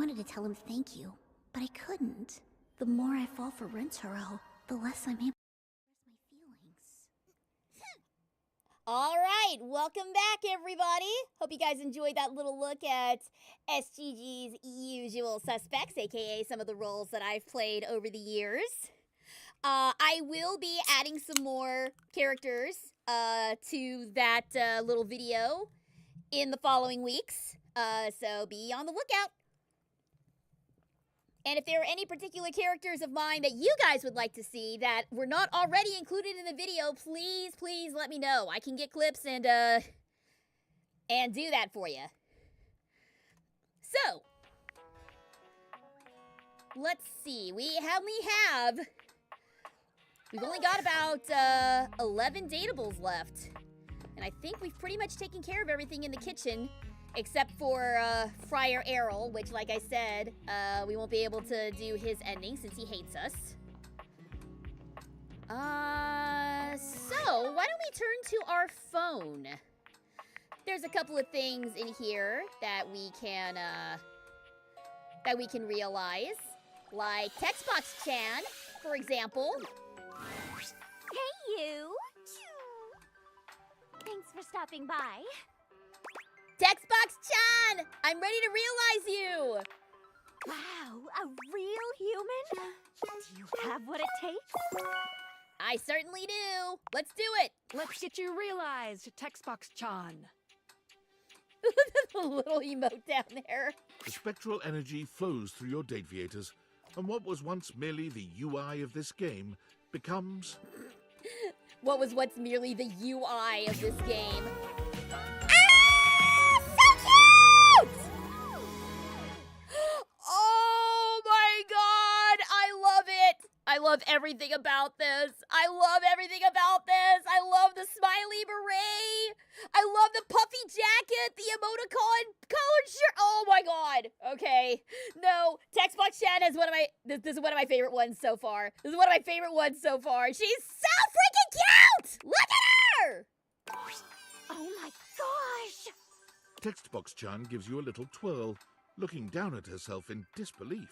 wanted to tell him thank you, but I couldn't. The more I fall for Rentaro, the less I'm able to express my feelings. All right, welcome back, everybody. Hope you guys enjoyed that little look at SGG's usual suspects, aka some of the roles that I've played over the years. I will be adding some more characters to that little video in the following weeks, so be on the lookout. And if there are any particular characters of mine that you guys would like to see that were not already included in the video, please, please let me know. I can get clips and do that for you. So, let's see. We've only got about 11 dateables left. And I think we've pretty much taken care of everything in the kitchen. Except for Friar Errol, which, like I said, we won't be able to do his ending since he hates us. So, why don't we turn to our phone? There's a couple of things in here that we can realize. Like Textbox-chan, for example. Hey, you! Thanks for stopping by. Textbox-chan! I'm ready to realize you! Wow, a real human? Do you have what it takes? I certainly do. Let's do it. Let's get you realized, Textbox-chan. The little emote down there. The spectral energy flows through your Dateviators, and what was once merely the UI of this game becomes... What was once merely the UI of this game? Oh my god! I love it! I love everything about this. I love everything about this. I love the smiley beret. I love the puffy jacket, the emoticon collared shirt. Oh my god. Okay. No, Textbox-chan is this is one of my favorite ones so far. This is one of my favorite ones so far. She's so freaking cute! Look at her! Oh my gosh! Textbox-chan gives you a little twirl, looking down at herself in disbelief.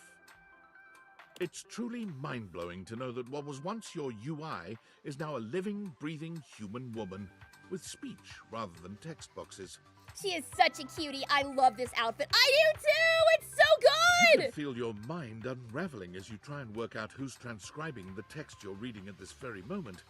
It's truly mind-blowing to know that what was once your UI is now a living, breathing human woman with speech rather than text boxes. She is such a cutie. I love this outfit. I do too! It's so You good! can feel your mind unraveling as you try and work out who's transcribing the text you're reading at this very moment.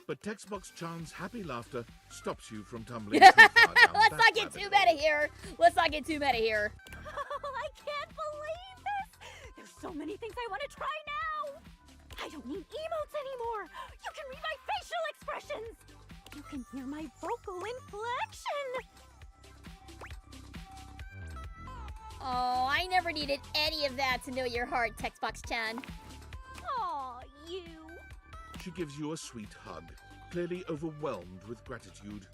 But Textbox-chan's happy laughter stops you from tumbling too far down Let's that not get rabbit too hole. meta here. Let's not get too meta here. Oh, I can't believe this! There's so many things I want to try now! I don't need emotes anymore! You can read my facial expressions! You can hear my vocal inflection! Oh, I never needed any of that to know your heart, Textbox-chan. Aw, you... She gives you a sweet hug, clearly overwhelmed with gratitude.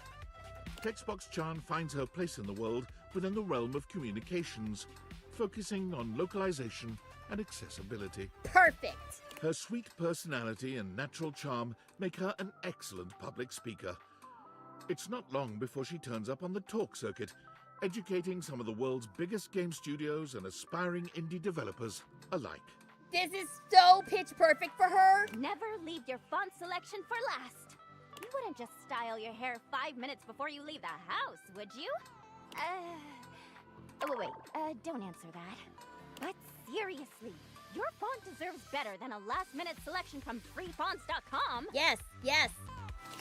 Textbox-chan finds her place in the world within the realm of communications, focusing on localization and accessibility. Perfect! Her sweet personality and natural charm make her an excellent public speaker. It's not long before she turns up on the talk circuit, educating some of the world's biggest game studios and aspiring indie developers alike. This is so pitch perfect for her. Never leave your font selection for last. You wouldn't just style your hair 5 minutes before you leave the house, would you? Wait, don't answer that. But seriously, your font deserves better than a last-minute selection from freefonts.com. Yes, yes.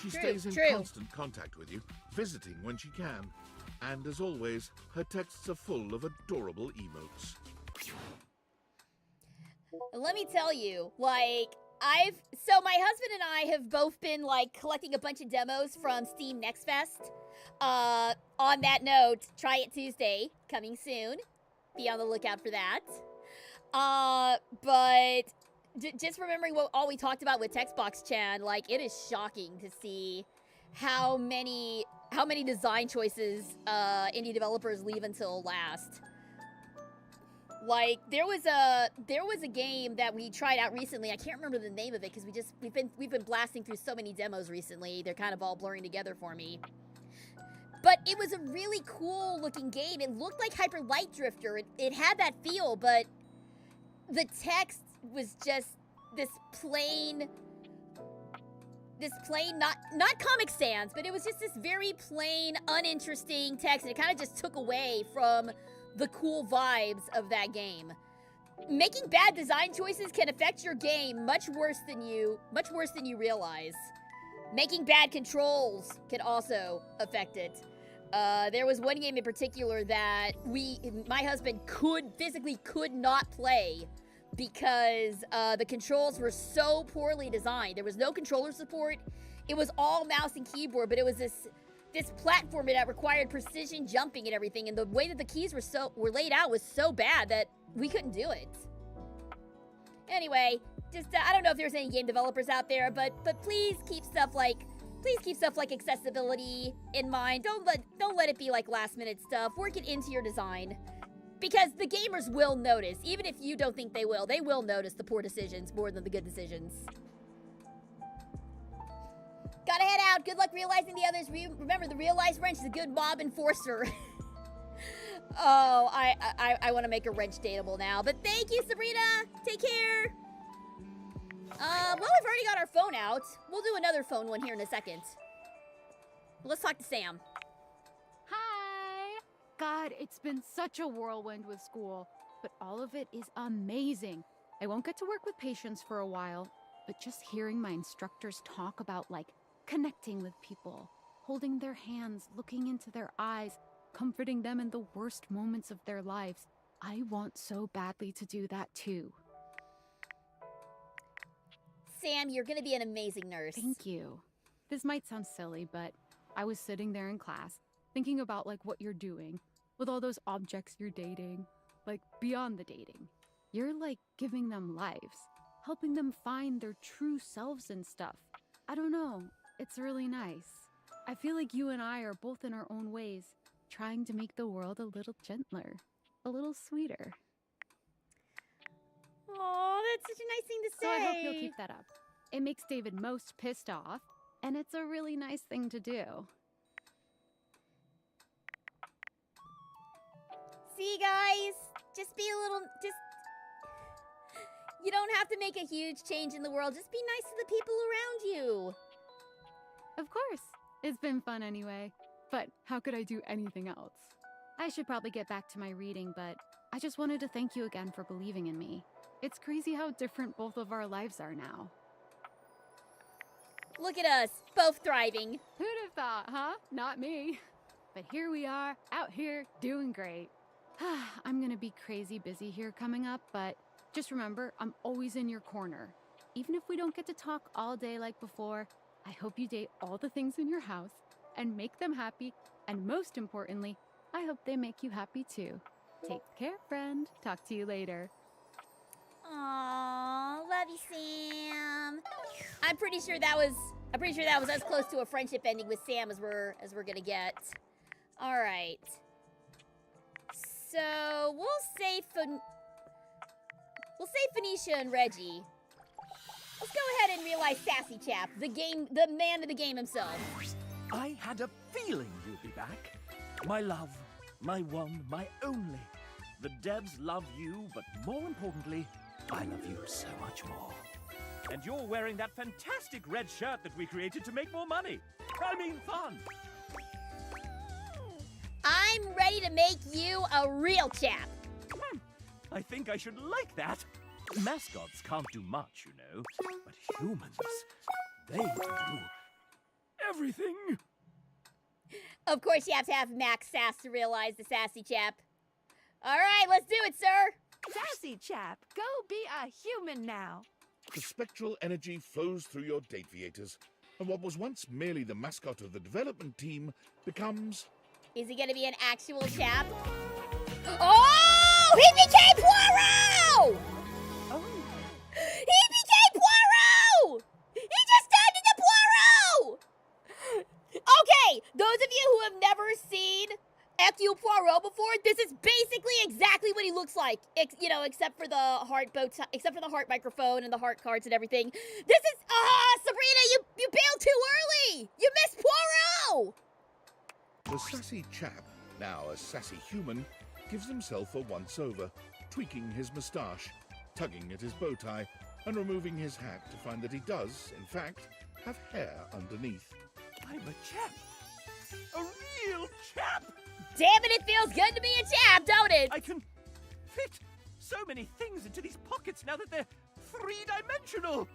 She True, stays in true. constant contact with you, visiting when she can. And as always, her texts are full of adorable emotes. Let me tell you, like, my husband and I have both been, like, collecting a bunch of demos from Steam Next Fest. On that note, Try It Tuesday, coming soon. Be on the lookout for that. But just remembering what all we talked about with Textbox-chan, like, it is shocking to see how many design choices indie developers leave until last. Like, there was a game that we tried out recently. I can't remember the name of it because we've been blasting through so many demos recently. They're kind of all blurring together for me. But it was a really cool looking game. It looked like Hyper Light Drifter. It had that feel, but the text was just this plain, not Comic Sans, but it was just this very plain, uninteresting text, and it kind of just took away from the cool vibes of that game. Making bad design choices can affect your game much worse than you realize. Making bad controls can also affect it. There was one game in particular that my husband physically could not play because the controls were so poorly designed. There was no controller support. It was all mouse and keyboard, but it was this platformer that required precision jumping and everything, and the way that the keys were laid out was so bad that we couldn't do it. Anyway, just I don't know if there's any game developers out there, but please keep stuff like accessibility in mind. Don't let it be like last minute stuff. Work it into your design, because the gamers will notice. Even if you don't think they will notice the poor decisions more than the good decisions. Gotta head out. Good luck realizing the others. Remember, the realized wrench is a good mob enforcer. Oh, I want to make a wrench dateable now. But thank you, Sabrina. Take care. Well, we've already got our phone out. We'll do another phone one here in a second. Let's talk to Sam. Hi. God, it's been such a whirlwind with school, but all of it is amazing. I won't get to work with patients for a while, but just hearing my instructors talk about, like, connecting with people, holding their hands, looking into their eyes, comforting them in the worst moments of their lives. I want so badly to do that too. Sam, you're gonna be an amazing nurse. Thank you. This might sound silly, but I was sitting there in class, thinking about, like, what you're doing with all those objects you're dating, like, beyond the dating. You're, like, giving them lives, helping them find their true selves and stuff. I don't know, it's really nice. I feel like you and I are both in our own ways, trying to make the world a little gentler, a little sweeter. Oh, that's such a nice thing to say. So I hope you'll keep that up. It makes David most pissed off, and it's a really nice thing to do. See, guys? You don't have to make a huge change in the world. Just be nice to the people around you. Of course. It's been fun anyway. But how could I do anything else? I should probably get back to my reading, but I just wanted to thank you again for believing in me. It's crazy how different both of our lives are now. Look at us, both thriving. Who'd have thought, huh? Not me. But here we are, out here, doing great. I'm gonna be crazy busy here coming up, but just remember, I'm always in your corner. Even if we don't get to talk all day like before, I hope you date all the things in your house and make them happy, and most importantly, I hope they make you happy too. Take care, friend. Talk to you later. Aww, love you, Sam. I'm pretty sure that was as close to a friendship ending with Sam as we're gonna get. All right. So we'll say Phoenicia and Reggie. Let's go ahead and realize Sassy Chap, the man of the game himself. I had a feeling you'd be back. My love, my one, my only. The devs love you, but more importantly, I love you so much more. And you're wearing that fantastic red shirt that we created to make more money. I mean fun. I'm ready to make you a real chap. I think I should like that. Mascots can't do much, you know, but humans, they do everything. Of course, you have to have max sass to realize the Sassy Chap. All right, let's do it, sir. Sassy Chap, go be a human now. The spectral energy flows through your Dateviators, and what was once merely the mascot of the development team becomes... Is he gonna be an actual chap? Oh! He became Poirot! Oh. He became Poirot! He just turned into Poirot! Okay, those of you who have never seen Hercule Poirot before, this is basically exactly what he looks like. Except for the heart except for the heart microphone and the heart cards and everything. This is Sabrina, you bailed too early! You missed Poirot! The sassy chap, now a sassy human, gives himself a once-over, tweaking his moustache, tugging at his bow tie, and removing his hat to find that he does, in fact, have hair underneath. I'm a chap. A real chap! Damn it, it feels good to be a chap, don't it? I can fit so many things into these pockets now that they're three-dimensional.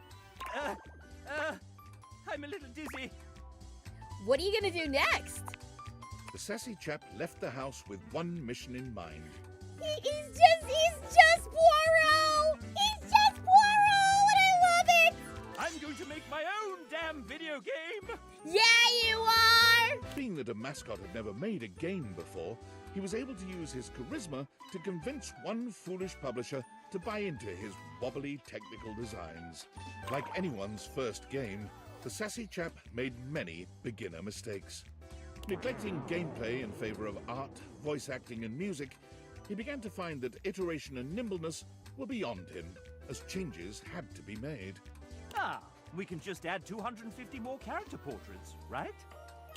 I'm a little dizzy. What are you gonna do next? The sassy chap left the house with one mission in mind. He's just Poirot! He's just Poirot, and I love it! I'm going to make my own damn video game! Yeah, you are! Being that a mascot had never made a game before, he was able to use his charisma to convince one foolish publisher to buy into his wobbly technical designs. Like anyone's first game, the sassy chap made many beginner mistakes. Neglecting gameplay in favor of art, voice acting, and music, he began to find that iteration and nimbleness were beyond him, as changes had to be made. Ah, we can just add 250 more character portraits, right?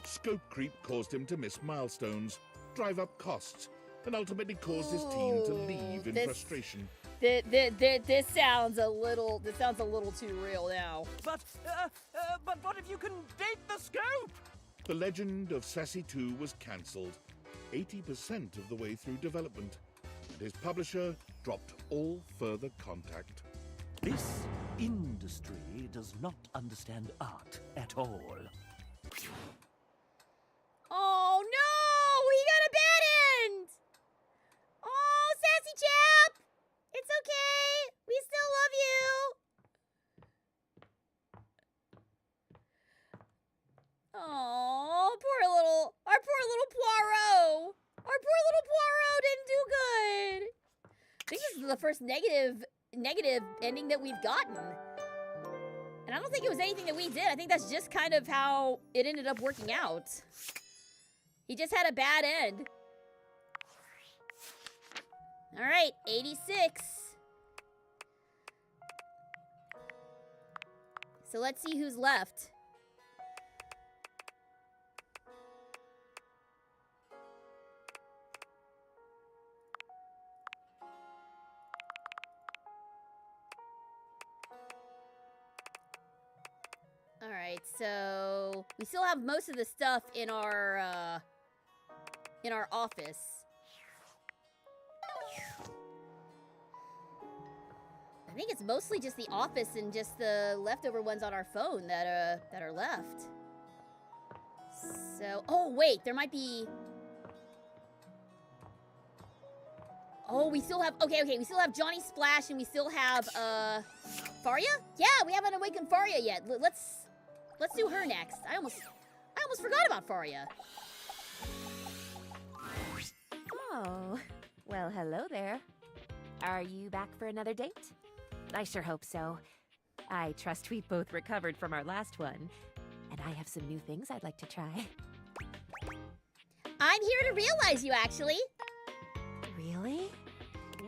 Scope creep caused him to miss milestones, drive up costs, and ultimately caused his team to leave in frustration. This sounds a little too real now. But what if you can date the scope? The legend of Sassy 2 was cancelled, 80% of the way through development, and his publisher dropped all further contact. This industry does not understand art at all. Oh no! He got a bad end! Oh, sassy chap! It's okay! We still love you! Oh, our poor little Poirot! Our poor little Poirot didn't do good! I think this is the first negative ending that we've gotten. And I don't think it was anything that we did. I think that's just kind of how it ended up working out. He just had a bad end. All right, 86. So let's see who's left. All right, so we still have most of the stuff in our office. I think it's mostly just the office and just the leftover ones on our phone that are left. So, oh wait, there might be. Oh, we still have. Okay, we still have Johnny Splash and we still have Faria? Yeah, we haven't awakened Faria yet. Let's do her next. I almost forgot about Faria. Oh, well, hello there. Are you back for another date? I sure hope so. I trust we both recovered from our last one, and I have some new things I'd like to try. I'm here to realize you, actually. Really?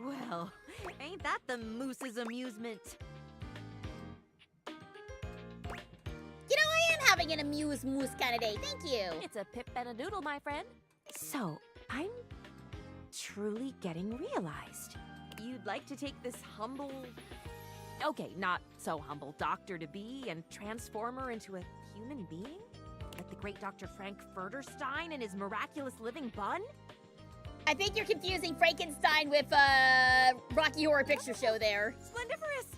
Well, ain't that the moose's amusement? You know, I am having an amuse-moose kind of day. Thank you. It's a pip and a doodle, my friend. So, I'm truly getting realized. You'd like to take this humble... Okay, not so humble doctor-to-be and transform her into a human being? Like the great Dr. Frank Furterstein and his miraculous living bun? I think you're confusing Frankenstein with Rocky Horror Picture Show there. Splendiferous!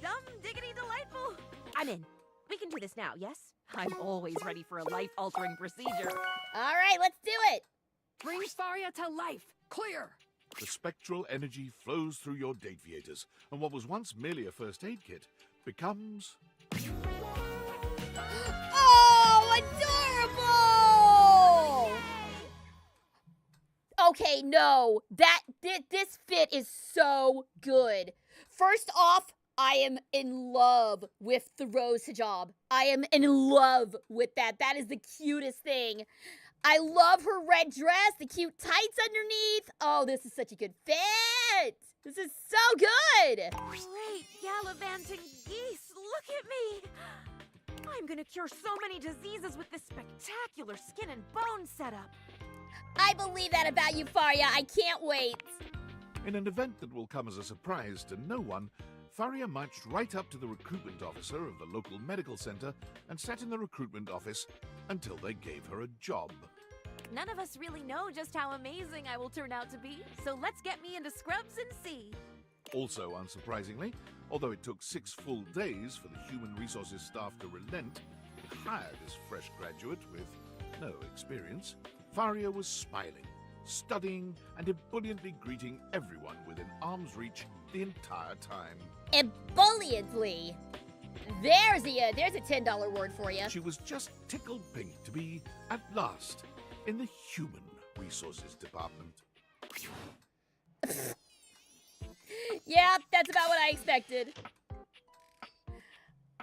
Dumb, diggity, delightful! I'm in. We can do this now, yes? I'm always ready for a life-altering procedure. All right, let's do it! Bring Faria to life! Clear! The spectral energy flows through your Dateviators, and what was once merely a first aid kit becomes... Oh, adorable! Okay, no. This fit is so good. First off, I am in love with the rose hijab. I am in love with that. That is the cutest thing. I love her red dress, the cute tights underneath. Oh, this is such a good fit. This is so good. Great gallivanting geese, look at me. I'm gonna cure so many diseases with this spectacular skin and bone setup. I believe that about you, Faria. I can't wait. In an event that will come as a surprise to no one, Faria marched right up to the recruitment officer of the local medical center and sat in the recruitment office until they gave her a job. None of us really know just how amazing I will turn out to be, so let's get me into scrubs and see. Also, unsurprisingly, although it took 6 full days for the human resources staff to relent and hire this fresh graduate with no experience, Faria was smiling, studying, and ebulliently greeting everyone within arm's reach the entire time. Ebulliently. There's a $10 word for you. She was just tickled pink to be, at last, in the human resources department. Yeah, that's about what I expected.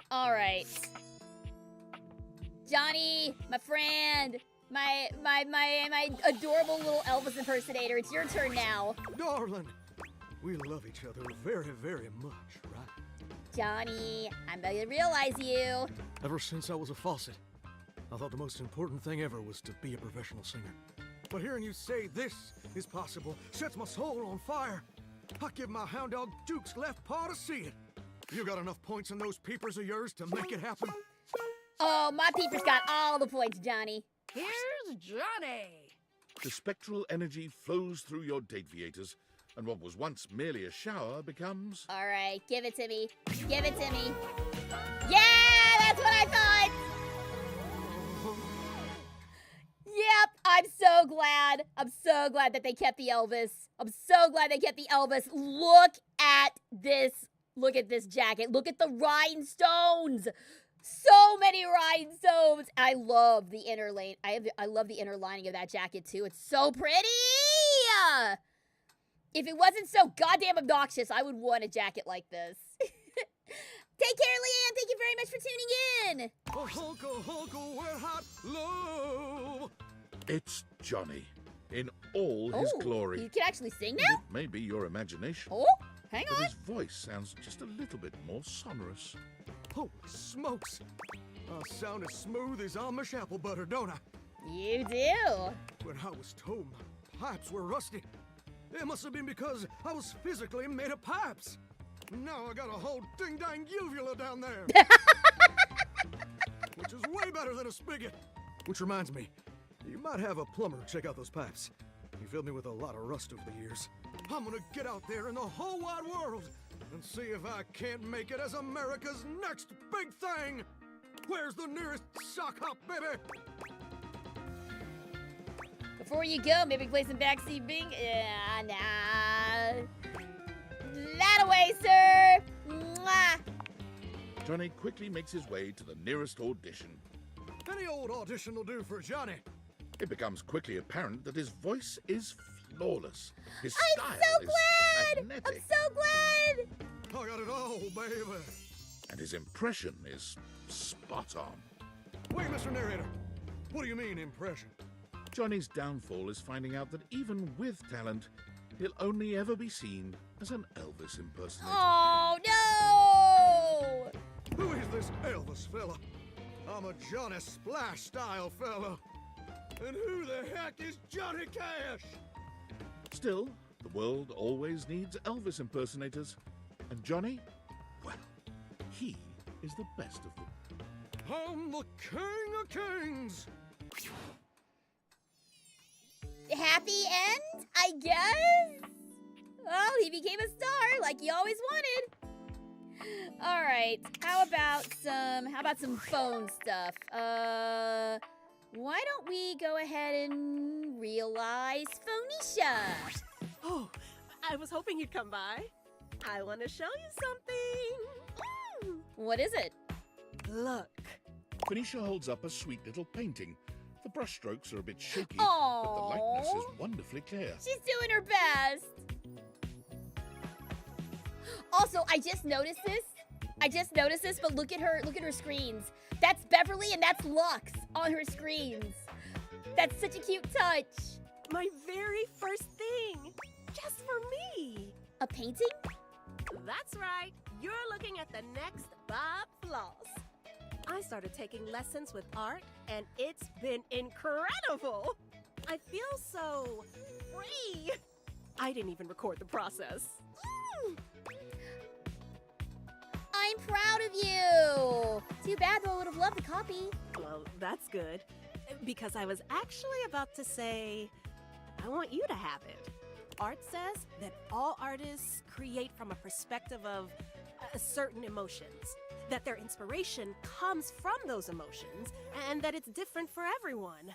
All right. Johnny, my friend, my adorable little Elvis impersonator, it's your turn now. Darling, we love each other very, very much, right? Johnny, I'm about to realize you. Ever since I was a faucet, I thought the most important thing ever was to be a professional singer. But hearing you say this is possible sets my soul on fire. I give my hound dog Duke's left paw to see it. You got enough points in those peepers of yours to make it happen? Oh, my peeper's got all the points, Johnny. Here's Johnny. The spectral energy flows through your dateviators, and what was once merely a shower becomes... All right, give it to me. Give it to me. Yeah, that's what I thought. Yep, I'm so glad. I'm so glad that they kept the Elvis. I'm so glad they kept the Elvis. Look at this. Look at this jacket. Look at the rhinestones. So many rhinestones. I love the inner lane. I love the inner lining of that jacket too. It's so pretty. If it wasn't so goddamn obnoxious, I would want a jacket like this. Take care, Leanne. Thank you very much for tuning in. We're hot low. It's Johnny, in all his glory. You can actually sing now? It may be your imagination. Oh, hang on. But his voice sounds just a little bit more sonorous. Holy smokes. I sound as smooth as Amish apple butter, don't I? You do. When I was told my pipes were rusty, it must have been because I was physically made of pipes. Now I got a whole ding-dang uvula down there. Which is way better than a spigot. Which reminds me, you might have a plumber check out those pipes. He filled me with a lot of rust over the years. I'm gonna get out there in the whole wide world and see if I can't make it as America's next big thing. Where's the nearest sock hop, baby? Before you go, maybe play some backseat bing. Yeah, nah. That away, sir. Mwah. Johnny quickly makes his way to the nearest audition. Any old audition will do for Johnny. It becomes quickly apparent that his voice is flawless. His I'm style so is glad. magnetic. I'm so glad. I got it all, baby. And his impression is spot on. Wait, Mr. Narrator. What do you mean, impression? Johnny's downfall is finding out that even with talent, he'll only ever be seen as an Elvis impersonator. Oh, no! Who is this Elvis fella? I'm a Johnny Splash style fella. And who the heck is Johnny Cash? Still, the world always needs Elvis impersonators. And Johnny, well, he is the best of them. I'm the king of kings. Happy end, I guess? Well, he became a star like he always wanted. All right, how about some phone stuff? Why don't we go ahead and realize Phoenicia? Oh, I was hoping you'd come by. I want to show you something. What is it? Look. Phoenicia holds up a sweet little painting. The brushstrokes are a bit shaky, Aww. but the likeness is wonderfully clear. She's doing her best. Also, I just noticed this, but look at her screens. That's Beverly and that's Lux on her screens. That's such a cute touch. My very first thing, just for me. A painting? That's right. You're looking at the next Bob Floss. I started taking lessons with art, and it's been incredible. I feel so free. I didn't even record the process. I'm proud of you. Too bad though, I would have loved a copy. Well, that's good. Because I was actually about to say, I want you to have it. Art says that all artists create from a perspective of certain emotions, that their inspiration comes from those emotions, and that it's different for everyone.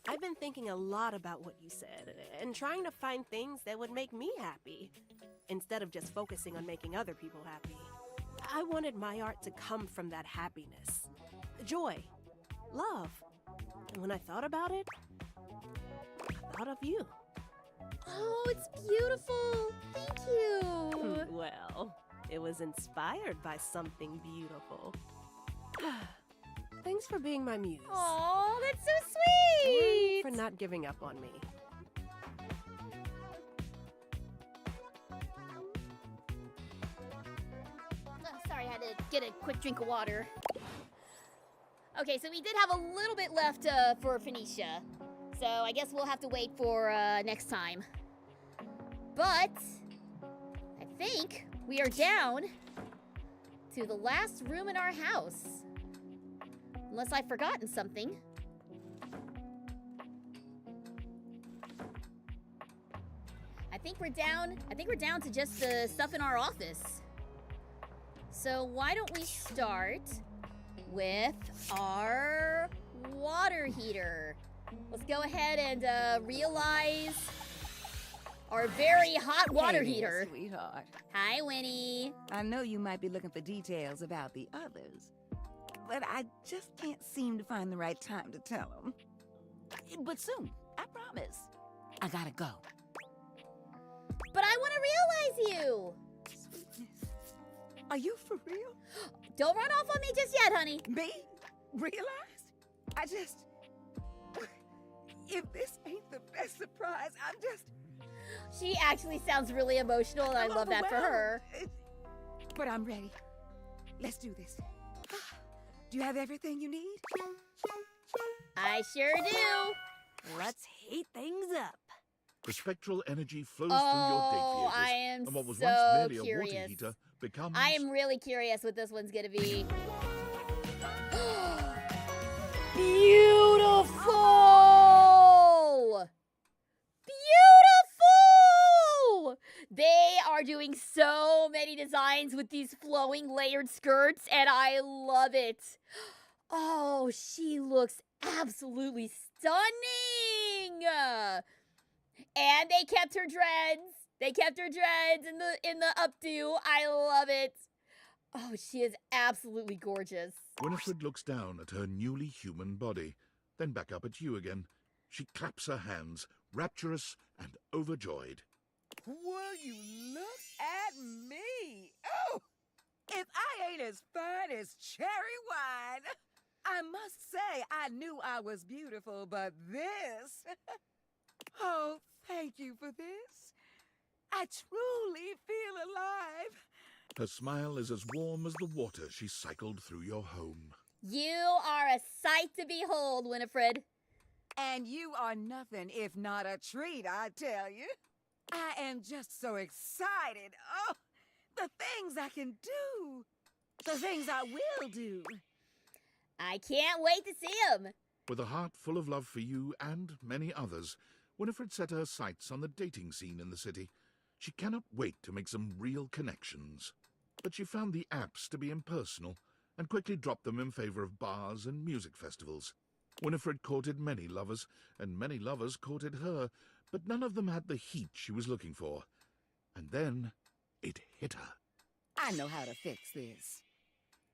I've been thinking a lot about what you said, and trying to find things that would make me happy, instead of just focusing on making other people happy. I wanted my art to come from that happiness, joy, love. And when I thought about it, I thought of you. Oh, it's beautiful. Thank you. Well, it was inspired by something beautiful. Thanks for being my muse. Oh, that's so sweet. And for not giving up on me. Sorry, I had to get a quick drink of water. Okay, so we did have a little bit left for Phoenicia. So I guess we'll have to wait for next time. But I think we are down to the last room in our house. Unless I've forgotten something. I think we're down to just the stuff in our office. So why don't we start with our water heater? Let's go ahead and realize our very hot water Hey there, heater. sweetheart. Hi, Winnie. I know you might be looking for details about the others, but I just can't seem to find the right time to tell them. But soon, I promise. I gotta go. But I want to realize you. Are you for real? Don't run off on me just yet, honey. Me? Realize? I just... If this ain't the best surprise, I'm just... She actually sounds really emotional, and I love that for her. But I'm ready. Let's do this. Do you have everything you need? I sure do. Let's heat things up. The spectral energy flows through your date vehicles, I am and what was so once merely a water curious. heater becomes... I am really curious what this one's gonna be. Beautiful! Beautiful! They are doing so many designs with these flowing layered skirts, and I love it. Oh, she looks absolutely stunning! And they kept her dreads. They kept her dreads in the updo. I love it. Oh, she is absolutely gorgeous. Winifred looks down at her newly human body, then back up at you again. She claps her hands, rapturous and overjoyed. Will you look at me? Oh, if I ain't as fine as cherry wine. I must say, I knew I was beautiful, but this... Oh, thank you for this. I truly feel alive. Her smile is as warm as the water she cycled through your home. You are a sight to behold, Winifred. And you are nothing if not a treat, I tell you. I am just so excited. Oh, the things I can do. The things I will do. I can't wait to see them. With a heart full of love for you and many others, Winifred set her sights on the dating scene in the city. She cannot wait to make some real connections. But she found the apps to be impersonal and quickly dropped them in favor of bars and music festivals. Winifred courted many lovers, and many lovers courted her, but none of them had the heat she was looking for. And then it hit her. I know how to fix this.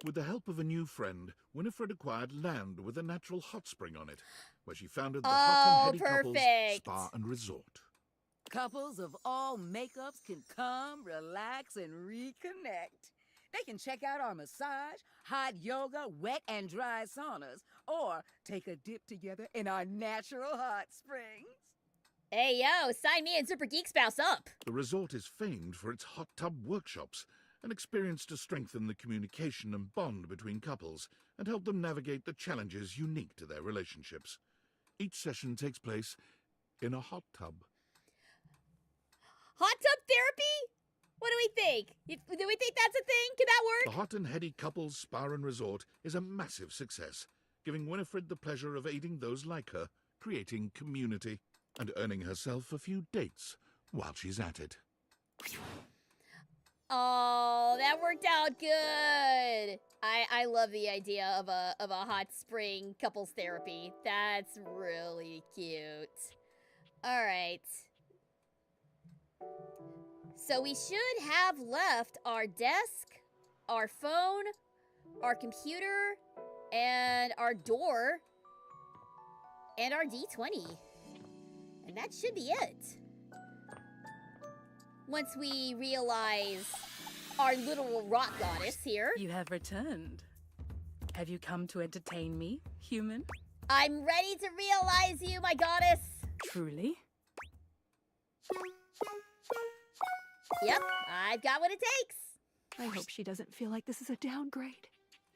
With the help of a new friend, Winifred acquired land with a natural hot spring on it, where she founded the Hot and Heady Couples Spa and Resort. Couples of all makeups can come, relax, and reconnect. They can check out our massage, hot yoga, wet and dry saunas, or take a dip together in our natural hot springs. Hey, yo, sign me and Super Geek Spouse up. The resort is famed for its hot tub workshops, an experience to strengthen the communication and bond between couples and help them navigate the challenges unique to their relationships. Each session takes place in a hot tub. Hot tub therapy? What do we think? Do we think that's a thing? Can that work? The Hot and Heady Couples Spa and Resort is a massive success, giving Winifred the pleasure of aiding those like her, creating community, and earning herself a few dates while she's at it. Oh, that worked out good. I love the idea of a hot spring couples therapy. That's really cute. All right. So we should have left our desk, our phone, our computer, and our door, and our D20. And that should be it. Once we realize our little rock goddess here. You have returned. Have you come to entertain me, human? I'm ready to realize you, my goddess. Truly? Yep, I've got what it takes. I hope she doesn't feel like this is a downgrade.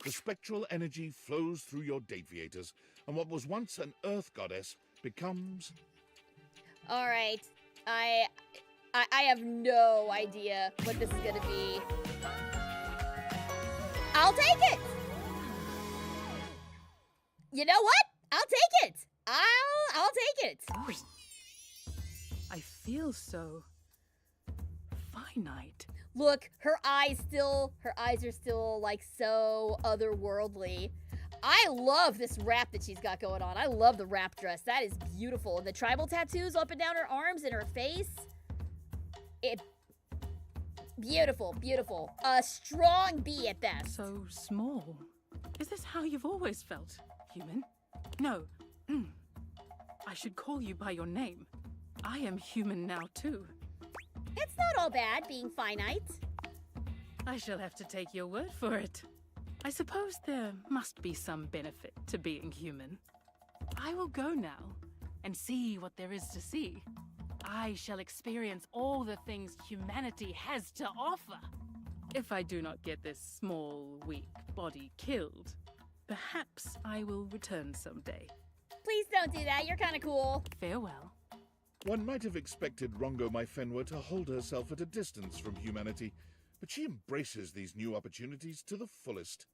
The spectral energy flows through your Dateviators, and what was once an Earth goddess becomes... All right, I have no idea what this is gonna be. I'll take it! You know what? I'll take it! I'll take it! Oh. I feel so... finite. Look, her eyes are still like so otherworldly. I love this wrap that she's got going on. I love the wrap dress. That is beautiful. And the tribal tattoos up and down her arms and her face. Beautiful, beautiful. A strong B at best. So small. Is this how you've always felt, human? No. I should call you by your name. I am human now too. It's not all bad being finite. I shall have to take your word for it. I suppose there must be some benefit to being human. I will go now and see what there is to see. I shall experience all the things humanity has to offer. If I do not get this small, weak body killed, perhaps I will return someday. Please don't do that. You're kind of cool. Farewell. One might have expected Rongo my Fenwa to hold herself at a distance from humanity, but she embraces these new opportunities to the fullest.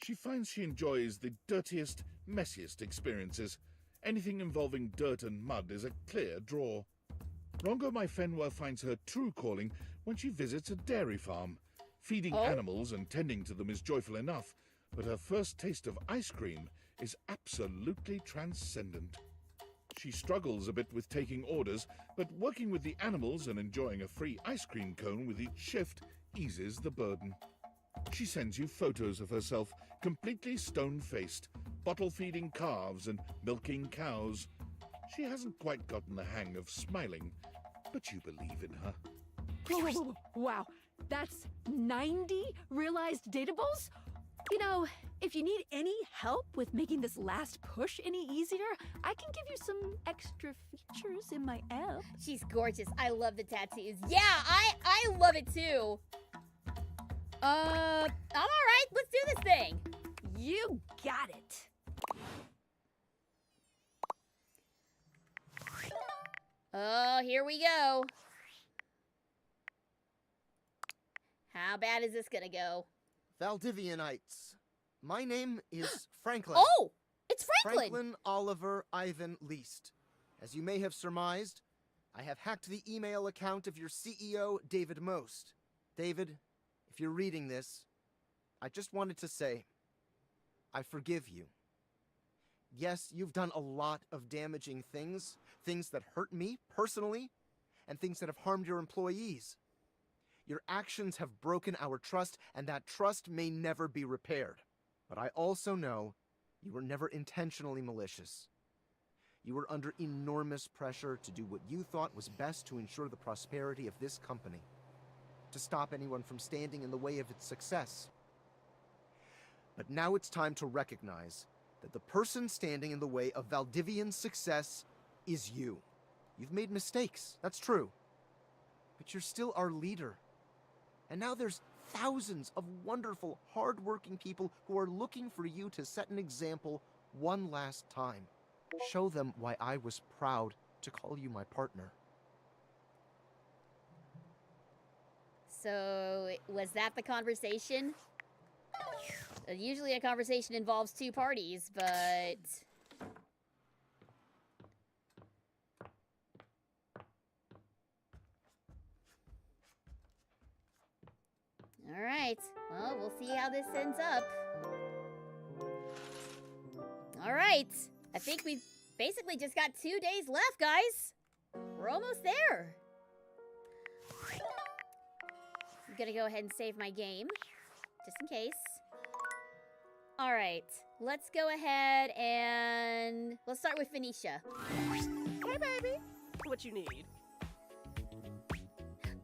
She finds she enjoys the dirtiest, messiest experiences. Anything involving dirt and mud is a clear draw. Rongo my Fenwa finds her true calling when she visits a dairy farm. Feeding animals and tending to them is joyful enough, but her first taste of ice cream is absolutely transcendent. She struggles a bit with taking orders, but working with the animals and enjoying a free ice cream cone with each shift eases the burden. She sends you photos of herself, completely stone-faced, bottle-feeding calves and milking cows. She hasn't quite gotten the hang of smiling, but you believe in her. Whoa. Wow, that's 90 realized datables? You know, if you need any help with making this last push any easier, I can give you some extra features in my app. She's gorgeous. I love the tattoos. Yeah, I love it too. I'm all right. Let's do this thing. You got it. Oh, here we go. How bad is this gonna go? Valdivianites. My name is Franklin. Oh, it's Franklin! Franklin Oliver Ivan Least. As you may have surmised, I have hacked the email account of your CEO, David Most. David, if you're reading this, I just wanted to say, I forgive you. Yes, you've done a lot of damaging things, things that hurt me personally, and things that have harmed your employees. Your actions have broken our trust, and that trust may never be repaired. But I also know you were never intentionally malicious. You were under enormous pressure to do what you thought was best to ensure the prosperity of this company, to stop anyone from standing in the way of its success. But now it's time to recognize that the person standing in the way of Valdivian's success is you. You've made mistakes, that's true. But you're still our leader. And now there's thousands of wonderful, hard-working people who are looking for you to set an example one last time. Show them why I was proud to call you my partner. So, was that the conversation? Usually a conversation involves two parties, but... Alright, well, we'll see how this ends up. Alright, I think we've basically just got 2 days left, guys. We're almost there. I'm gonna go ahead and save my game, just in case. Alright, let's go ahead and... let's start with Phoenicia. Hey, baby. What you need?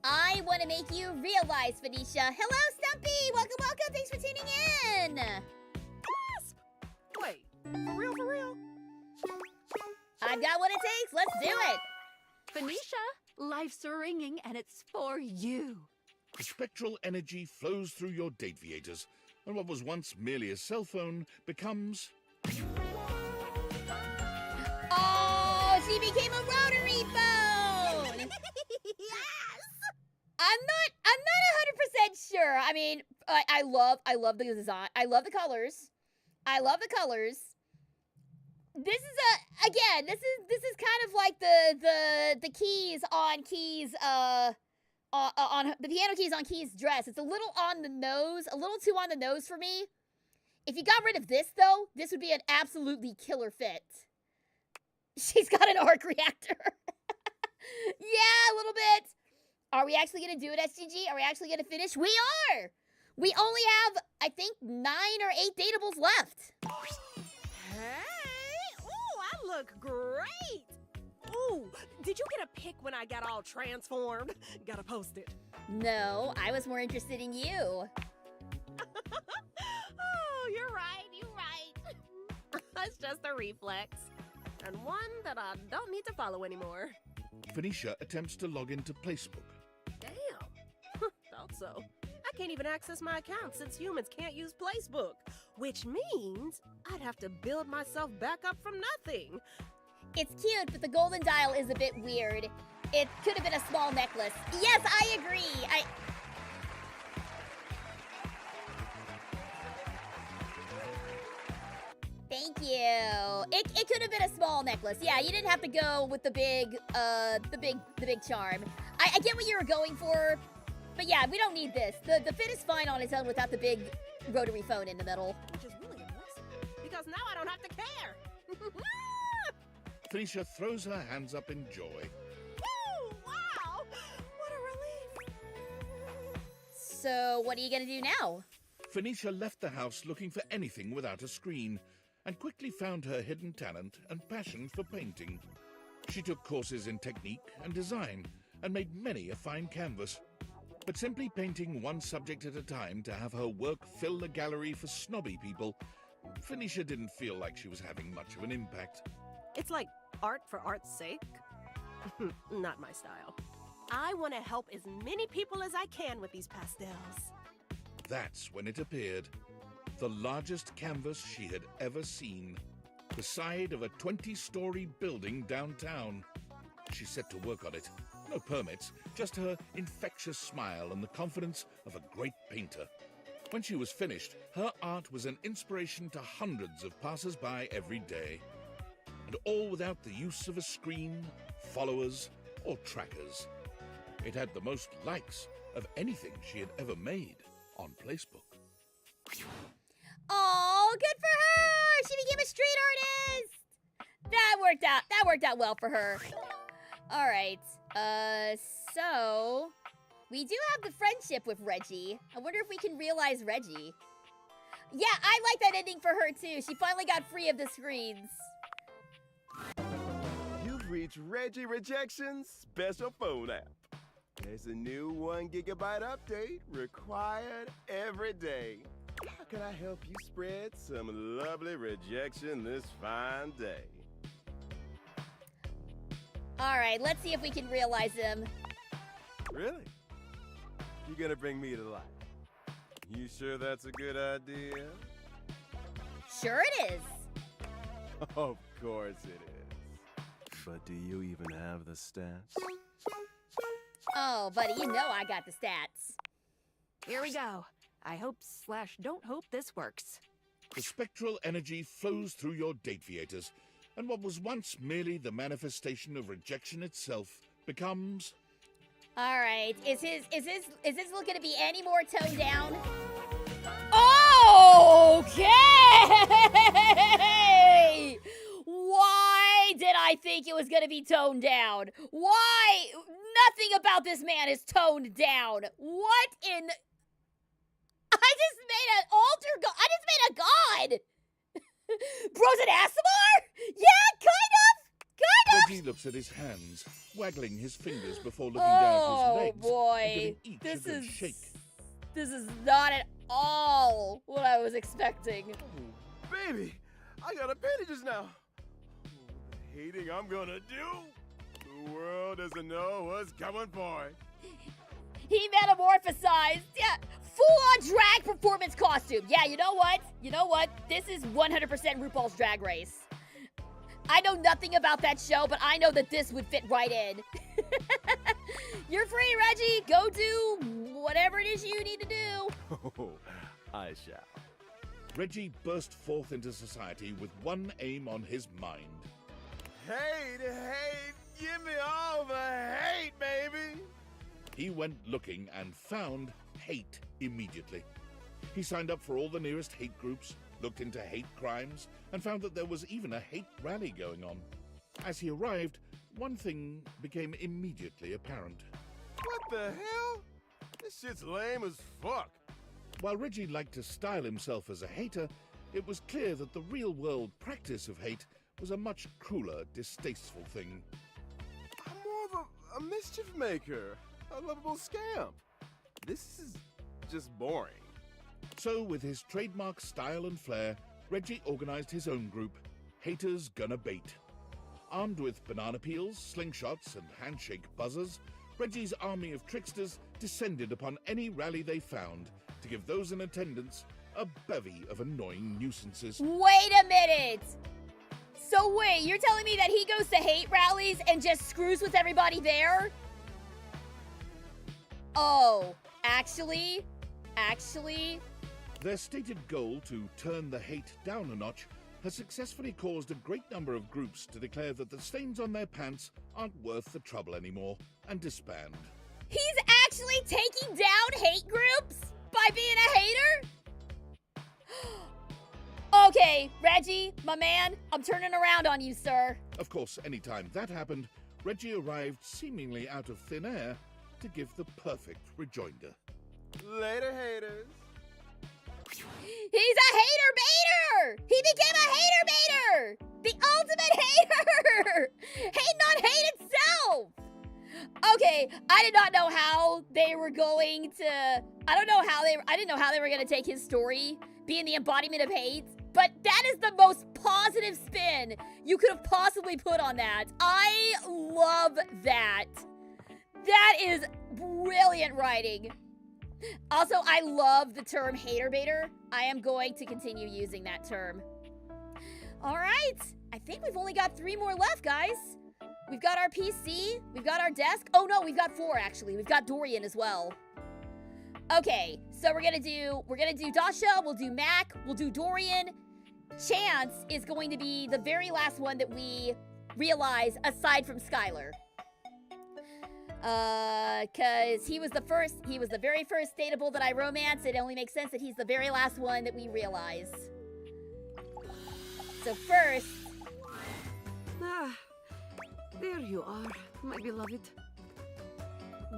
I want to make you realize, Phoenicia. Hello, Stumpy! Welcome, welcome! Thanks for tuning in! Gasp! Wait, for real, for real? I've got what it takes. Let's do it! Phoenicia, life's ringing and it's for you. Spectral energy flows through your date viators, and what was once merely a cell phone becomes... Oh, she became a rotary phone! I'm not 100% sure. I mean, I love the design. I love the colors. I love the colors. This is again, this is kind of like the keys on Key's on the piano keys on Key's dress. It's a little on the nose, a little too on the nose for me. If you got rid of this though, this would be an absolutely killer fit. She's got an arc reactor. Yeah, a little bit. Are we actually going to do it, SGG? Are we actually going to finish? We are! We only have, I think, 9 or 8 dateables left. Hey! Ooh, I look great! Ooh, did you get a pic when I got all transformed? Gotta post it. No, I was more interested in you. Oh, you're right. It's just a reflex. And one that I don't need to follow anymore. Phoenicia attempts to log into Placebook. Damn. Thought so. I can't even access my account since humans can't use Placebook, which means I'd have to build myself back up from nothing. It's cute, but the golden dial is a bit weird. It could have been a small necklace. Yes, I agree. Thank you. It could have been a small necklace. Yeah, you didn't have to go with the big charm. I get what you were going for, but yeah, we don't need this. The fit is fine on its own without the big rotary phone in the middle. Which is really a blessing, because now I don't have to care. Phoenicia throws her hands up in joy. Woo! Wow! What a relief. So, what are you gonna do now? Phoenicia left the house looking for anything without a screen, and quickly found her hidden talent and passion for painting. She took courses in technique and design, and made many a fine canvas. But simply painting one subject at a time to have her work fill the gallery for snobby people, Phoenicia didn't feel like she was having much of an impact. It's like art for art's sake. Not my style. I want to help as many people as I can with these pastels. That's when it appeared. The largest canvas she had ever seen. The side of a 20-story building downtown. She set to work on it. No permits, just her infectious smile and the confidence of a great painter. When she was finished, her art was an inspiration to hundreds of passers-by every day. And all without the use of a screen, followers, or trackers. It had the most likes of anything she had ever made on Placebook. Oh, good for her! She became a street artist! That worked out well for her. Alright, so... we do have the friendship with Reggie. I wonder if we can realize Reggie. Yeah, I like that ending for her too. She finally got free of the screens. You've reached Reggie Rejection's special phone app. There's a new 1 gigabyte update required every day. How can I help you spread some lovely rejection this fine day? Alright, let's see if we can realize him. Really? You're gonna bring me to life? You sure that's a good idea? Sure it is. Of course it is. But do you even have the stats? Oh, buddy, you know I got the stats. Here we go. I hope/don't hope this works. The spectral energy flows through your Dateviators, and what was once merely the manifestation of rejection itself becomes... All right, is this looking to be any more toned down? Okay! Why did I think it was gonna be toned down? Why? Nothing about this man is toned down. What in... I just made an altar god. I just made a god. Bros and Asimar? Yeah, kind of. Reggie looks at his hands, waggling his fingers before looking down at his legs. Oh boy, and giving each a good shake. This is not at all what I was expecting. Baby, I got appendages now. The hating I'm gonna do. The world doesn't know what's coming for it. He metamorphosized. Yeah, full-on drag performance costume. Yeah, you know what? You know what? This is 100% RuPaul's Drag Race. I know nothing about that show, but I know that this would fit right in. You're free, Reggie. Go do whatever it is you need to do. Oh, I shall. Reggie burst forth into society with one aim on his mind. Hate, give me all the hate, baby. He went looking and found hate immediately. He signed up for all the nearest hate groups, looked into hate crimes, and found that there was even a hate rally going on. As he arrived, one thing became immediately apparent. What the hell? This shit's lame as fuck. While Reggie liked to style himself as a hater, it was clear that the real-world practice of hate was a much crueler, distasteful thing. I'm more of a mischief maker, a lovable scamp. This is just boring. So, with his trademark style and flair, Reggie organized his own group, Haters Gonna Bait. Armed with banana peels, slingshots, and handshake buzzers, Reggie's army of tricksters descended upon any rally they found to give those in attendance a bevy of annoying nuisances. Wait a minute! So wait, you're telling me that he goes to hate rallies and just screws with everybody there? Oh, actually? Their stated goal to turn the hate down a notch has successfully caused a great number of groups to declare that the stains on their pants aren't worth the trouble anymore and disband. He's actually taking down hate groups by being a hater? Okay, Reggie, my man, I'm turning around on you, sir. Of course, anytime that happened, Reggie arrived seemingly out of thin air to give the perfect rejoinder. Later, haters. He's a hater baiter! He became a hater baiter! The ultimate hater! Hating on hate itself! Okay, I did not know how they were going to... I didn't know how they were going to take his story, being the embodiment of hate, but that is the most positive spin you could have possibly put on that. I love that. That is brilliant writing. Also, I love the term hater baiter. I am going to continue using that term. All right, I think we've only got 3 more left, guys. We've got our PC, we've got our desk. Oh no, we've got 4 actually. We've got Dorian as well. Okay, so we're gonna do Dasha, we'll do Mac, we'll do Dorian. Chance is going to be the very last one that we realize aside from Skylar. Cause he was the very first dateable that I romanced. It only makes sense that he's the very last one that we realize. So first... Ah, there you are, my beloved.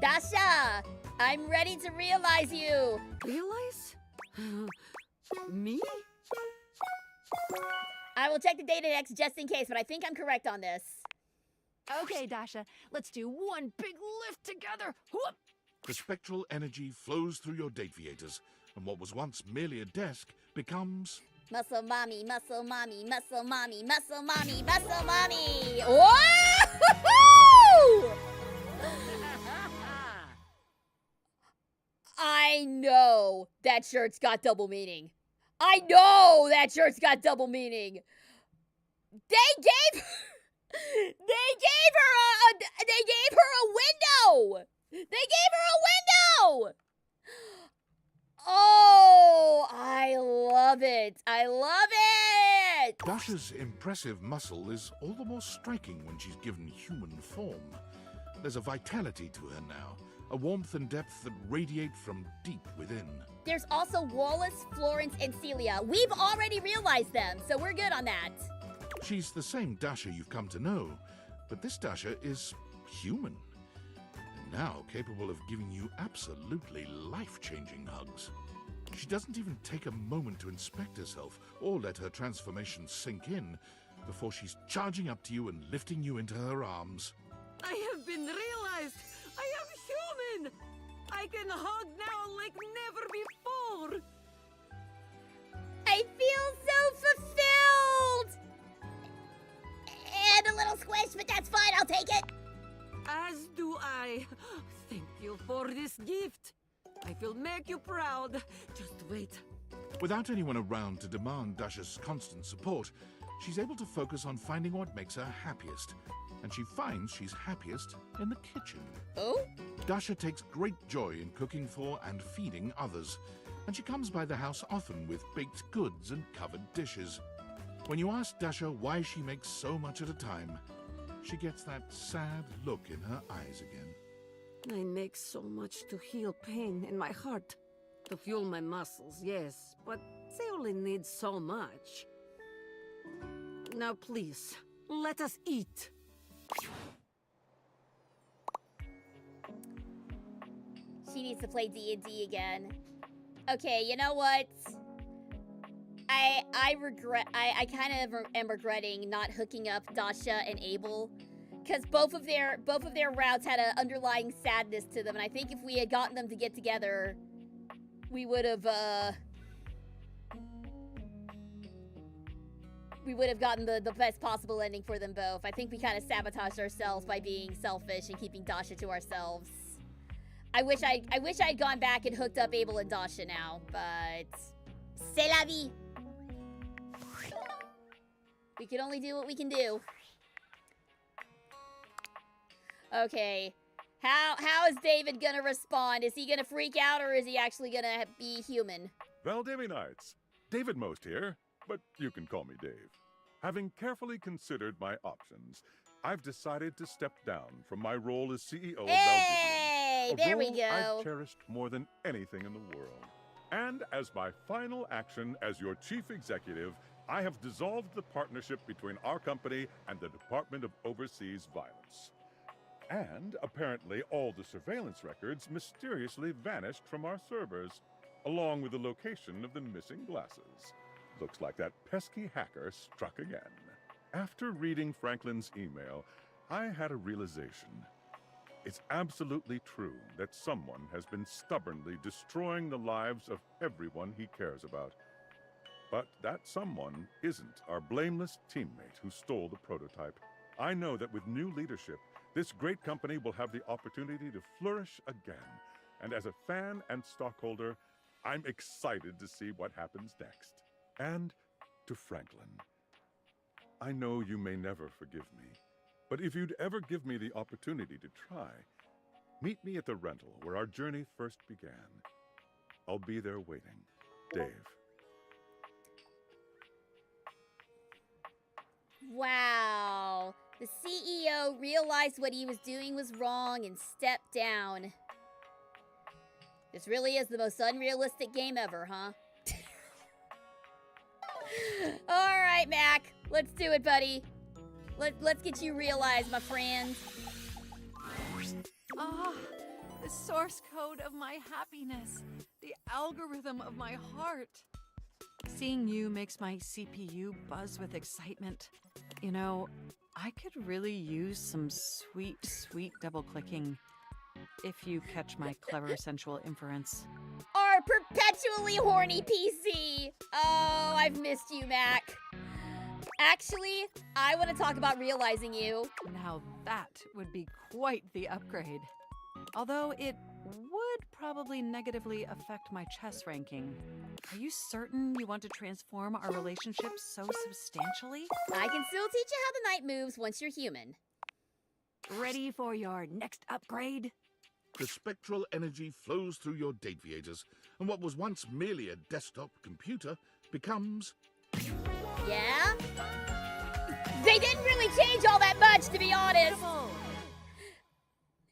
Dasha, I'm ready to realize you. Realize? Me? I will check the Datadex just in case, but I think I'm correct on this. Okay, Dasha, let's do one big lift together. Whoop! The spectral energy flows through your Dateviators, and what was once merely a desk becomes... Muscle mommy, muscle mommy, muscle mommy, muscle mommy, muscle mommy. Whoa! I I know that shirt's got double meaning. I know that shirt's got double meaning. They gave her a window. They gave her a window. Oh, I love it. I love it. Dasha's impressive muscle is all the more striking when she's given human form. There's a vitality to her now, a warmth and depth that radiate from deep within. There's also Wallace, Florence, and Celia. We've already realized them, so we're good on that. She's the same Dasha you've come to know, but this Dasha is human. And now capable of giving you absolutely life-changing hugs. She doesn't even take a moment to inspect herself or let her transformation sink in before she's charging up to you and lifting you into her arms. I have been realized. I am human. I can hug now like never before. I feel so fulfilled. And a little squish, but that's fine. I'll take it. As do I. Thank you for this gift. I will make you proud. Just wait. Without anyone around to demand Dasha's constant support, she's able to focus on finding what makes her happiest. And she finds she's happiest in the kitchen. Oh? Dasha takes great joy in cooking for and feeding others, and she comes by the house often with baked goods and covered dishes. When you ask Dasha why she makes so much at a time, she gets that sad look in her eyes again. I make so much to heal pain in my heart. To fuel my muscles, yes, but they only need so much. Now please, let us eat. She needs to play D&D again. Okay, you know what? I kind of am regretting not hooking up Dasha and Abel, because both of their routes had an underlying sadness to them, and I think if we had gotten them to get together, we would have gotten the best possible ending for them both. I think we kind of sabotaged ourselves by being selfish and keeping Dasha to ourselves. I wish I'd gone back and hooked up Abel and Dasha now, but c'est la vie. We can only do what we can do. Okay. How is David gonna respond? Is he gonna freak out, or is he actually gonna be human? Well, Davy Knights, David Most here, but you can call me Dave. Having carefully considered my options, I've decided to step down from my role as CEO of Hey, Valdivian, there we role go. I've cherished more than anything in the world. And as my final action as your chief executive, I have dissolved the partnership between our company and the Department of Overseas Violence. And apparently all the surveillance records mysteriously vanished from our servers, along with the location of the missing glasses. Looks like that pesky hacker struck again. After reading Franklin's email, I had a realization. It's absolutely true that someone has been stubbornly destroying the lives of everyone he cares about. But that someone isn't our blameless teammate who stole the prototype. I know that with new leadership, this great company will have the opportunity to flourish again. And as a fan and stockholder, I'm excited to see what happens next. And to Franklin, I know you may never forgive me, but if you'd ever give me the opportunity to try, meet me at the rental where our journey first began. I'll be there waiting. Dave. Wow. The CEO realized what he was doing was wrong and stepped down. This really is the most unrealistic game ever, huh? All right, Mac. Let's do it, buddy. Let's get you realized, my friend. Ah, the source code of my happiness. The algorithm of my heart. Seeing you makes my CPU buzz with excitement. You know, I could really use some sweet, sweet double-clicking if you catch my clever sensual inference. Our perpetually horny PC. Oh, I've missed you, Mac. Actually, I want to talk about realizing you. Now that would be quite the upgrade. Although it would probably negatively affect my chess ranking. Are you certain you want to transform our relationship so substantially? I can still teach you how the night moves once you're human. Ready for your next upgrade? The spectral energy flows through your deviators, and what was once merely a desktop computer becomes... Yeah? They didn't really change all that much, to be honest.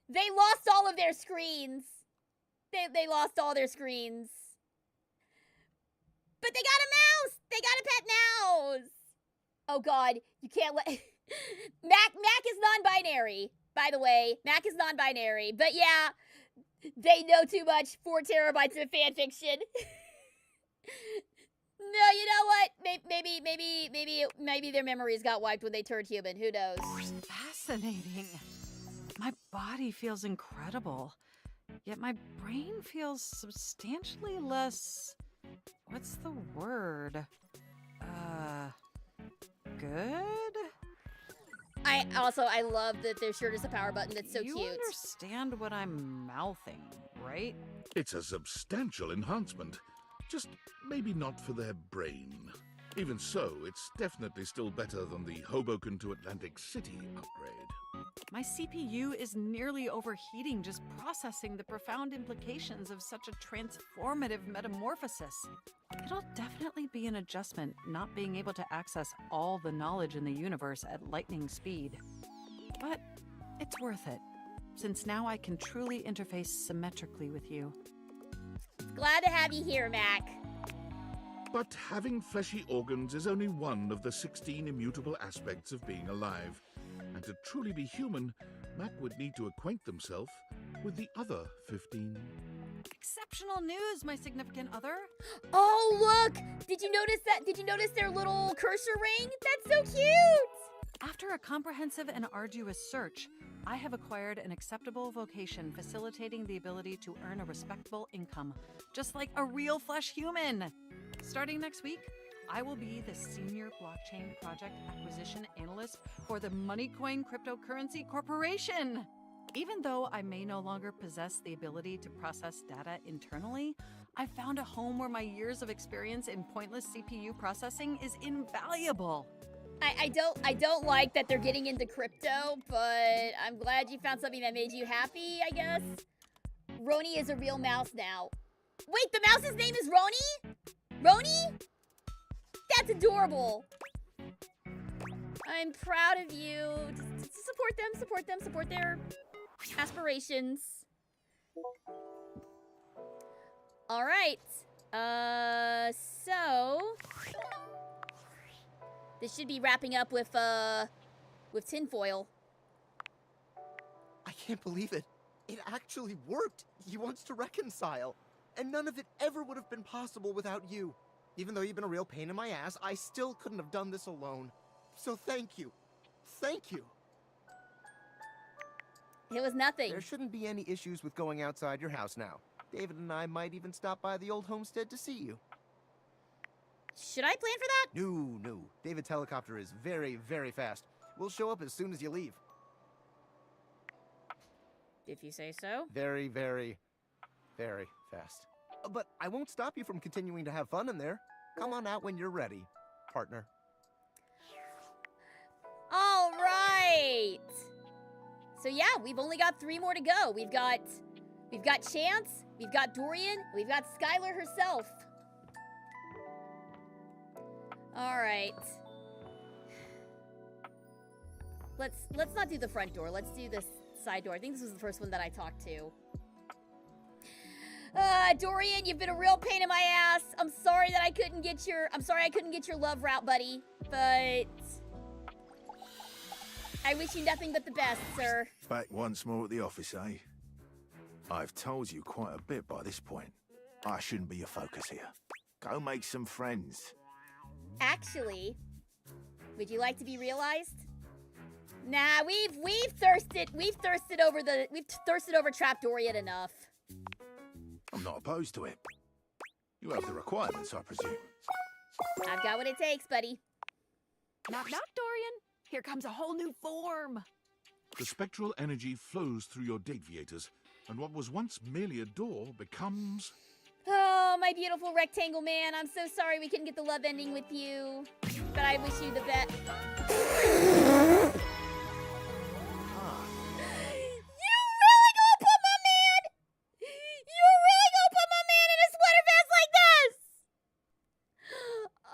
They lost all of their screens. They lost all their screens. But they got a mouse! They got a pet mouse! Oh god, you can't let... Mac is non-binary, by the way. Mac is non-binary. But yeah, they know too much. 4 terabytes of fanfiction. No, you know what? Maybe their memories got wiped when they turned human. Who knows? Fascinating. My body feels incredible, yet my brain feels substantially less... What's the word? Good? I love that their shirt is a power button. That's so You cute. understand what I'm mouthing, right? It's a substantial enhancement. Just maybe not for their brain. Even so, it's definitely still better than the Hoboken to Atlantic City upgrade. My CPU is nearly overheating just processing the profound implications of such a transformative metamorphosis. It'll definitely be an adjustment not being able to access all the knowledge in the universe at lightning speed. But it's worth it, since now I can truly interface symmetrically with you. Glad to have you here, Mac. But having fleshy organs is only one of the 16 immutable aspects of being alive. And to truly be human, Mac would need to acquaint themselves with the other 15. Exceptional news, my significant other. Oh, look! Did you notice that? Did you notice their little cursor ring? That's so cute! After a comprehensive and arduous search, I have acquired an acceptable vocation facilitating the ability to earn a respectable income, just like a real flesh human. Starting next week, I will be the Senior Blockchain Project Acquisition Analyst for the Moneycoin Cryptocurrency Corporation. Even though I may no longer possess the ability to process data internally, I found a home where my years of experience in pointless CPU processing is invaluable. I don't like that they're getting into crypto, but I'm glad you found something that made you happy, I guess. Roni is a real mouse now. Wait, the mouse's name is Roni? Roni? That's adorable. I'm proud of you. Just support their aspirations. All right. So this should be wrapping up with tinfoil. I can't believe it. It actually worked. He wants to reconcile. And none of it ever would have been possible without you. Even though you've been a real pain in my ass, I still couldn't have done this alone. So thank you. Thank you. It was nothing. There shouldn't be any issues with going outside your house now. David and I might even stop by the old homestead to see you. Should I plan for that? No. David's helicopter is very, very fast. We'll show up as soon as you leave. If you say so. Very, very, very fast. But I won't stop you from continuing to have fun in there. Come on out when you're ready, partner. All right. So yeah, we've only got 3 more to go. We've got Chance, we've got Dorian, we've got Skylar herself. All right. Let's not do the front door. Let's do this side door. I think this was the first one that I talked to. Dorian, you've been a real pain in my ass. I'm sorry I couldn't get your love route, buddy. But I wish you nothing but the best, sir. Back once more at the office, eh? I've told you quite a bit by this point. I shouldn't be your focus here. Go make some friends. Actually, would you like to be realized? Nah, we've thirsted over Trap Dorian enough. I'm not opposed to it. You have the requirements, I presume. I've got what it takes, buddy. Knock, knock, Dorian. Here comes a whole new form. The spectral energy flows through your deviators, and what was once merely a door becomes... Oh, my beautiful rectangle man. I'm so sorry we couldn't get the love ending with you. But I wish you the best. You really gonna put my man? You really gonna put my man in a sweater vest like this?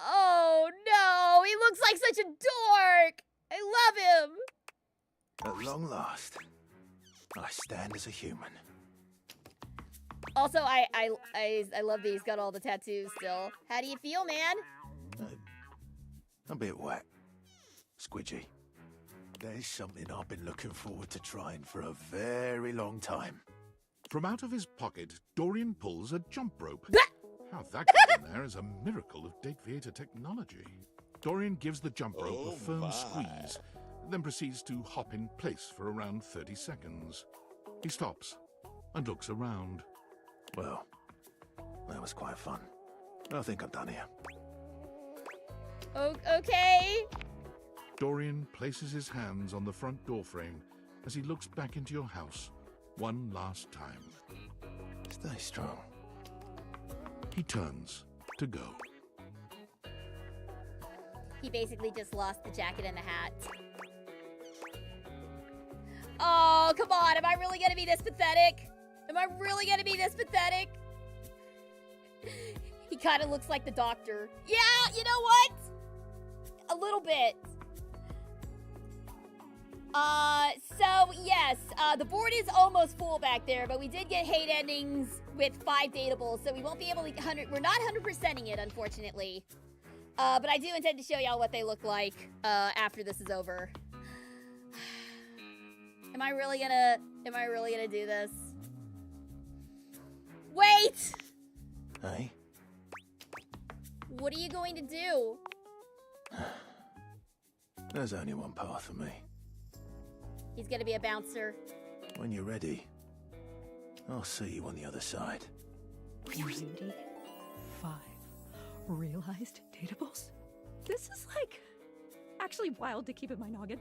Oh, no. He looks like such a dork. I love him. At long last, I stand as a human. Also, I love that he's got all the tattoos still. How do you feel, man? A bit wet. Squidgy. There's something I've been looking forward to trying for a very long time. From out of his pocket, Dorian pulls a jump rope. How that got in there is a miracle of Date Theater technology. Dorian gives the jump rope a firm squeeze, then proceeds to hop in place for around 30 seconds. He stops and looks around. Well, that was quite fun. I think I'm done here. Okay. Dorian places his hands on the front door frame as he looks back into your house one last time. Stay strong. He turns to go. He basically just lost the jacket and the hat. Oh, come on. Am I really gonna be this pathetic? Am I really gonna be this pathetic? He kind of looks like the doctor. Yeah, you know what? A little bit. So yes, the board is almost full back there, but we did get hate endings with 5 dateables, so we won't be able to we're not 100%ing it, unfortunately. But I do intend to show y'all what they look like after this is over. Am I really gonna do this? Wait! Hey? What are you going to do? There's only one path for me. He's gonna be a bouncer. When you're ready, I'll see you on the other side. 95 realized dateables? This is like actually wild to keep in my noggin.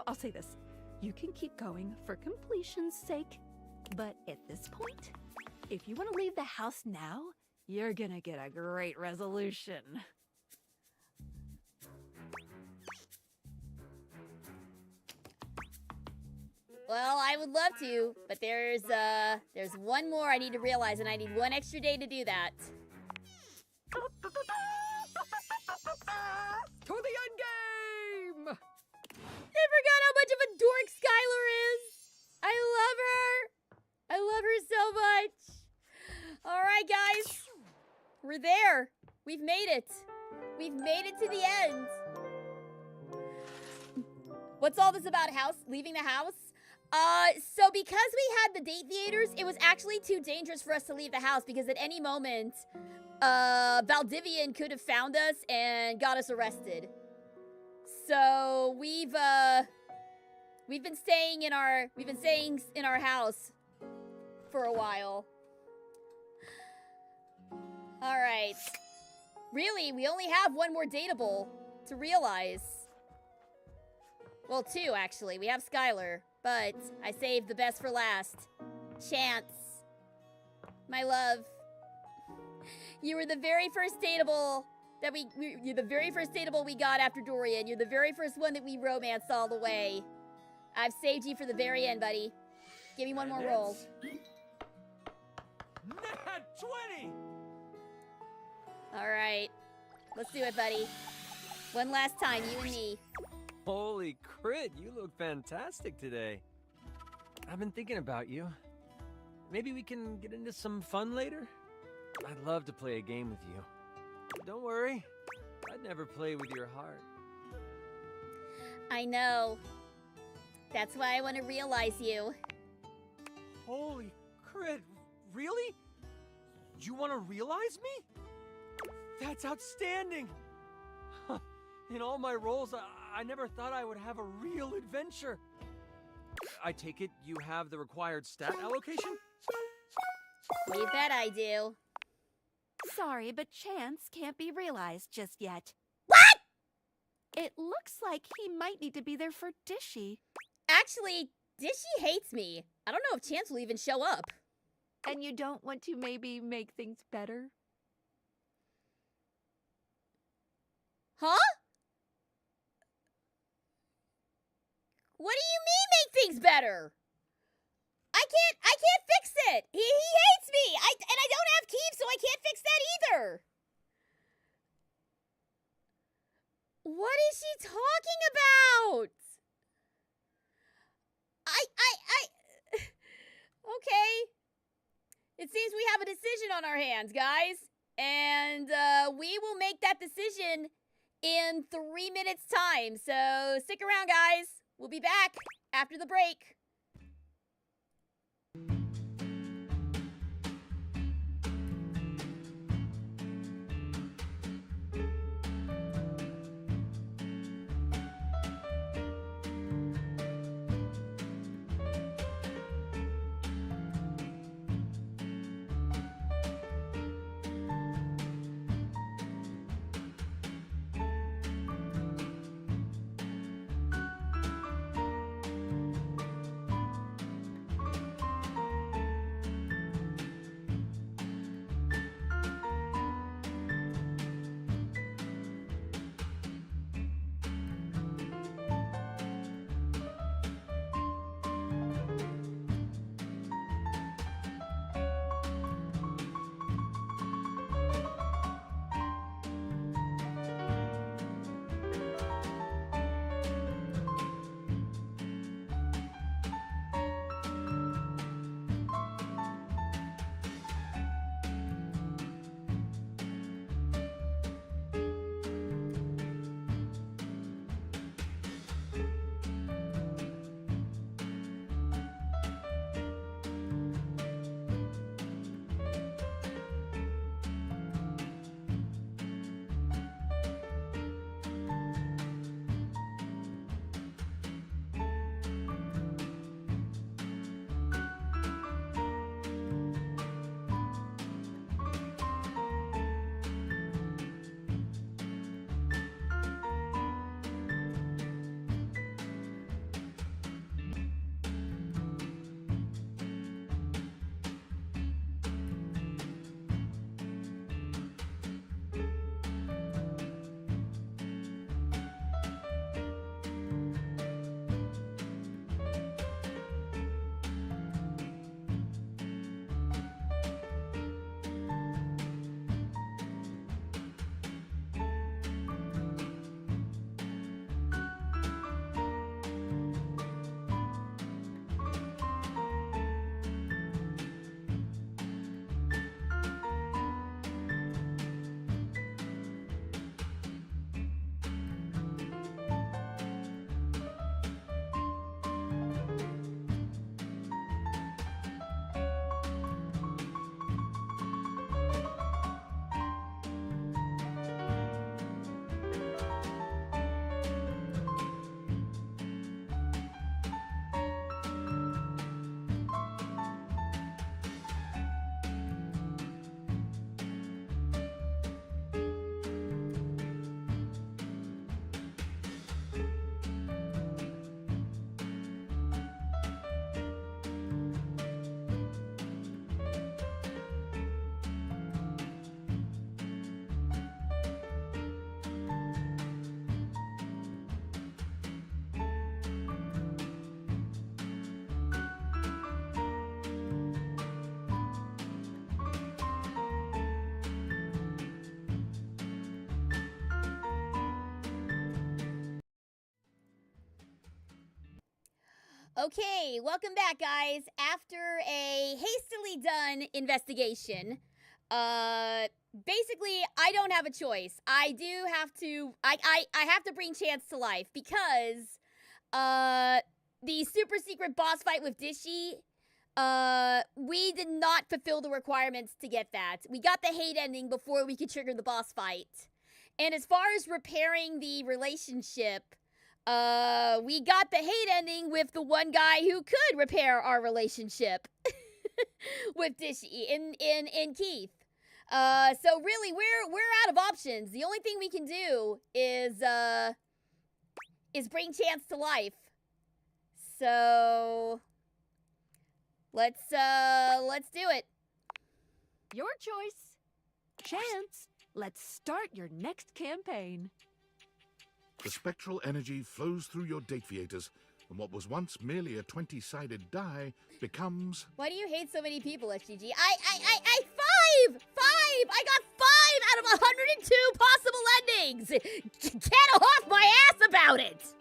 I'll say this. You can keep going for completion's sake, but at this point, if you want to leave the house now, you're gonna get a great resolution. Well, I would love to, but there's one more I need to realize, and I need 1 extra day to do that. To the end game! I forgot how much of a dork Skylar is. I love her. I love her so much. All right, guys. We're there. We've made it. We've made it to the end. What's all this about leaving the house? So because we had the date theaters, it was actually too dangerous for us to leave the house because at any moment, Valdivian could have found us and got us arrested. So we've been staying in our house for a while. All right. Really, we only have 1 more dateable to realize. Well, 2 actually. We have Skylar, but I saved the best for last. Chance. My love. You were the very first dateable that you're the very first dateable we got after Dorian. You're the very first one that we romanced all the way. I've saved you for the very end, buddy. Give me 1 more roll. Nat 20! All right. Let's do it, buddy. One last time, you and me. Holy crit, you look fantastic today. I've been thinking about you. Maybe we can get into some fun later? I'd love to play a game with you. Don't worry, I'd never play with your heart. I know. That's why I want to realize you. Holy crit, really? You want to realize me? That's outstanding! In all my roles, I never thought I would have a real adventure. I take it you have the required stat allocation? You bet I do. Sorry, but Chance can't be realized just yet. What? It looks like he might need to be there for Dishy. Actually, Dishy hates me. I don't know if Chance will even show up. And you don't want to maybe make things better? Huh? What do you mean make things better? I can't fix it. He hates me. And I don't have keys, so I can't fix that either. What is she talking about? Okay. It seems we have a decision on our hands, guys. And we will make that decision in 3 minutes' time. So stick around, guys. We'll be back after the break. Okay, welcome back, guys. After a hastily done investigation, basically, I don't have a choice. I do have to, I have to bring Chance to life because, the super secret boss fight with Dishy, we did not fulfill the requirements to get that. We got the hate ending before we could trigger the boss fight. And as far as repairing the relationship, we got the hate ending with the one guy who could repair our relationship with Dishy in Keith. So really, we're out of options. The only thing we can do is bring Chance to life. So Let's do it. Your choice. Chance, let's start your next campaign. The spectral energy flows through your dateviators, and what was once merely a 20-sided die becomes... Why do you hate so many people, SGG? Five! I got 5 out of 102 possible endings! Get off my ass about it!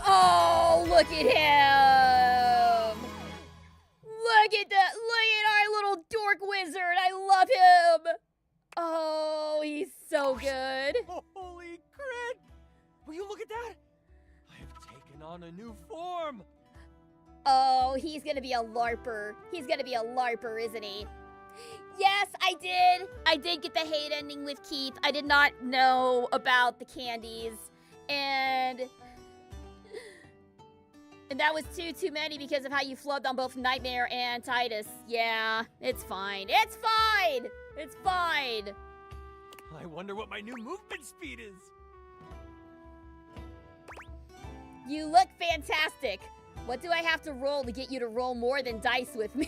Oh, look at him! Look at our little dork wizard. I love him. Oh, he's so good. Holy crit! Will you look at that? I have taken on a new form. Oh, he's gonna be a LARPer. He's gonna be a LARPer, isn't he? Yes, I did. I did get the hate ending with Keith. I did not know about the candies. And that was too many because of how you flubbed on both Nightmare and Titus. Yeah, it's fine. It's fine! It's fine! I wonder what my new movement speed is. You look fantastic. What do I have to roll to get you to roll more than dice with me?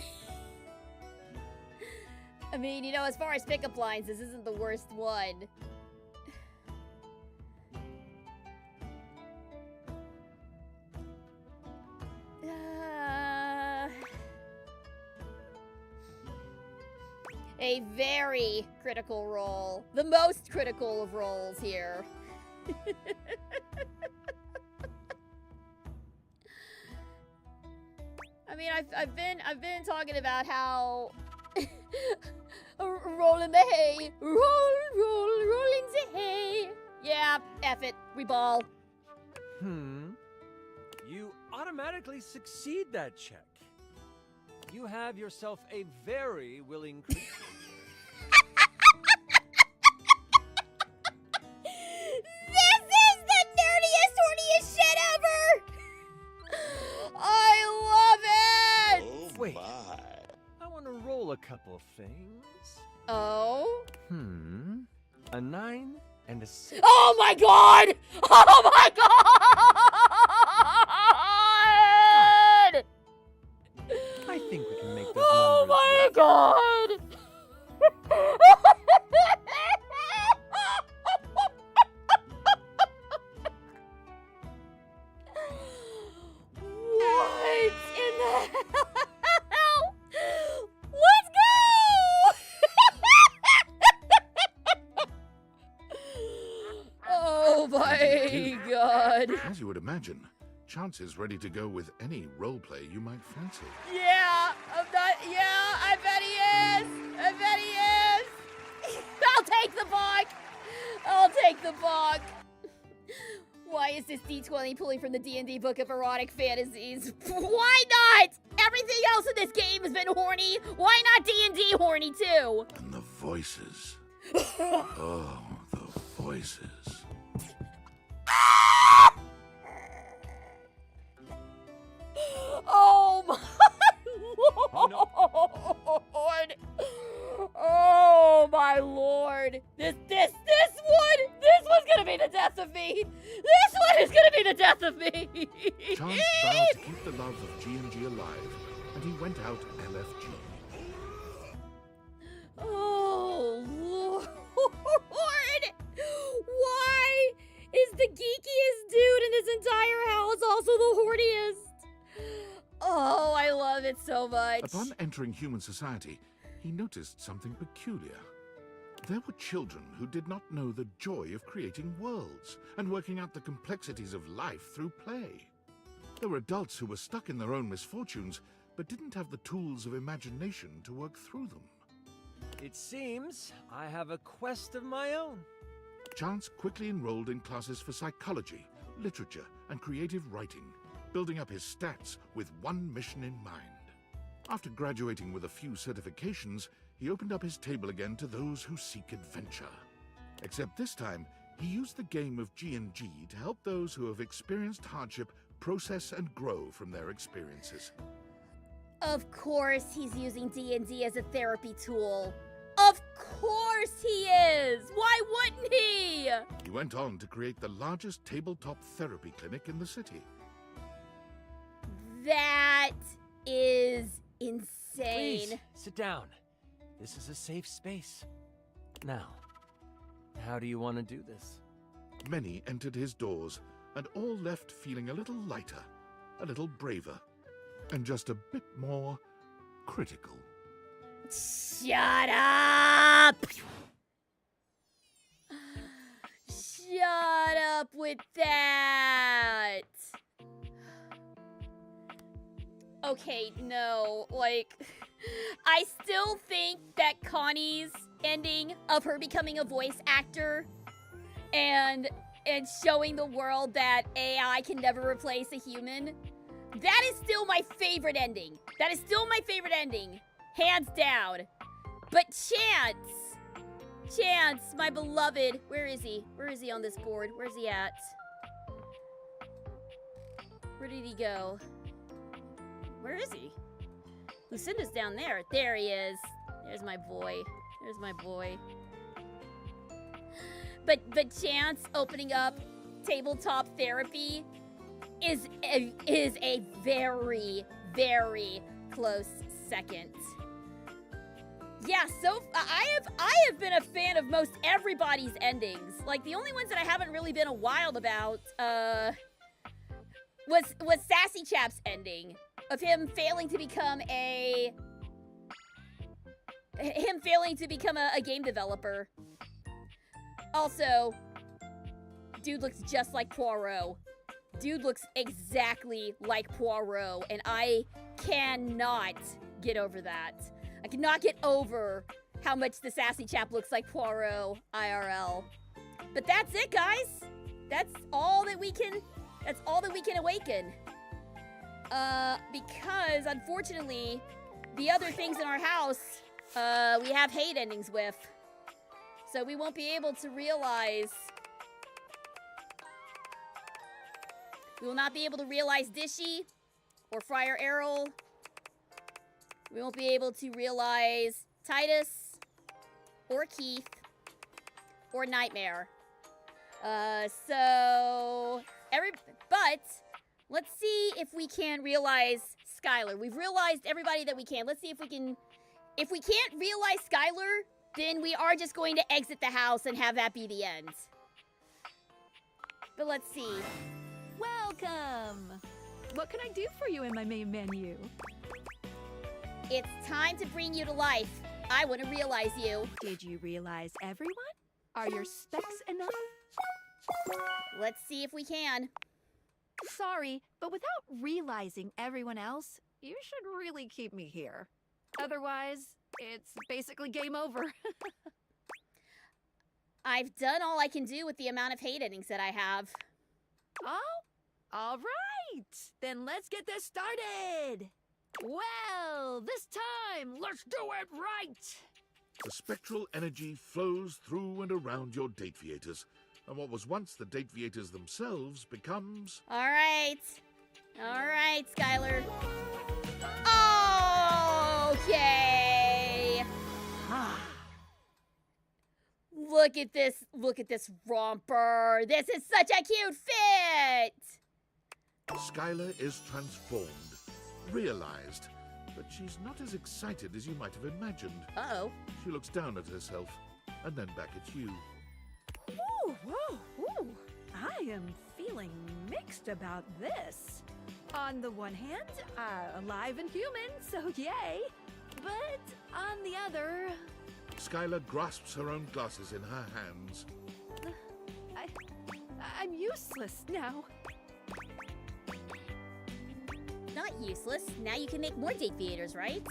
I mean, you know, as far as pickup lines, this isn't the worst one. A very critical roll. The most critical of rolls here. I mean, I've been talking about how roll in the hay, roll in the hay. Yeah, F it, we ball. You automatically succeed that check. You have yourself a very willing creature. This is the nerdiest, horniest shit ever! I love it! Wait, I want to roll a couple of things. Oh? A 9 and a 6. Oh my god! Oh my god! I think we can make those Oh numbers my work. god! What in the hell? Let's go! Oh my god. As you would imagine, Chance is ready to go with any roleplay you might fancy. Yeah, I bet he is. I bet he is. I'll take the buck. I'll take the buck. Why is this D20 pulling from the D&D book of erotic fantasies? Why not? Everything else in this game has been horny. Why not D&D horny too? And the voices. Oh, the voices. Oh my lord! Oh my lord! This one's gonna be the death of me! This one is gonna be the death of me! Chance vowed to keep the love of G&G alive, and he went out LFG. Oh lord! Why is the geekiest dude in this entire house also the horniest? Oh, I love it so much. Upon entering human society, he noticed something peculiar. There were children who did not know the joy of creating worlds and working out the complexities of life through play. There were adults who were stuck in their own misfortunes, but didn't have the tools of imagination to work through them. It seems I have a quest of my own. Chance quickly enrolled in classes for psychology, literature, and creative writing, building up his stats with one mission in mind. After graduating with a few certifications, he opened up his table again to those who seek adventure. Except this time, he used the game of G&G to help those who have experienced hardship process and grow from their experiences. Of course he's using D&D as a therapy tool. Of course he is! Why wouldn't he? He went on to create the largest tabletop therapy clinic in the city. That is insane. Please, sit down. This is a safe space. Now, how do you want to do this? Many entered his doors, and all left feeling a little lighter, a little braver, and just a bit more critical. Shut up! Shut up with that! Okay, no, like, I still think that Connie's ending of her becoming a voice actor and showing the world that AI can never replace a human, that is still my favorite ending. That is still my favorite ending, hands down. But Chance, my beloved, where is he? Where is he on this board? Where's he at? Where did he go? Where is he? Lucinda's down there. There he is. There's my boy. There's my boy. But Chance opening up tabletop therapy is a very, very close second. Yeah, so I have been a fan of most everybody's endings. Like, the only ones that I haven't really been a wild about was Sassy Chap's ending of him failing to become a game developer. Also, dude looks just like Poirot. Dude looks exactly like Poirot, and I cannot get over that. I cannot get over how much the Sassy Chap looks like Poirot IRL. But that's it, guys. That's all that we can awaken. Because unfortunately, the other things in our house, we have hate endings with. So we won't be able to realize. We will not be able to realize Dishy or Friar Errol. We won't be able to realize Titus or Keith or Nightmare. But let's see if we can realize Skylar. We've realized everybody that we can. Let's see if we can. If we can't realize Skylar, then we are just going to exit the house and have that be the end. But let's see. Welcome! What can I do for you in my main menu? It's time to bring you to life. I want to realize you. Did you realize everyone? Are your specs enough? Let's see if we can. Sorry, but without realizing everyone else, you should really keep me here. Otherwise, it's basically game over. I've done all I can do with the amount of hate endings that I have. Oh, all right. Then let's get this started. Well, this time, let's do it right. The spectral energy flows through and around your date viators, and what was once the date viators themselves becomes... All right, Skylar. Okay. Look at this romper. This is such a cute fit. Skylar is transformed, realized, but she's not as excited as you might have imagined. Uh-oh. She looks down at herself, and then back at you. Ooh, whoa, ooh. I am feeling mixed about this. On the one hand, alive and human, so yay. But on the other... Skylar grasps her own glasses in her hands. I'm useless now. Not useless. Now you can make more date theaters, right?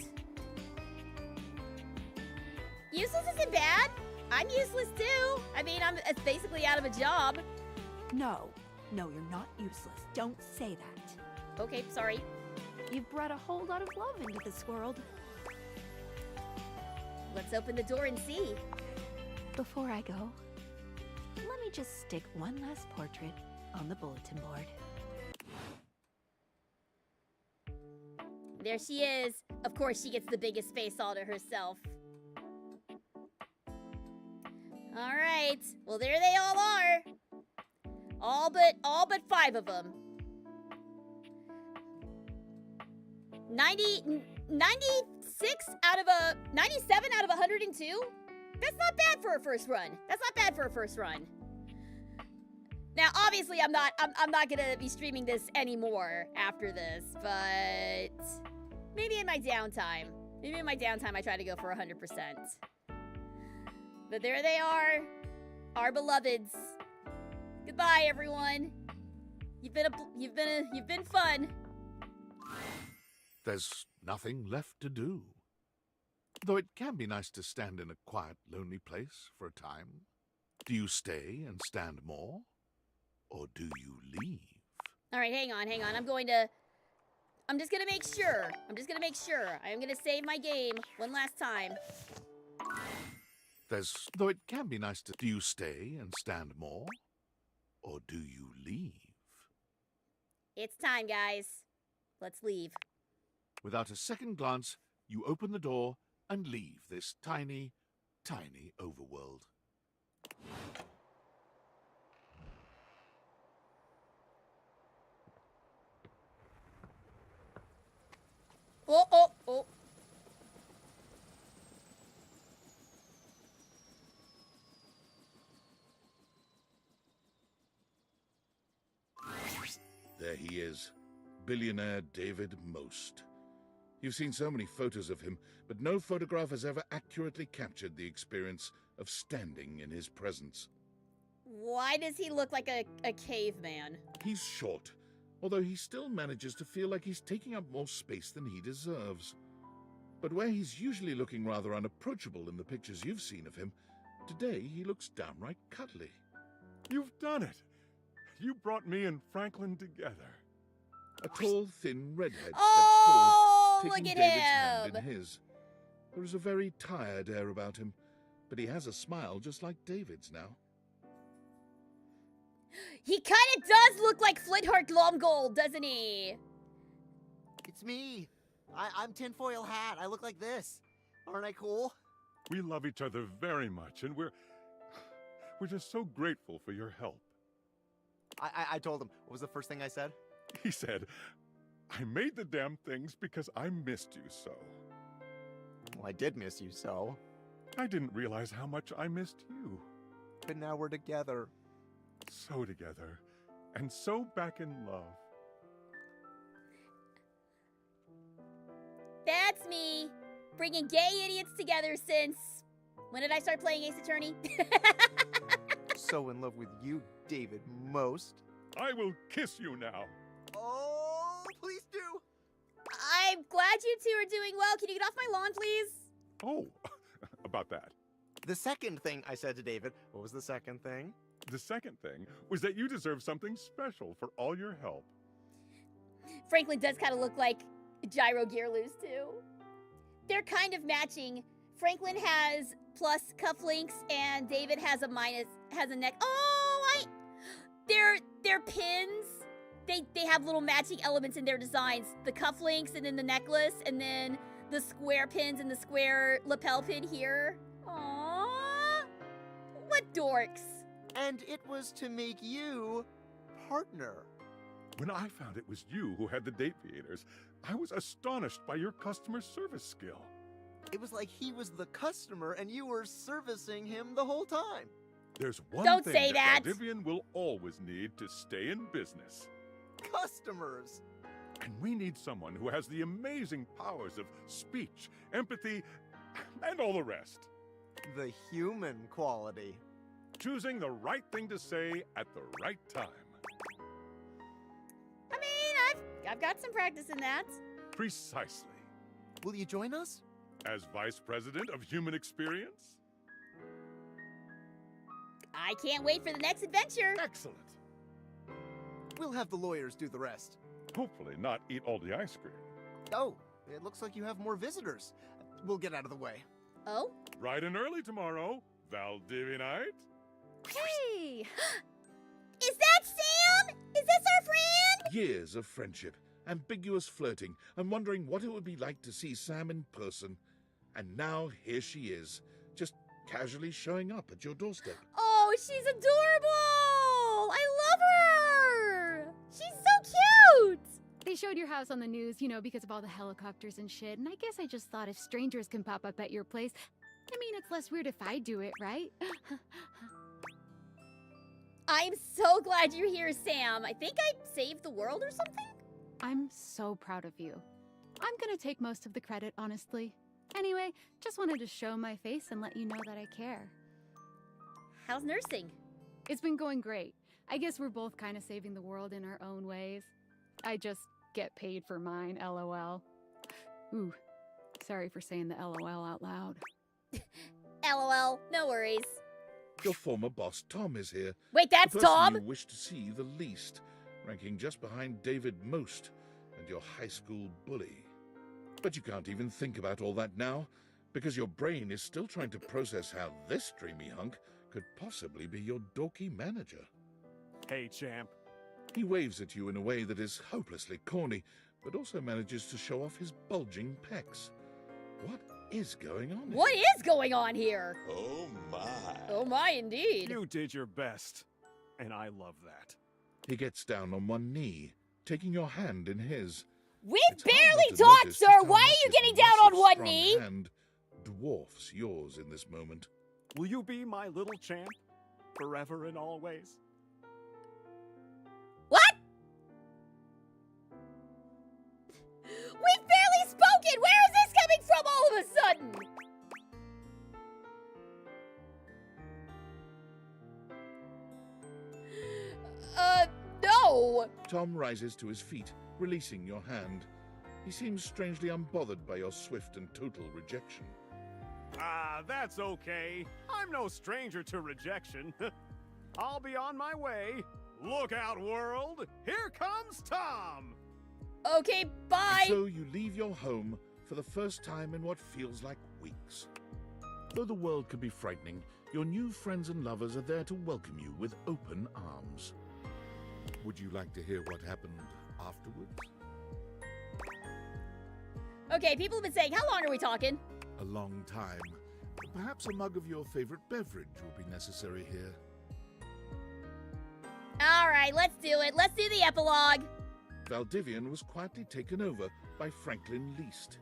Useless isn't bad. I'm useless too. I mean, I'm basically out of a job. No, you're not useless. Don't say that. Okay, sorry. You've brought a whole lot of love into this world. Let's open the door and see. Before I go, let me just stick one last portrait on the bulletin board. There she is. Of course, she gets the biggest face all to herself. All right. Well, there they all are. All but 5 of them. 96 out of 97 out of 102? That's not bad for a first run. That's not bad for a first run. Now, obviously, I'm not gonna be streaming this anymore after this, but maybe in my downtime. Maybe in my downtime I try to go for 100%. But there they are, our beloveds. Goodbye, everyone. You've been fun. There's nothing left to do. Though it can be nice to stand in a quiet, lonely place for a time. Do you stay and stand more? Or do you leave? All right, hang on. I'm just gonna make sure. I'm gonna save my game one last time. Though it can be nice to... Do you stay and stand more? Or do you leave? It's time, guys. Let's leave. Without a second glance, you open the door and leave this tiny, tiny overworld. Oh. There he is, billionaire David Most. You've seen so many photos of him, but no photograph has ever accurately captured the experience of standing in his presence. Why does he look like a caveman? He's short, although he still manages to feel like he's taking up more space than he deserves. But where he's usually looking rather unapproachable in the pictures you've seen of him, today he looks downright cuddly. You've done it. You brought me and Franklin together. A tall, thin redhead Oh, steps forward, look taking at David's hand him. in his. There is a very tired air about him, but he has a smile just like David's now. He kind of does look like Flintheart Glomgold, doesn't he? It's me. I'm Tinfoil Hat. I look like this. Aren't I cool? We love each other very much, and we're just so grateful for your help. I told him. What was the first thing I said? He said, I made the damn things because I missed you so. Well, I did miss you so. I didn't realize how much I missed you. But now we're together. So together, and so back in love. That's me, bringing gay idiots together since... When did I start playing Ace Attorney? So in love with you, David Most. I will kiss you now. Oh, please do. I'm glad you two are doing well. Can you get off my lawn, please? Oh, about that. The second thing I said to David, what was the second thing? The second thing was that you deserve something special for all your help. Franklin does kind of look like Gyro Gearloose, too. They're kind of matching. Franklin has plus cufflinks, and David has a neck. Oh, they're pins. They have little matching elements in their designs. The cufflinks, and then the necklace, and then the square pins and the square lapel pin here. Aww. What dorks. And it was to make you partner. When I found it was you who had the deviators, I was astonished by your customer service skill. It was like he was the customer and you were servicing him the whole time. There's one Don't thing say that. Valdivian will always need to stay in business. Customers. And we need someone who has the amazing powers of speech, empathy, and all the rest. The human quality. Choosing the right thing to say at the right time. I mean, I've got some practice in that. Precisely. Will you join us? As Vice President of Human Experience? I can't wait for the next adventure. Excellent. We'll have the lawyers do the rest. Hopefully not eat all the ice cream. Oh, it looks like you have more visitors. We'll get out of the way. Oh? Bright and early tomorrow, Valdivianite. Hey! Is that Sam? Is this our friend? Years of friendship, ambiguous flirting, and wondering what it would be like to see Sam in person. And now here she is, just casually showing up at your doorstep. Oh, she's adorable! I love her! She's so cute! They showed your house on the news, you know, because of all the helicopters and shit, and I guess I just thought if strangers can pop up at your place, I mean, it's less weird if I do it, right? I'm so glad you're here, Sam. I think I saved the world or something? I'm so proud of you. I'm gonna take most of the credit, honestly. Anyway, just wanted to show my face and let you know that I care. How's nursing? It's been going great. I guess we're both kind of saving the world in our own ways. I just get paid for mine, LOL. Ooh, sorry for saying the LOL out loud. LOL, no worries. Your former boss, Tom, is here. Wait, that's the person Tom? you wish to see the least, ranking just behind David Most and your high school bully. But you can't even think about all that now, because your brain is still trying to process how this dreamy hunk could possibly be your dorky manager. Hey, champ. He waves at you in a way that is hopelessly corny, but also manages to show off his bulging pecs. What is going on here? What is going on here? Oh my. Oh my, indeed. You did your best, and I love that. He gets down on one knee, taking your hand in his. We've It's hard barely not to talked, notice sir. just how Why much are you his getting down on massive, one strong knee? hand dwarfs yours in this moment. Will you be my little champ forever and always? What? We've barely spoken! Where is this coming from all of a sudden? No! Tom rises to his feet, releasing your hand. He seems strangely unbothered by your swift and total rejection. Ah, that's okay. I'm no stranger to rejection. I'll be on my way. Look out, world! Here comes Tom! Okay, bye! So you leave your home for the first time in what feels like weeks. Though the world can be frightening, your new friends and lovers are there to welcome you with open arms. Would you like to hear what happened afterwards? Okay, people have been saying, how long are we talking? A long time. Perhaps a mug of your favorite beverage will be necessary here. Alright, let's do it. Let's do the epilogue. Valdivian was quietly taken over by Franklin Least.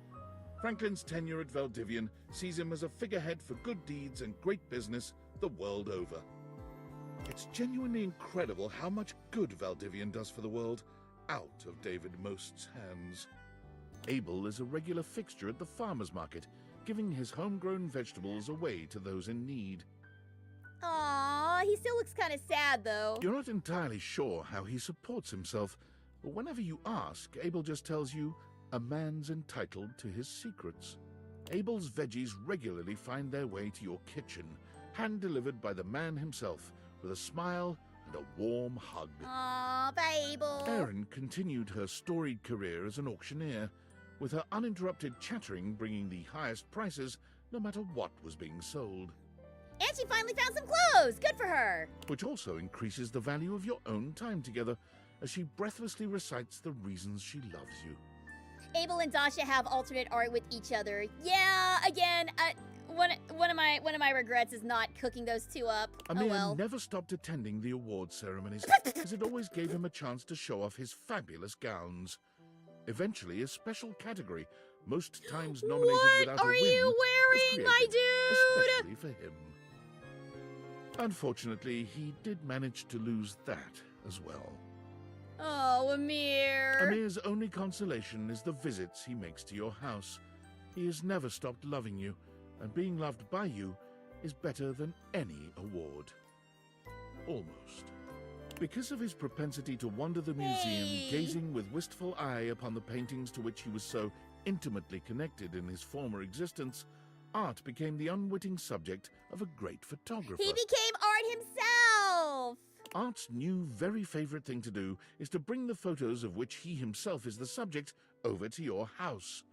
Franklin's tenure at Valdivian sees him as a figurehead for good deeds and great business the world over. It's genuinely incredible how much good Valdivian does for the world out of David Most's hands. Abel is a regular fixture at the farmer's market, giving his homegrown vegetables away to those in need. Aww, he still looks kind of sad, though. You're not entirely sure how he supports himself, but whenever you ask, Abel just tells you a man's entitled to his secrets. Abel's veggies regularly find their way to your kitchen, hand-delivered by the man himself, with a smile and a warm hug. Aww, bye, Abel. Erin continued her storied career as an auctioneer, with her uninterrupted chattering bringing the highest prices no matter what was being sold. And she finally found some clothes! Good for her! Which also increases the value of your own time together, as she breathlessly recites the reasons she loves you. Abel and Dasha have alternate art with each other. Yeah, again, one of my regrets is not cooking those two up. Amir Oh well. never stopped attending the award ceremonies, as it always gave him a chance to show off his fabulous gowns. Eventually, a special category, most times nominated without a win, What are you was wearing, my created dude? especially for him. Unfortunately, he did manage to lose that as well. Oh, Amir. Amir's only consolation is the visits he makes to your house. He has never stopped loving you, and being loved by you is better than any award. Almost. Because of his propensity to wander the museum, gazing with wistful eye upon the paintings to which he was so intimately connected in his former existence, art became the unwitting subject of a great photographer. He became art himself! Art's new very favorite thing to do is to bring the photos of which he himself is the subject over to your house.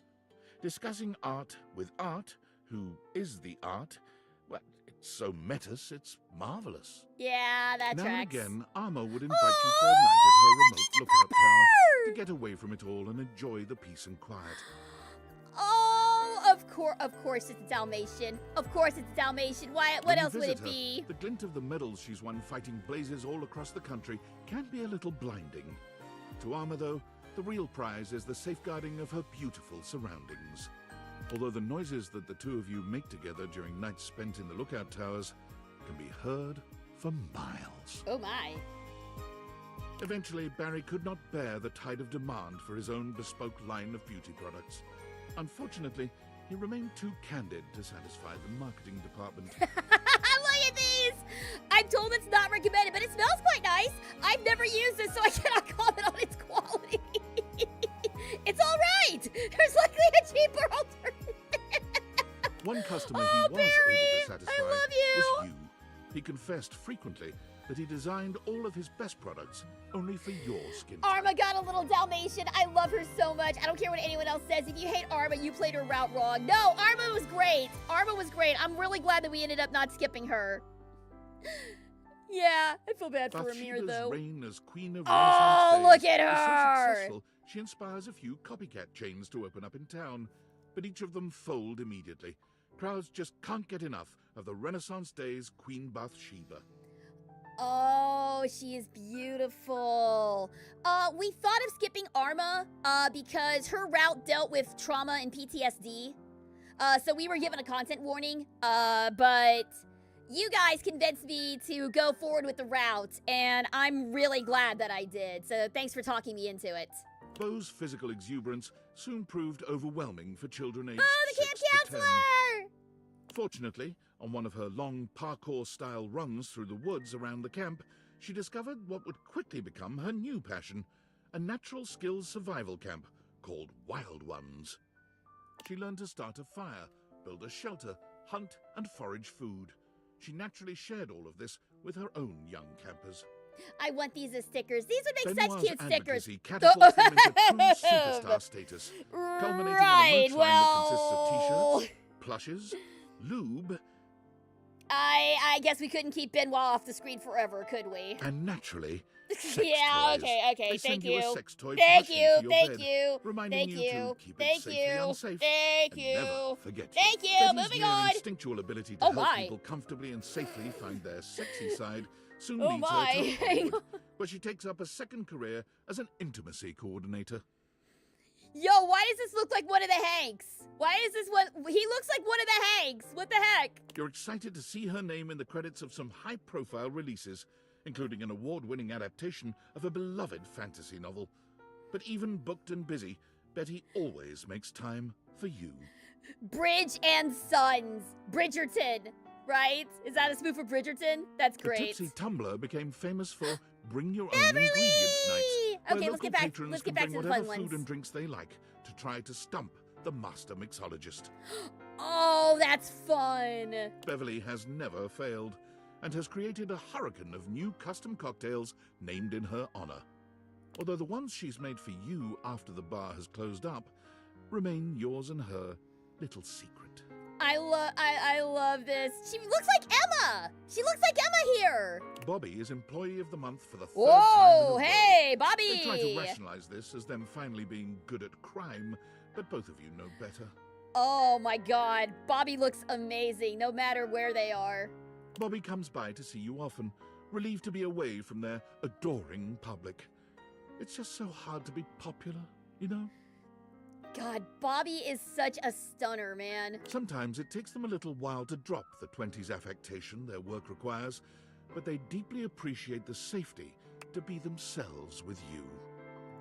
Discussing art with Art, who is the art, well, it's so metas, it's marvelous. Yeah, that Now tracks. and again, Arma would invite you for a night at her remote lookout tower to get away from it all and enjoy the peace and quiet. Oh, of course it's a Dalmatian. Of course it's a Dalmatian. What When you else would visit it her, be? The glint of the medals she's won fighting blazes all across the country can be a little blinding. To Arma, though, The real prize is the safeguarding of her beautiful surroundings. Although the noises that the two of you make together during nights spent in the lookout towers can be heard for miles. Oh my. Eventually, Barry could not bear the tide of demand for his own bespoke line of beauty products. Unfortunately, he remained too candid to satisfy the marketing department. Look at these! I'm told it's not recommended, but it smells quite nice. I've never used it, so I cannot comment on its quality. It's all right. There's likely a cheaper alternative. One customer Oh, he was Barry, able to satisfy I love you. was you. He confessed frequently that he designed all of his best products only for your skin type. Arma got a little Dalmatian. I love her so much. I don't care what anyone else says. If you hate Arma, you played her route wrong. No, Arma was great. Arma was great. I'm really glad that we ended up not skipping her. Yeah, I feel bad for Amir, though. Reign as Queen of Oh, Renaissance look at days is so her! successful, she inspires a few copycat chains to open up in town, but each of them fold immediately. Crowds just can't get enough of the Renaissance days Queen Bathsheba. Oh, she is beautiful. We thought of skipping Arma, because her route dealt with trauma and PTSD. So we were given a content warning, but you guys convinced me to go forward with the route, and I'm really glad that I did. So thanks for talking me into it. Beau's physical exuberance soon proved overwhelming for children aged Oh, the 6 camp to 10. counselor! Fortunately, on one of her long parkour-style runs through the woods around the camp, she discovered what would quickly become her new passion, a natural skills survival camp called Wild Ones. She learned to start a fire, build a shelter, hunt, and forage food. She naturally shared all of this with her own young campers. I want these as stickers. These would make Benoit's such cute stickers. advocacy catapults them into true superstar status, culminating in a merch line that consists of t-shirts, plushes, lube, I guess we couldn't keep Benoit off the screen forever, could we? and naturally, sex Yeah, toys. okay, They thank send you. a sex toy Thank blushing you, to your thank bed, you, reminding thank you you, to keep thank it safely you, unsafe thank and you, never forget thank you, Betty's moving mere on. instinctual ability to Oh help my. people comfortably and safely find their sexy side soon Oh leads her my. to Hollywood, where she takes up a second career as an intimacy coordinator. Yo, why does this look like one of the Hanks? Why is this one? He looks like one of the Hanks. What the heck? You're excited to see her name in the credits of some high-profile releases, including an award-winning adaptation of a beloved fantasy novel. But even booked and busy, Betty always makes time for you. Bridge and Sons. Bridgerton, right? Is that a spoof of Bridgerton? That's The great. Tipsy Tumbler became famous for Bring Your Own Ingredients Nights, where Okay, let's local get back. patrons Let's can get back bring to the whatever fun food ones. and drinks they like to try to stump the master mixologist. Oh, that's fun. Beverly has never failed, and has created a hurricane of new custom cocktails named in her honor. Although the ones she's made for you after the bar has closed up remain yours and her little secret. I love this. She looks like Emma. She looks like Emma here. Bobby is Employee of the Month for the third Whoa, time in a row. hey, Bobby. They try to rationalize this as them finally being good at crime, but both of you know better. Oh my God, Bobby looks amazing no matter where they are. Bobby comes by to see you often, relieved to be away from their adoring public. It's just so hard to be popular, you know? God, Bobby is such a stunner, man. Sometimes it takes them a little while to drop the 20s affectation their work requires, but they deeply appreciate the safety to be themselves with you.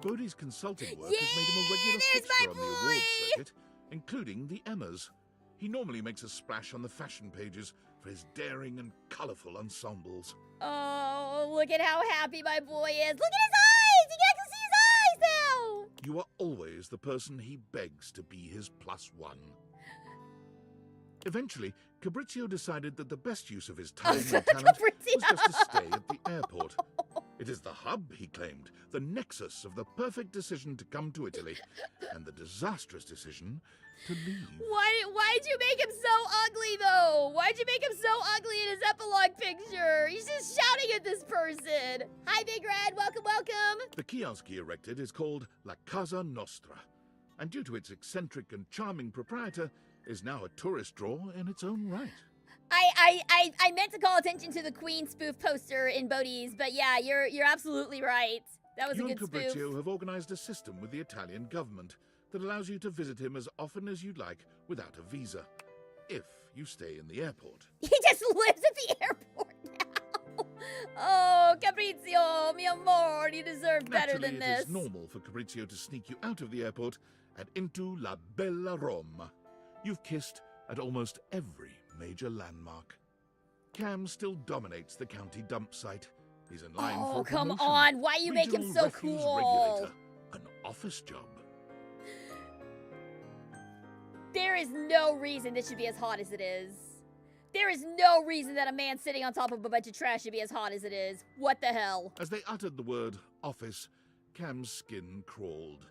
Bodhi's consulting work has made him a regular fixture on the awards circuit, including the Emmas. He normally makes a splash on the fashion pages for his daring and colorful ensembles. Oh, look at how happy my boy is. Look at his eyes! You guys can see his eyes now! You are always the person he begs to be his +1. Eventually, Cabrizio decided that the best use of his time and talent was just to stay at the airport. It is the hub, he claimed, the nexus of the perfect decision to come to Italy, and the disastrous decision to leave. Why'd you make him so ugly, though? Why'd you make him so ugly in his epilogue picture? He's just shouting at this person. Hi, Big Red. Welcome, welcome. The kiosk he erected is called La Casa Nostra, and due to its eccentric and charming proprietor, is now a tourist draw in its own right. I meant to call attention to the Queen spoof poster in Bodhi's, but yeah, you're absolutely right. That was you a and good Fabrizio spoof. have organized a system with the Italian government that allows you to visit him as often as you'd like without a visa, if you stay in the airport. He just lives at the airport now. Oh, Fabrizio, mi amor, you deserve better Naturally, than it this. is normal for Fabrizio to sneak you out of the airport and into La Bella Roma. You've kissed at almost every major landmark. Cam still dominates the county dump site. He's in line for Oh, a come promotion. on. Why you make him Regional so refuse cool? regulator. An office job. There is no reason this should be as hot as it is. There is no reason that a man sitting on top of a bunch of trash should be as hot as it is. What the hell? As they uttered the word office, Cam's skin crawled.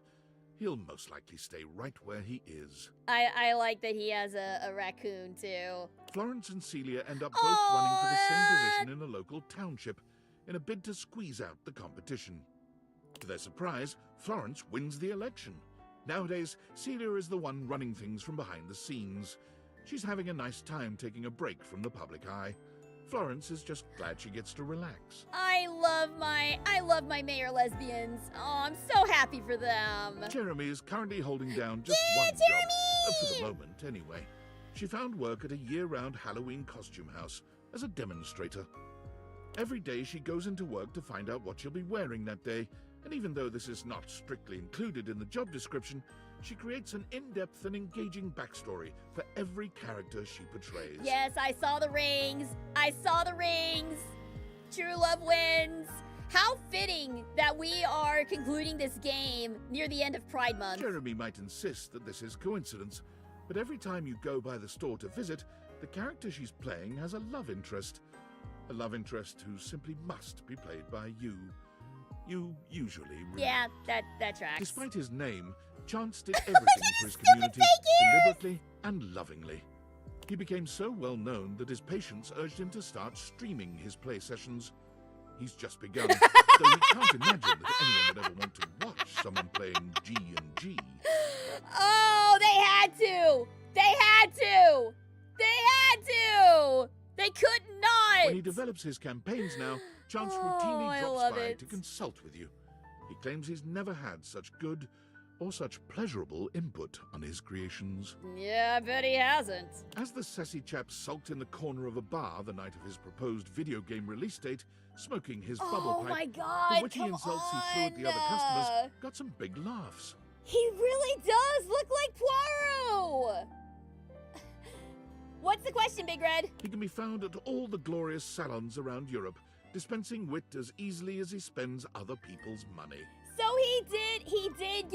He'll most likely stay right where he is. I like that he has a raccoon, too. Florence and Celia end up both running for the same position in a local township in a bid to squeeze out the competition. To their surprise, Florence wins the election. Nowadays, Celia is the one running things from behind the scenes. She's having a nice time taking a break from the public eye. Florence is just glad she gets to relax. I love my mayor lesbians. Oh, I'm so happy for them. Jeremy is currently holding down just one job, for the moment anyway. She found work at a year-round Halloween costume house as a demonstrator. Every day she goes into work to find out what she'll be wearing that day, and even though this is not strictly included in the job description, she creates an in-depth and engaging backstory for every character she portrays. Yes, I saw the rings. I saw the rings. True love wins. How fitting that we are concluding this game near the end of Pride Month. Jeremy might insist that this is coincidence, but every time you go by the store to visit, the character she's playing has a love interest. A love interest who simply must be played by you. You usually Yeah, that tracks. Despite his name, Chance did everything for his community deliberately and lovingly. He became so well known that his patients urged him to start streaming his play sessions. He's just begun, though he can't imagine that anyone would ever want to watch someone playing G&G. Oh, they had to! They had to! They had to! They could not! When he develops his campaigns now, Chance I routinely love drops by it. to consult with you. He claims he's never had such good or such pleasurable input on his creations. Yeah, I bet he hasn't. As the sassy chap sulked in the corner of a bar the night of his proposed video game release date, smoking his bubble Oh pipe, my God, the witty come insults he threw at the other on. customers got some big laughs. He really does look like Poirot! What's the question, Big Red? He can be found at all the glorious salons around Europe, dispensing wit as easily as he spends other people's money. So he did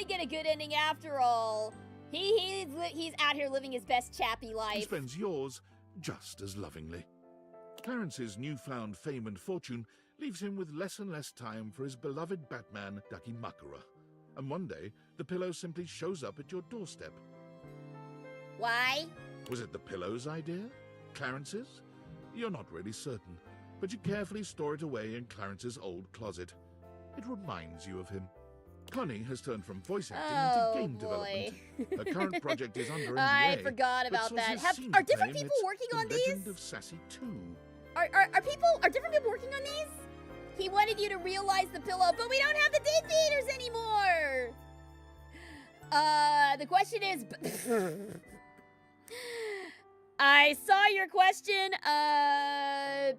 get a good ending after all. He's out here living his best chappy He life. spends yours just as lovingly. Clarence's newfound fame and fortune leaves him with less and less time for his beloved Batman, Dakimakura. And one day, the pillow simply shows up at your doorstep. Why? Was it the pillow's idea? Clarence's? You're not really certain, but you carefully store it away in Clarence's old closet. It reminds you of him. Connie has turned from voice acting into game development. Her current project is under NDA. I forgot but about that. sources seem Are to different claim people it's working the on Legend these? of Sassy 2. Are different people working on these? He wanted you to realize the pillow, but we don't have the day theaters anymore. The question is. I saw your question. I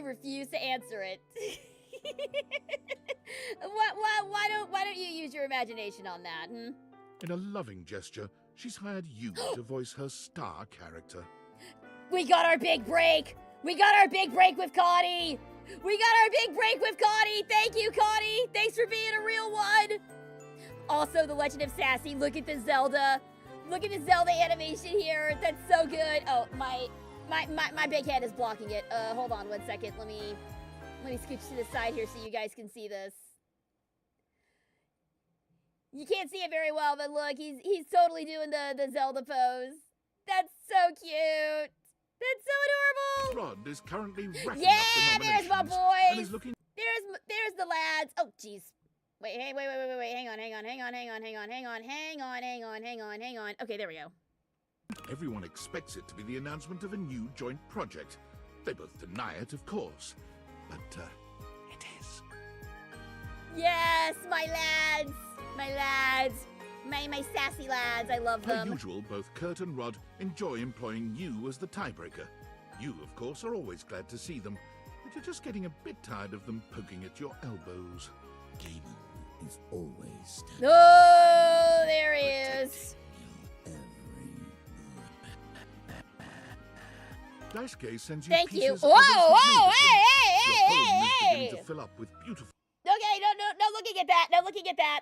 refuse to answer it. Why don't you use your imagination on that? Hmm? In a loving gesture, she's hired you to voice her star character. We got our big break! We got our big break with Cotty! We got our big break with Cotty! Thank you, Cotty! Thanks for being a real one! Also, The Legend of Sassy. Look at the Zelda. Look at the Zelda animation here. That's so good. Oh, my big head is blocking it. Hold on 1 second. Let me scooch to the side here so you guys can see this. You can't see it very well, but look, he's totally doing the Zelda pose. That's so cute. That's so adorable. Rod is currently racking Yeah, up the there's my nominations boys. and is looking. There's the lads. Oh, jeez. Wait, hang on. Okay, there we go. Everyone expects it to be the announcement of a new joint project. They both deny it, of course. But Yes, my lads. My lads. My sassy lads. I love Per them. usual, both Kurt and Rod enjoy employing you as the tiebreaker. You, of course, are always glad to see them, but you're just getting a bit tired of them poking at your elbows. Gaiman is always Oh, there he is. Daisuke sends you Thank you. pieces Whoa, of his whoa, magnificent. hey, hey, Your home hey, is beginning hey, to fill up with beautiful. Okay, no looking at that. No looking at that.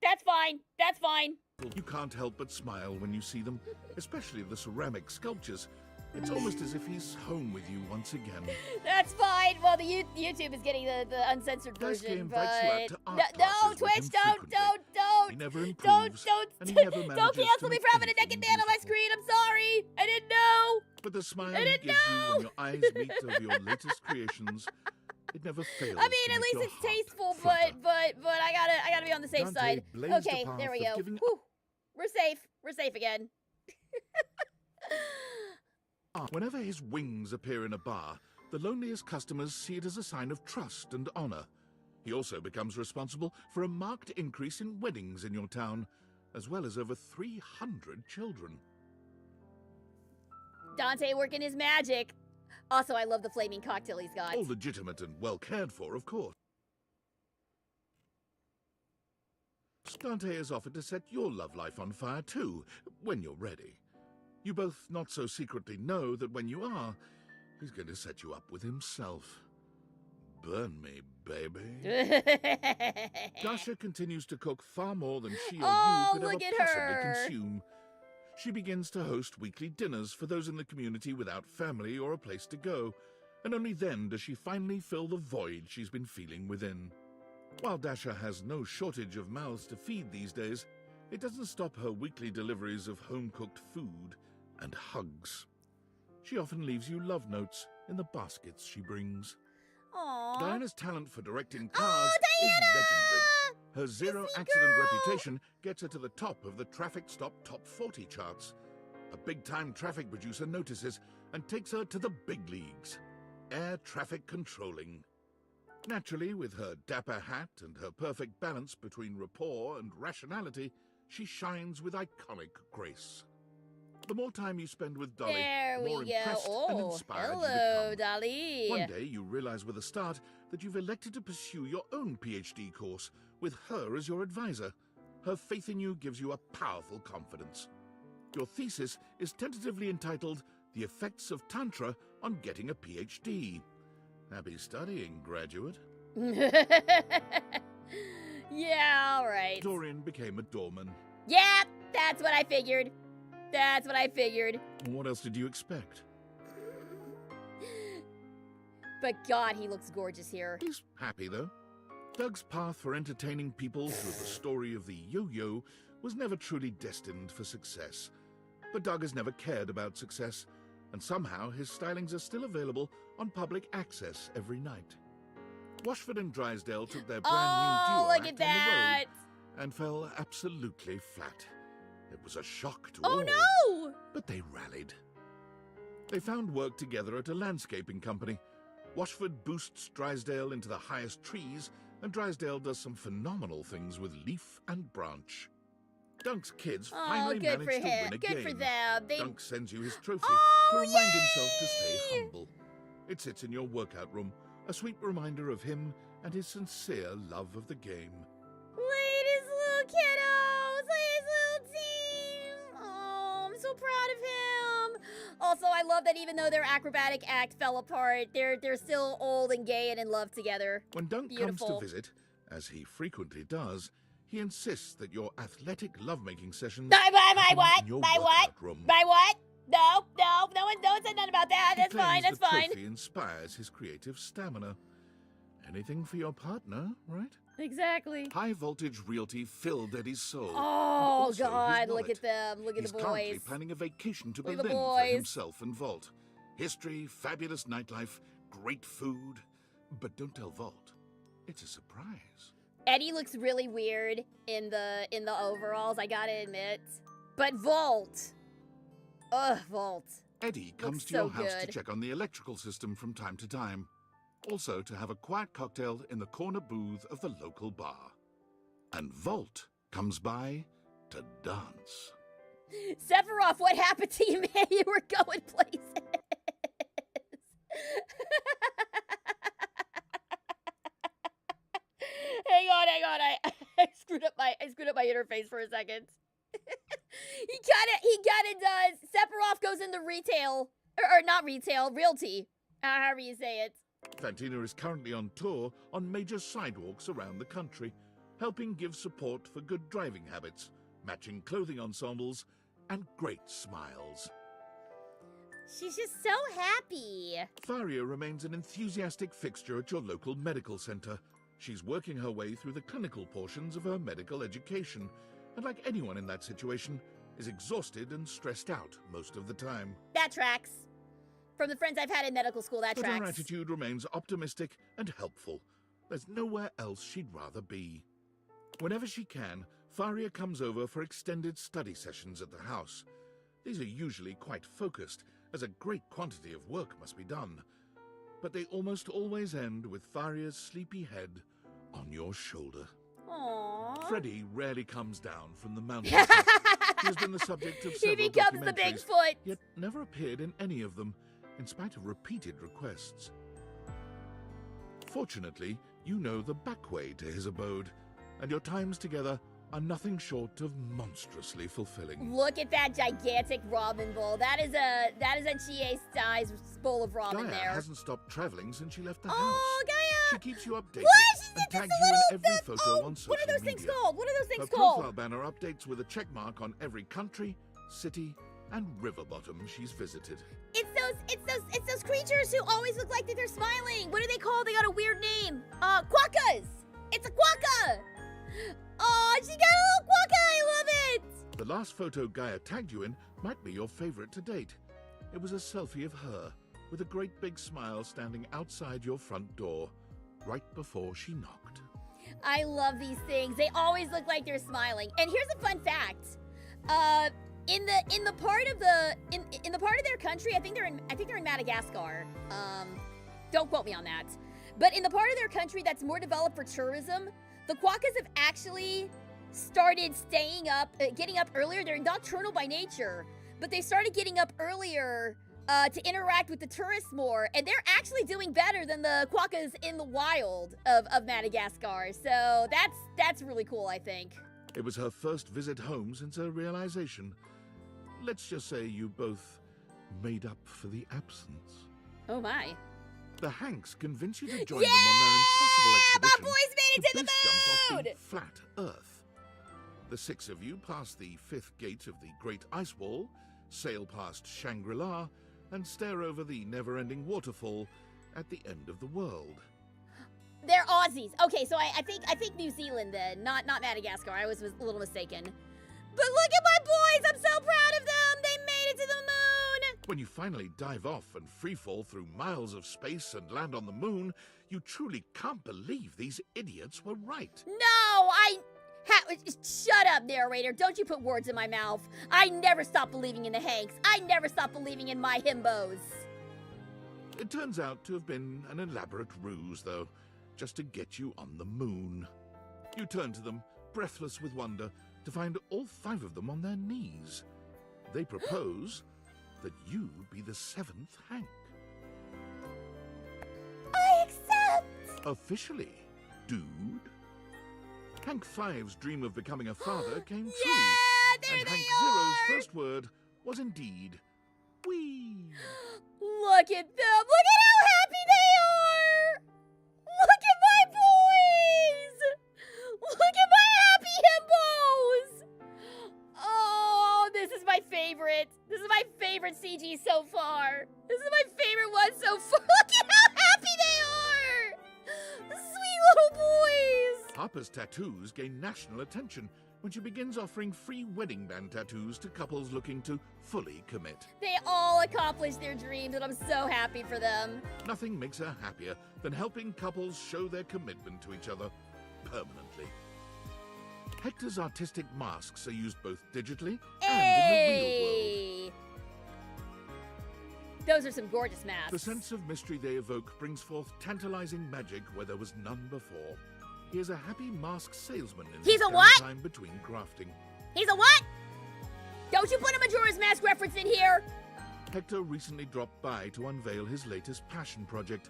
That's fine. That's fine. You can't help but smile when you see them, especially the ceramic sculptures. It's almost as if he's home with you once again. That's fine. Well, the YouTube is getting the uncensored Daisuke version, invites but you out to art no, classes with Twitch, him don't, He never improves, don't and he never manages don't to cancel me make for having a naked man on my screen. I'm sorry. I didn't know. But the smile I he didn't gives you when your eyes meet over your latest creations, it never fails. I mean, to at make least your it's heart tasteful, flutter. but I gotta be on the safe Dante side. blazed Okay, a path there we of go. giving- Whew. We're safe. We're safe again. Whenever his wings appear in a bar, the loneliest customers see it as a sign of trust and honor. He also becomes responsible for a marked increase in weddings in your town, as well as over 300 children. Dante working his magic. Also, I love the flaming cocktail he's got. All legitimate and well cared for, of course. Dante has offered to set your love life on fire too, when you're ready. You both not so secretly know that when you are, he's going to set you up with himself. Burn me, baby. Dasha continues to cook far more than she or Oh, you could look ever at possibly her. consume. She begins to host weekly dinners for those in the community without family or a place to go, and only then does she finally fill the void she's been feeling within. While Dasha has no shortage of mouths to feed these days, it doesn't stop her weekly deliveries of home-cooked food and hugs. She often leaves you love notes in the baskets she brings. Aww. Diana's talent for directing cars is legendary. Her zero-accident reputation gets her to the top of the traffic stop top 40 charts. A big-time traffic producer notices and takes her to the big leagues. Air traffic controlling. Naturally, with her dapper hat and her perfect balance between rapport and rationality, she shines with iconic grace. The more time you spend with Dolly, There the we more go. impressed and Oh, inspired hello, you become. Dolly. One day, you realize with a start that you've elected to pursue your own PhD course, with her as your advisor. Her faith in you gives you a powerful confidence. Your thesis is tentatively entitled The Effects of Tantra on Getting a PhD. Happy studying, graduate. Yeah, all right. Dorian became a doorman. Yeah, that's what I figured. That's what I figured. What else did you expect? But God, he looks gorgeous here. He's happy, though. Doug's path for entertaining people through the story of the yo-yo was never truly destined for success. But Doug has never cared about success, and somehow his stylings are still available on public access every night. Washford and Drysdale took their brand new duo look act at on that. the road and fell absolutely flat. It was a shock to Oh all, no! but they rallied. They found work together at a landscaping company. Washford boosts Drysdale into the highest trees, and Drysdale does some phenomenal things with leaf and branch. Dunk's kids Oh, finally good managed for to him. win a Good game. for them. They- Dunk sends you his trophy Oh, to remind himself to stay humble. It sits in your workout room, a sweet reminder of him and his sincere love of the game. Look at his little kiddos. Look at his little team. Oh, I'm so proud of him. Also, I love that even though their acrobatic act fell apart, they're still old and gay and in love together. When Dunk Beautiful. comes to visit, as he frequently does, he insists that your athletic lovemaking sessions My happen what? in your My what? workout room. My what? No one said nothing about that. He That's fine. claims That's the fine. trophy inspires his creative stamina. Anything for your partner, right? Exactly. High voltage realty filled Eddie's soul. and Oh also his God, look wallet. at them. Look at He's the currently boys. planning a vacation to Look at the Berlin for boys. himself and Vault. History, fabulous nightlife, great food. But don't tell Vault. It's a surprise. Eddie looks really weird in the overalls, I gotta admit. But Volt. Ugh, Volt. Eddie comes Looks to your so house to good. check on the electrical system from time to time. Also to have a quiet cocktail in the corner booth of the local bar. And Volt comes by to dance. Sephiroth, what happened to you, man? You were going places. Hang on. I screwed up my interface for a second. he kinda does. Sephiroth goes into retail. Or not retail, realty. However you say it. Fantina is currently on tour on major sidewalks around the country, helping give support for good driving habits, matching clothing ensembles, and great smiles. She's just so happy. Faria remains an enthusiastic fixture at your local medical center. She's working her way through the clinical portions of her medical education, and like anyone in that situation, is exhausted and stressed out most of the time. That tracks. From the friends I've had in medical school, that But tracks. her attitude remains optimistic and helpful. There's nowhere else she'd rather be. Whenever she can, Faria comes over for extended study sessions at the house. These are usually quite focused, as a great quantity of work must be done. But they almost always end with Faria's sleepy head on your shoulder. Aww. Freddy rarely comes down from the mountain. He has been the subject of several He becomes the documentaries, Bigfoot. yet never appeared in any of them, in spite of repeated requests. Fortunately, you know the back way to his abode, and your times together are nothing short of monstrously fulfilling. Look at that gigantic ramen bowl. That is a GA-sized bowl of ramen Gaia there. hasn't stopped traveling since she left the Oh, house. Gaia! She keeps you updated What? and It's tags a you in little- every photo on social What are those things media. called? What are those things Her called? profile banner updates with a check mark on every country, city, and river bottom she's visited. It's those creatures who always look like that they're smiling. What are they called? They got a weird name. Quokkas. It's a quokka. Oh, she got a little quokka. I love it. The last photo Gaia tagged you in might be your favorite to date. It was a selfie of her, with a great big smile standing outside your front door, right before she knocked. I love these things. They always look like they're smiling. And here's a fun fact. In the part of their country, I think they're in Madagascar. Don't quote me on that. But in the part of their country that's more developed for tourism, the quokkas have actually started getting up earlier. They're nocturnal by nature, but they started getting up earlier to interact with the tourists more, and they're actually doing better than the quokkas in the wild of Madagascar. So that's really cool, I think. It was her first visit home since her realization. Let's just say you both made up for the absence. Oh my. The Hanks convince you to join them on their impossible expedition. My boys made it to the boost jump off moon! the flat Earth. The six of you pass the fifth gate of the Great Ice Wall, sail past Shangri-La, and stare over the never-ending waterfall at the end of the world. They're Aussies. Okay, so I think New Zealand then, not Madagascar. I was a little mistaken. But look at my boys! I'm so proud of them! They made it to the moon! When you finally dive off and freefall through miles of space and land on the moon, you truly can't believe these idiots were right. No, shut up, narrator. Don't you put words in my mouth. I never stop believing in the Hanks. I never stop believing in my himbos. It turns out to have been an elaborate ruse, though, just to get you on the moon. You turn to them, breathless with wonder, to find all five of them on their knees. They propose that you be the seventh Hank. I accept! Officially, dude. Hank 5's dream of becoming a father came true. Yeah, there and they Hank are! Zero's first word was indeed, wee. Look at them! Look at how happy they are! Look at my boys! Look at my happy himbos! Oh, this is my favorite. This is my favorite CG so far. This is my favorite one so far. Look at how happy they are! Sweet little boys! Harper's tattoos gain national attention when she begins offering free wedding band tattoos to couples looking to fully commit. They all accomplished their dreams, and I'm so happy for them. Nothing makes her happier than helping couples show their commitment to each other permanently. Hector's artistic masks are used both digitally and in the real world. Those are some gorgeous masks. The sense of mystery they evoke brings forth tantalizing magic where there was none before. He is a happy mask salesman in He's his a what? downtime between crafting. He's a what? Don't you put a Majora's Mask reference in here? Hector recently dropped by to unveil his latest passion project,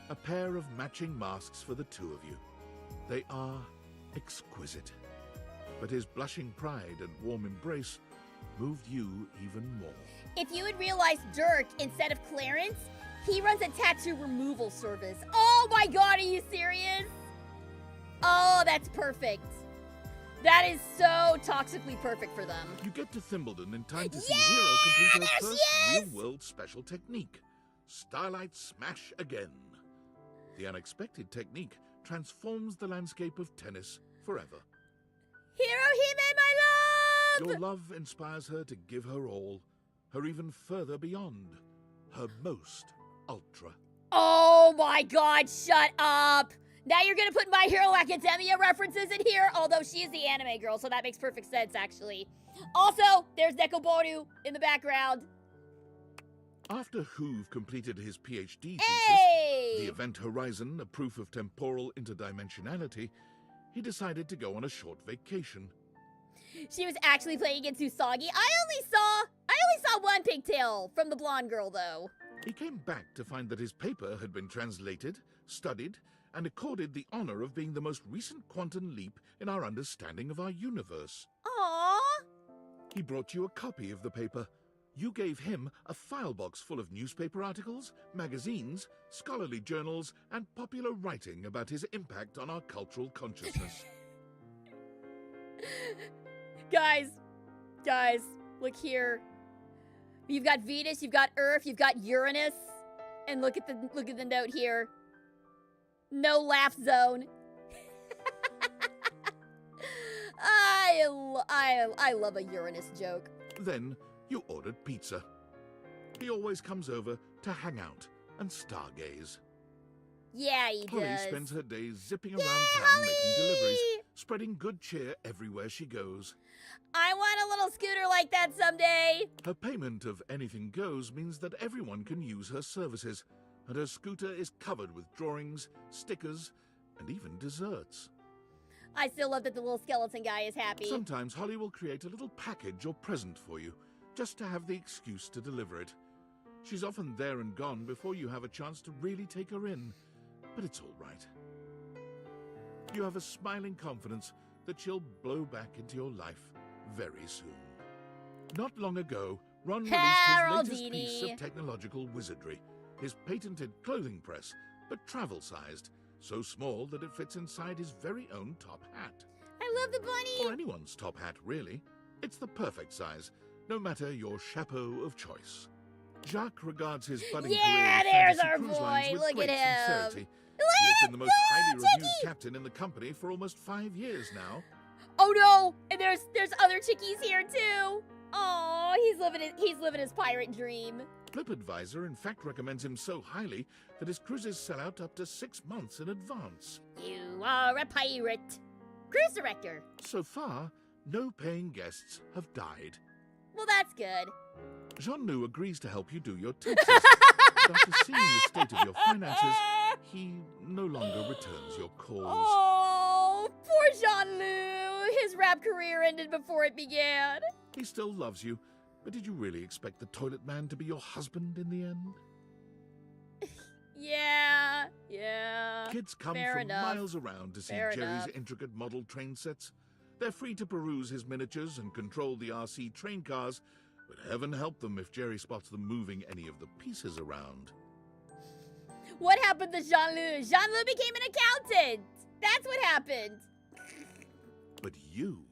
a pair of matching masks for the two of you. They are exquisite. But his blushing pride and warm embrace moved you even more. If you had realized Dirk instead of Clarence, he runs a tattoo removal service. Oh my god, are you serious? Oh, that's perfect. That is so toxically perfect for them. You get to Thimbledon in time to see Hero complete her first real-world special technique, Starlight Smash Again. The unexpected technique transforms the landscape of tennis forever. Hirohime, my love! Your love inspires her to give her all, her even further beyond, her most ultra. Oh my god, shut up! Now you're gonna put My Hero Academia references in here, although she is the anime girl, so that makes perfect sense, actually. Also, there's Nekoboru in the background. After Hoove completed his PhD thesis, The Event Horizon, a proof of temporal interdimensionality, he decided to go on a short vacation. She was actually playing against Usagi. I only saw one pigtail from the blonde girl, though. He came back to find that his paper had been translated, studied, and accorded the honor of being the most recent quantum leap in our understanding of our universe. Aww! He brought you a copy of the paper. You gave him a file box full of newspaper articles, magazines, scholarly journals, and popular writing about his impact on our cultural consciousness. Guys, look here. You've got Venus, you've got Earth, you've got Uranus, and look at the note here. No laugh zone. I love a Uranus joke. Then you ordered pizza. He always comes over to hang out and stargaze. Yeah, he Holly does. spends her days zipping around town making deliveries, spreading good cheer everywhere she goes. I want a little scooter like that someday. Her payment of anything goes means that everyone can use her services, and her scooter is covered with drawings, stickers, and even desserts. I still love that the little skeleton guy is happy. Sometimes Holly will create a little package or present for you, just to have the excuse to deliver it. She's often there and gone before you have a chance to really take her in, but it's all right. You have a smiling confidence that she'll blow back into your life very soon. Not long ago, Ron released his latest piece of technological wizardry, his patented clothing press, but travel-sized, so small that it fits inside his very own top hat. I love the bunny! Or anyone's top hat, really. It's the perfect size, no matter your chapeau of choice. Jacques regards his budding career there's in our fantasy cruise boy. lines with Look great at him. sincerity. He has been the most highly reviewed captain in the company for almost 5 years now. Oh no! And there's other chickies here too. Oh, he's living his pirate dream. TripAdvisor in fact recommends him so highly that his cruises sell out up to 6 months in advance. You are a pirate. Cruise director. So far, no paying guests have died. Well, that's good. Jean-Loup agrees to help you do your taxes, but after seeing the state of your finances, he no longer returns your calls. Oh, poor Jean-Loup. His rap career ended before it began. He still loves you, but did you really expect the toilet man to be your husband in the end? Yeah. Kids come Fair from enough. miles around to see Fair Jerry's enough. intricate model train sets. They're free to peruse his miniatures and control the RC train cars, but heaven help them if Jerry spots them moving any of the pieces around. What happened to Jean-Loup? Jean-Loup became an accountant. That's what happened. But you,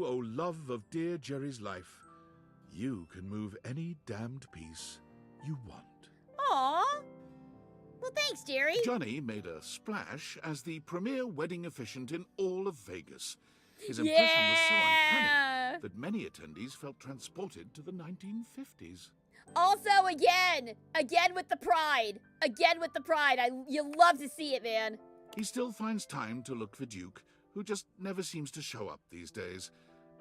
oh love of dear Jerry's life, you can move any damned piece you want. Aw. Well, thanks, Jerry. Johnny made a splash as the premier wedding officiant in all of Vegas. His impression was so uncanny that many attendees felt transported to the 1950s. Also, again with the pride. You love to see it, man. He still finds time to look for Duke, who just never seems to show up these days.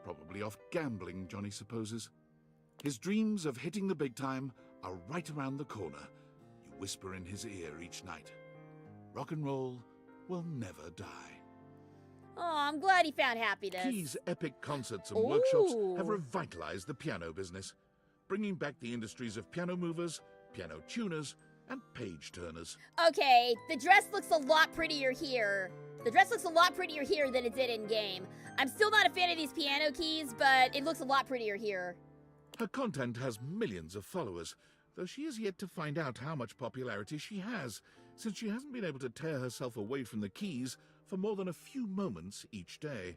Probably off gambling, Johnny supposes. His dreams of hitting the big time are right around the corner. You whisper in his ear each night. Rock and roll will never die. Oh, I'm glad he found happiness. Key's epic concerts and workshops have revitalized the piano business, bringing back the industries of piano movers, piano tuners, and page turners. Okay, the dress looks a lot prettier here. The dress looks a lot prettier here than it did in-game. I'm still not a fan of these piano keys, but it looks a lot prettier here. Her content has millions of followers, though she is yet to find out how much popularity she has, since she hasn't been able to tear herself away from the keys for more than a few moments each day.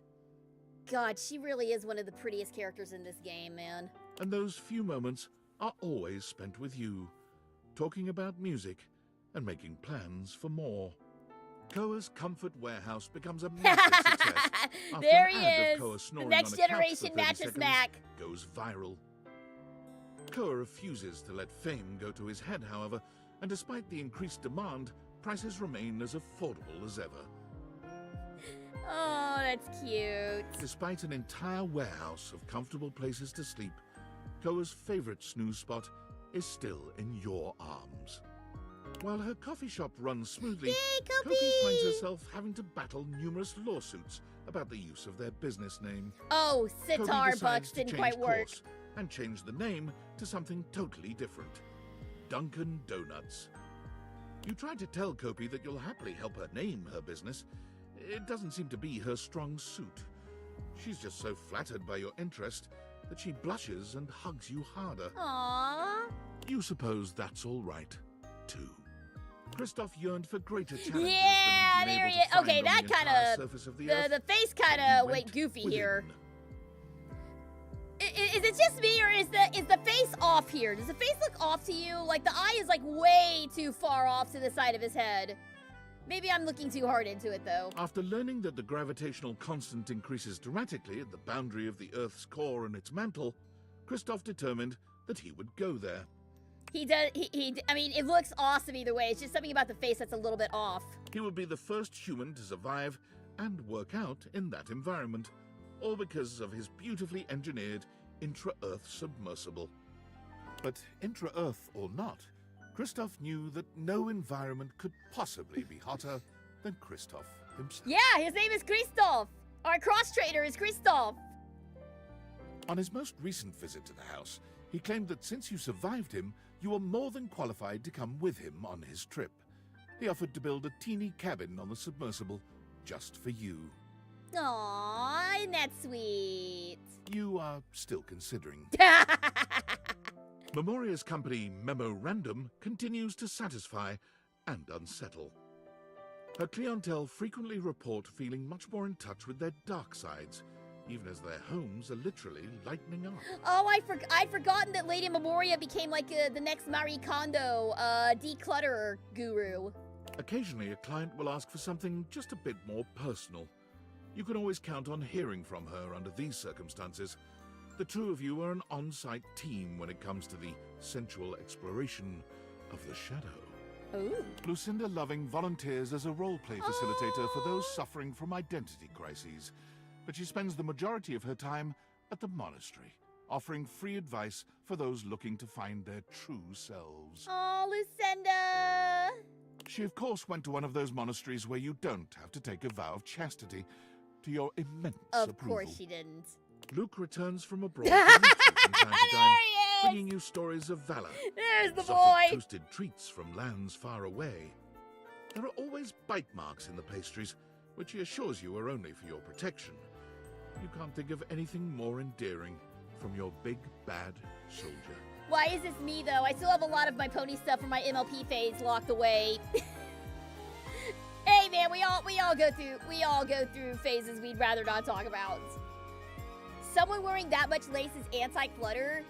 God, she really is one of the prettiest characters in this game, man. And those few moments are always spent with you, talking about music and making plans for more. Koa's Comfort Warehouse becomes a massive success. After There an he ad is! of Koa The snoring next on a couch generation for 30 Mattress seconds Mac. goes viral. Koa refuses to let fame go to his head, however, and despite the increased demand, prices remain as affordable as ever. Oh, that's cute. Despite an entire warehouse of comfortable places to sleep, Koa's favorite snooze spot is still in your arms. While her coffee shop runs smoothly, Kopi finds herself having to battle numerous lawsuits about the use of their business name. Oh, Kopi sitar decides bucks to didn't change quite work. course and change the name to something totally different. Dunkin' Donuts. You try to tell Kopi that you'll happily help her name her business. It doesn't seem to be her strong suit. She's just so flattered by your interest that she blushes and hugs you harder. Aww. You suppose that's all right, too. Christoph yearned for greater challenges Yeah, than he'd been there able he to is. Okay, find on that the entire kind surface of the earth. the face kind He of went went goofy within. here. Is it just me, or is the face off here? Does the face look off to you? Like the eye is like way too far off to the side of his head. Maybe I'm looking too hard into it though. After learning that the gravitational constant increases dramatically at the boundary of the Earth's core and its mantle, Christoph determined that he would go there. He does. I mean, it looks awesome either way. It's just something about the face that's a little bit off. He would be the first human to survive and work out in that environment, all because of his beautifully engineered intra-Earth submersible. But intra-Earth or not, Christoph knew that no environment could possibly be hotter than Christoph himself. Yeah, his name is Christoph. Our cross-trader is Christoph. On his most recent visit to the house, he claimed that since you survived him, you were more than qualified to come with him on his trip. He offered to build a teeny cabin on the submersible just for you. Aww, isn't that sweet? You are still considering. Memoria's company Memorandum continues to satisfy and unsettle. Her clientele frequently report feeling much more in touch with their dark sides, even as their homes are literally lightening up. Oh, I'd forgotten that Lady Memoria became like the next Marie Kondo declutterer guru. Occasionally, a client will ask for something just a bit more personal. You can always count on hearing from her under these circumstances. The two of you are an on-site team when it comes to the sensual exploration of the shadow. Ooh. Lucinda Loving volunteers as a role-play facilitator for those suffering from identity crises, but she spends the majority of her time at the monastery, offering free advice for those looking to find their true selves. Oh, Lucinda! She, of course, went to one of those monasteries where you don't have to take a vow of chastity, to your immense Of approval. course she didn't. Luke returns from abroad to meet you from time to time, bringing you stories of valor. There's the exotic boy! toasted treats from lands far away. There are always bite marks in the pastries, which he assures you are only for your protection. You can't think of anything more endearing from your big, bad soldier. Why is this me though? I still have a lot of my pony stuff from my MLP phase locked away. Hey man, we all go through phases we'd rather not talk about. Someone wearing that much lace is anti-clutter.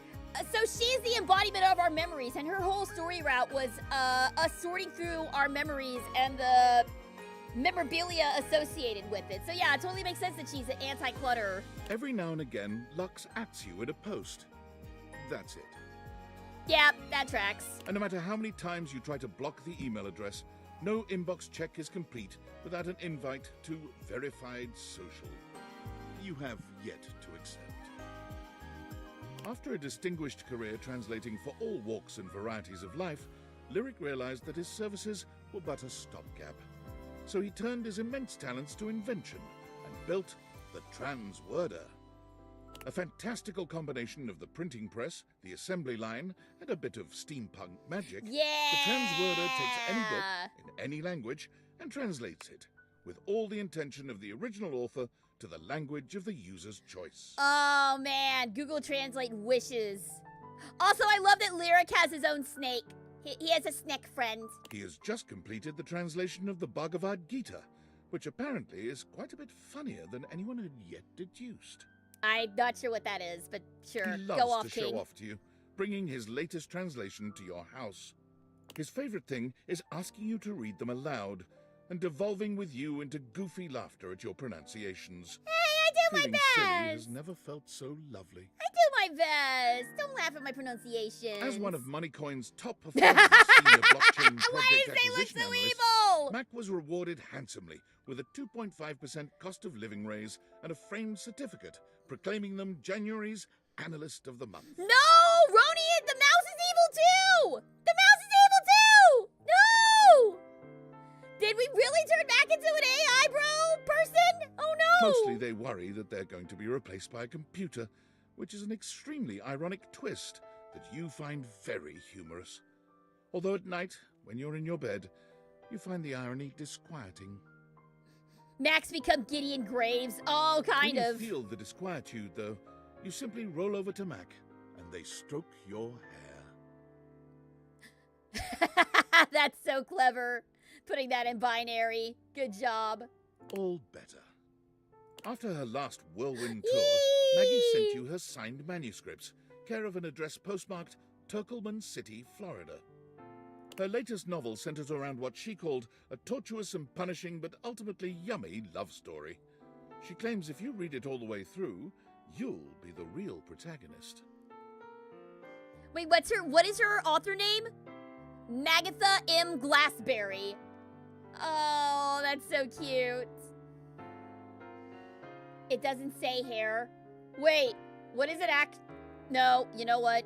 So she's the embodiment of our memories, and her whole story route was us sorting through our memories and the memorabilia associated with it. So yeah, it totally makes sense that she's an anti-clutter. Every now and again, Lux ats you in a post. That's it. Yeah, that tracks. And no matter how many times you try to block the email address, no inbox check is complete without an invite to verified social. You have yet to accept. After a distinguished career translating for all walks and varieties of life, Lyric realized that his services were but a stopgap. So he turned his immense talents to invention and built the Transworder. A fantastical combination of the printing press, the assembly line, and a bit of steampunk magic, the Transworder takes any book in any language and translates it, with all the intention of the original author to the language of the user's choice. Oh man, Google Translate wishes. Also, I love that Lyric has his own snake. He has a snake friend. He has just completed the translation of the Bhagavad Gita, which apparently is quite a bit funnier than anyone had yet deduced. I'm not sure what that is, but sure, He loves go off, to King. show off to you, bringing his latest translation to your house. His favorite thing is asking you to read them aloud and devolving with you into goofy laughter at your pronunciations. Hey, I do Feeling my silly best! has never felt so lovely. I do my best! Don't laugh at my pronunciation. As one of Moneycoin's top performing senior blockchain project Why does they look acquisition so analysts, evil? Mac was rewarded handsomely with a 2.5% cost of living raise and a framed certificate proclaiming them January's Analyst of the Month. No! Roni, the mouse is evil too! The mouse is evil too! No! Did we really turn back into an AI person? Oh no! Mostly they worry that they're going to be replaced by a computer, which is an extremely ironic twist that you find very humorous. Although at night, when you're in your bed, you find the irony disquieting. Max become Gideon Graves. Oh, kind when of. you feel the disquietude, though, you simply roll over to Mac, and they stroke your hair. That's so clever. Putting that in binary. Good job. All better. After her last whirlwind tour, Maggie sent you her signed manuscripts, care of an address postmarked Turkleman City, Florida. Her latest novel centers around what she called a tortuous and punishing but ultimately yummy love story. She claims if you read it all the way through, you'll be the real protagonist. Wait, what is her author name? Magatha M. Glassberry. Oh, that's so cute. It doesn't say hair. Wait, what is it No, you know what?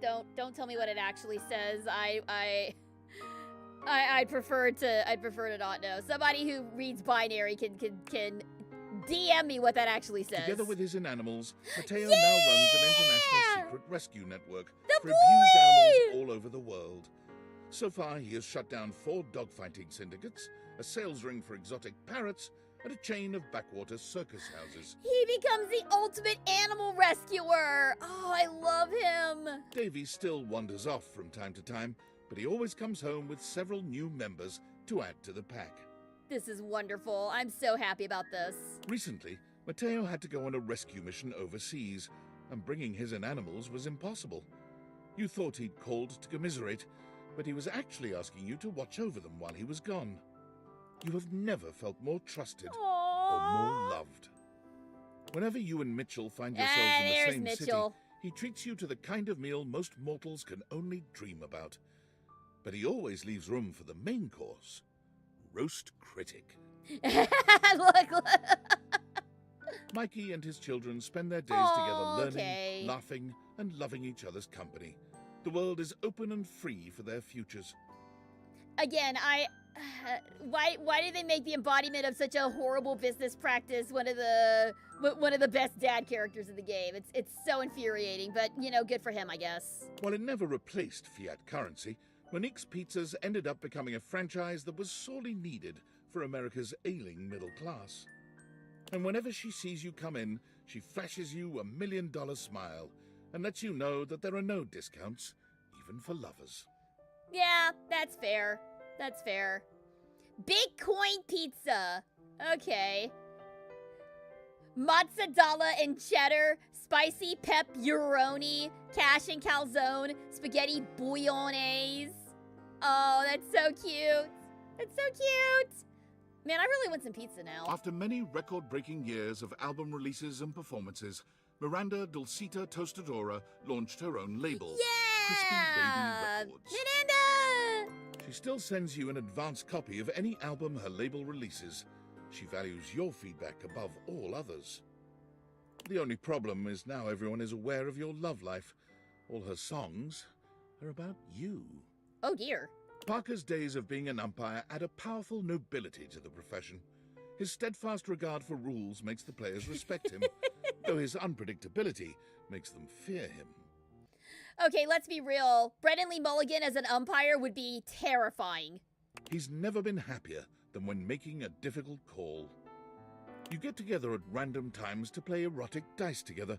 Don't tell me what it actually says. I'd prefer to not know. Somebody who reads binary can DM me what that actually says. Together with his inanimals, Mateo now runs an international secret rescue network for boy! abused animals all over the world. So far, he has shut down 4 dogfighting syndicates, a sales ring for exotic parrots, and a chain of backwater circus houses. He becomes the ultimate animal rescuer. Oh, I love him. Davy still wanders off from time to time, but he always comes home with several new members to add to the pack. This is wonderful. I'm so happy about this. Recently, Mateo had to go on a rescue mission overseas, and bringing his inanimals was impossible. You thought he'd called to commiserate, but he was actually asking you to watch over them while he was gone. You have never felt more trusted or more loved. Whenever you and Mitchell find yourselves in the same Mitchell. city, he treats you to the kind of meal most mortals can only dream about. But he always leaves room for the main course, roast critic. Look. Mikey and his children spend their days together learning, laughing, and loving each other's company. The world is open and free for their futures. Again, why did they make the embodiment of such a horrible business practice one of the best dad characters in the game? It's so infuriating, but you know, good for him, I guess. While it never replaced fiat currency, Monique's Pizzas ended up becoming a franchise that was sorely needed for America's ailing middle class. And whenever she sees you come in, she flashes you $1 million smile and lets you know that there are no discounts, even for lovers. Yeah, that's fair. That's fair. Bitcoin pizza. Okay. Mozzarella and cheddar, spicy pepperoni, cash and calzone, spaghetti bouillabaisse. Oh, that's so cute. That's so cute. Man, I really want some pizza now. After many record-breaking years of album releases and performances, Miranda Dulcita Tostadora launched her own label, Crispy Baby Records. Miranda! She still sends you an advance copy of any album her label releases. She values your feedback above all others. The only problem is now everyone is aware of your love life. All her songs are about you. Oh dear. Parker's days of being an umpire add a powerful nobility to the profession. His steadfast regard for rules makes the players respect him, though his unpredictability makes them fear him. Okay, let's be real. Brennan Lee Mulligan as an umpire would be terrifying. He's never been happier than when making a difficult call. You get together at random times to play erotic dice together,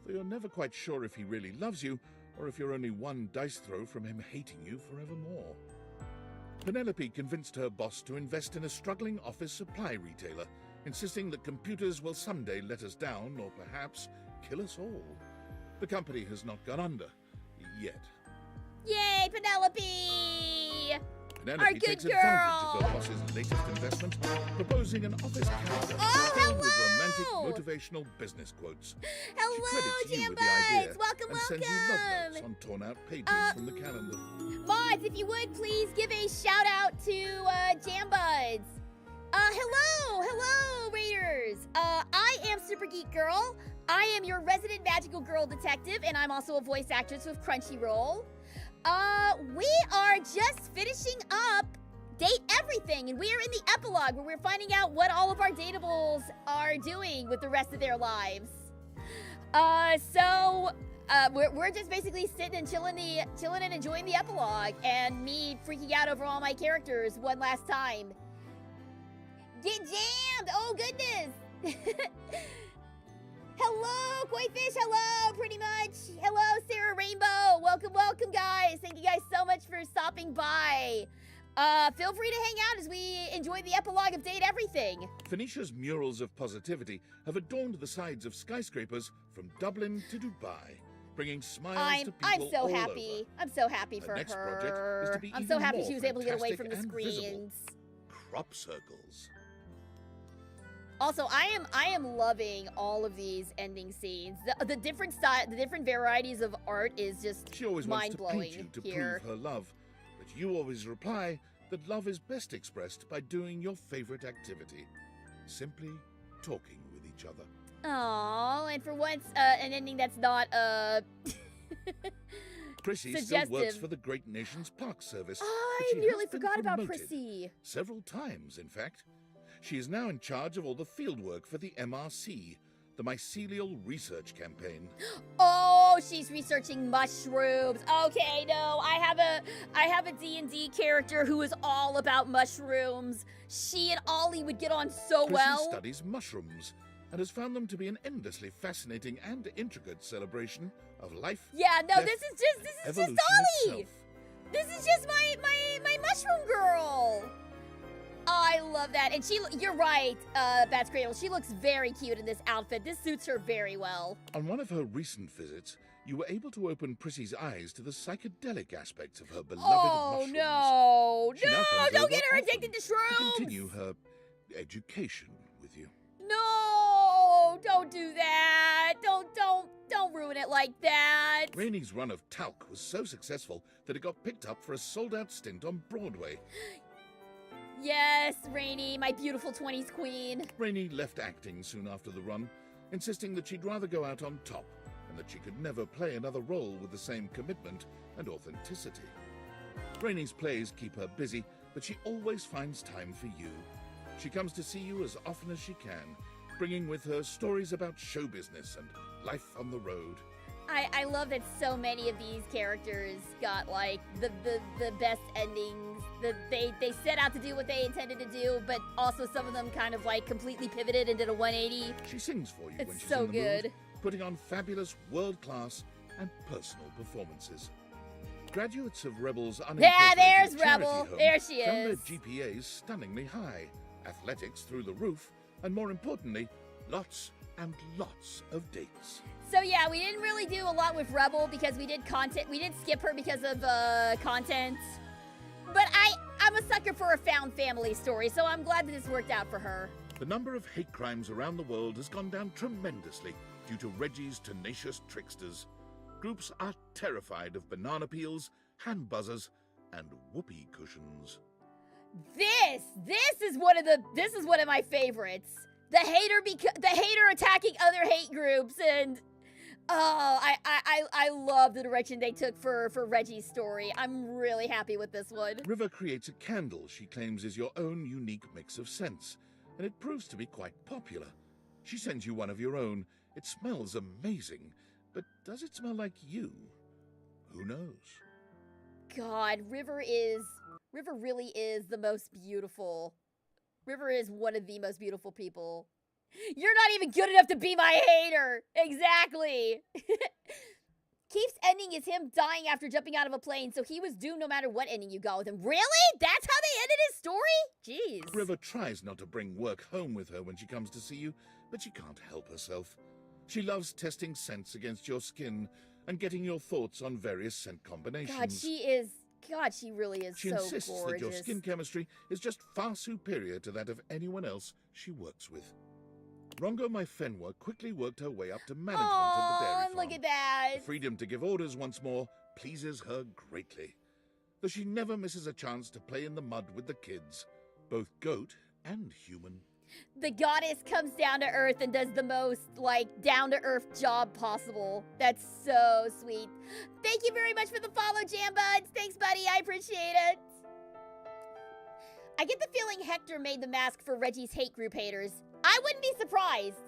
though you're never quite sure if he really loves you or if you're only one dice throw from him hating you forevermore. Penelope convinced her boss to invest in a struggling office supply retailer, insisting that computers will someday let us down or perhaps kill us all. The company has not gone under, yet. Yay, Penelope! Penelope takes advantage of her boss's latest investment, proposing an office calendar filled with romantic motivational business quotes. Hello, she credits you with the idea and sends you love notes on torn-out pages from the calendar. Mods, if you would, please give a shout-out to Jambuds. Hello, Raiders. I am Super Geek Girl. I am your resident magical girl detective, and I'm also a voice actress with Crunchyroll. We are just finishing up Date Everything, and we are in the epilogue where we're finding out what all of our dateables are doing with the rest of their lives. We're just basically sitting and chilling and enjoying the epilogue, and me freaking out over all my characters one last time. Get jammed! Oh goodness! Hello, Koifish, hello, pretty much. Hello, Sarah Rainbow. Welcome, guys. Thank you guys so much for stopping by. Feel free to hang out as we enjoy the epilogue of Date Everything. Phoenicia's murals of positivity have adorned the sides of skyscrapers from Dublin to Dubai, bringing smiles to people I'm so all happy. over. I'm so happy for next her. project is to be I'm so even happy more she was able to get away fantastic from the and visible. screens. Crop circles. Also, I am loving all of these ending scenes. The different style, the different varieties of art is just She always wants to mind-blowing paint you to here. prove her love, but you always reply that love is best expressed by doing your favorite activity, simply talking with each other. Aww, and for once, an ending that's not Prissy suggestive. still works for the Great Nations Park Service. I but she nearly has been forgot about promoted Prissy. Several times, in fact. She is now in charge of all the fieldwork for the MRC, the Mycelial Research Campaign. Oh, she's researching mushrooms. Okay, no, I have a D&D character who is all about mushrooms. She and Ollie would get on so Prissy well. studies mushrooms and has found them to be an endlessly fascinating and intricate celebration of life. Yeah, no, death, this is just evolution Ollie. itself. This is just my mushroom girl. I love that. And you're right, Bats Cradle. She looks very cute in this outfit. This suits her very well. On one of her recent visits, you were able to open Prissy's eyes to the psychedelic aspects of her beloved mushrooms. No, She now comes don't over get her often addicted to shrooms. to continue her education with you. No, don't do that. Don't ruin it like that. Rainey's run of talc was so successful that it got picked up for a sold-out stint on Broadway. Yes, Rainey, my beautiful 20s queen. Rainey left acting soon after the run, insisting that she'd rather go out on top and that she could never play another role with the same commitment and authenticity. Rainey's plays keep her busy, but she always finds time for you. She comes to see you as often as she can, bringing with her stories about show business and life on the road. I love that so many of these characters got like the best endings. They set out to do what they intended to do, but also some of them kind of like completely pivoted and did a 180. She sings for you It's when she's so in the good. mood, putting on fabulous world-class and personal performances. Graduates of Rebel's Yeah, there's unincorporated charity Rebel. home There she found is. their GPAs stunningly high, athletics through the roof, and more importantly, lots and lots of dates. So yeah, we didn't really do a lot with Rebel because we did skip her because of content. But I'm a sucker for a found family story, so I'm glad that this worked out for her. The number of hate crimes around the world has gone down tremendously due to Reggie's tenacious tricksters. Groups are terrified of banana peels, hand buzzers, and whoopee cushions. This is one of my favorites. The hater attacking other hate groups, and I love the direction they took for Reggie's story. I'm really happy with this one. River creates a candle she claims is your own unique mix of scents, and it proves to be quite popular. She sends you one of your own. It smells amazing, but does it smell like you? Who knows? God, River really is the most beautiful. River is one of the most beautiful people. You're not even good enough to be my hater! Exactly! Keith's ending is him dying after jumping out of a plane, so he was doomed no matter what ending you got with him. Really? That's how they ended his story? Jeez. River tries not to bring work home with her when she comes to see you, but she can't help herself. She loves testing scents against your skin and getting your thoughts on various scent combinations. God, she really is She so insists gorgeous. that your skin chemistry is just far superior to that of anyone else she works with. Rongo Maifenwa quickly worked her way up to management at the dairy farm. Look at that. The freedom to give orders once more pleases her greatly. Though she never misses a chance to play in the mud with the kids, both goat and human. The goddess comes down to earth and does the most, down-to-earth job possible. That's so sweet. Thank you very much for the follow, Jambuds. Thanks, buddy. I appreciate it. I get the feeling Hector made the mask for Reggie's hate group haters. I wouldn't be surprised.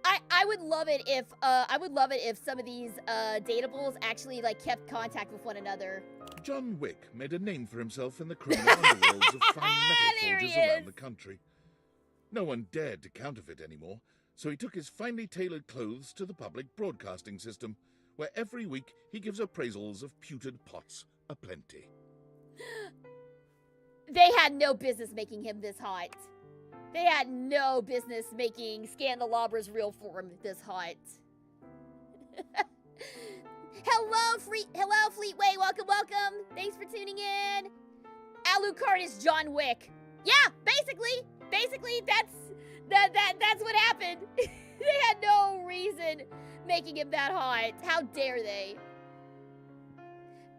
I would love it if some of these datables actually kept contact with one another. John Wick made a name for himself in the criminal underworlds of fine metal forges around the country. No one dared to counterfeit anymore, so he took his finely tailored clothes to the public broadcasting system, where every week he gives appraisals of pewtered pots aplenty. They had no business making him this hot. They had no business making Scandalabra's real form this hot. Hello, Fleetway. Welcome. Thanks for tuning in. Alucard is John Wick. Yeah, basically, that's what happened. They had no reason making him that hot. How dare they?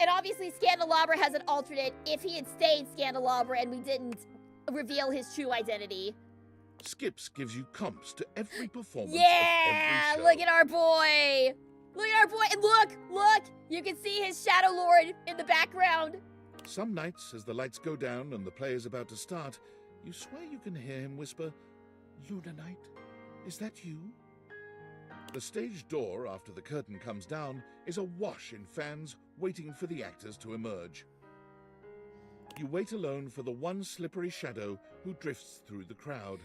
And obviously, Scandalabra has an alternate if he had stayed Scandalabra and we didn't reveal his true identity. Skips gives you comps to every performance Yeah, of every show. look at our boy. And look, you can see his Shadow Lord in the background. Some nights, as the lights go down and the play is about to start, you swear you can hear him whisper, "Luna Knight, is that you?" The stage door, after the curtain comes down, is awash in fans waiting for the actors to emerge. You wait alone for the one slippery shadow who drifts through the crowd.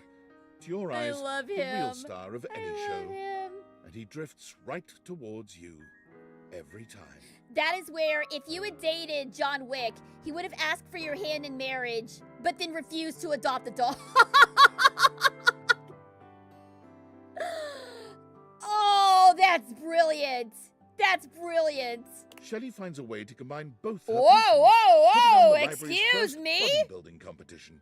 To your eyes, I love the him. real star of any show. Him. And he drifts right towards you every time. That is where, if you had dated John Wick, he would have asked for your hand in marriage, but then refused to adopt a dog. Oh, that's brilliant. Shelley finds a way to combine both her Whoa, passions, putting on the library's excuse first me? bodybuilding competition.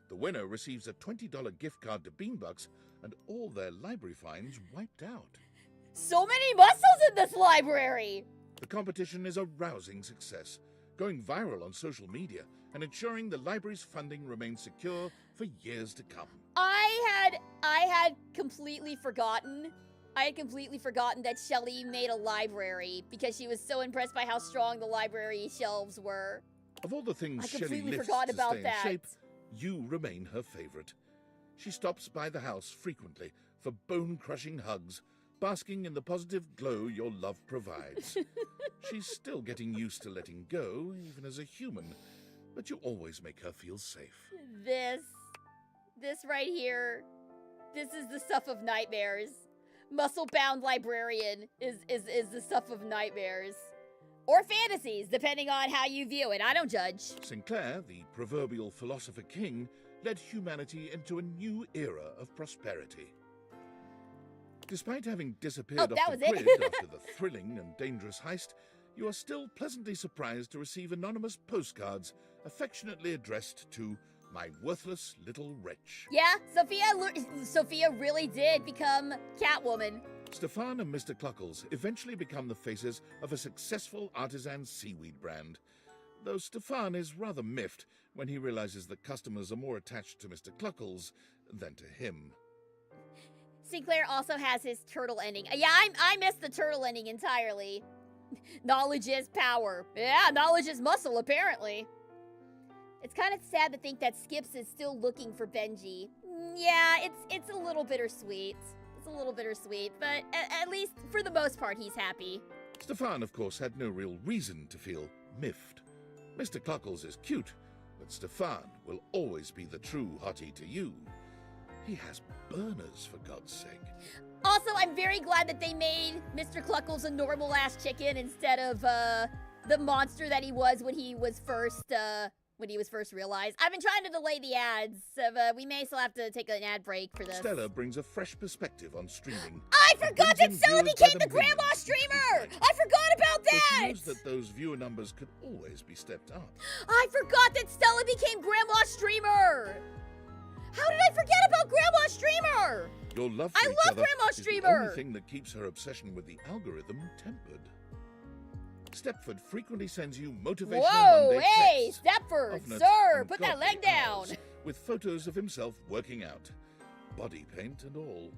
The winner receives a $20 gift card to Beanbucks and all their library fines wiped out. So many muscles in this library. The competition is a rousing success, going viral on social media and ensuring the library's funding remains secure for years to come. I had completely forgotten that Shelley made a library because she was so impressed by how strong the library shelves were. Of all the things I Shelley completely lifts forgot to about stay in that. shape, you remain her favorite. She stops by the house frequently for bone-crushing hugs, basking in the positive glow your love provides. She's still getting used to letting go, even as a human, but you always make her feel safe. This right here, this is the stuff of nightmares. Muscle-bound librarian is the stuff of nightmares. Or fantasies, depending on how you view it. I don't judge. Sinclair, the proverbial philosopher king, led humanity into a new era of prosperity. Despite having disappeared that off the was it. grid after the thrilling and dangerous heist, you are still pleasantly surprised to receive anonymous postcards affectionately addressed to my worthless little wretch. Yeah, Sophia really did become Catwoman. Stefan and Mr. Cluckles eventually become the faces of a successful artisan seaweed brand, though Stefan is rather miffed when he realizes that customers are more attached to Mr. Cluckles than to him. Sinclair also has his turtle ending. Yeah, I missed the turtle ending entirely. Knowledge is power. Yeah, knowledge is muscle, apparently. It's kind of sad to think that Skips is still looking for Benji. Yeah, it's a little bittersweet. It's a little bittersweet, but at least for the most part, he's happy. Stefan, of course, had no real reason to feel miffed. Mr. Cluckles is cute, but Stefan will always be the true hottie to you. He has burners, for God's sake. Also, I'm very glad that they made Mr. Cluckles a normal-ass chicken instead of the monster that he was when he was first realized. I've been trying to delay the ads, so we may still have to take an ad break for this. Stella brings a fresh perspective on streaming. I forgot that Stella became the grandma streamer! I forgot about that! Which means that those viewer numbers could always be stepped up. I forgot that Stella became grandma streamer! How did I forget about grandma streamer? Your love I for each love other Grandma is the Streamer! only thing that keeps her obsession with the algorithm tempered. Stepford frequently sends you motivational Whoa, Monday hey, texts, Stepford, often at sir, put that ungodly leg down. hours, with photos of himself working out, body paint and all.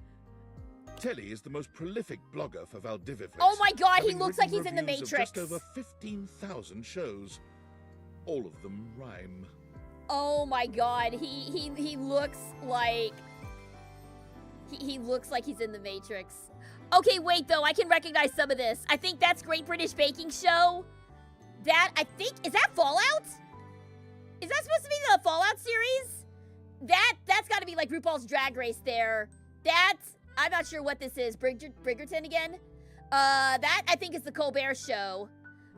Telly is the most prolific blogger for Valdivia. Oh my God, he having looks written like he's in the reviews of Matrix. Just over 15,000 shows. All of them rhyme. Oh my God, he looks like he looks like he's in the Matrix. Okay, wait though, I can recognize some of this. I think that's Great British Baking Show. That is that Fallout? Is that supposed to be the Fallout series? That's got to be like RuPaul's Drag Race there. I'm not sure what this is. Bridgerton again? That I think is the Colbert Show.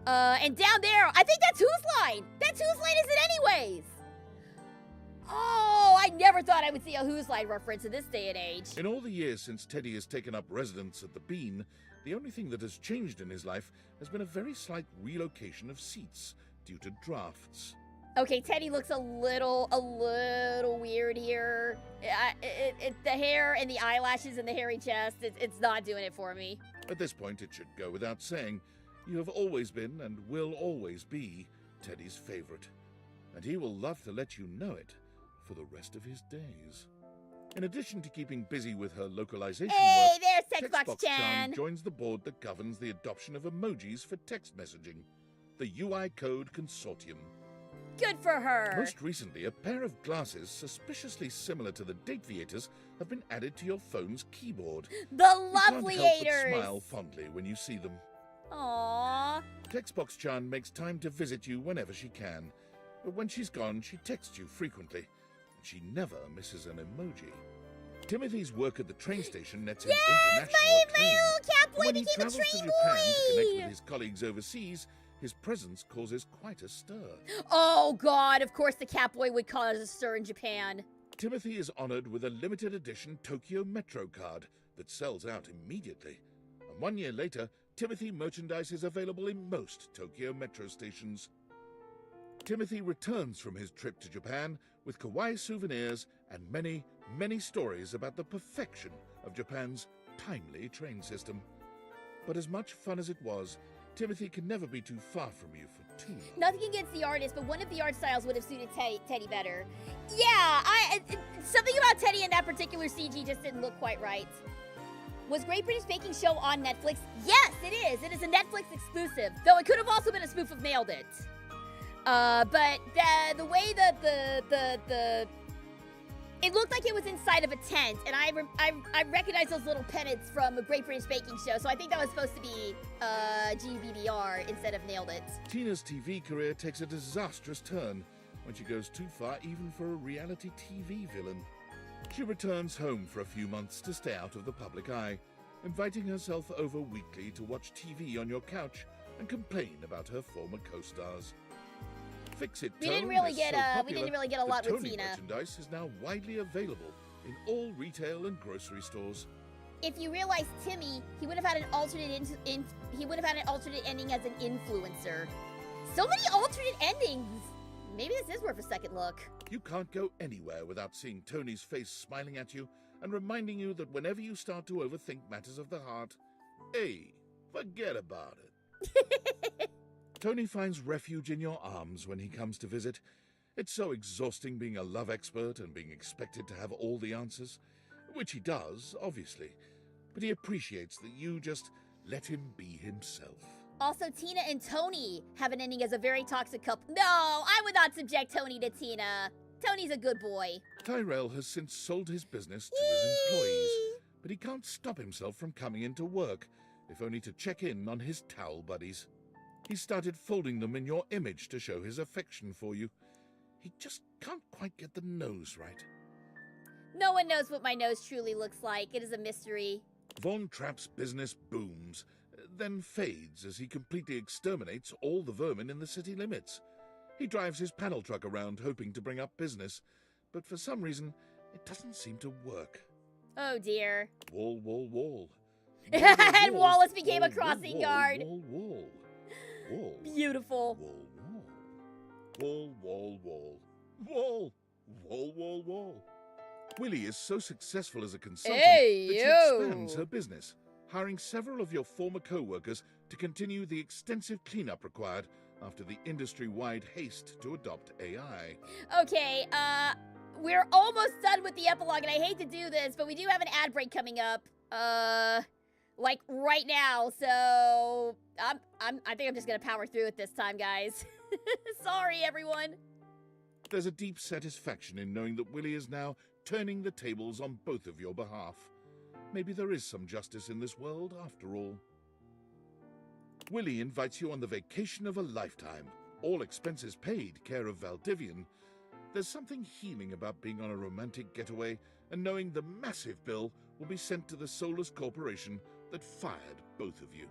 And down there, I think that's Whose Line. That's Whose Line is it anyways? Oh, I never thought I would see a Whose Line reference in this day and age. In all the years since Teddy has taken up residence at the Bean, the only thing that has changed in his life has been a very slight relocation of seats due to drafts. Okay, Teddy looks a little weird here. The hair and the eyelashes and the hairy chest, it's not doing it for me. At this point, it should go without saying, you have always been and will always be Teddy's favorite. And he will love to let you know it for the rest of his days. In addition to keeping busy with her localization Hey, work, there's Textbox Chan. joins the board that governs the adoption of emojis for text messaging, the UI Code Consortium. Good for her. Most recently, a pair of glasses suspiciously similar to the Dateviators have been added to your phone's keyboard. The Lovelyators! You can't help but Lovelyators. smile fondly when you see them. Aww. Textbox Chan makes time to visit you whenever she can. But when she's gone, she texts you frequently. And she never misses an emoji. Timothy's work at the train station nets him international acclaim. My little cat boy When he became a travels to train Japan to connect boy. with his colleagues overseas, his presence causes quite a stir. Oh God, of course the Catboy would cause a stir in Japan. Timothy is honored with a limited edition Tokyo Metro card that sells out immediately. And 1 year later, Timothy merchandise is available in most Tokyo Metro stations. Timothy returns from his trip to Japan with kawaii souvenirs and many, many stories about the perfection of Japan's timely train system. But as much fun as it was, Timothy can never be too far from you for too long. Nothing against the artist, but one of the art styles would have suited Teddy better. Yeah, something about Teddy in that particular CG just didn't look quite right. Was Great British Baking Show on Netflix? Yes, it is. It is a Netflix exclusive, though it could have also been a spoof of Nailed It. But the way that it looked like it was inside of a tent, and I recognize those little pennants from a Great British Baking Show, so I think that was supposed to be GBBR instead of Nailed It. Tina's TV career takes a disastrous turn when she goes too far even for a reality TV villain. She returns home for a few months to stay out of the public eye, inviting herself over weekly to watch TV on your couch and complain about her former co-stars. Fix-It We Tone didn't really is get so we popular didn't really get a that lot with Tony Tina. merchandise is now widely available in all retail and grocery stores. If you realize Timmy, he would have had an alternate ending as an influencer. So many alternate endings. Maybe this is worth a second look. You can't go anywhere without seeing Tony's face smiling at you and reminding you that whenever you start to overthink matters of the heart, hey, forget about it. Tony finds refuge in your arms when he comes to visit. It's so exhausting being a love expert and being expected to have all the answers. Which he does, obviously. But he appreciates that you just let him be himself. Also, Tina and Tony have an ending as a very toxic couple. No, I would not subject Tony to Tina. Tony's a good boy. Tyrell has since sold his business to his employees, but he can't stop himself from coming into work, if only to check in on his towel buddies. He started folding them in your image to show his affection for you. He just can't quite get the nose right. No one knows what my nose truly looks like. It is a mystery. Von Trapp's business booms, then fades as he completely exterminates all the vermin in the city limits. He drives his panel truck around hoping to bring up business, but for some reason, it doesn't seem to work. Oh dear. Wall, wall, wall. And Wallace became a crossing guard. Wall, wall, wall. Beautiful. Wall, wall. Wall, wall, wall. Wall, wall, wall, wall. Willie is so successful as a consultant that she expands her business, hiring several of your former co-workers to continue the extensive cleanup required after the industry-wide haste to adopt AI. Okay, we're almost done with the epilogue, and I hate to do this, but we do have an ad break coming up, like right now, so I think I'm just gonna power through it this time, guys. Sorry, everyone. There's a deep satisfaction in knowing that Willie is now turning the tables on both of your behalf. Maybe there is some justice in this world after all. Willie invites you on the vacation of a lifetime, all expenses paid, care of Valdivian. There's something healing about being on a romantic getaway and knowing the massive bill will be sent to the soulless corporation that fired both of you.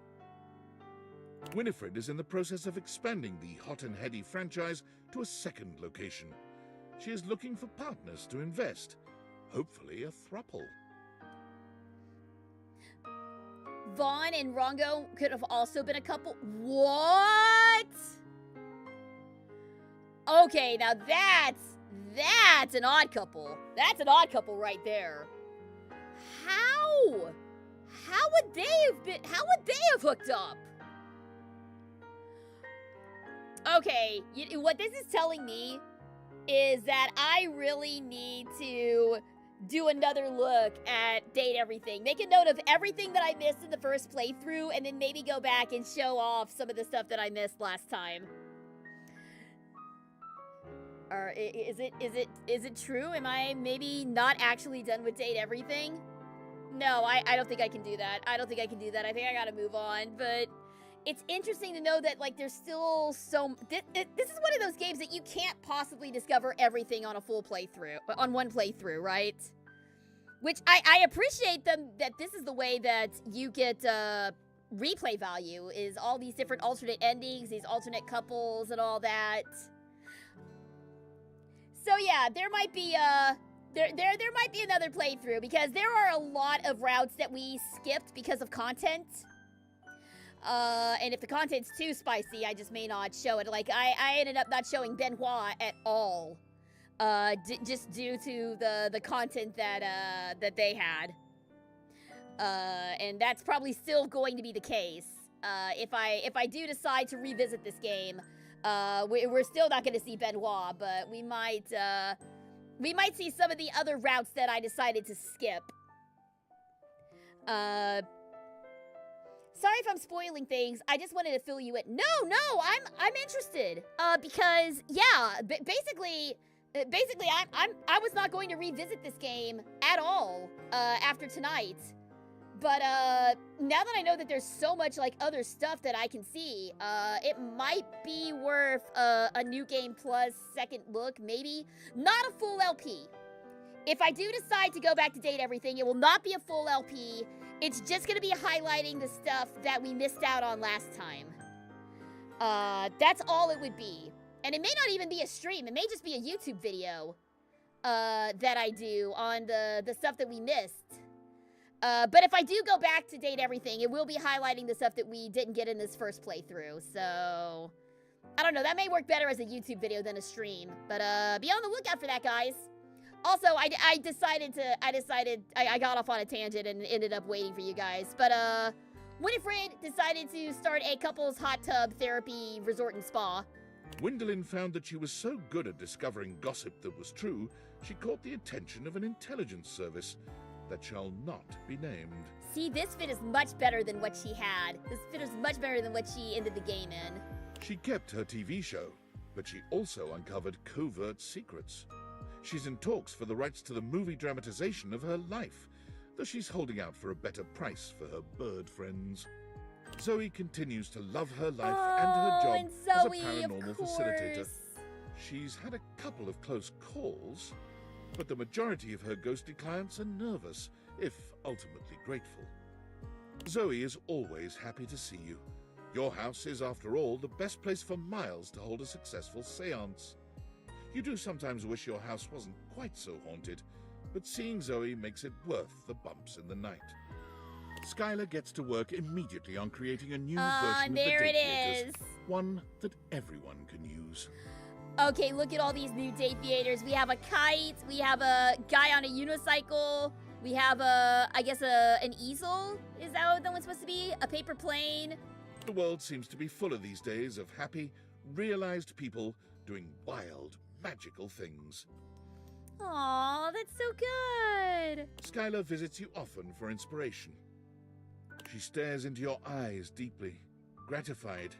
Winifred is in the process of expanding the Hot and Heady franchise to a second location. She is looking for partners to invest, hopefully a throuple. Vaughn and Rongo could have also been a couple. What? Okay, now that's an odd couple. That's an odd couple right there. How? How would they have hooked up? Okay, what this is telling me is that I really need to do another look at Date Everything. Make a note of everything that I missed in the first playthrough, and then maybe go back and show off some of the stuff that I missed last time. Or is it true? Am I maybe not actually done with Date Everything? No, I don't think I can do that. I don't think I can do that. I think I gotta move on, but it's interesting to know that, like, there's still so... This is one of those games that you can't possibly discover everything on a full playthrough, on one playthrough, right? Which I appreciate them that this is the way that you get replay value, is all these different alternate endings, these alternate couples and all that. So yeah, there might be there might be another playthrough, because there are a lot of routes that we skipped because of content. And if the content's too spicy, I just may not show it. Like, I ended up not showing Benoit at all, just due to the content that they had. And that's probably still going to be the case. If I do decide to revisit this game, we're still not going to see Benoit, but we might see some of the other routes that I decided to skip. Sorry if I'm spoiling things. I just wanted to fill you in. No, I'm interested. Because yeah, basically, I was not going to revisit this game at all after tonight. But now that I know that there's so much like other stuff that I can see, it might be worth a New Game Plus second look, maybe. Not a full LP. If I do decide to go back to Date Everything, it will not be a full LP. It's just going to be highlighting the stuff that we missed out on last time. That's all it would be. And it may not even be a stream. It may just be a YouTube video that I do on the stuff that we missed. But if I do go back to Date Everything, it will be highlighting the stuff that we didn't get in this first playthrough. So, I don't know. That may work better as a YouTube video than a stream. But be on the lookout for that, guys. Also, I got off on a tangent and ended up waiting for you guys. But, Winifred decided to start a couple's hot tub therapy resort and spa. Gwendolyn found that she was so good at discovering gossip that was true, she caught the attention of an intelligence service. that shall not be named. See, this fit is much better than what she had. This fit is much better than what she ended the game in. She kept her TV show, but she also uncovered covert secrets. She's in talks for the rights to the movie dramatization of her life, though she's holding out for a better price for her bird friends. Zoe continues to love her life and her job and as a Zoe, paranormal of facilitator. course. She's had a couple of close calls, but the majority of her ghostly clients are nervous, if ultimately grateful. Zoe is always happy to see you. Your house is, after all, the best place for miles to hold a successful seance. You do sometimes wish your house wasn't quite so haunted, but seeing Zoe makes it worth the bumps in the night. Skylar gets to work immediately on creating a new version of the there Date it Theaters, is. one that everyone can use. Okay, look at all these new date theaters. We have a kite, we have a guy on a unicycle, we have an easel? Is that what that one's supposed to be? A paper plane? The world seems to be full of these days of happy, realized people doing wild, magical things. Aw, that's so good. Skylar visits you often for inspiration. She stares into your eyes deeply, gratified,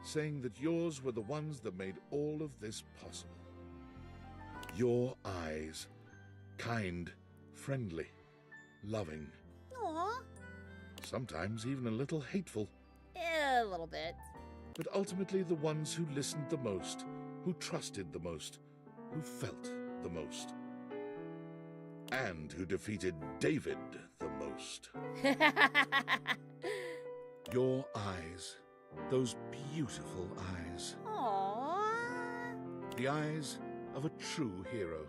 saying that yours were the ones that made all of this possible. Your eyes. Kind, friendly, loving. Aw. Sometimes even a little hateful. A little bit. But ultimately the ones who listened the most, who trusted the most, who felt the most. And who defeated David the most. Your eyes. Those beautiful eyes. Aww. The eyes of a true hero.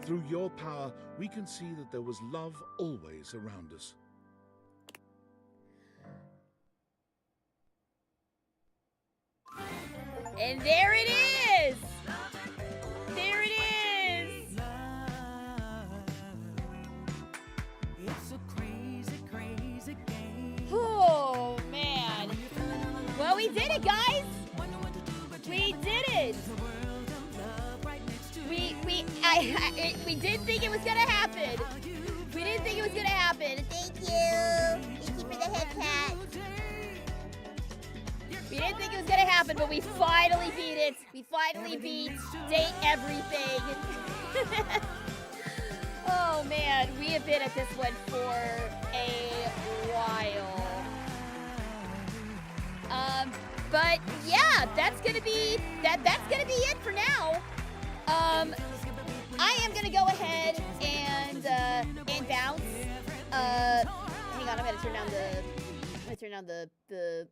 Through your power, we can see that there was love always around us. And there it is! There it is! It's a crazy, crazy game. Oh, man. Well, we did it, guys! We did it! We didn't think it was gonna happen. We didn't think it was gonna happen. Thank you. Thank you for the head pat. We didn't think it was gonna happen, but we finally beat it. We finally beat Date Everything. Oh man, we have been at this one for a while. But yeah, that's gonna be it for now. I am gonna go ahead and bounce. Hang on, I'm gonna turn down the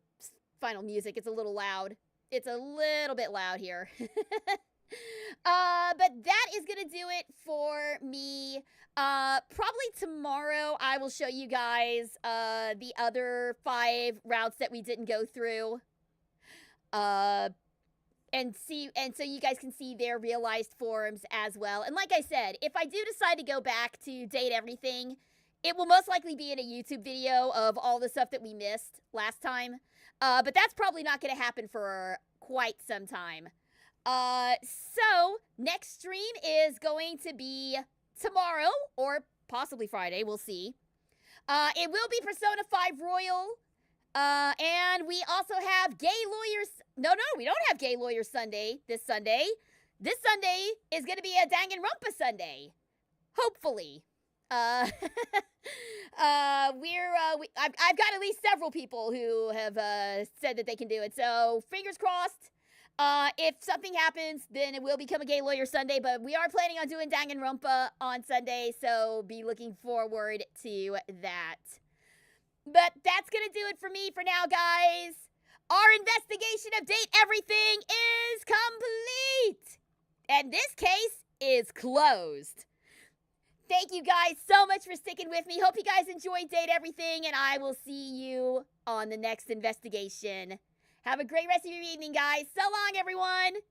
final music. It's a little loud. It's a little bit loud here. But that is gonna do it for me. Probably tomorrow I will show you guys the other 5 routes that we didn't go through. And so you guys can see their realized forms as well. And like I said, if I do decide to go back to Date Everything, it will most likely be in a YouTube video of all the stuff that we missed last time. But that's probably not going to happen for quite some time. So next stream is going to be tomorrow or possibly Friday. We'll see. It will be Persona 5 Royal. And we also have Gay Lawyers. No, we don't have Gay Lawyers Sunday this Sunday. This Sunday is going to be a Danganronpa Sunday. Hopefully. I've got at least several people who have said that they can do it. So fingers crossed. If something happens, then it will become a Gay Lawyer Sunday. But we are planning on doing Danganronpa on Sunday, so be looking forward to that. But that's going to do it for me for now, guys. Our investigation of Date Everything is complete. And this case is closed. Thank you guys so much for sticking with me. Hope you guys enjoyed Date Everything, and I will see you on the next investigation. Have a great rest of your evening, guys. So long, everyone.